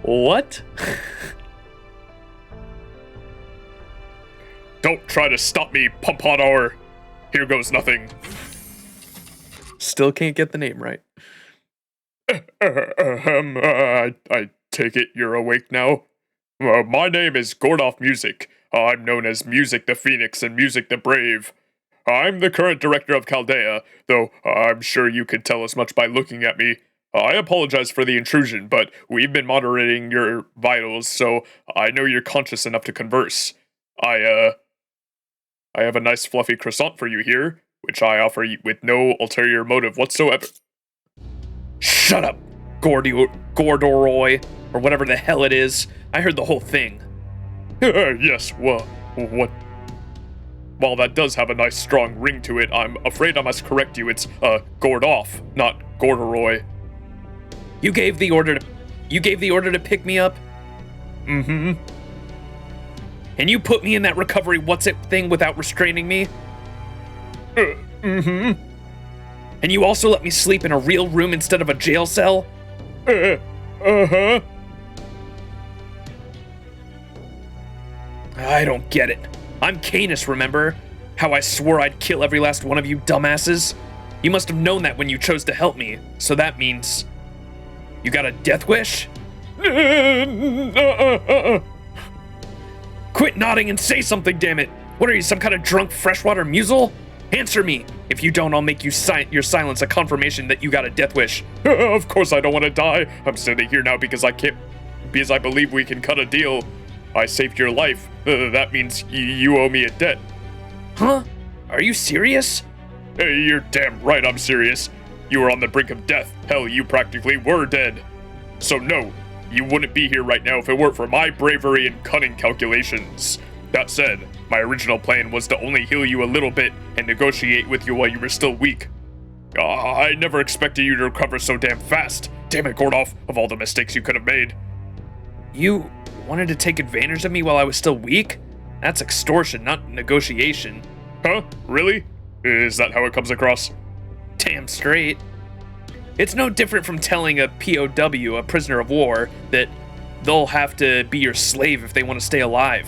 What? Don't try to stop me, Pompadour. Here goes nothing. Still can't get the name right. I take it you're awake now? My name is Gordoff Music. I'm known as Music the Phoenix and Music the Brave. I'm the current director of Chaldea, though I'm sure you could tell as much by looking at me. I apologize for the intrusion, but we've been monitoring your vitals, so I know you're conscious enough to converse. I have a nice fluffy croissant for you here, which I offer you with no ulterior motive whatsoever. Shut up, Gordoroy, or whatever the hell it is. I heard the whole thing. Yes, well, what? While that does have a nice strong ring to it, I'm afraid I must correct you. It's, Gordoff, not Gordoroy. You gave the order to pick me up? Mm-hmm. And you put me in that recovery what's-it thing without restraining me? Mm-hmm. And you also let me sleep in a real room instead of a jail cell? Uh-huh. I don't get it. I'm Canis, remember? How I swore I'd kill every last one of you dumbasses? You must have known that when you chose to help me, so that means... You got a death wish? Quit nodding and say something, damn it! What are you, some kind of drunk freshwater mussel? Answer me! If you don't, I'll make you your silence a confirmation that you got a death wish. Of course I don't want to die. I'm standing here now because I believe we can cut a deal. I saved your life. That means you owe me a debt. Huh? Are you serious? Hey, you're damn right I'm serious. You were on the brink of death. Hell, you practically were dead. So no, you wouldn't be here right now if it weren't for my bravery and cunning calculations. That said, my original plan was to only heal you a little bit and negotiate with you while you were still weak. I never expected you to recover so damn fast. Damn it, Gordoff, of all the mistakes you could have made. You wanted to take advantage of me while I was still weak? That's extortion, not negotiation. Huh? Really? Is that how it comes across? Damn straight. It's no different from telling a POW, a prisoner of war, that they'll have to be your slave if they want to stay alive.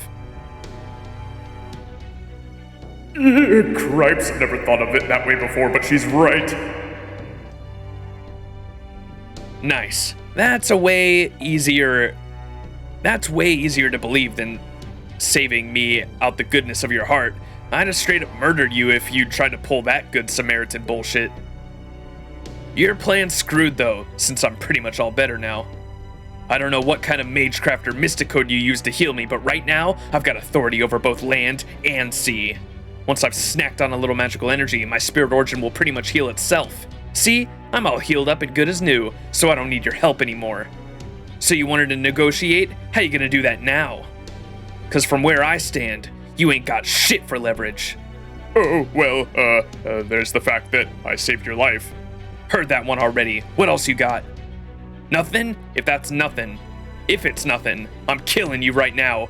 Cripes, never thought of it that way before, but she's right. Nice. That's way easier to believe than saving me out the goodness of your heart. I'd have straight up murdered you if you tried to pull that good Samaritan bullshit. Your plan's screwed though, since I'm pretty much all better now. I don't know what kind of magecraft or mystic code you used to heal me, but right now, I've got authority over both land and sea. Once I've snacked on a little magical energy, my spirit origin will pretty much heal itself. See, I'm all healed up and good as new, so I don't need your help anymore. So you wanted to negotiate? How you gonna do that now? Cause from where I stand, you ain't got shit for leverage. Oh, well, there's the fact that I saved your life. Heard that one already. What else you got? Nothing? If that's nothing. If it's nothing, I'm killing you right now.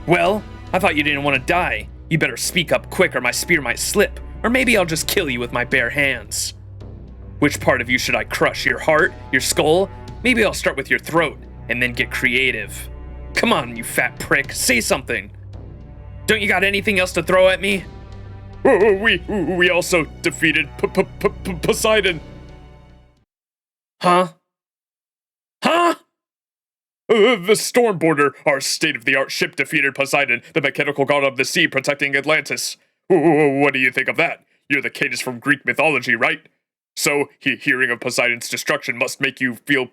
Well, I thought you didn't want to die. You better speak up quick or my spear might slip. Or maybe I'll just kill you with my bare hands. Which part of you should I crush? Your heart? Your skull? Maybe I'll start with your throat and then get creative. Come on, you fat prick. Say something. Don't you got anything else to throw at me? We also defeated Poseidon. Huh? Huh? The Stormborder, our state-of-the-art ship, defeated Poseidon, the mechanical god of the sea protecting Atlantis. What do you think of that? You're the Canis from Greek mythology, right? So, hearing of Poseidon's destruction must make you feel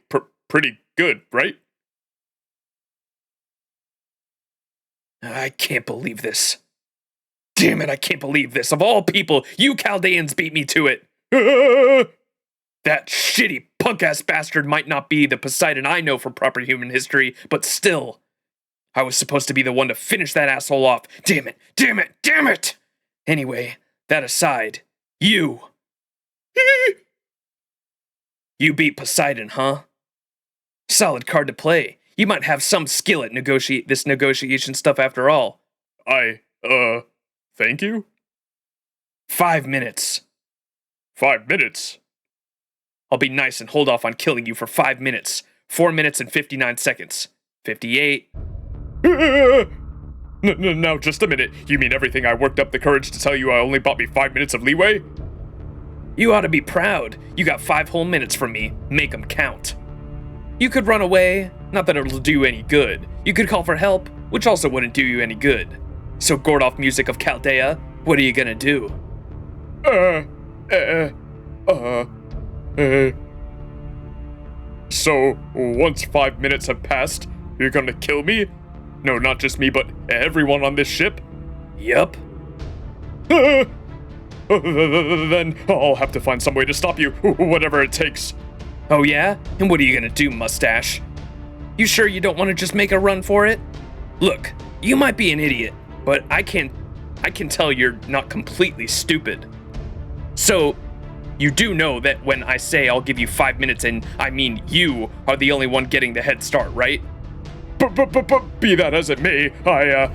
pretty good, right? I can't believe this. Damn it, I can't believe this. Of all people, you Chaldeans beat me to it. That shitty punk-ass bastard might not be the Poseidon I know from proper human history, but still. I was supposed to be the one to finish that asshole off. Damn it, damn it, damn it! Anyway, that aside, you. You beat Poseidon, huh? Solid card to play. You might have some skill at this negotiation stuff after all. Thank you? 5 minutes. 5 minutes? I'll be nice and hold off on killing you for 5 minutes. 4 minutes and 59 seconds. 58. Now, just a minute. You mean everything I worked up the courage to tell you I only bought me 5 minutes of leeway? You ought to be proud. You got 5 whole minutes from me. Make them count. You could run away. Not that it'll do you any good. You could call for help, which also wouldn't do you any good. So Gordoff music of Chaldea, what are you gonna do? So, once 5 minutes have passed, you're gonna kill me? No, not just me, but everyone on this ship? Yup. Then I'll have to find some way to stop you, whatever it takes. Oh yeah? And what are you gonna do, mustache? You sure you don't want to just make a run for it? Look, you might be an idiot, but I can tell you're not completely stupid. So, you do know that when I say I'll give you 5 minutes and I mean you are the only one getting the head start, right? Be that as it may,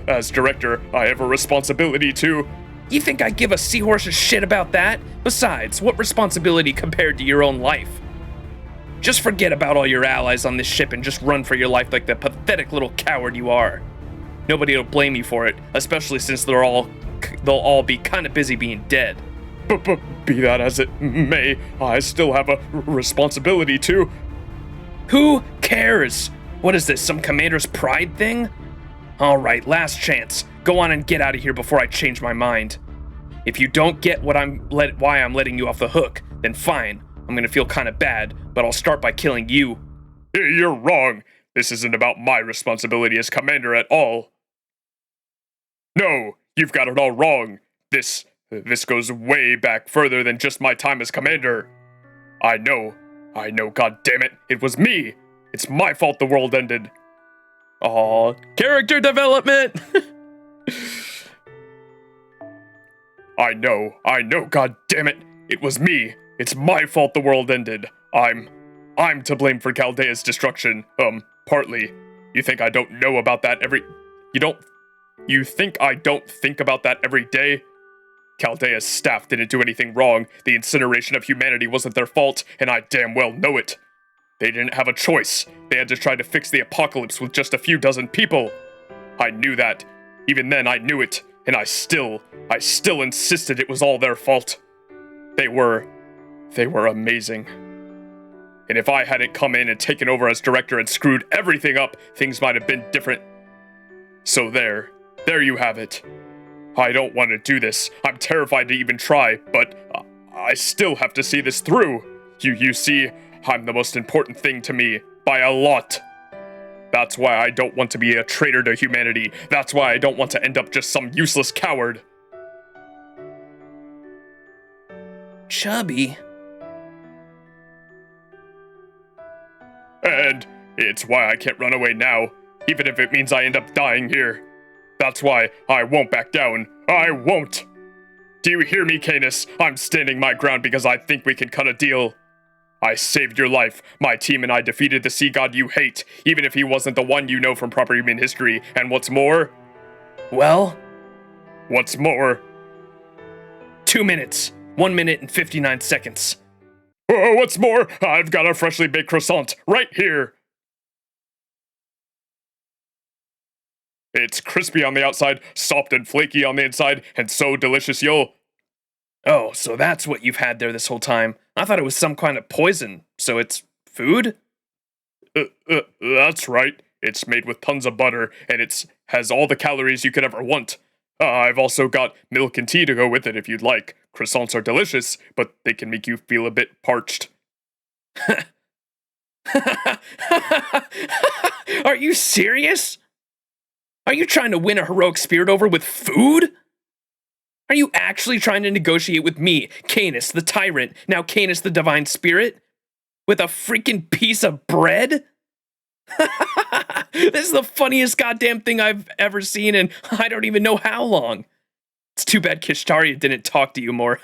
as director, I have a responsibility to... You think I give a seahorse's shit about that? Besides, what responsibility compared to your own life? Just forget about all your allies on this ship and just run for your life like the pathetic little coward you are. Nobody will blame you for it, especially since they'll all be kind of busy being dead. But be that as it may, I still have a responsibility to... Who cares? What is this, some commander's pride thing? Alright, last chance. Go on and get out of here before I change my mind. If you don't get why I'm letting you off the hook, then fine. I'm gonna feel kind of bad, but I'll start by killing you. You're wrong. This isn't about my responsibility as commander at all. No, you've got it all wrong. This goes way back further than just my time as commander. I know, god damn it, it was me. It's my fault the world ended. Aw, character development! I know, god damn it, it was me. It's my fault the world ended. I'm to blame for Chaldea's destruction. Partly. You think I don't know about that You think I don't think about that every day? Chaldea's staff didn't do anything wrong. The incineration of humanity wasn't their fault, and I damn well know it. They didn't have a choice. They had to try to fix the apocalypse with just a few dozen people. I knew that. Even then, I knew it, and I still insisted it was all their fault. They were amazing. And if I hadn't come in and taken over as director and screwed everything up, things might have been different. So there you have it. I don't want to do this. I'm terrified to even try, but I still have to see this through. You see, I'm the most important thing to me, by a lot. That's why I don't want to be a traitor to humanity. That's why I don't want to end up just some useless coward. Chubby. And it's why I can't run away now, even if it means I end up dying here. That's why I won't back down. I won't. Do you hear me, Canis? I'm standing my ground because I think we can cut a deal. I saved your life. My team and I defeated the sea god you hate, even if he wasn't the one you know from proper human history. And what's more? Well? What's more? 2 minutes. 1 minute and 59 seconds. Oh, what's more? I've got a freshly baked croissant right here. It's crispy on the outside, soft and flaky on the inside, and so delicious you'll... Oh, so that's what you've had there this whole time. I thought it was some kind of poison. So it's food? That's right. It's made with tons of butter, and it has all the calories you could ever want. I've also got milk and tea to go with it if you'd like. Croissants are delicious, but they can make you feel a bit parched. Are you serious? Are you trying to win a heroic spirit over with food? Are you actually trying to negotiate with me, Canis the tyrant, now Canis the divine spirit, with a freaking piece of bread? This is the funniest goddamn thing I've ever seen, and I don't even know how long. It's too bad Kishtaria didn't talk to you more.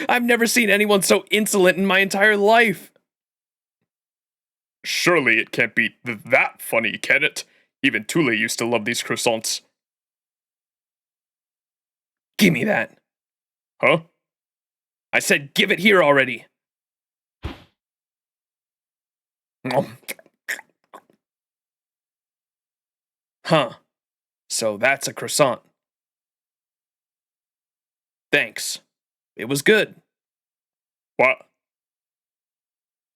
I've never seen anyone so insolent in my entire life. Surely it can't be that funny, can it? Even Tule used to love these croissants. Give me that. Huh? I said give it here already. Huh. So that's a croissant. Thanks. It was good. What?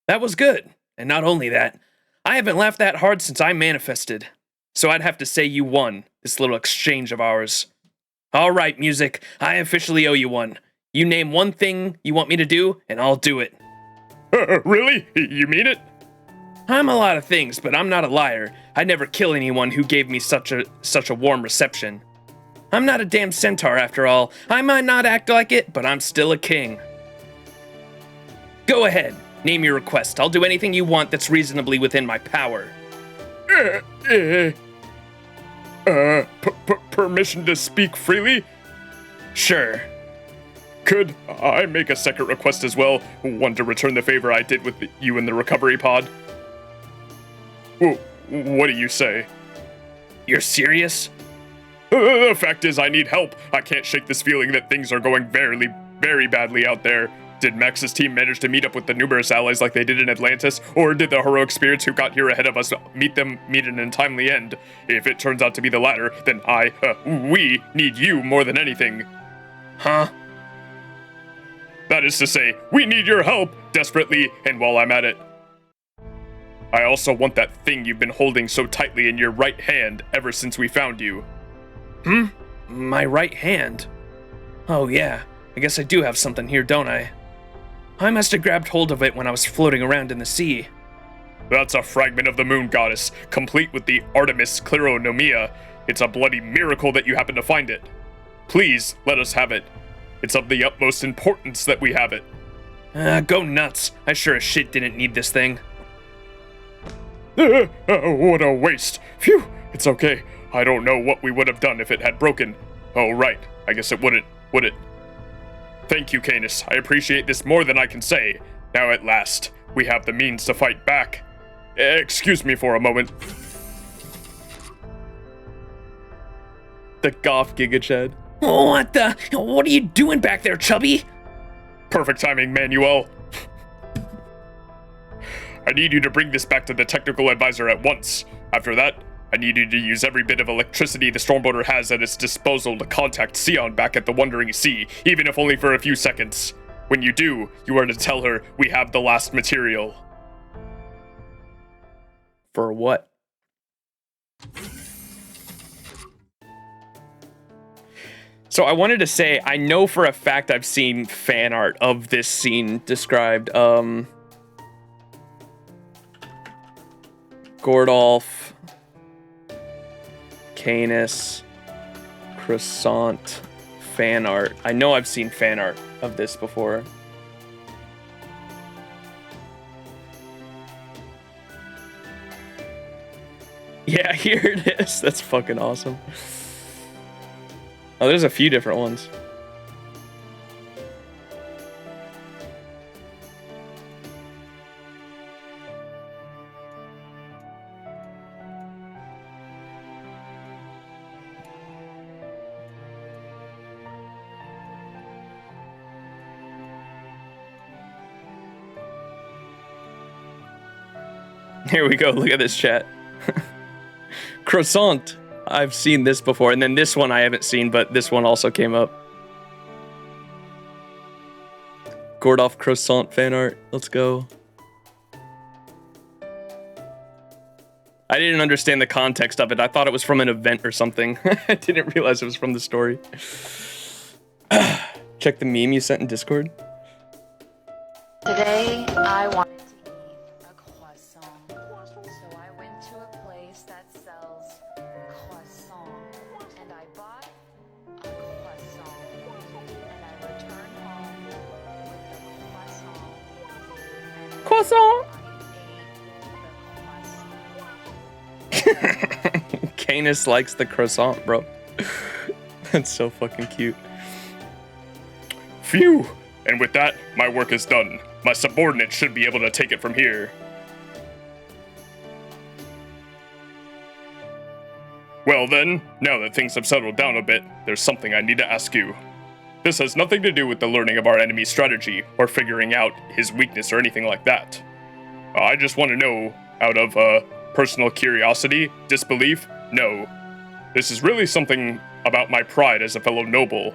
That was good. And not only that, I haven't laughed that hard since I manifested. So I'd have to say you won this little exchange of ours. All right, music. I officially owe you one. You name one thing you want me to do, and I'll do it. Really? You mean it? I'm a lot of things, but I'm not a liar. I'd never kill anyone who gave me such a warm reception. I'm not a damn centaur after all. I might not act like it, but I'm still a king. Go ahead. Name your request. I'll do anything you want that's reasonably within my power. Permission to speak freely? Sure. Could I make a second request as well? One to return the favor I did with you in the recovery pod? What do you say? You're serious? The fact is I need help. I can't shake this feeling that things are going very, very badly out there. Did Max's team manage to meet up with the numerous allies like they did in Atlantis, or did the heroic spirits who got here ahead of us meet an untimely end? If it turns out to be the latter, then we need you more than anything. Huh? That is to say, we need your help, desperately, and while I'm at it, I also want that thing you've been holding so tightly in your right hand ever since we found you. My right hand? Oh yeah, I guess I do have something here, don't I? I must have grabbed hold of it when I was floating around in the sea. That's a fragment of the moon goddess, complete with the Artemis Clironomia. It's a bloody miracle that you happen to find it. Please, let us have it. It's of the utmost importance that we have it. Go nuts. I sure as shit didn't need this thing. What a waste. Phew, it's okay. I don't know what we would have done if it had broken. Oh, right. I guess it wouldn't, would it? Thank you, Canis. I appreciate this more than I can say. Now at last, we have the means to fight back. Excuse me for a moment. The Goth Giga Chad. What are you doing back there, chubby? Perfect timing, Manuel. I need you to bring this back to the technical advisor at once. After that, I need you to use every bit of electricity the Stormboater has at its disposal to contact Sion back at the Wandering Sea, even if only for a few seconds. When you do, you are to tell her we have the last material. For what? So I wanted to say, I know for a fact I've seen fan art of this scene described. Gordolf, Canis, Croissant, fan art. I know I've seen fan art of this before. Yeah, here it is. That's fucking awesome. Oh, there's a few different ones. Here we go. Look at this chat. Croissant. I've seen this before, and then this one I haven't seen, but this one also came up. Gordolf Croissant fan art. Let's go. I didn't understand the context of it. I thought it was from an event or something. I didn't realize it was from the story. Check the meme you sent in Discord. Today, I wanted to eat a croissant. So I went to a place that sells croissant. And I bought a croissant. And I returned home with the croissant. Croissant! I ate the croissant. Canis likes the croissant, bro. That's so fucking cute. Phew! And with that, my work is done. My subordinate should be able to take it from here. Well then, now that things have settled down a bit, there's something I need to ask you. This has nothing to do with the learning of our enemy's strategy, or figuring out his weakness or anything like that. I just want to know, out of, personal curiosity, disbelief, no. This is really something about my pride as a fellow noble.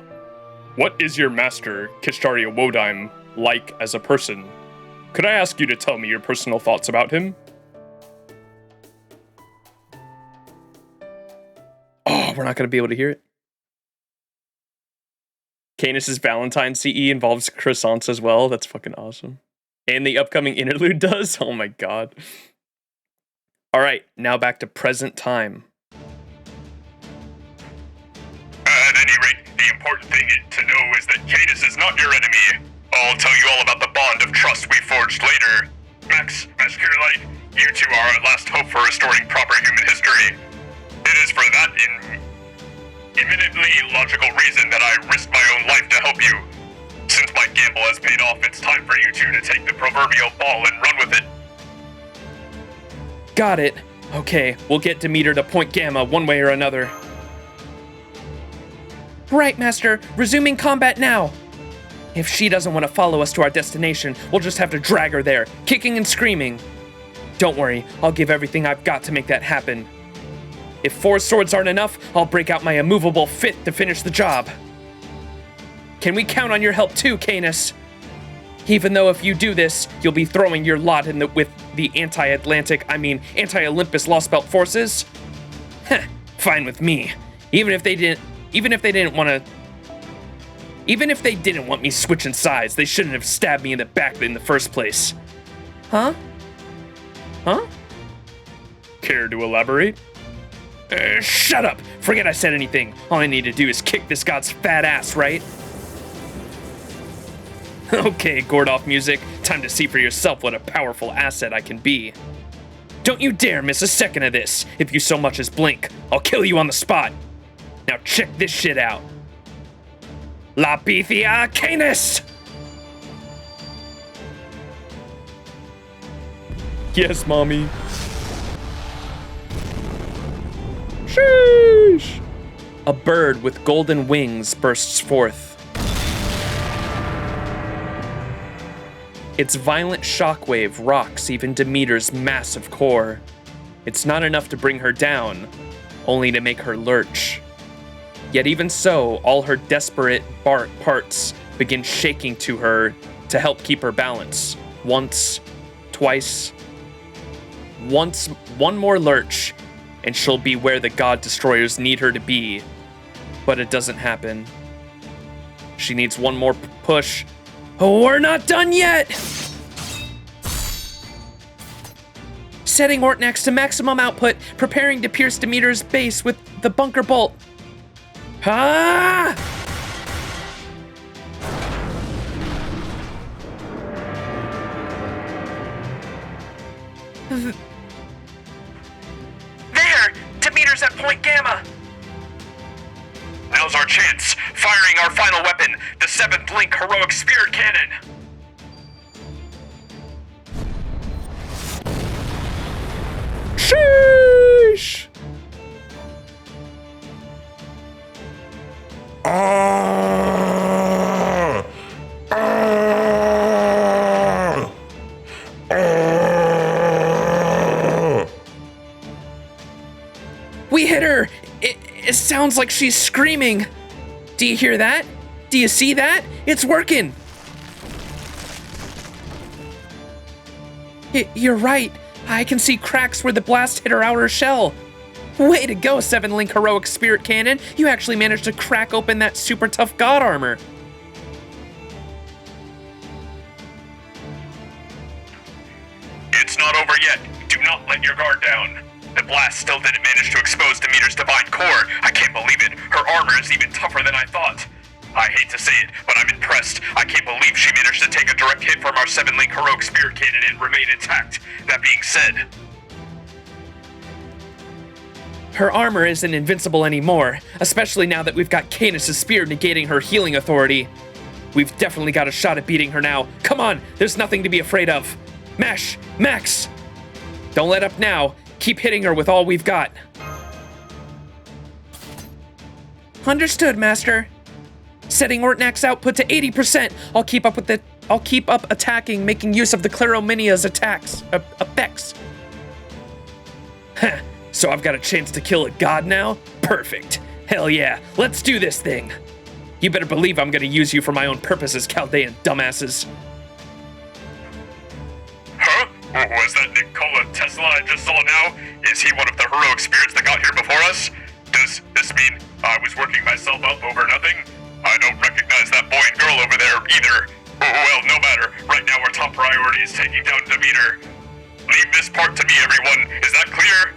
What is your master, Kishtaria Wodime, like as a person? Could I ask you to tell me your personal thoughts about him? Oh, we're not going to be able to hear it. Canis' Valentine CE involves croissants as well. That's fucking awesome. And the upcoming interlude does? Oh my god. Alright, now back to present time. At any rate, the important thing to know is that Canis is not your enemy. I'll tell you all about the bond of trust we forged later. Max, Kierlight, you two are our last hope for restoring proper human history. It is for that eminently logical reason that I risked my own life to help you. Since my gamble has paid off, it's time for you two to take the proverbial ball and run with it. Got it. Okay, we'll get Demeter to Point Gamma one way or another. Right, Master. Resuming combat now. If she doesn't want to follow us to our destination, we'll just have to drag her there, kicking and screaming. Don't worry, I'll give everything I've got to make that happen. If 4 swords aren't enough, I'll break out my immovable fifth to finish the job. Can we count on your help too, Canis? Even though if you do this, you'll be throwing your lot with the anti-Olympus Lostbelt forces? Heh, fine with me. Even if they didn't want me switching sides, they shouldn't have stabbed me in the back in the first place. Huh? Huh? Care to elaborate? Shut up! Forget I said anything. All I need to do is kick this god's fat ass, right? Okay, Gordoff music. Time to see for yourself what a powerful asset I can be. Don't you dare miss a second of this. If you so much as blink, I'll kill you on the spot. Now check this shit out. Lapithia Canis! Yes, mommy. Sheesh! A bird with golden wings bursts forth. Its violent shockwave rocks even Demeter's massive core. It's not enough to bring her down, only to make her lurch. Yet even so, all her desperate parts begin shaking to her to help keep her balance. Once, twice, one more lurch, and she'll be where the God Destroyers need her to be. But it doesn't happen. She needs one more push. Oh, we're not done yet! Setting Ortnax to maximum output, preparing to pierce Demeter's base with the bunker bolt. Ah! There! Demeter's at point gamma! Now's our chance. Firing our final weapon, the 7th Link Heroic Spirit Cannon. Sheesh! We hit her! It sounds like she's screaming. Do you hear that? Do you see that? It's working! You're right. I can see cracks where the blast hit her outer shell. Way to go, 7-Link Heroic Spirit Cannon. You actually managed to crack open that super tough god armor. It's not over yet. Do not let your guard down. The blast still didn't manage to expose Demeter's divine core. I can't believe it. Her armor is even tougher than I thought. I hate to say it, but I'm impressed. I can't believe she managed to take a direct hit from our 7-Link Heroic Spirit Cannon and remain intact. That being said, her armor isn't invincible anymore, especially now that we've got Canis' spear negating her healing authority. We've definitely got a shot at beating her now. Come on, there's nothing to be afraid of. Max! Don't let up now. Keep hitting her with all we've got. Understood, Master. Setting Ortnax output to 80%. I'll keep up attacking, making use of the Clarominia's effects. Huh. So I've got a chance to kill a god now? Perfect. Hell yeah. Let's do this thing. You better believe I'm gonna use you for my own purposes, Chaldean dumbasses. huh? Was that Nikola Tesla I just saw now? Is he one of the heroic spirits that got here before us? Does this mean I was working myself up over nothing? I don't recognize that boy and girl over there either. Well, no matter. Right now our top priority is taking down Demeter. Leave this part to me, everyone. Is that clear?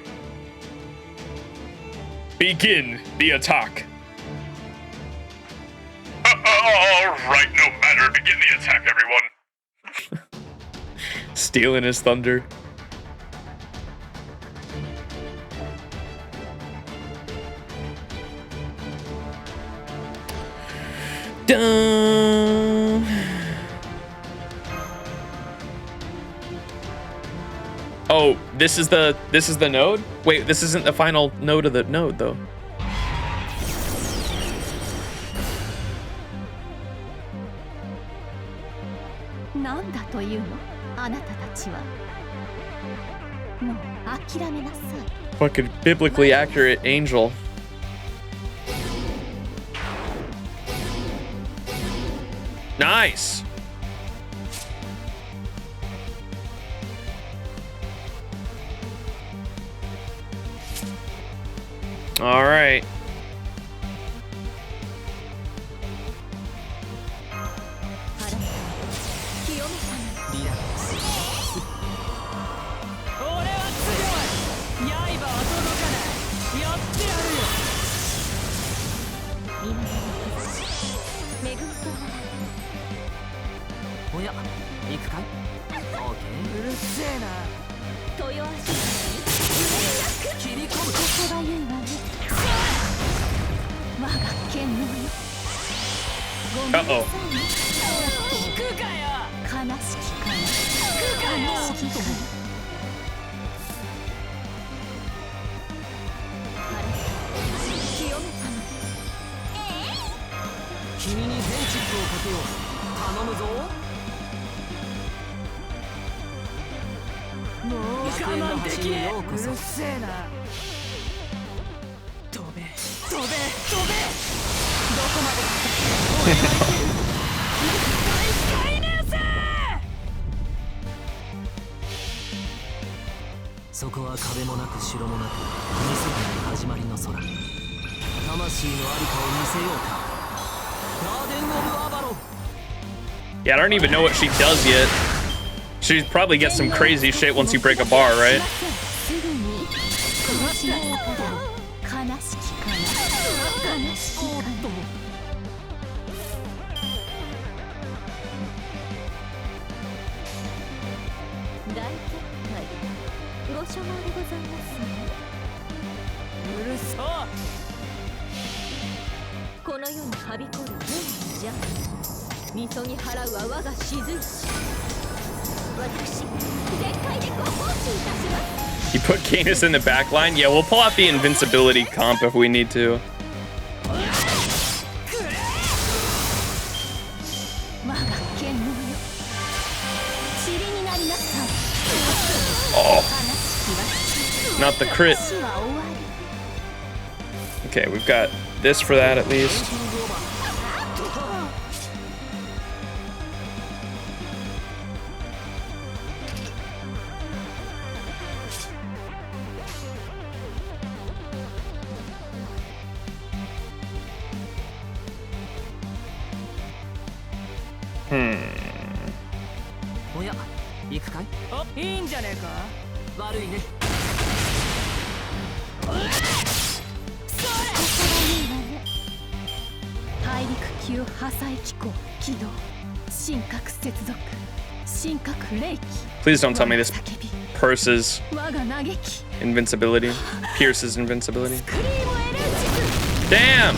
Begin the attack. All right, no matter. Begin the attack, everyone. Stealing his thunder. Dun. Oh, this is the node? Wait, this isn't the final node of the node though. というのあなたたちは。もう諦めなさい。 Fucking biblically accurate angel. Nice. All right. Uh-oh. Yeah, I don't even know what she does yet. She probably gets some crazy shit once you break a bar, right? You put Canis in the back line? Yeah, we'll pull out the invincibility comp if we need to. Oh. Not the crit. Okay, we've got this for that at least. Please don't tell me this pierces invincibility. Pierces invincibility. Damn!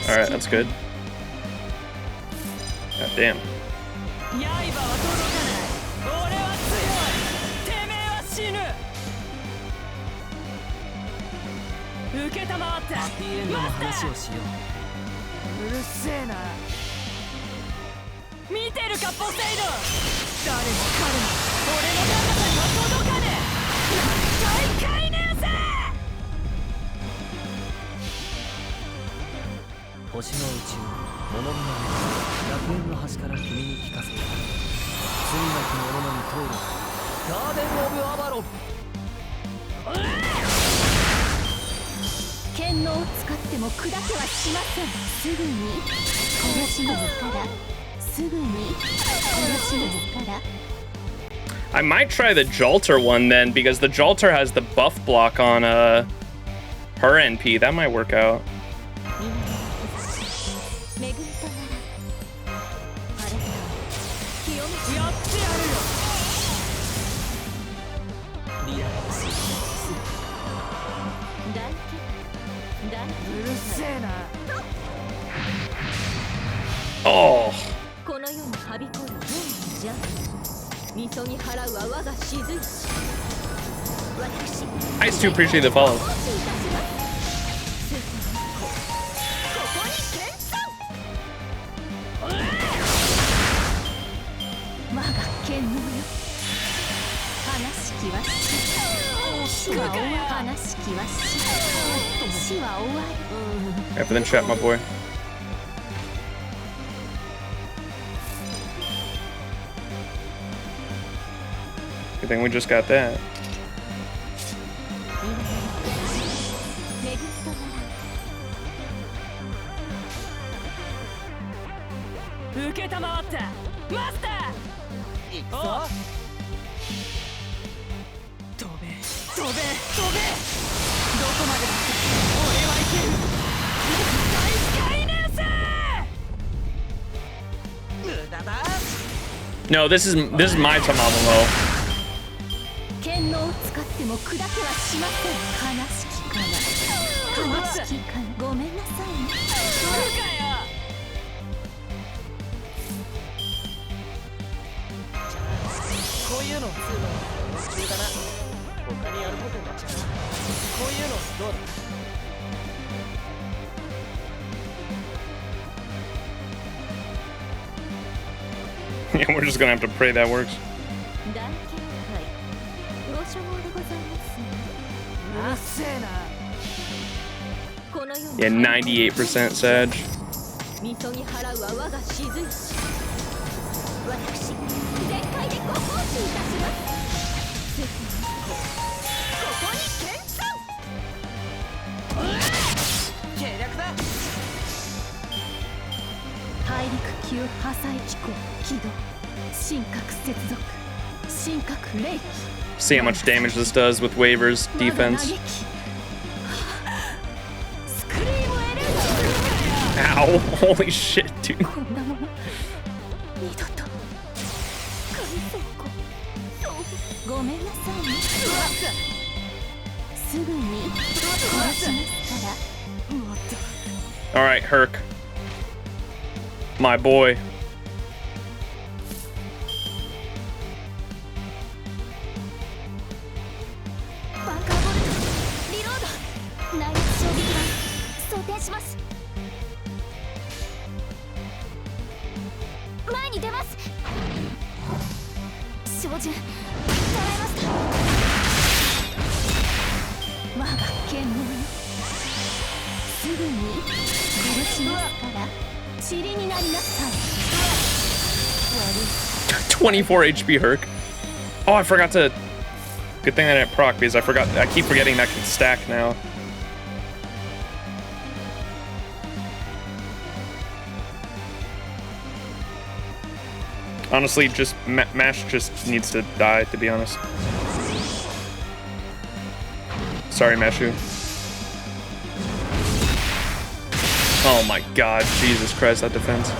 Alright, that's good. God damn. I might try the Jolter one then, because the Jolter has the buff block on her NP. That might work out. Oh. I still appreciate the follow. After then chat, my boy. Good thing we just got that. No, this is my Tamamo. 剣能を使っても砕けはしません。悲しきかな。悲しきかな。ごめんなさいね。そうかよ。こういうの普通だな。他にやることになっちゃう。こういうのどうだ。Yeah, we're just gonna have to pray that works. Yeah, 98% Sag. See how much damage this does with waivers defense. Ow, holy shit, dude. Alright, Herc. My boy. .24 HP Herc. Oh, I forgot to. Good thing I didn't proc because I keep forgetting that can stack now. Honestly, just Mash just needs to die, to be honest. Sorry, Mashu. Oh my god, Jesus Christ, that defense.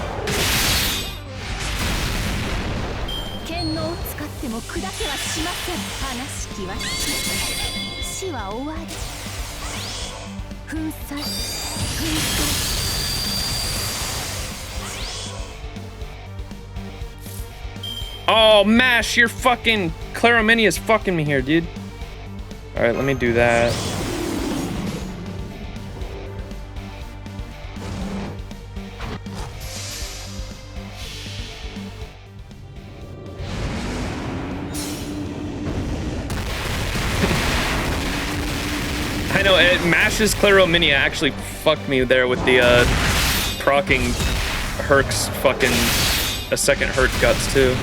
Oh, Mash, you're fucking... Claromini is fucking me here, dude. Alright, let me do that. I know, Mash's Claromini actually fucked me there with the, procking Herc's fucking... a second Herc guts, too.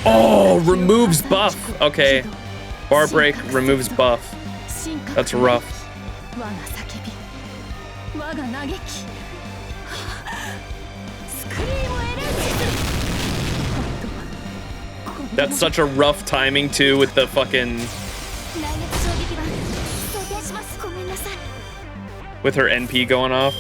Oh, removes buff. Okay. Bar break removes buff. That's rough. That's such a rough timing too with the fucking... with her NP going off.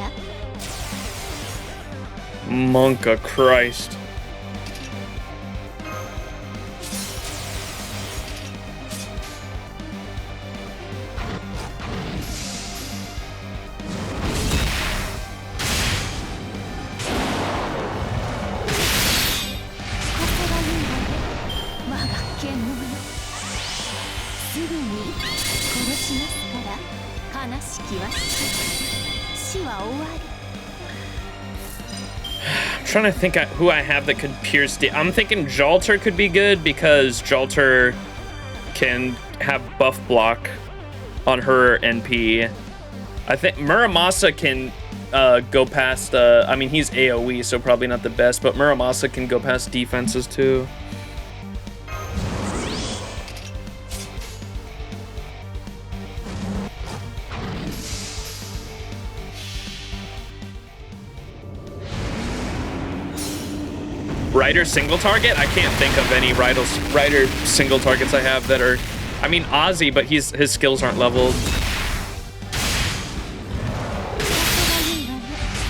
ら Monka Christ. I'm trying to think who I have that could pierce. I'm thinking Jalter could be good because Jalter can have buff block on her NP. I think Muramasa can go past. I mean, he's AOE, so probably not the best, but Muramasa can go past defenses too. Rider single target? I can't think of any Rider single targets I have that are... I mean, Ozzy, but his skills aren't leveled.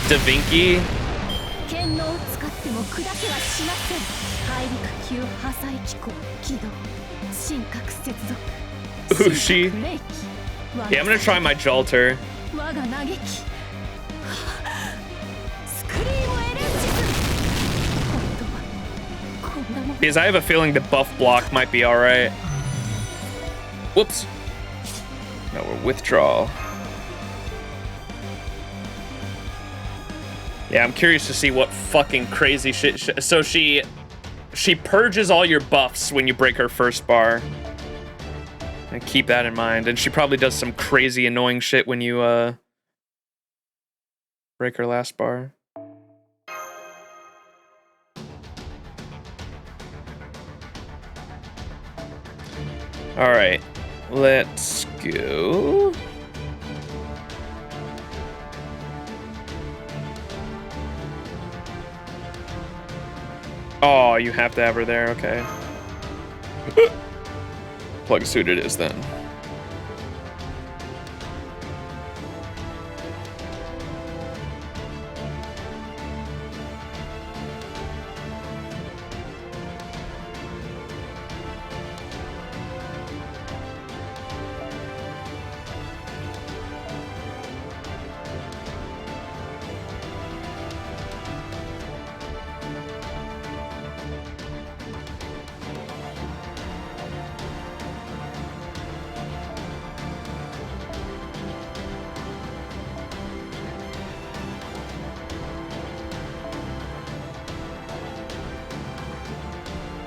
Da Vinci? Ushi? Yeah, I'm gonna try my Jalter. Because I have a feeling the buff block might be alright. Whoops. No, we're withdrawal. Yeah, I'm curious to see what fucking crazy shit. So she purges all your buffs when you break her first bar. And keep that in mind. And she probably does some crazy annoying shit when you break her last bar. All right, let's go. Oh, you have to have her there, okay. Plug suit it is then.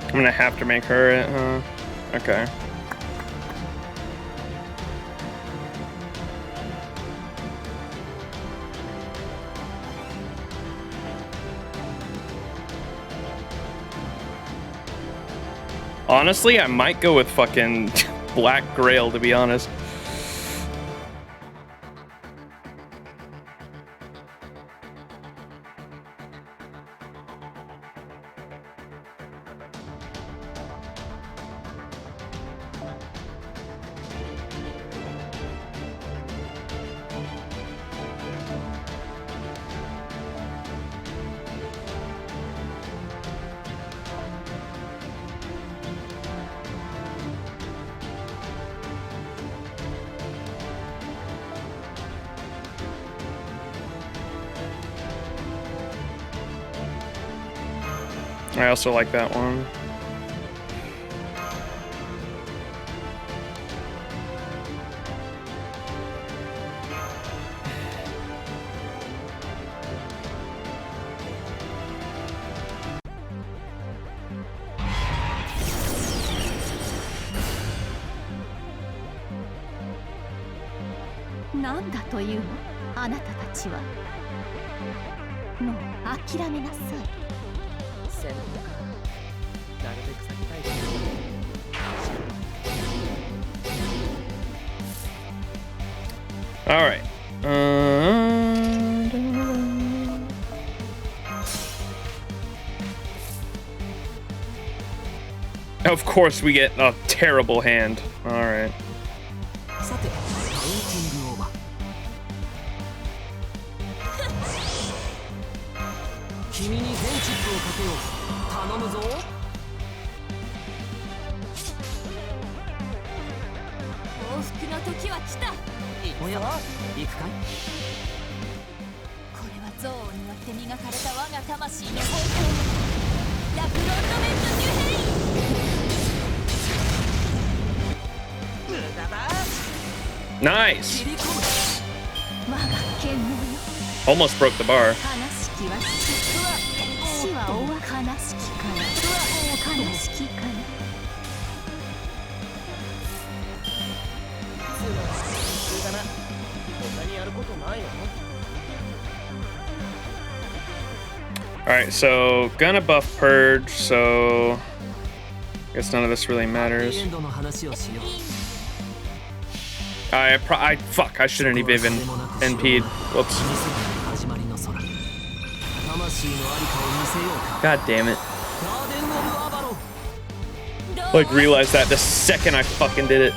I'm gonna have to make her it, huh? Okay. Honestly, I might go with fucking Black Grail, to be honest. I also like that one. All right. Of course we get a terrible hand. All right. 頼むぞ。報復の時は来た。おや、行くかい。これは憎悪によって磨かれた我が魂の方向。ラフロンドメントニュヘイ。無駄だ。 Nice. 切り込む。我が剣能よ。 Almost broke the bar. 悲しきは死は終わ悲しきかな。悲しきかな。無駄だな。他にやることないの？ Alright, so gonna buff Purge, so I guess none of this really matters. エンドの話をしよう。 Fuck, I shouldn't have even NP'd. Whoops. 始まりの空。魂のありかを見せようか。 God damn it. ガーデンオブアバロン。 Like, realized that the second I fucking did it.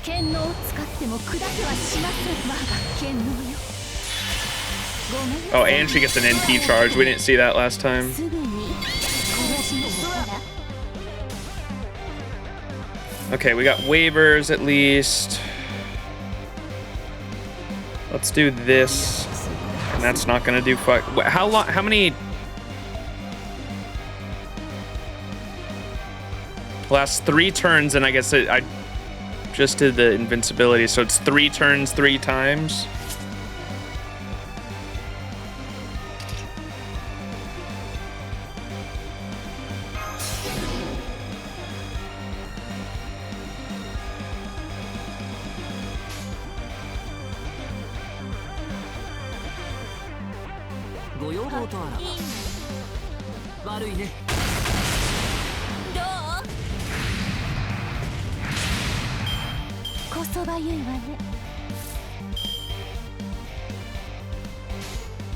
剣能を使っても砕けはしません。我が剣能よ。 Oh, and she gets an NP charge. We didn't see that last time. すぐに殺しの空。 Okay, we got waivers at least. Let's do this. And that's not gonna do fuck. How long? How many? Last 3 turns, and I guess I just did the invincibility, so it's 3 turns 3 times.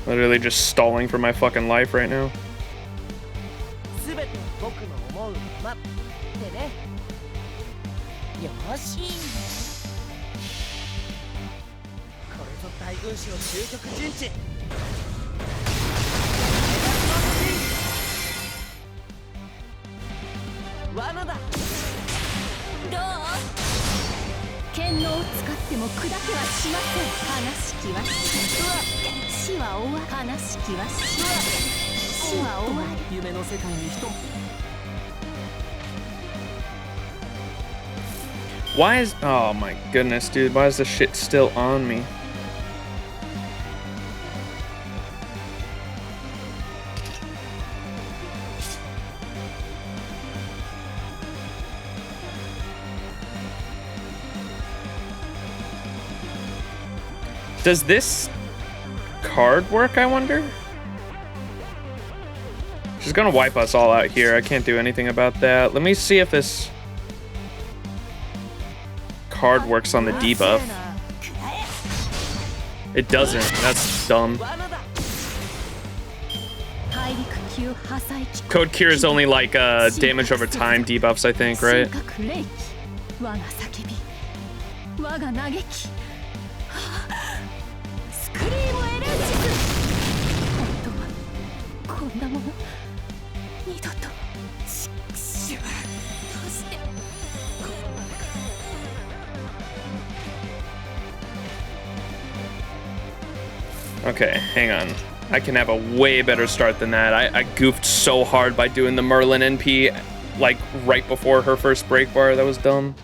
Literally just stalling for my fucking life right now. すべて僕の思うままってね。よし。これぞ大軍師の究極陣地。罠だ。どう？剣能を使っても砕けはしません。悲しきは死は終わり。悲しきは死は終わり。夢の世界に人。 Why is... Oh my goodness, dude. Why is this shit still on me? Does this card work, I wonder? She's gonna wipe us all out here. I can't do anything about that. Let me see if this card works on the debuff. It doesn't. That's dumb. Code Cure is only like damage over time debuffs, I think, right? Okay, hang on. I can have a way better start than that. I goofed so hard by doing the Merlin NP like right before her first break bar. That was dumb.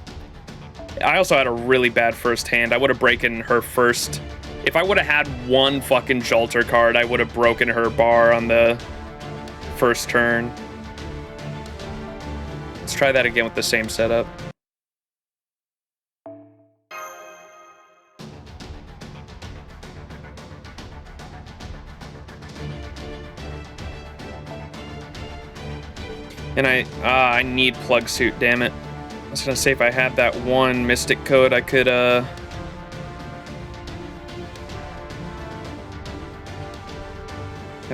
I also had a really bad first hand. I would have broken her first. If I would have had one fucking Jolter card, I would have broken her bar on the first turn. Let's try that again with the same setup. And I need plug suit, damn it. I was gonna say if I had that one mystic code, I could have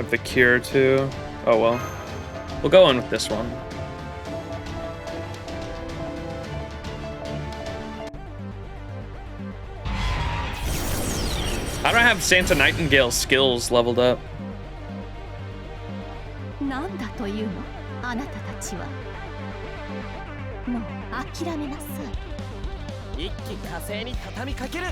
the cure too. Oh well. We'll go in with this one. I don't have Santa Nightingale's skills leveled up. なんだというのあなたたちは。もう諦めなさい。一気火星に畳みかける。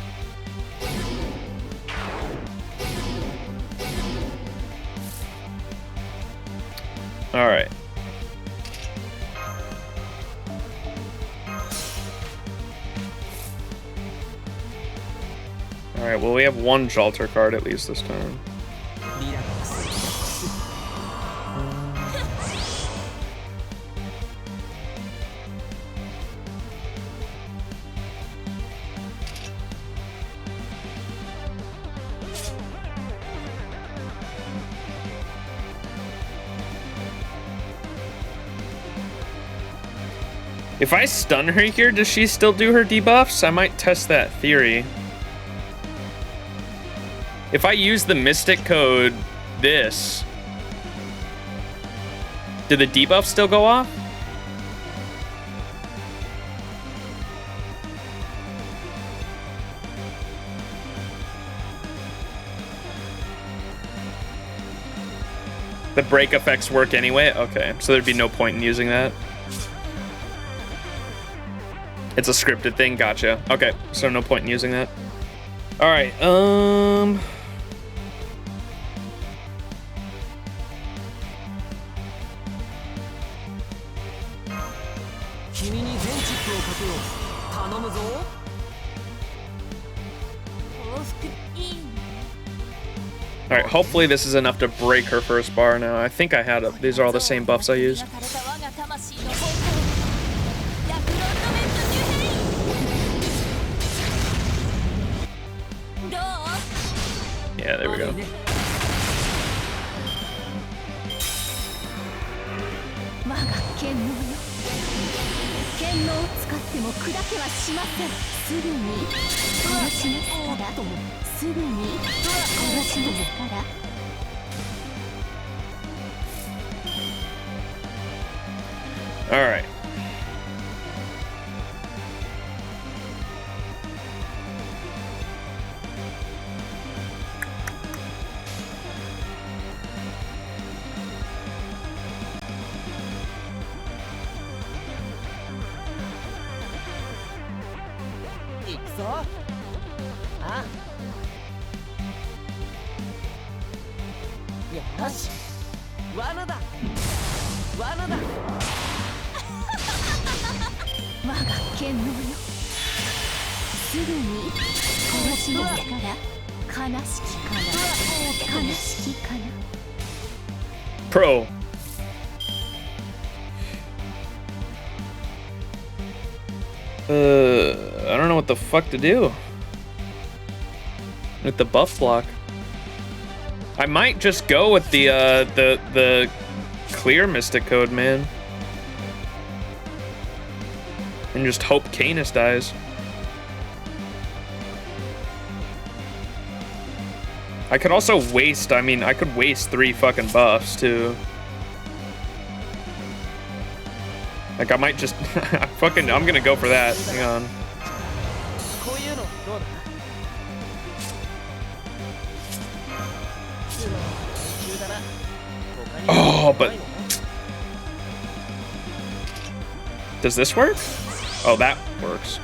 All right. All right. Well, we have one shelter card at least this time. If I stun her here, does she still do her debuffs? I might test that theory. If I use the Mystic Code, this, do the debuffs still go off? The break effects work anyway? Okay, so there'd be no point in using that. It's a scripted thing, gotcha. Okay, so no point in using that. All right, all right, hopefully this is enough to break her first bar now. I think I had these are all the same buffs I used. Yeah, there we go. All right. Pro. I don't know what the fuck to do with the buff block. I might just go with the clear Mystic Code, man, and just hope Canis dies. I could also waste, I mean, I could waste 3 fucking buffs, too. Like, I might just, I'm gonna go for that. Hang on. Oh, but... Does this work? Oh, that works.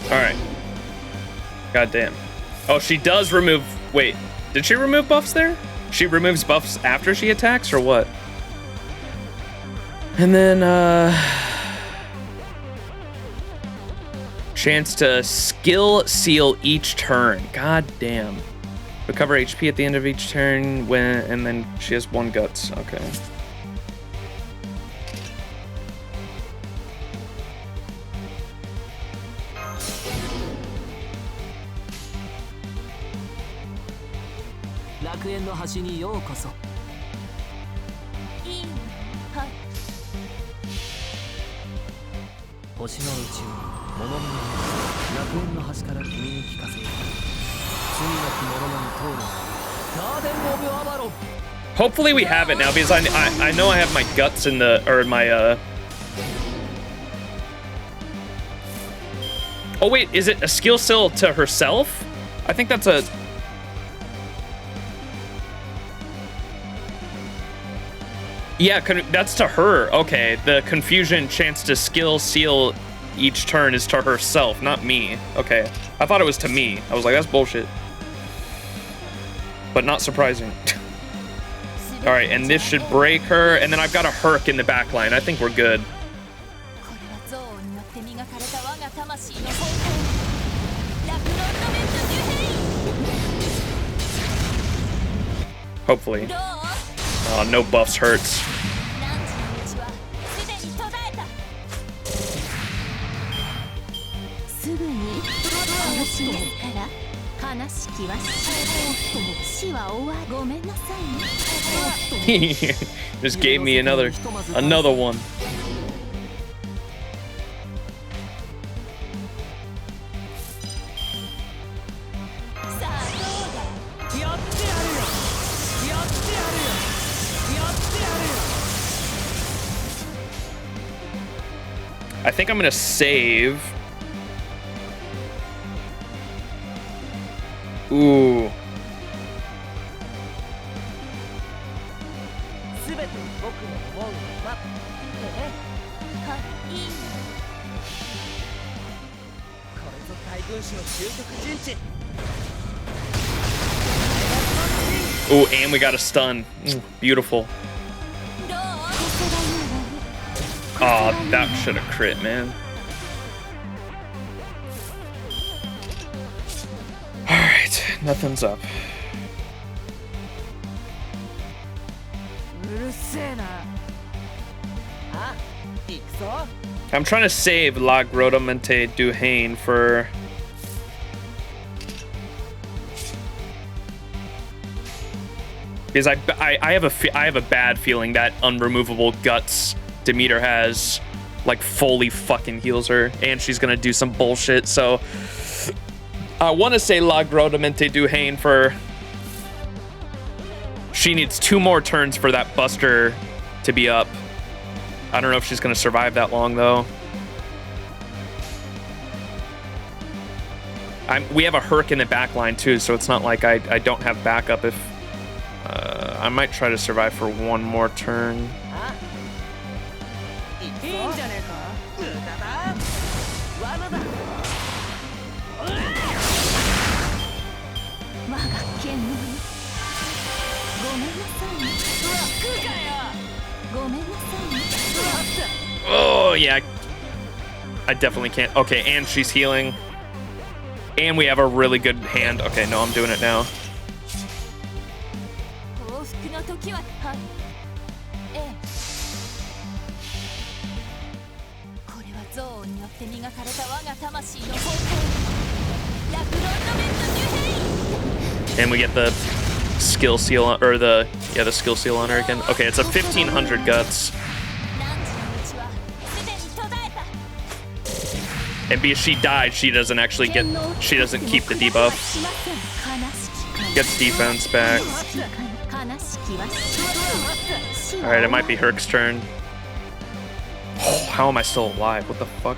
Alright. Goddamn. Oh, she does remove... Wait, did she remove buffs there? She removes buffs after she attacks, or what? And then, chance to skill seal each turn. God damn. Recover HP at the end of each turn and then she has 1 guts. Okay. Hopefully we have it now, because I know I have my guts in the, or my, Oh wait, is it a skill seal to herself? I think that's a... Yeah, that's to her. Okay, the confusion chance to skill seal each turn is to herself, not me. Okay, I thought it was to me. I was like, that's bullshit. But not surprising. All right, and this should break her, and then I've got a Herc in the back line. I think we're good. Hopefully. Oh, no buffs hurts. Just gave me another one. I think I'm gonna save. Ooh. Ooh, and we got a stun. Beautiful. Oh, that should have crit, man. Alright, nothing's up. I'm trying to save La Grotamente Duhaine for... Because I have a bad feeling that unremovable guts Demeter has like fully fucking heals her, and she's gonna do some bullshit. So I want to say La Grotamente Duhaine for... She needs 2 more turns for that Buster to be up. I don't know if she's gonna survive that long though. We have a Herc in the back line too, so it's not like I don't have backup if... I might try to survive for 1 more turn. Oh, yeah. I definitely can't. Okay, and she's healing. And we have a really good hand. Okay, no, I'm doing it now. And we get the skill seal on, or the skill seal on her again. Okay, it's a 1500 guts. And because she died, she doesn't actually get, she doesn't keep the debuff. Gets defense back. Alright, it might be Herc's turn. Oh, how am I still alive? What the fuck?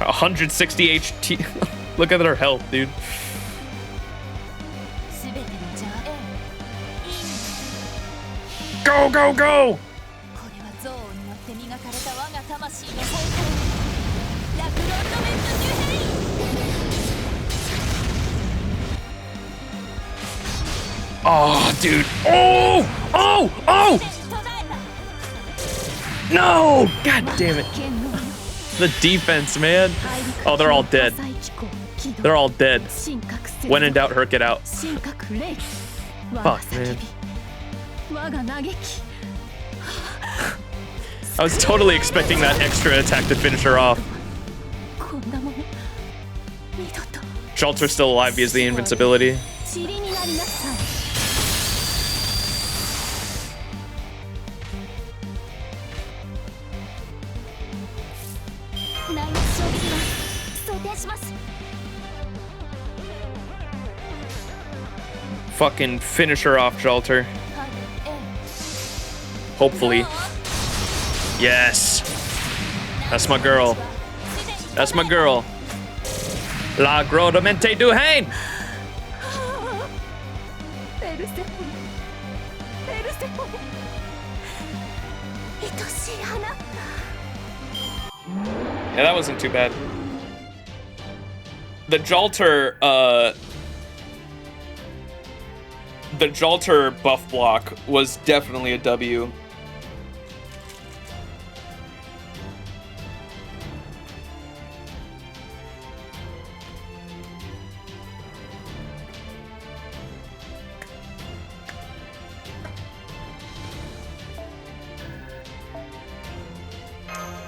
A 160 HT. Look at her health, dude. Go, go, go! これは憎悪によって磨かれた我が魂の最高ラクロンドメントジュヘイ Oh, dude. Oh! Oh! Oh! No! God damn it. The defense, man. Oh, they're all dead. They're all dead. When in doubt, Herc it out. Fuck, man. I was totally expecting that extra attack to finish her off. Jalter's still alive because of the invincibility. Fucking finish her off, Jalter. Hopefully. Yes. That's my girl. That's my girl. La Grodemente Duhain! Yeah, that wasn't too bad. The Jalter buff block was definitely a W.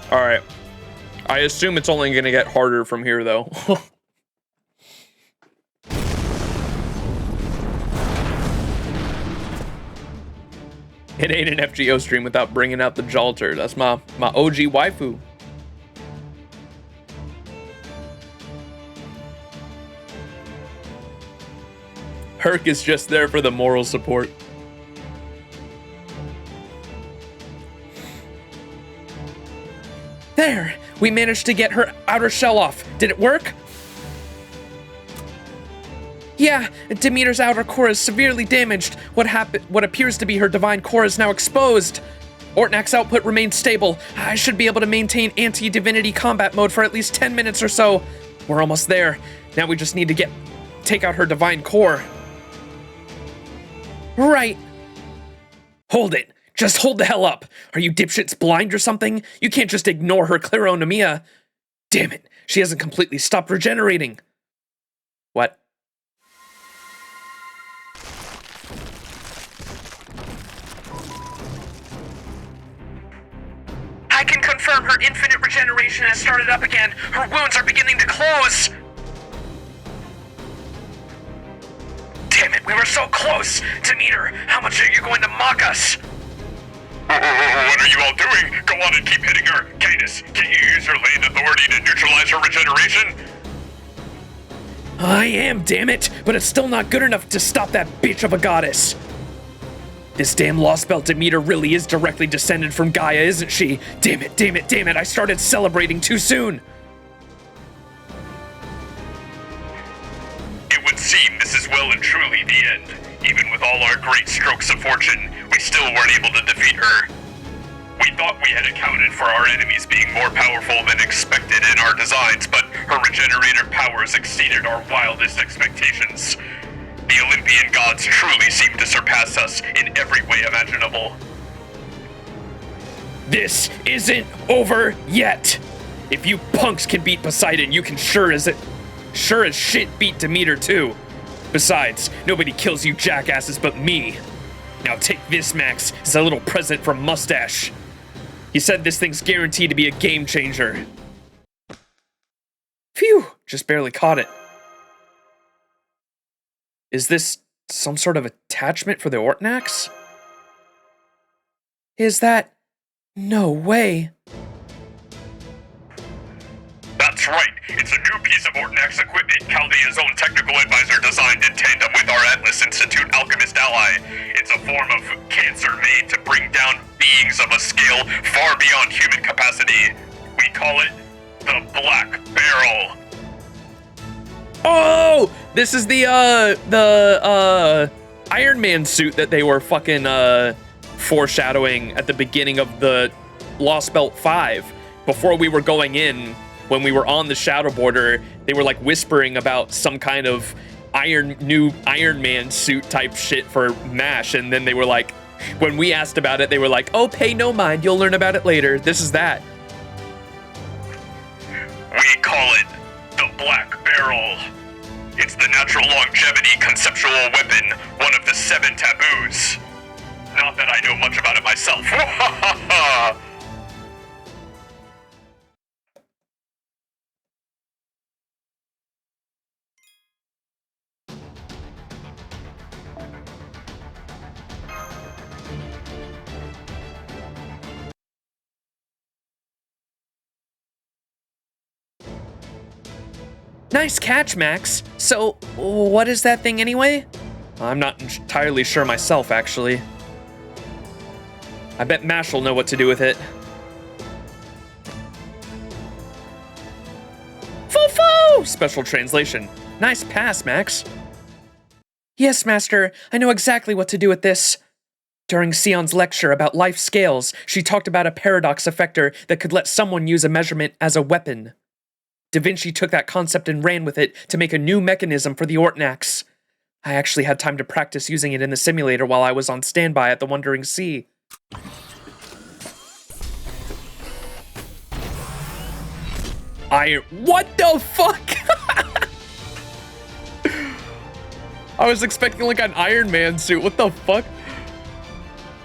All right. I assume it's only gonna get harder from here, though. It ain't an FGO stream without bringing out the Jalter. That's my OG waifu. Herc is just there for the moral support. There! We managed to get her outer shell off. Did it work? Yeah, Demeter's outer core is severely damaged. What appears to be her divine core is now exposed. Ortnak's output remains stable. I should be able to maintain anti-divinity combat mode for at least 10 minutes or so. We're almost there. Now we just need to take out her divine core. Right. Hold it. Just hold the hell up. Are you dipshits blind or something? You can't just ignore her clironomia. Damn it. She hasn't completely stopped regenerating. What? I can confirm her infinite regeneration has started up again. Her wounds are beginning to close. Damn it, we were so close. Demeter, how much are you going to mock us? What are you all doing? Go on and keep hitting her. Canis, can you use your land authority to neutralize her regeneration? I am, damn it, but it's still not good enough to stop that bitch of a goddess. This damn Lostbelt Demeter really is directly descended from Gaia, isn't she? Damn it, damn it, damn it, I started celebrating too soon. It would seem this is well and truly the end. Even with all our great strokes of fortune, we still weren't able to defeat her. We thought we had accounted for our enemies being more powerful than expected in our designs, but her regenerator powers exceeded our wildest expectations. The Olympian gods truly seem to surpass us in every way imaginable. This isn't over yet. If you punks can beat Poseidon, you can sure as shit beat Demeter too. Besides, nobody kills you jackasses but me. Now take this, Max, as a little present from Mustache. He said this thing's guaranteed to be a game changer. Phew, just barely caught it. Is this some sort of attachment for the Ortnax? Is that... No way. That's right. It's a new piece of Ortnax equipment Chaldea's own technical advisor designed in tandem with our Atlas Institute alchemist ally. It's a form of cancer made to bring down beings of a scale far beyond human capacity. We call it the Black Barrel. Oh! This is the Iron Man suit that they were fucking, foreshadowing at the beginning of the Lostbelt 5. Before we were going in, when we were on the Shadow Border, they were like whispering about some kind of new Iron Man suit type shit for MASH, and then they were like, when we asked about it, they were like, oh, pay no mind, you'll learn about it later. This is that. We call it the Black Barrel. It's the natural longevity conceptual weapon, one of the 7 taboos. Not that I know much about it myself. Nice catch, Max. So, what is that thing anyway? I'm not entirely sure myself, actually. I bet Mash will know what to do with it. Foo-foo! Special translation. Nice pass, Max. Yes, Master, I know exactly what to do with this. During Sion's lecture about life scales, she talked about a paradox effector that could let someone use a measurement as a weapon. Da Vinci took that concept and ran with it to make a new mechanism for the Ortnax. I actually had time to practice using it in the simulator while I was on standby at the Wandering Sea. What the fuck? I was expecting like an Iron Man suit. What the fuck?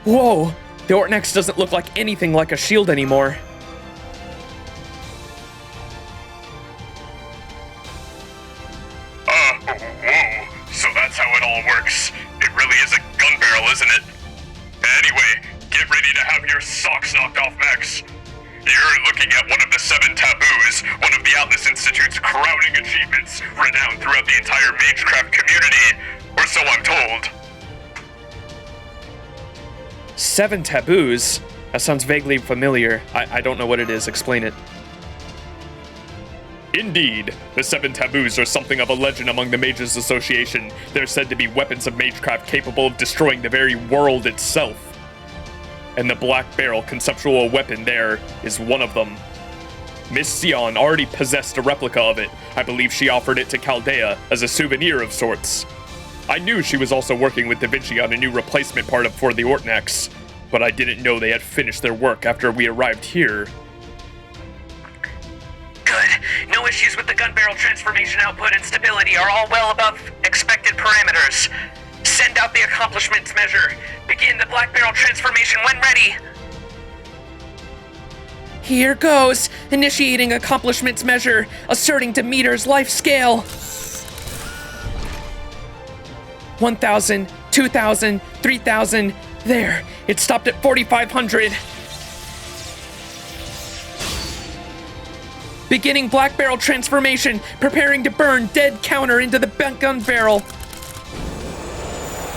Whoa, the Ortnax doesn't look like anything like a shield anymore. Whoa. So that's how it all works. It really is a gun barrel, isn't it? Anyway, get ready to have your socks knocked off, Max. You're looking at one of the 7 taboos, one of the Atlas Institute's crowning achievements, renowned throughout the entire Magecraft community, or so I'm told. 7 taboos? That sounds vaguely familiar. I don't know what it is. Explain it. Indeed, the 7 taboos are something of a legend among the Mages Association. They're said to be weapons of Magecraft capable of destroying the very world itself. And the Black Barrel conceptual weapon there is one of them. Miss Sion already possessed a replica of it. I believe she offered it to Chaldea as a souvenir of sorts. I knew she was also working with Da Vinci on a new replacement part for the Ortnax, but I didn't know they had finished their work after we arrived here. Good. No issues with the gun barrel transformation output and stability are all well above expected parameters. Send out the accomplishments measure. Begin the black barrel transformation when ready. Here goes. Initiating accomplishments measure. Asserting Demeter's life scale. 1,000, 2,000, 3,000. There. It stopped at 4,500. Beginning black barrel transformation. Preparing to burn dead counter into the gun barrel.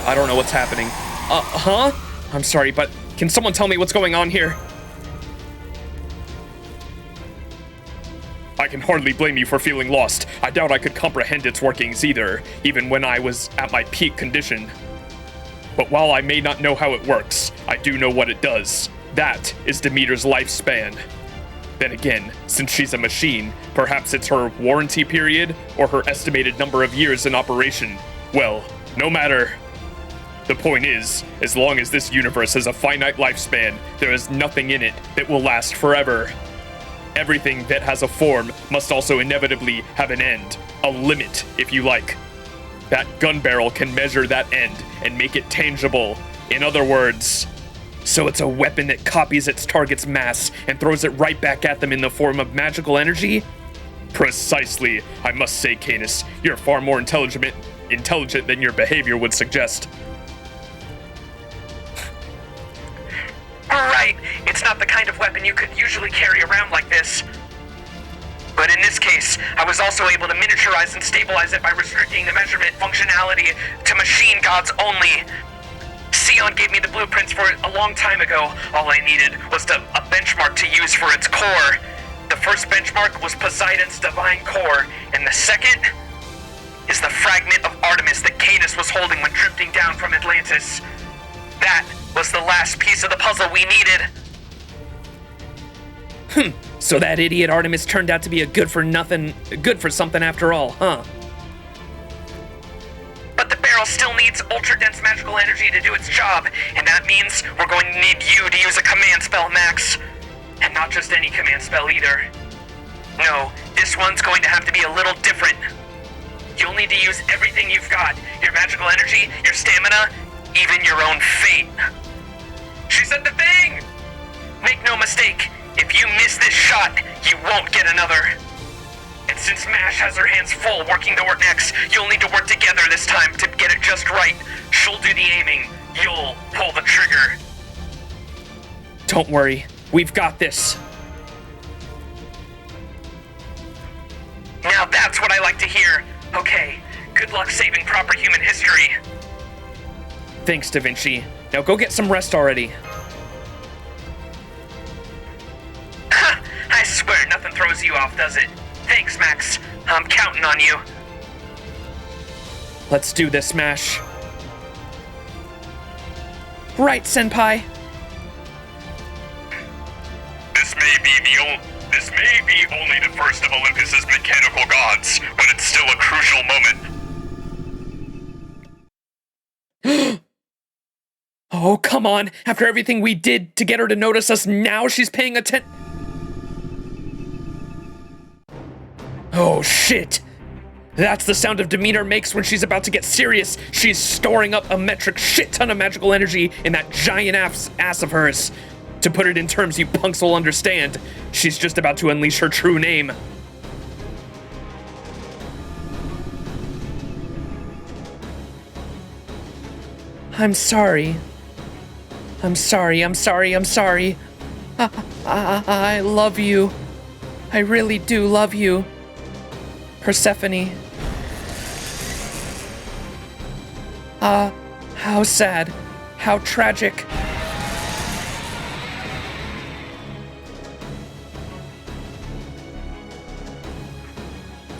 I don't know what's happening. Huh? I'm sorry, but can someone tell me what's going on here? I can hardly blame you for feeling lost. I doubt I could comprehend its workings either, even when I was at my peak condition. But while I may not know how it works, I do know what it does. That is Demeter's lifespan. Then again, since she's a machine, perhaps it's her warranty period or her estimated number of years in operation. Well, no matter. The point is, as long as this universe has a finite lifespan, there is nothing in it that will last forever. Everything that has a form must also inevitably have an end, a limit, if you like. That gun barrel can measure that end and make it tangible. In other words, so it's a weapon that copies its target's mass and throws it right back at them in the form of magical energy? Precisely. I must say, Canis, you're far more intelligent than your behavior would suggest. Right, it's not the kind of weapon you could usually carry around like this. But in this case, I was also able to miniaturize and stabilize it by restricting the measurement functionality to machine gods only. Sion gave me the blueprints for it a long time ago. All I needed was a benchmark to use for its core. The first benchmark was Poseidon's divine core, and the second is the fragment of Artemis that Canis was holding when drifting down from Atlantis. That was the last piece of the puzzle we needed. So that idiot Artemis turned out to be a good for something after all, huh? But the barrel still needs ultra-dense magical energy to do its job, and that means we're going to need you to use a command spell, Max. And not just any command spell either. No, this one's going to have to be a little different. You'll need to use everything you've got. Your magical energy, your stamina, even your own fate. She said the thing! Make no mistake, if you miss this shot, you won't get another. And since Mash has her hands full working toward X, you'll need to work together this time to get it just right. She'll do the aiming, you'll pull the trigger. Don't worry, we've got this. Now that's what I like to hear. Okay, good luck saving proper human history. Thanks, Da Vinci. Now go get some rest already. I swear nothing throws you off, does it? Thanks, Max. I'm counting on you. Let's do this, Mash. Right, Senpai. This may be only the first of Olympus's mechanical gods, but it's still a crucial moment. Oh, come on. After everything we did to get her to notice us, now she's paying attention. Oh, shit. That's the sound of Demeter makes when she's about to get serious. She's storing up a metric shit ton of magical energy in that giant ass of hers. To put it in terms you punks will understand, she's just about to unleash her true name. I'm sorry. I love you. I really do love you. Persephone. How sad. How tragic.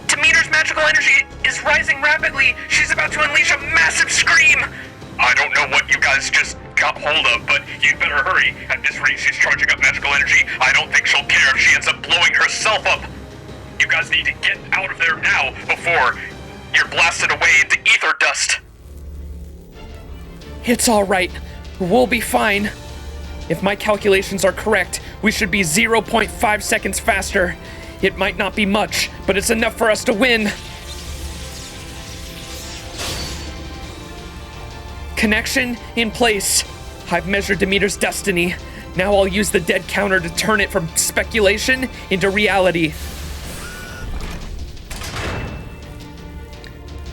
Demeter's magical energy is rising rapidly. She's about to unleash a massive scream. I don't know what you guys just got hold of, but you'd better hurry. At this rate, she's charging up magical energy. I don't think she'll care if she ends up blowing herself up. You guys need to get out of there now before you're blasted away into ether dust. It's all right. We'll be fine. If my calculations are correct, we should be 0.5 seconds faster. It might not be much, but it's enough for us to win. Connection in place. I've measured Demeter's destiny. Now I'll use the dead counter to turn it from speculation into reality.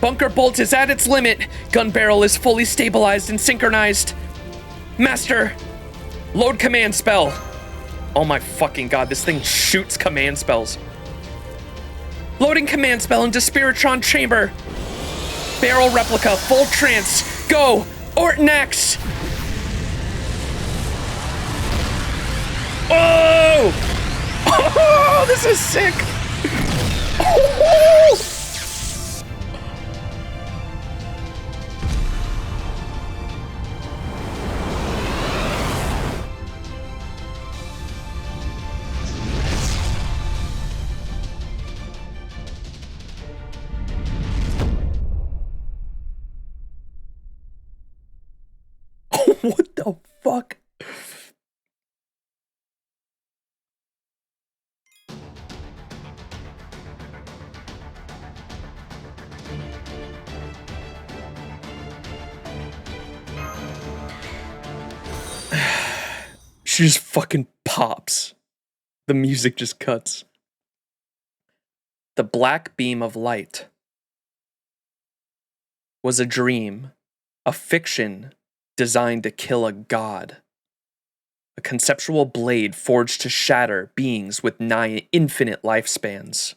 Bunker bolt is at its limit. Gun barrel is fully stabilized and synchronized. Master, load command spell. Oh my fucking god, this thing shoots command spells. Loading command spell into Spiritron chamber. Barrel replica, full trance. Go! Orton X! Oh! Oh, this is sick! Oh! What the fuck? She just fucking pops. The music just cuts. The black beam of light was a dream, a fiction designed to kill a god. A conceptual blade forged to shatter beings with nigh infinite lifespans.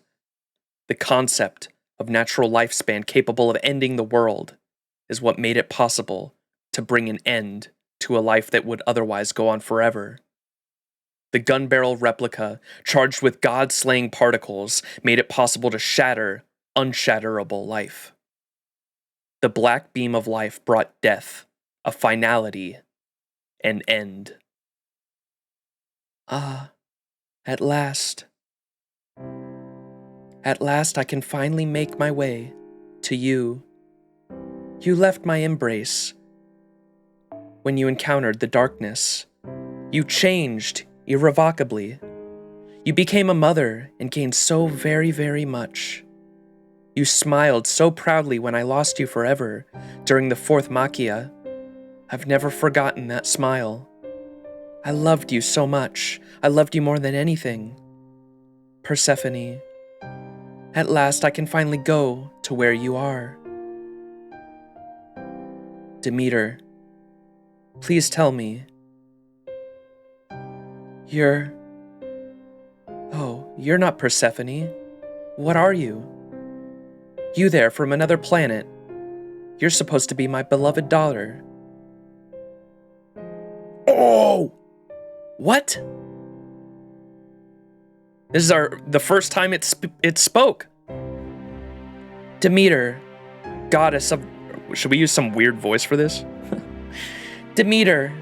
The concept of natural lifespan capable of ending the world is what made it possible to bring an end to a life that would otherwise go on forever. The gun barrel replica, charged with god-slaying particles, made it possible to shatter unshatterable life. The black beam of life brought death, a finality and end. Ah, at last. At last I can finally make my way to you. You left my embrace when you encountered the darkness. You changed irrevocably. You became a mother and gained so very, very much. You smiled so proudly when I lost you forever during the fourth Machia. I've never forgotten that smile. I loved you so much. I loved you more than anything. Persephone, at last I can finally go to where you are. Demeter, please tell me. You're not Persephone. What are you? You there from another planet. You're supposed to be my beloved daughter. Oh! What? This is the first time it spoke. Demeter, goddess of... Should we use some weird voice for this? Demeter,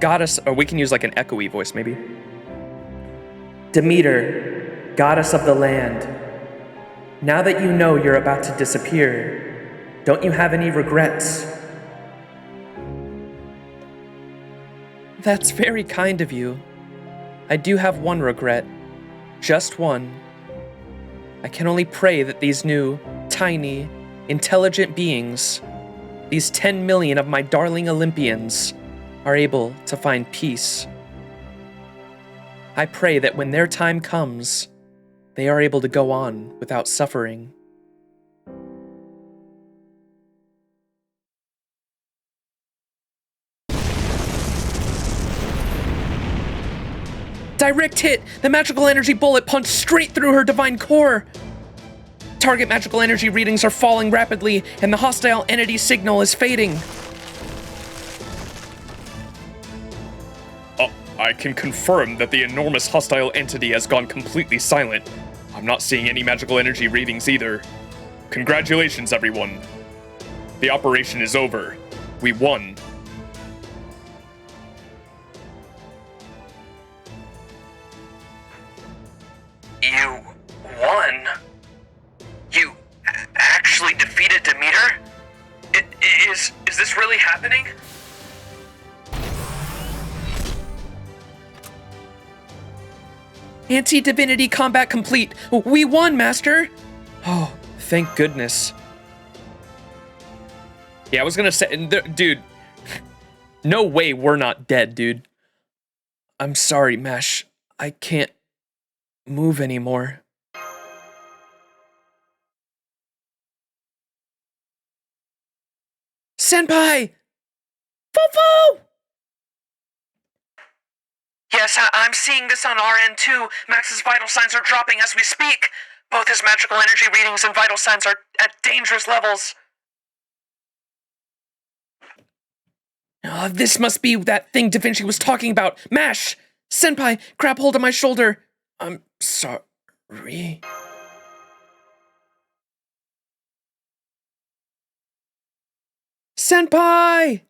goddess... Or we can use like an echoey voice, maybe. Demeter, goddess of the land. Now that you know you're about to disappear, don't you have any regrets? That's very kind of you. I do have one regret. Just one. I can only pray that these new, tiny, intelligent beings, these 10 million of my darling Olympians, are able to find peace. I pray that when their time comes, they are able to go on without suffering. Direct hit! The magical energy bullet punched straight through her divine core! Target magical energy readings are falling rapidly, and the hostile entity signal is fading. I can confirm that the enormous hostile entity has gone completely silent. I'm not seeing any magical energy readings either. Congratulations, everyone. The operation is over. We won. You won? You actually defeated Demeter? Is this really happening? Anti-divinity combat complete. We won, Master. Oh, thank goodness. Yeah, I was gonna say, dude, no way we're not dead, dude. I'm sorry, Mash. I can't move anymore. Senpai! Foo-foo! Yes, I'm seeing this on our end too. Max's vital signs are dropping as we speak. Both his magical energy readings and vital signs are at dangerous levels. This must be that thing Da Vinci was talking about. Mash! Senpai, grab hold of my shoulder. I'm sorry. Senpai!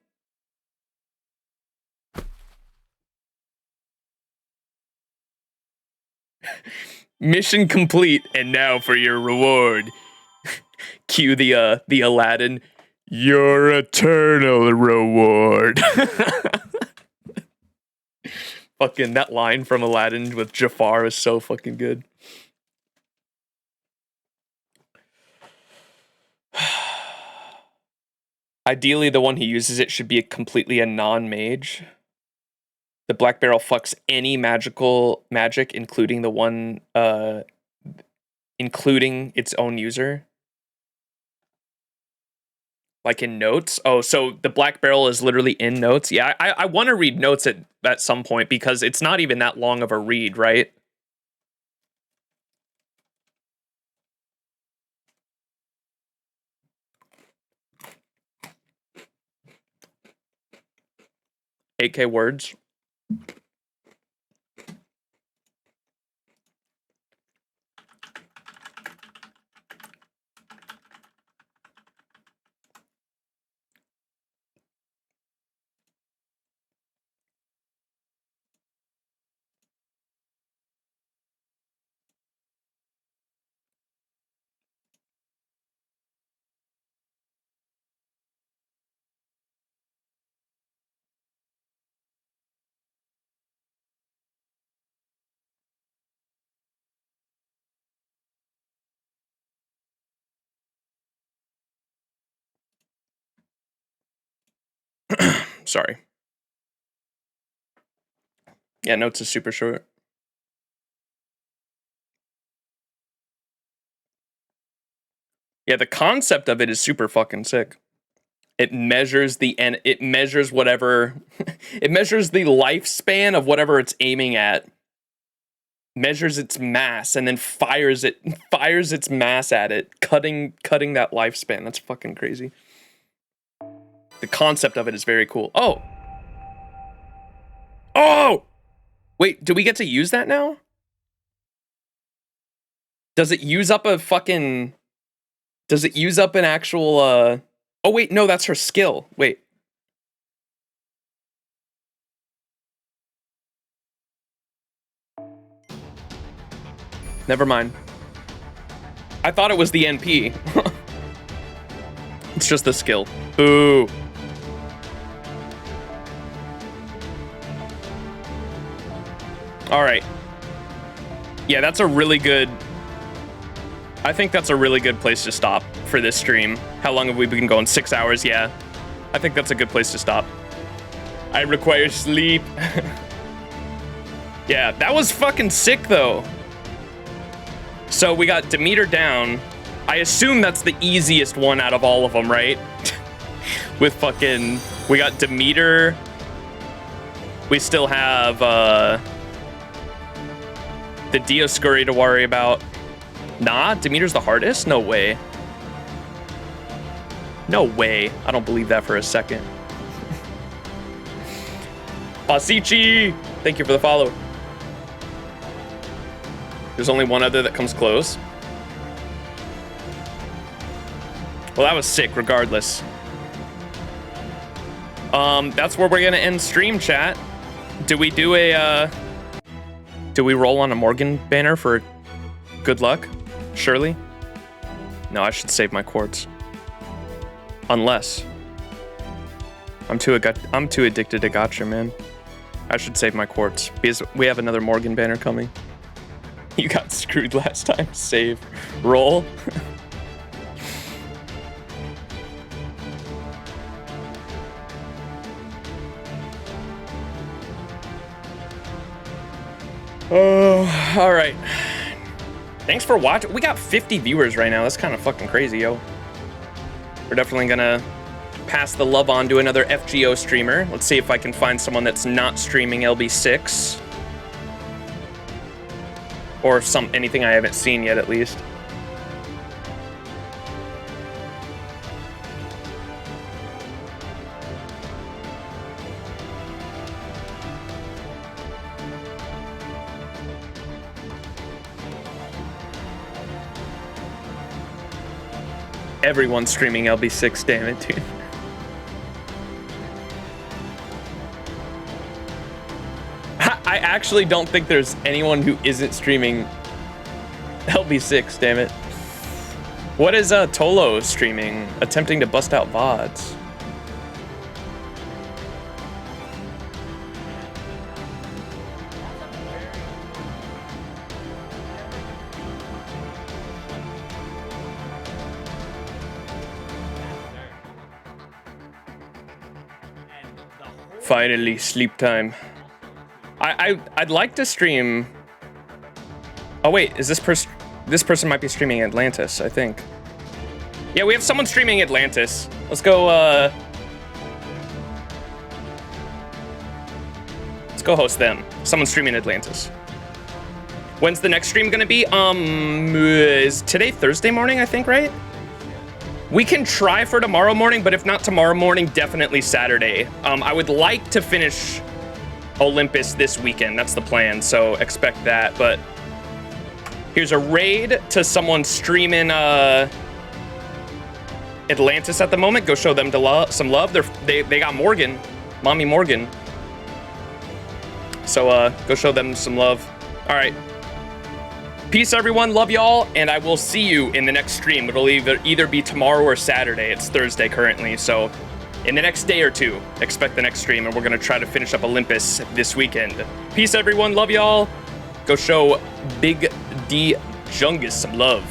Mission complete, and now for your reward. Cue the Aladdin. Your eternal reward. Fucking that line from Aladdin with Jafar is so fucking good. Ideally, the one he uses it should be completely a non-mage. The Black Barrel fucks any magic, including the one, including its own user. Like in notes. Oh, so the Black Barrel is literally in notes. Yeah, I want to read notes at some point because it's not even that long of a read, right? AK words. Sorry. Yeah, notes is super short. Yeah, the concept of it is super fucking sick. It measures it measures whatever, it measures the lifespan of whatever it's aiming at, measures its mass, and then fires its mass at it, cutting that lifespan. That's fucking crazy. The concept of it is very cool. Oh! Wait, do we get to use that now? Does it use up a fucking... Does it use up an actual, Oh, wait, no, that's her skill. Wait. Never mind. I thought it was the NP. It's just the skill. Boo. All right. Yeah, that's a really good... I think that's a really good place to stop for this stream. How long have we been going? 6 hours? Yeah. I think that's a good place to stop. I require sleep. Yeah, that was fucking sick, though. So we got Demeter down. I assume that's the easiest one out of all of them, right? With fucking... We got Demeter. We still have, the Dioscuri to worry about. Nah, Demeter's the hardest? No way. No way. I don't believe that for a second. Basichi! Thank you for the follow. There's only one other that comes close. Well, that was sick regardless. That's where we're gonna end stream, chat. Do we do a, do we roll on a Morgan banner for good luck? Surely? No, I should save my quartz. Unless. I'm too addicted to gacha, man. I should save my quartz because we have another Morgan banner coming. You got screwed last time. Save. Roll. Oh, all right. Thanks for watching. We got 50 viewers right now. That's kind of fucking crazy, yo. We're definitely gonna pass the love on to another FGO streamer. Let's see if I can find someone that's not streaming LB6. Or anything I haven't seen yet, at least. Everyone's streaming LB6, damn it, dude. I actually don't think there's anyone who isn't streaming LB6, damn it. What is Tolo streaming? Attempting to bust out VODs. Finally, sleep time. I'd like to stream. Oh wait, is this person might be streaming Atlantis, I think. Yeah, we have someone streaming Atlantis. Let's go host them. Someone's streaming Atlantis. When's the next stream gonna be? Is today Thursday morning, I think, right? We can try for tomorrow morning, but if not tomorrow morning, definitely Saturday. I would like to finish Olympus this weekend. That's the plan, so expect that. But here's a raid to someone streaming Atlantis at the moment. Go show them some love. They got Morgan, Mommy Morgan. So go show them some love. All right. Peace, everyone. Love y'all, and I will see you in the next stream. It'll either be tomorrow or Saturday. It's Thursday currently, so in the next day or two, expect the next stream, and we're gonna try to finish up Olympus this weekend. Peace, everyone. Love y'all. Go show Big D Jungus some love.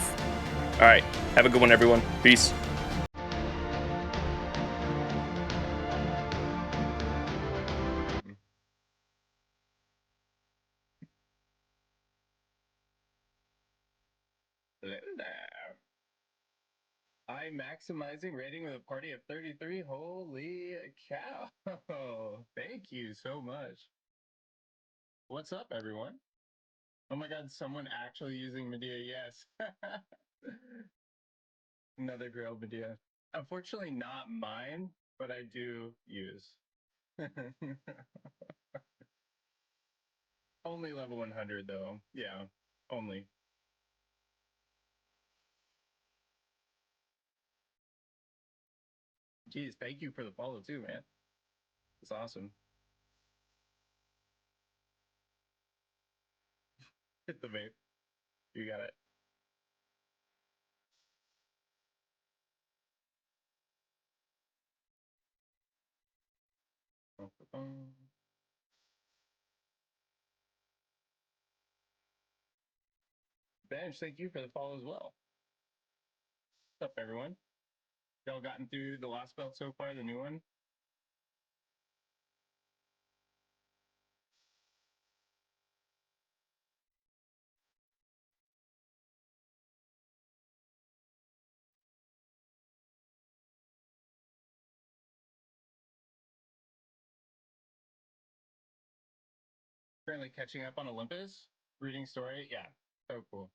All right. Have a good one, everyone. Peace. Hello there. I'm maximizing rating with a party of 33. Holy cow. Thank you so much. What's up, everyone? Oh my god, someone actually using Medea, yes. Another grilled Medea. Unfortunately, not mine, but I do use. Only level 100, though. Yeah, only. Geez, thank you for the follow, too, man. It's awesome. Hit the vape. You got it. Bench, thank you for the follow as well. What's up, everyone? Y'all gotten through the Lostbelt so far, the new one? Currently catching up on Olympus. Reading story, yeah, so cool.